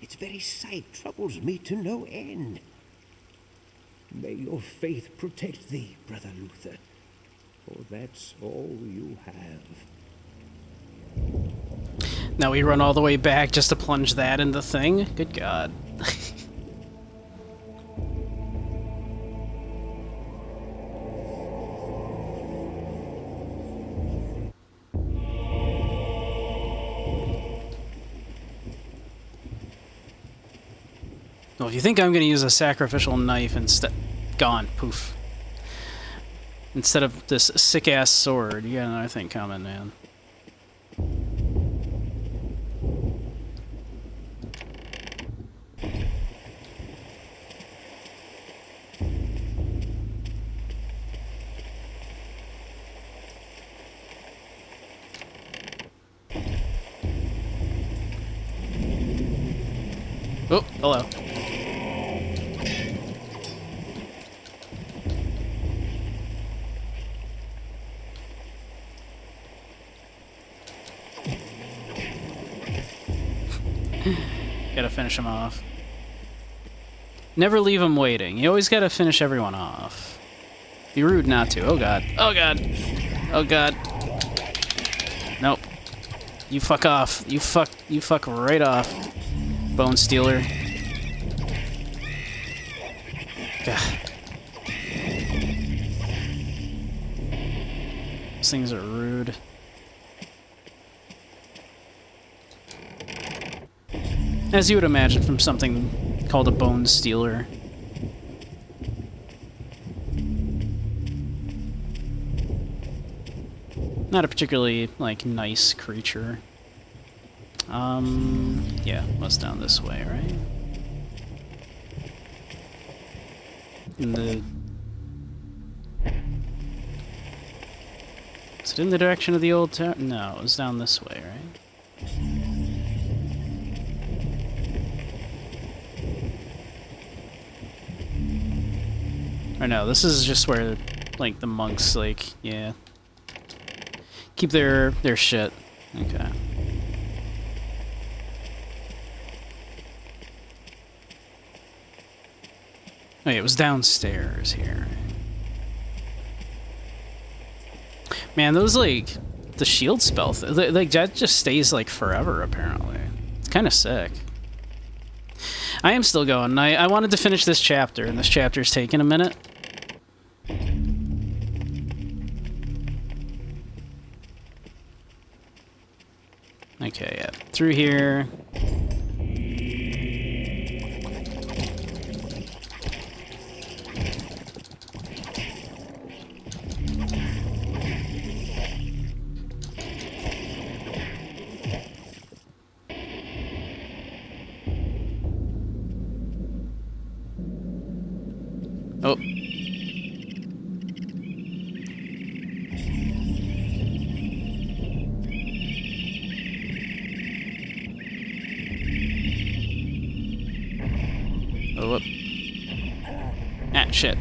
Its very sight troubles me to no end. May your faith protect thee, Brother Luther, for that's all you have. Now we run all the way back just to plunge that in the thing? Good God. Well, if you think I'm going to use a sacrificial knife instead... Gone. Poof. Instead of this sick-ass sword, you got another thing coming, man. Oh, hello. Gotta finish him off. Never leave him waiting. You always gotta finish everyone off. Be rude not to. Oh god. Oh god. Oh god. Nope. You fuck off. You fuck right off. Bone Stealer. God. Those things are rude. As you would imagine from something called a Bone Stealer. Not a particularly, like, nice creature. Yeah, what's down this way, right? In the... Is it in the direction of the old tower? No, it was down this way, right? Or no, this is just where, like, the monks, like, yeah, keep their shit. Okay. Oh yeah, it was downstairs here. Man, those, like, the shield spell, like, that just stays, like, forever, apparently. It's kind of sick. I am still going. I wanted to finish this chapter, and this chapter's taking a minute. Okay, yeah. Through here. Oh. Oh, whoop. Ah, shit.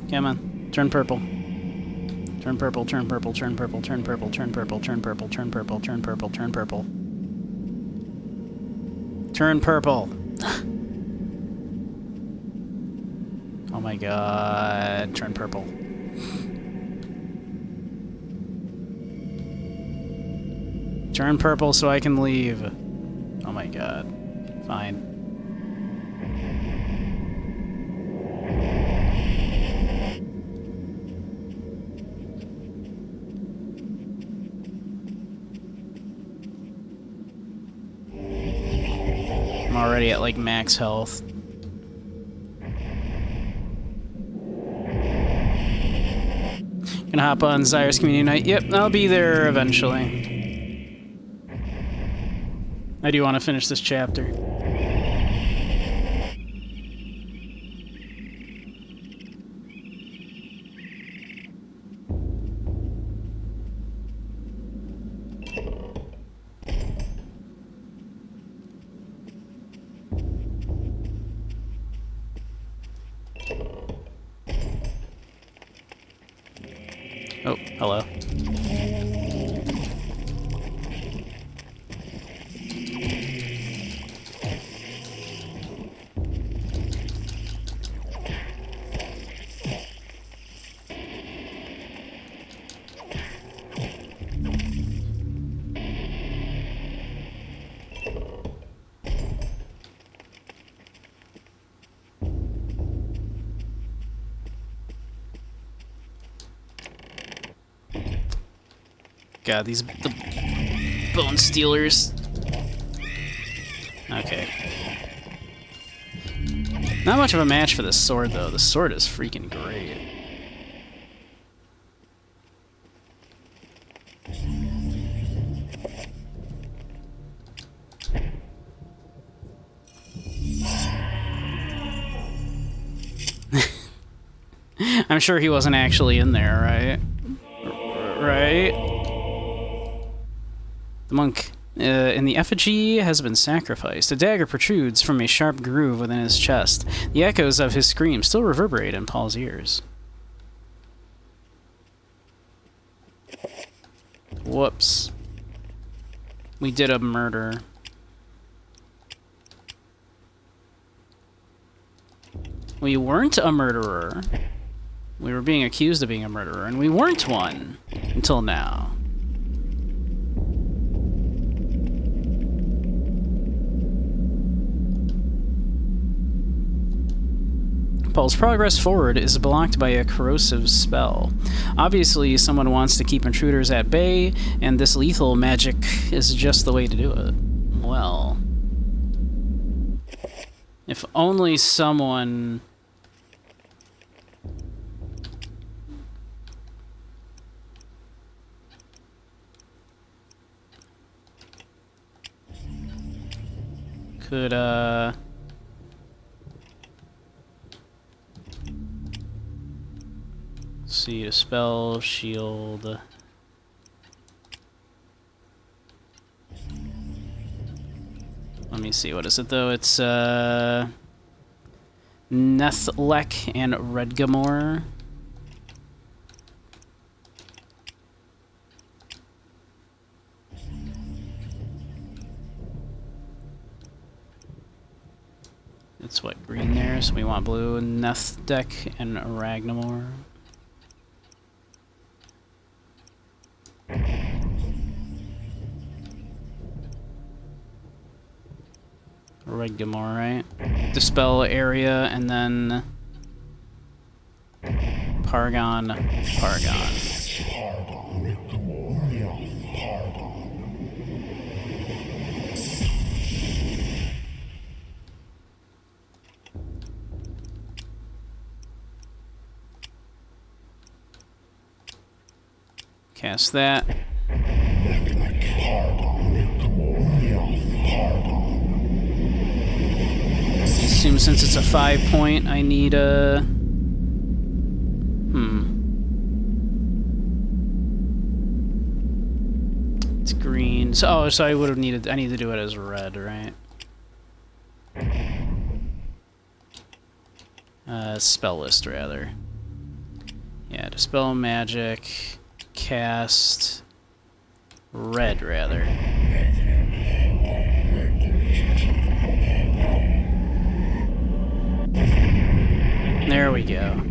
Come on. Turn purple. Turn purple, turn purple, turn purple, turn purple, turn purple, turn purple, turn purple, turn purple, turn purple. Turn purple. Oh my god. Turn purple. Turn purple so I can leave. Oh my god. Fine. I'm already at like max health. Gonna hop on Zyre's Community Night. Yep, I'll be there eventually. I do want to finish this chapter. Oh, hello. God, the bone stealers. Okay. Not much of a match for this sword, though. The sword is freaking great. I'm sure he wasn't actually in there, right? Right? The monk in the effigy has been sacrificed. A dagger protrudes from a sharp groove within his chest. The echoes of his scream still reverberate in Paul's ears. Whoops. We did a murder. We weren't a murderer. We were being accused of being a murderer, and we weren't one until now. Paul's progress forward is blocked by a corrosive spell. Obviously, someone wants to keep intruders at bay, and this lethal magic is just the way to do it. Well, if only someone... could, see, a spell, shield. Let me see, what is it though? It's Nethlek and Redgamore. It's what, green there, so we want blue. Nethdek and Ragnamore. Redgamore, right? Dispel area, and then Pargon. Cast that. Assume since it's a 5-point, I need a... It's green. So, so I would have needed... I need to do it as red, right? Spell list, rather. Yeah, dispel magic, cast red, rather. There we go.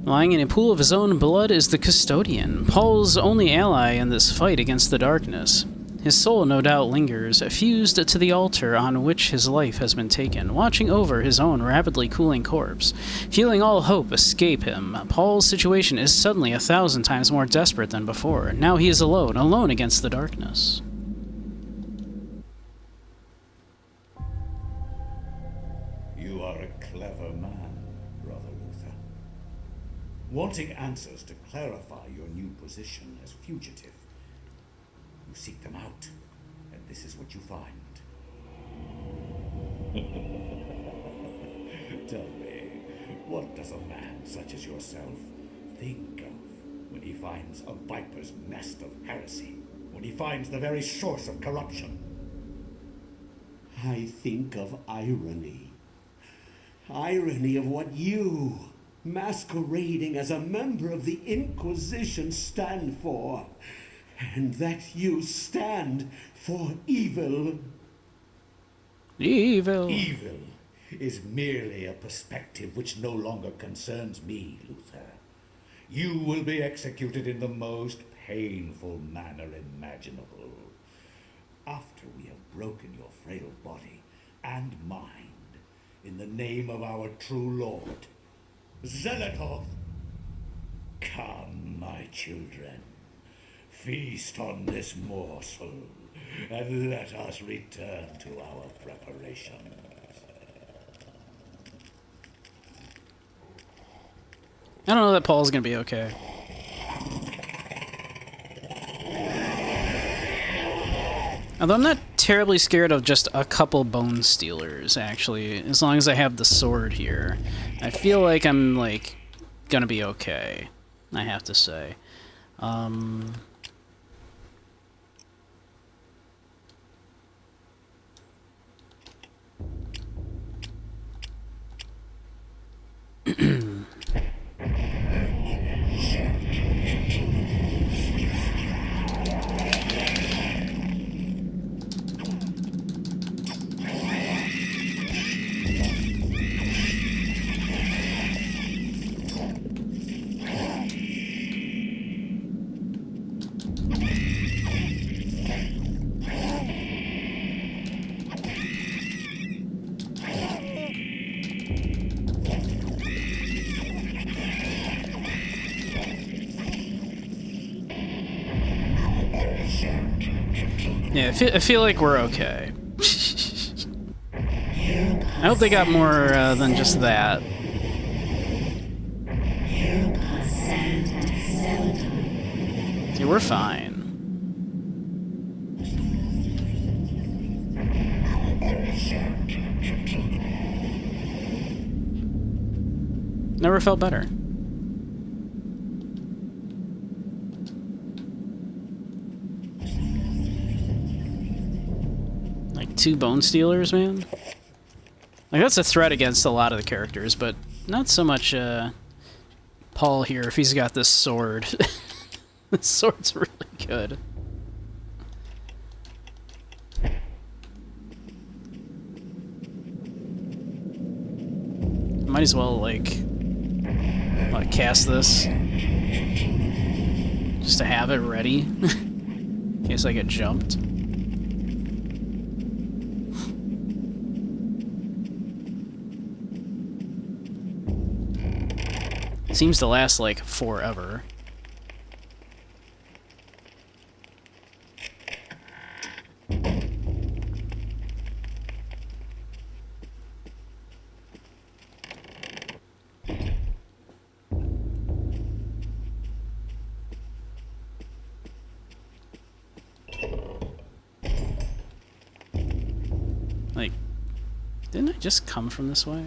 Lying in a pool of his own blood is the Custodian, Paul's only ally in this fight against the darkness. His soul no doubt lingers, fused to the altar on which his life has been taken, watching over his own rapidly cooling corpse. Feeling all hope escape him, Paul's situation is suddenly 1,000 times more desperate than before. Now he is alone, alone against the darkness. You are a clever man, Brother Luther. Wanting answers to clarify your new position as fugitive, you seek them out, and this is what you find. Tell me, what does a man such as yourself think of when he finds a viper's nest of heresy, when he finds the very source of corruption? I think of irony. Irony of what you, masquerading as a member of the Inquisition, stand for. And that you stand for evil. Evil. Evil is merely a perspective which no longer concerns me, Luther. You will be executed in the most painful manner imaginable. After we have broken your frail body and mind in the name of our true Lord, Zelikoth. Come, my children. Feast on this morsel, and let us return to our preparations. I don't know that Paul's gonna be okay. Although I'm not terribly scared of just a couple bone stealers, actually, as long as I have the sword here. I feel like I'm, like, gonna be okay, I have to say. Yeah, I feel like we're okay. I hope they got more than just that. See, we're fine. Never felt better. Like 2 bone stealers, man. Like, that's a threat against a lot of the characters, but not so much Paul here if he's got this sword. This sword's really good. Might as well, like, cast this. Just to have it ready. In case I get jumped. Seems to last, like, forever. Like, didn't I just come from this way?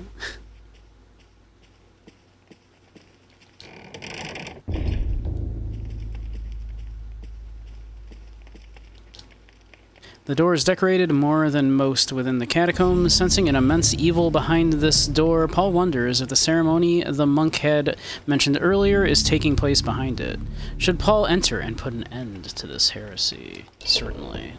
The door is decorated more than most within the catacombs. Sensing an immense evil behind this door, Paul wonders if the ceremony the monk had mentioned earlier is taking place behind it. Should Paul enter and put an end to this heresy? Certainly.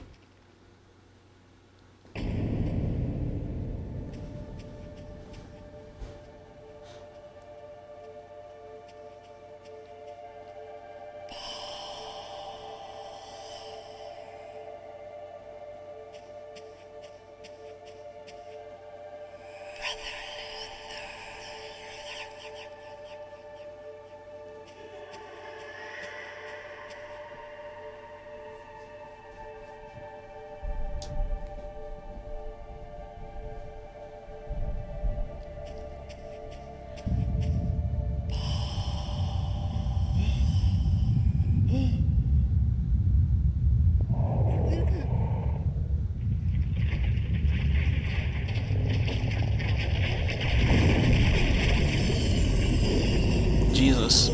Jesus.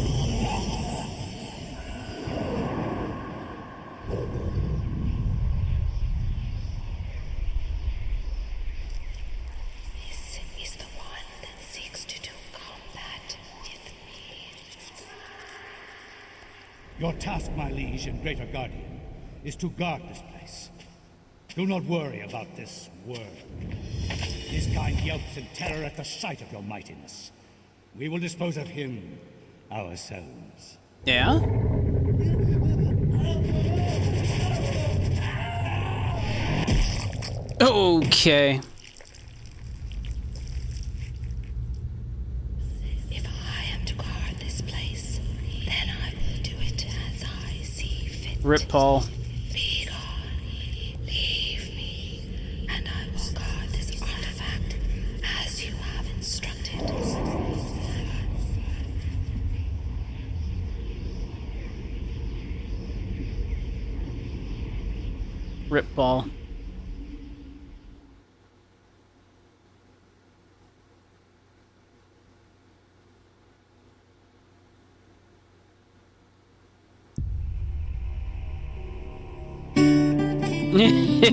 This is the one that seeks to do combat with me. Your task, my liege and greater guardian, is to guard this place. Do not worry about this worm. His kind yelps in terror at the sight of your mightiness. We will dispose of him ourselves. Yeah? Okay. If I am to guard this place, then I will do it as I see fit. Rip Paul. Be gone. Leave me, and I will guard this artifact as you have instructed. Rip Paul.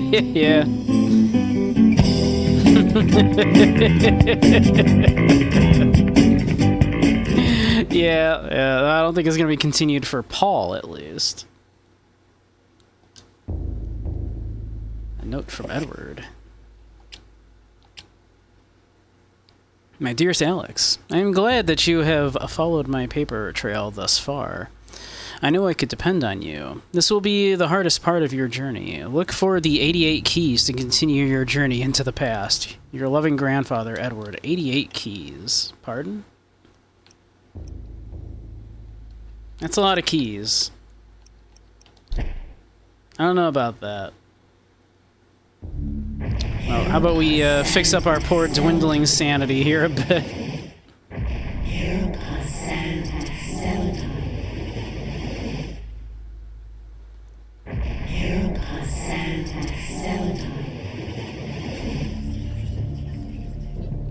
Yeah. Yeah, I don't think it's going to be continued for Paul, at least. A note from Edward. My dearest Alex, I am glad that you have followed my paper trail thus far. I know I could depend on you. This will be the hardest part of your journey. Look for the 88 keys to continue your journey into the past. Your loving grandfather, Edward. 88 keys. Pardon? That's a lot of keys. I don't know about that. Well, how about we fix up our poor dwindling sanity here a bit?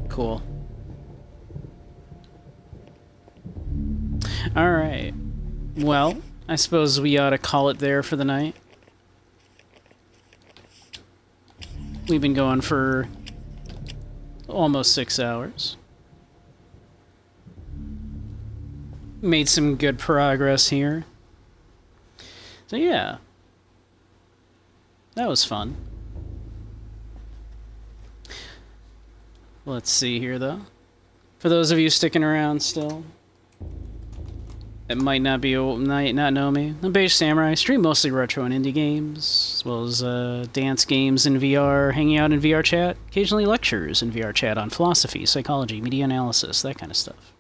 Cool. Alright. Well, I suppose we ought to call it there for the night. We've been going for almost 6 hours. Made some good progress here. So yeah. That was fun. Let's see here, though. For those of you sticking around still, it might not know me. I'm Beige Samurai. Stream mostly retro and indie games, as well as dance games in VR, hanging out in VR chat, occasionally lectures in VR chat on philosophy, psychology, media analysis, that kind of stuff.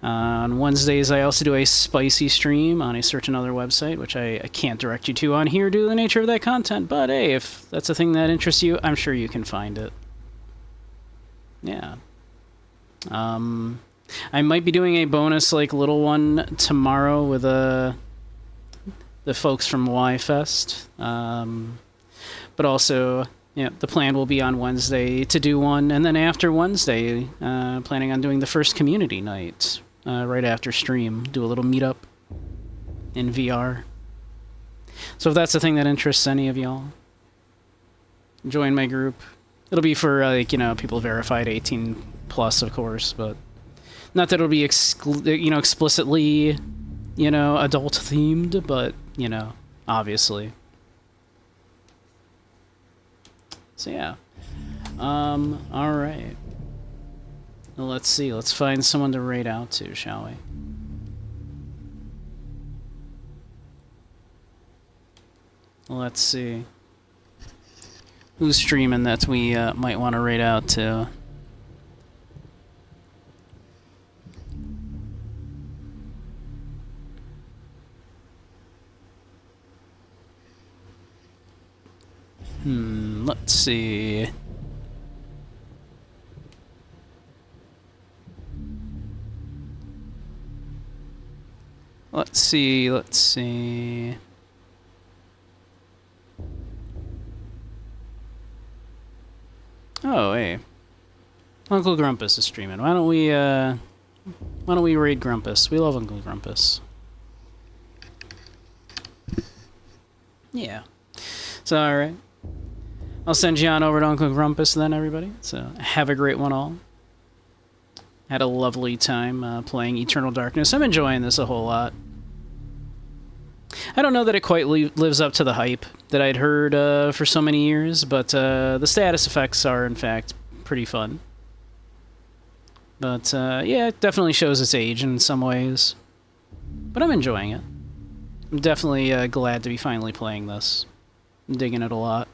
On Wednesdays, I also do a spicy stream on a certain other website, which I can't direct you to on here due to the nature of that content, but hey, if that's a thing that interests you, I'm sure you can find it. Yeah. I might be doing a bonus, little one tomorrow with the folks from Y-Fest. But also, yeah, the plan will be on Wednesday to do one, and then after Wednesday, planning on doing the first community night right after stream. Do a little meetup in VR. So if that's the thing that interests any of y'all, join my group. It'll be for, like, you know, people verified 18 plus, of course, but not that it'll be, you know, explicitly, you know, adult themed, but, you know, obviously. So yeah. Alright. Well, let's see. Let's find someone to raid out to, shall we? Let's see. Who's streaming that we might want to raid out to? Let's see. Let's see. Oh, hey. Uncle Grumpus is streaming. Why don't we raid Grumpus? We love Uncle Grumpus. Yeah. So, alright. I'll send you on over to Uncle Grumpus then, everybody. So, have a great one all. Had a lovely time playing Eternal Darkness. I'm enjoying this a whole lot. I don't know that it quite lives up to the hype that I'd heard for so many years, but the status effects are, in fact, pretty fun. But, yeah, it definitely shows its age in some ways. But I'm enjoying it. I'm definitely glad to be finally playing this. I'm digging it a lot.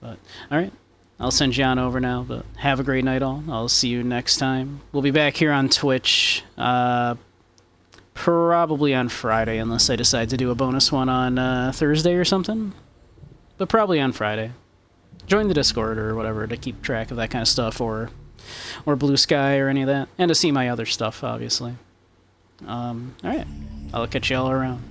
But, alright. I'll send you on over now, but have a great night all. I'll see you next time. We'll be back here on Twitch, probably on Friday, unless I decide to do a bonus one on Thursday or something. But probably on Friday. Join the Discord or whatever to keep track of that kind of stuff, or Blue Sky or any of that. And to see my other stuff, obviously. Alright. I'll catch you all around.